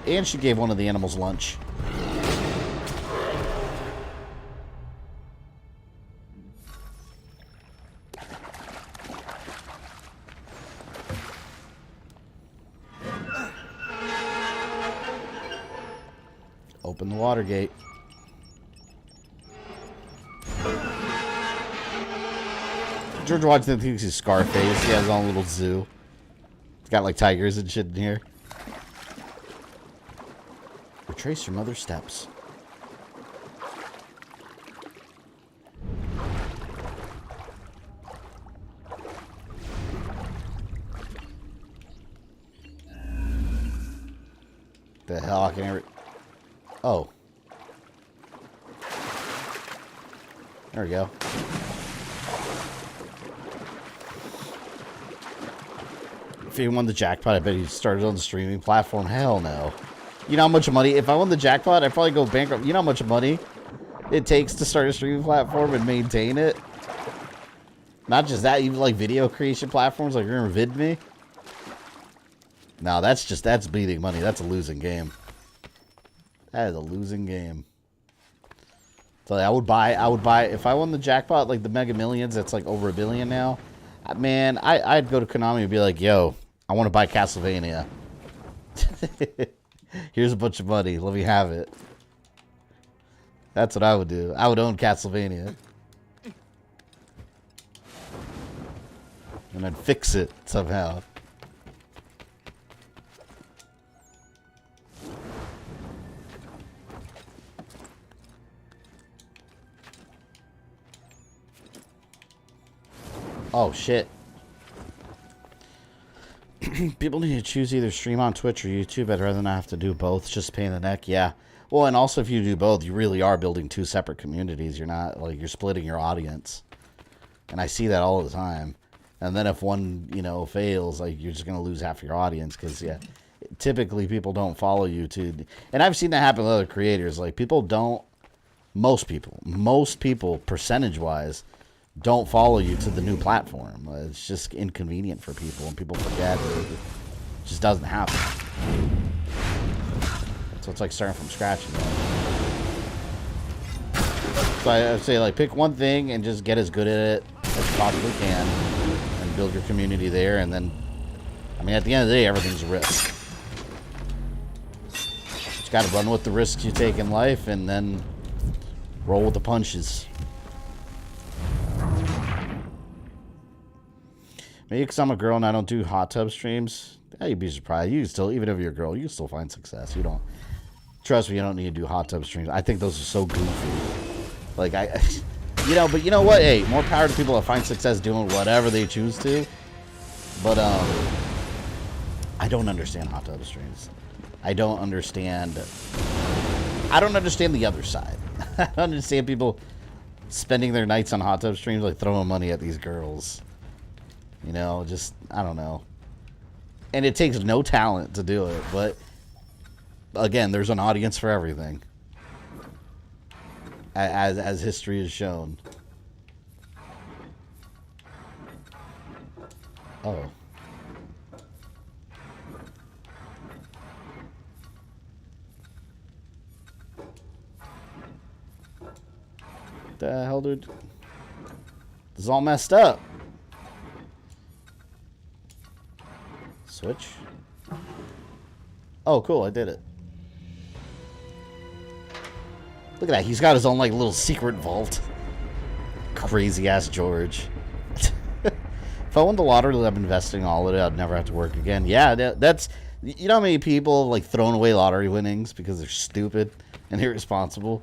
Speaker 10: And she gave one of the animals lunch. Open the water gate. George Washington thinks he's Scarface. He has his own little zoo. It's got like tigers and shit in here. Retrace your mother's steps. The hell, I can never... Oh. There we go. If he won the jackpot, I bet he started on the streaming platform. Hell no. You know how much money... If I won the jackpot, I'd probably go bankrupt. You know how much money it takes to start a streaming platform and maintain it? Not just that, even like video creation platforms like VidMe. No, that's bleeding money. That's a losing game. That is a losing game. So I would buy if I won the jackpot, like the Mega Millions, that's like over $1 billion now. Man, I'd go to Konami and be like, yo, I want to buy Castlevania. Here's a bunch of money. Let me have it. That's what I would do. I would own Castlevania. And then fix it somehow. Oh, shit. People need to choose either stream on Twitch or YouTube. I'd rather not have to do both. Just a pain in the neck. Yeah. Well, and also if you do both, you really are building two separate communities. You're not, like, you're splitting your audience. And I see that all the time. And then if one, you know, fails, like, you're just going to lose half your audience. Because, yeah, typically people don't follow you to... And I've seen that happen with other creators. Like, people don't... Most people, percentage-wise... don't follow you to the new platform. It's just inconvenient for people, and people forget it just doesn't happen. So it's like starting from scratch. You know? So I say, like, pick one thing and just get as good at it as you possibly can, and build your community there. And then, I mean, at the end of the day, everything's a risk. Just got to run with the risks you take in life, and then roll with the punches. Maybe because I'm a girl and I don't do hot tub streams. Yeah, you'd be surprised. You can still, even if you're a girl, you can still find success. You don't, trust me, you don't need to do hot tub streams. I think those are so goofy. Like, you know, but you know what? Hey, more power to people that find success doing whatever they choose to. But, I don't understand hot tub streams. I don't understand the other side. I don't understand people spending their nights on hot tub streams, like throwing money at these girls. You know, just, I don't know. And it takes no talent to do it, but again, there's an audience for everything. As history has shown. Oh. The hell, dude? This is all messed up. Switch. Oh, cool, I did it. Look at that, he's got his own, like, little secret vault. Crazy ass George. If I won the lottery, I'm investing all of it. I'd never have to work again. Yeah, that's... You know how many people like throwing away lottery winnings because they're stupid and irresponsible?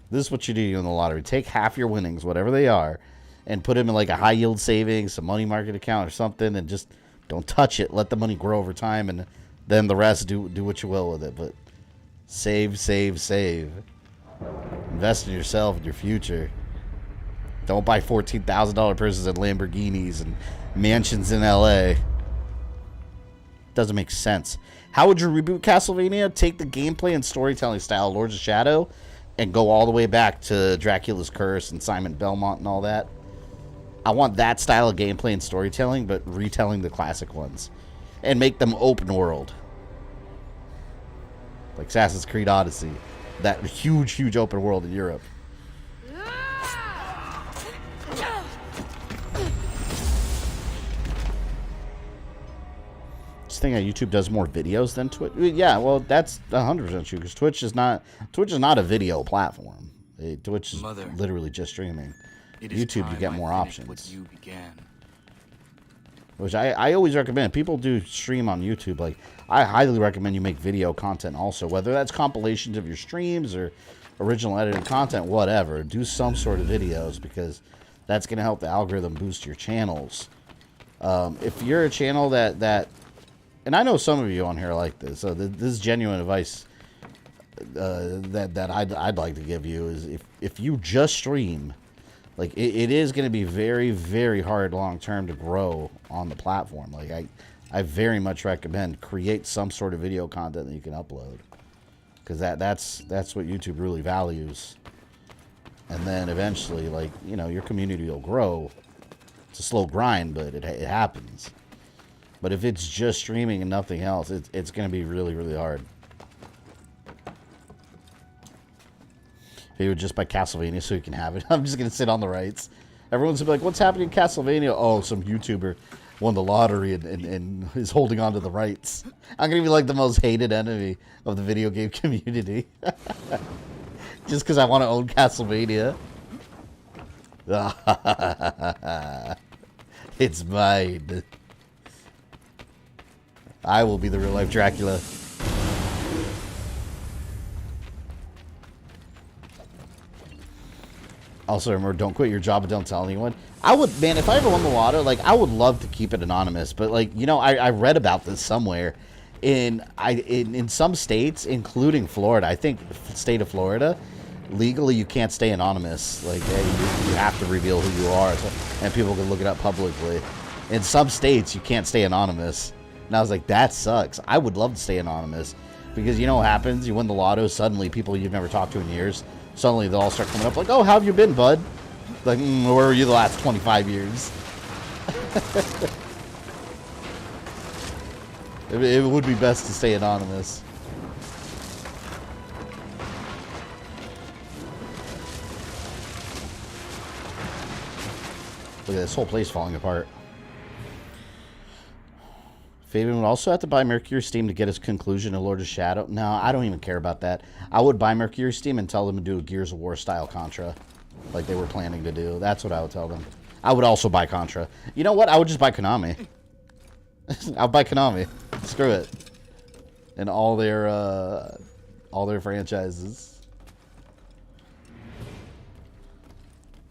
Speaker 10: This is what you do in the lottery. Take half your winnings, whatever they are, and put them in like a high yield savings, a money market account or something, and just don't touch it. Let the money grow over time, and then the rest do what you will with it. But save, save, save. Invest in yourself and your future. Don't buy $14,000 purses and Lamborghinis and mansions in LA. Doesn't make sense. How would you reboot Castlevania? Take the gameplay and storytelling style of Lords of Shadow and go all the way back to Dracula's Curse and Simon Belmont and all that. I want that style of gameplay and storytelling, but retelling the classic ones. And make them open world. Like Assassin's Creed Odyssey. That huge, huge open world in Europe. Thing that YouTube does more videos than Twitch. Yeah, well, that's 100% true because Twitch is not a video platform. Twitch is literally just streaming. YouTube, you get more options. What you began. Which I always recommend. People do stream on YouTube. Like, I highly recommend you make video content also, whether that's compilations of your streams or original edited content, whatever. Do some sort of videos because that's going to help the algorithm boost your channels. If you're a channel that and I know some of you on here like this, so this is genuine advice that I'd like to give you is if you just stream, like it is going to be very, very hard long term to grow on the platform. Like I very much recommend create some sort of video content that you can upload because that's what YouTube really values. And then eventually, like, you know, your community will grow. It's a slow grind, but it happens. But if it's just streaming and nothing else, it's going to be really, really hard. If you would just buy Castlevania so you can have it. I'm just going to sit on the rights. Everyone's going to be like, what's happening in Castlevania? Oh, some YouTuber won the lottery and is holding on to the rights. I'm going to be like the most hated enemy of the video game community. Just because I want to own Castlevania. It's mine. I will be the real life Dracula. Also, remember, don't quit your job and don't tell anyone. I would, man, if I ever won the lotto, like, I would love to keep it anonymous. But, like, you know, I read about this somewhere. In some states, including Florida, I think the state of Florida, legally you can't stay anonymous. Like, you have to reveal who you are, and people can look it up publicly. In some states, you can't stay anonymous. And I was like, that sucks. I would love to stay anonymous. Because you know what happens? You win the lotto, suddenly people you've never talked to in years, suddenly they'll all start coming up like, oh, how have you been, bud? Like, where were you the last 25 years? It would be best to stay anonymous. Look at this whole place falling apart. Fabian would also have to buy Mercury Steam to get his conclusion of Lord of Shadow. No, I don't even care about that. I would buy Mercury Steam and tell them to do a Gears of War style Contra. Like they were planning to do. That's what I would tell them. I would also buy Contra. You know what? I would just buy Konami. I'll buy Konami. Screw it. And all their franchises.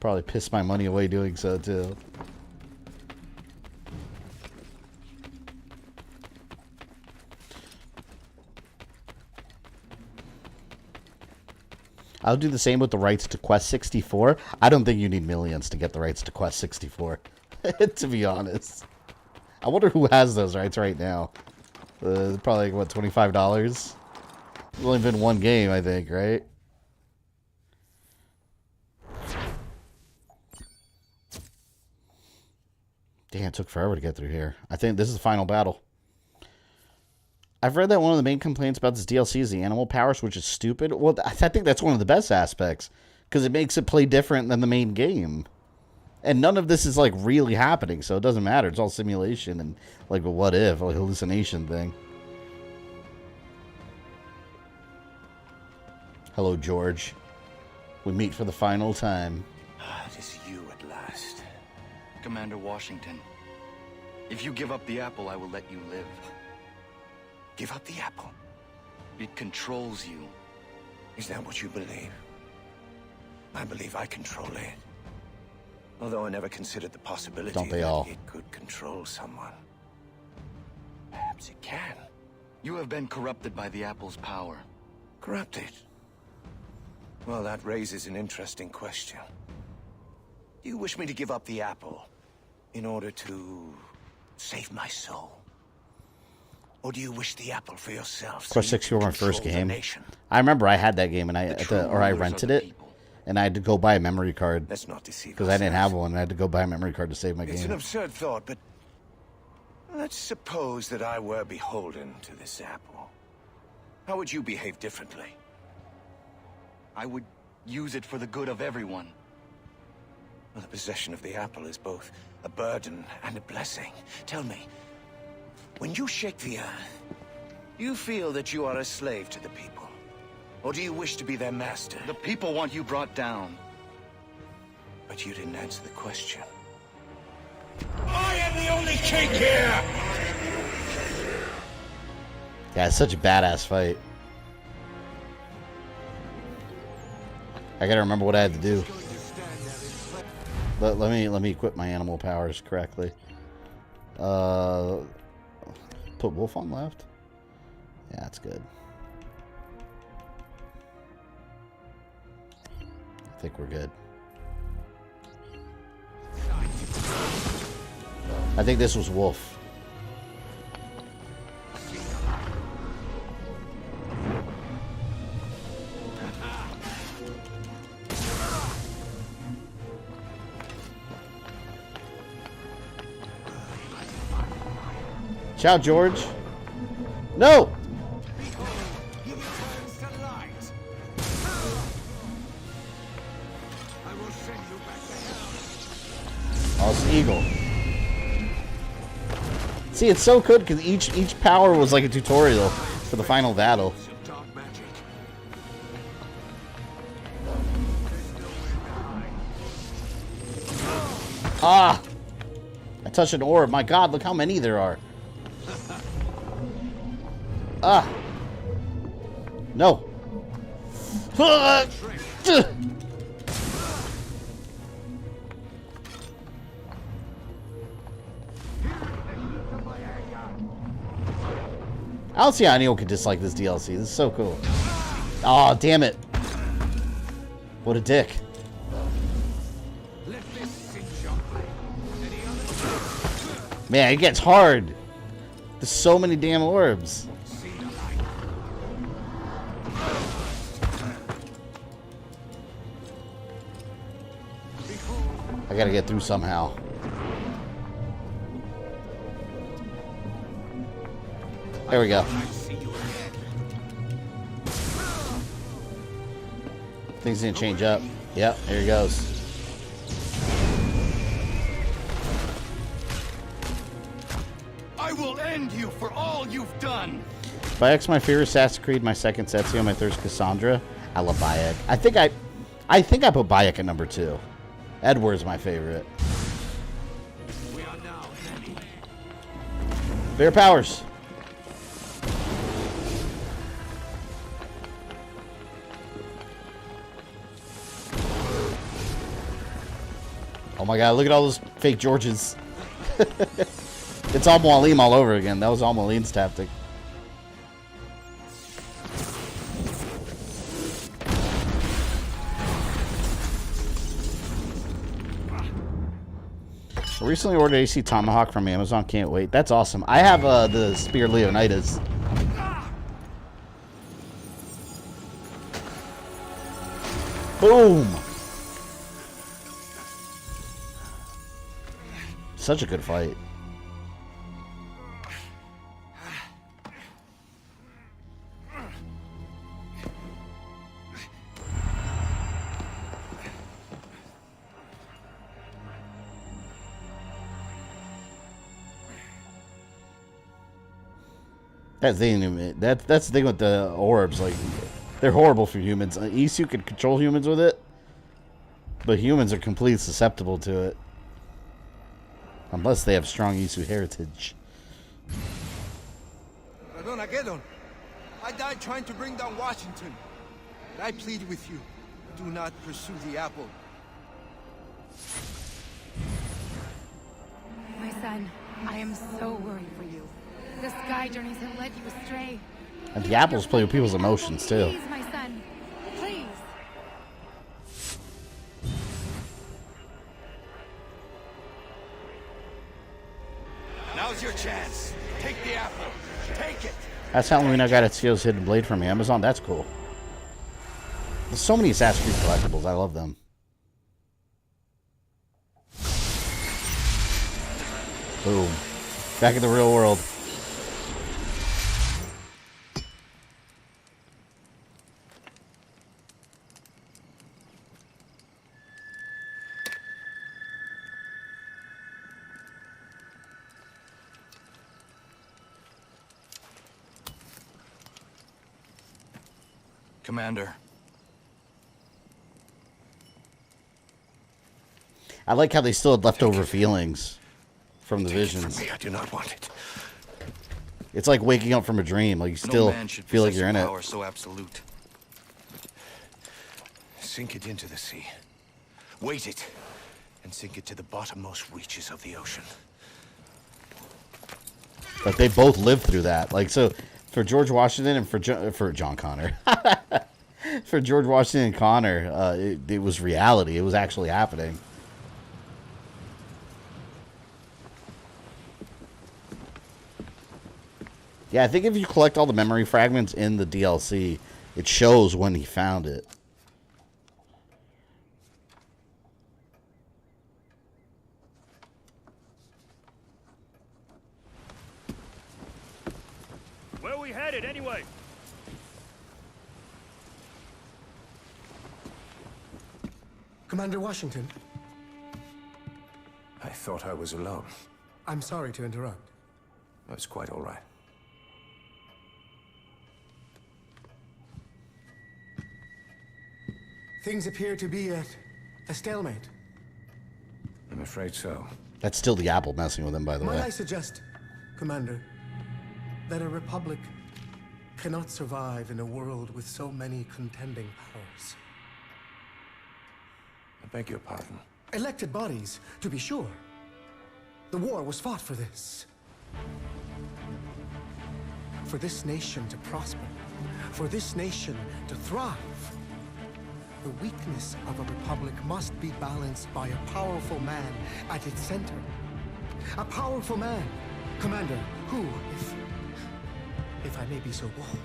Speaker 10: Probably piss my money away doing so too. I'll do the same with the rights to Quest 64. I don't think you need millions to get the rights to Quest 64, to be honest. I wonder who has those rights right now. Probably, what, $25? There's only been one game, I think, right? Damn, it took forever to get through here. I think this is the final battle. I've read that one of the main complaints about this DLC is the animal powers, which is stupid. Well, I think that's one of the best aspects, because it makes it play different than the main game. And none of this is, like, really happening, so it doesn't matter. It's all simulation and, like, a what-if, like, hallucination thing. Hello, George. We meet for the final time.
Speaker 5: is you at last.
Speaker 12: Commander Washington, if you give up the apple, I will let you live.
Speaker 5: Give up the apple?
Speaker 12: It controls you.
Speaker 5: Is that what you believe? I believe I control it. Although I never considered the possibility
Speaker 10: Don't they
Speaker 5: that
Speaker 10: all?
Speaker 5: it could control someone. Perhaps it can.
Speaker 12: You have been corrupted by the apple's power.
Speaker 5: Corrupted? Well, that raises an interesting question. Do you wish me to give up the apple in order to save my soul? Or do you wish the apple for yourself?
Speaker 10: Course 64, my first game. I remember I had that game and I rented it, and I had to go buy a memory card.
Speaker 5: Let's not deceive
Speaker 10: because I didn't have one. I had to go buy a memory card to save my
Speaker 5: It's an
Speaker 10: game.
Speaker 5: absurd thought, but let's suppose that I were beholden to this apple. How would you behave differently?
Speaker 12: I would use it for the good of everyone.
Speaker 5: Well, the possession of the apple is both a burden and a blessing. Tell me, when you shake the earth, do you feel that you are a slave to the people? Or do you wish to be their master?
Speaker 12: The people want you brought down.
Speaker 5: But you didn't answer the question.
Speaker 20: I am the only king here!
Speaker 10: Yeah, it's such a badass fight. I gotta remember what I had to do. Let me equip my animal powers correctly. Put wolf on left. Yeah, that's good. I think we're good. I think this was wolf. Ciao, George. No! Oh, it's an eagle. See, it's so good because each power was like a tutorial for the final battle. Ah! I touched an orb. My God, look how many there are. Ah! No! I don't see how anyone could dislike this DLC. This is so cool. Oh, damn it. What a dick. Man, it gets hard. There's so many damn orbs. I gotta get through somehow. There we go. Things didn't change up. Yep, here he goes.
Speaker 12: I will end you for all you've done.
Speaker 10: Bayek's my favorite Assassin's Creed, my second Ezio, my third is Cassandra. I love Bayek. I think I put Bayek at number 2. Edward's my favorite. Bear powers. Oh my God, look at all those fake Georges. It's Al-Mualim all over again. That was Al-Mualim's tactic. I recently ordered AC Tomahawk from Amazon. Can't wait. That's awesome. I have the Spear Leonidas. Boom! Such a good fight. That's the thing with the orbs. Like, they're horrible for humans. Isu can control humans with it. But humans are completely susceptible to it. Unless they have strong Isu heritage.
Speaker 8: Armageddon, I died trying to bring down Washington. But I plead with you, do not pursue the apple.
Speaker 1: My son, I am so worried for you. The sky journeys have led you astray.
Speaker 10: And the apples play with people's emotions, too.
Speaker 1: Please, my son, please.
Speaker 5: Now's your chance. Take the apple. Take it.
Speaker 10: That's how we now got Ezio's Hidden Blade from Amazon. That's cool. There's so many Assassin's Creed collectibles. I love them. Boom. Back in the real world.
Speaker 3: Commander.
Speaker 10: I like how they still had leftover feelings from the visions.
Speaker 5: From me, I do not want it.
Speaker 10: It's like waking up from a dream. Like you still feel like you're in it.
Speaker 5: Power so absolute. Sink it into the sea. Weight it, and sink it to the bottommost reaches of the ocean.
Speaker 10: Like they both lived through that. Like so, for George Washington and for John Connor, for George Washington and Connor, it was reality. It was actually happening. Yeah, I think if you collect all the memory fragments in the DLC, it shows when he found it.
Speaker 20: Where are we headed, anyway?
Speaker 11: Commander Washington,
Speaker 5: I thought I was alone.
Speaker 11: I'm sorry to interrupt.
Speaker 5: That's quite all right.
Speaker 11: Things appear to be at a stalemate.
Speaker 5: I'm afraid so.
Speaker 10: That's still the apple messing with him, by the way.
Speaker 11: Might I suggest, Commander, that a republic cannot survive in a world with so many contending powers?
Speaker 5: I beg your pardon.
Speaker 11: Elected bodies, to be sure. The war was fought for this. For this nation to prosper. For this nation to thrive. The weakness of a republic must be balanced by a powerful man at its center. A powerful man, Commander, who, if I may be so bold,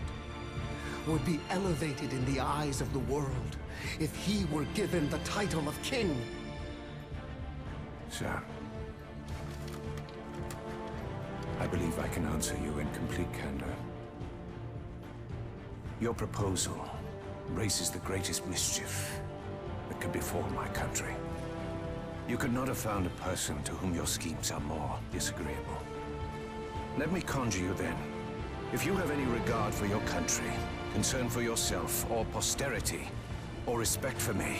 Speaker 11: would be elevated in the eyes of the world if he were given the title of king.
Speaker 5: Sir, I believe I can answer you in complete candor. Your proposal raises the greatest mischief that could befall my country. You could not have found a person to whom your schemes are more disagreeable. Let me conjure you then. If you have any regard for your country, concern for yourself, or posterity, or respect for me,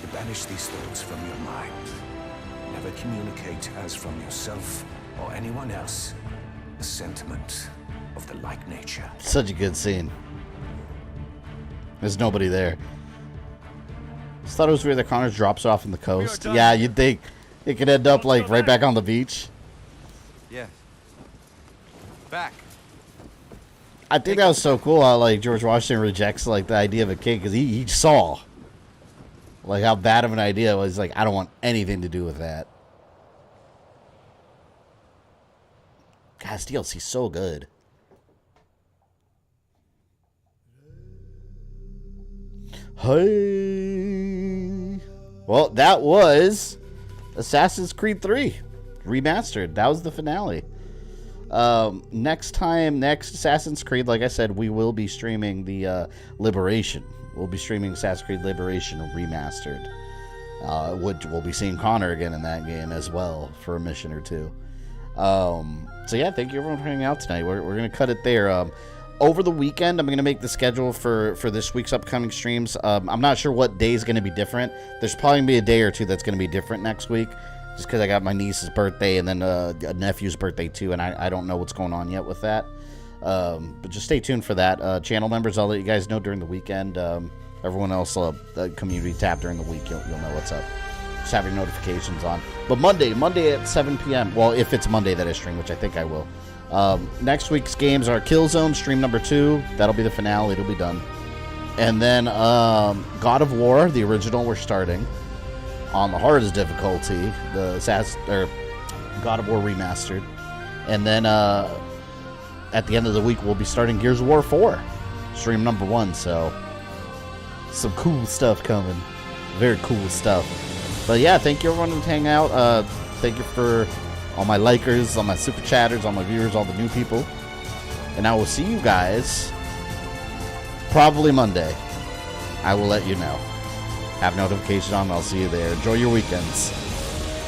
Speaker 5: to banish these thoughts from your mind. Never communicate as from yourself or anyone else a sentiment of the like nature.
Speaker 10: Such a good scene. There's nobody there. Just thought it was weird that Connor drops off on the coast. Yeah, you'd think it could end up like right back on the beach.
Speaker 3: Yeah. Back.
Speaker 10: I think that was so cool how like George Washington rejects like the idea of a king because he saw like how bad of an idea it was. Like, I don't want anything to do with that. God, this DLC's so good. Hey. Well, that was Assassin's Creed 3 Remastered. That was the finale. Next Assassin's Creed, like I said, we will be streaming the Liberation. We'll be streaming Assassin's Creed Liberation Remastered. We'll be seeing Connor again in that game as well for a mission or two. So yeah, thank you everyone for hanging out tonight. We're gonna cut it there. over the weekend, I'm going to make the schedule for this week's upcoming streams. I'm not sure what day is going to be different. There's probably going to be a day or two that's going to be different next week, just because I got my niece's birthday and then a nephew's birthday too, and I don't know what's going on yet with that. But just stay tuned for that. Channel members, I'll let you guys know during the weekend. Everyone else, the community tab during the week, you'll know what's up. Just have your notifications on. But Monday at 7 p.m. Well, if it's Monday that I stream, which I think I will. Next week's games are Killzone, stream number 2. That'll be the finale. It'll be done. And then God of War, the original, we're starting on the hardest difficulty, the God of War Remastered. And then at the end of the week, we'll be starting Gears of War 4, stream number 1. So some cool stuff coming. Very cool stuff. But yeah, thank you everyone for hanging out. Thank you for all my likers, all my super chatters, all my viewers, all the new people. And I will see you guys probably Monday. I will let you know. Have notification on, I'll see you there. Enjoy your weekends.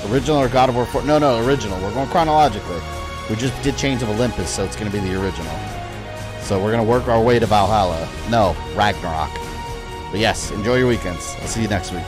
Speaker 10: Original or God of War 4? No, original. We're going chronologically. We just did Chains of Olympus, so it's going to be the original. So we're going to work our way to Valhalla. No, Ragnarok. But yes, enjoy your weekends. I'll see you next week.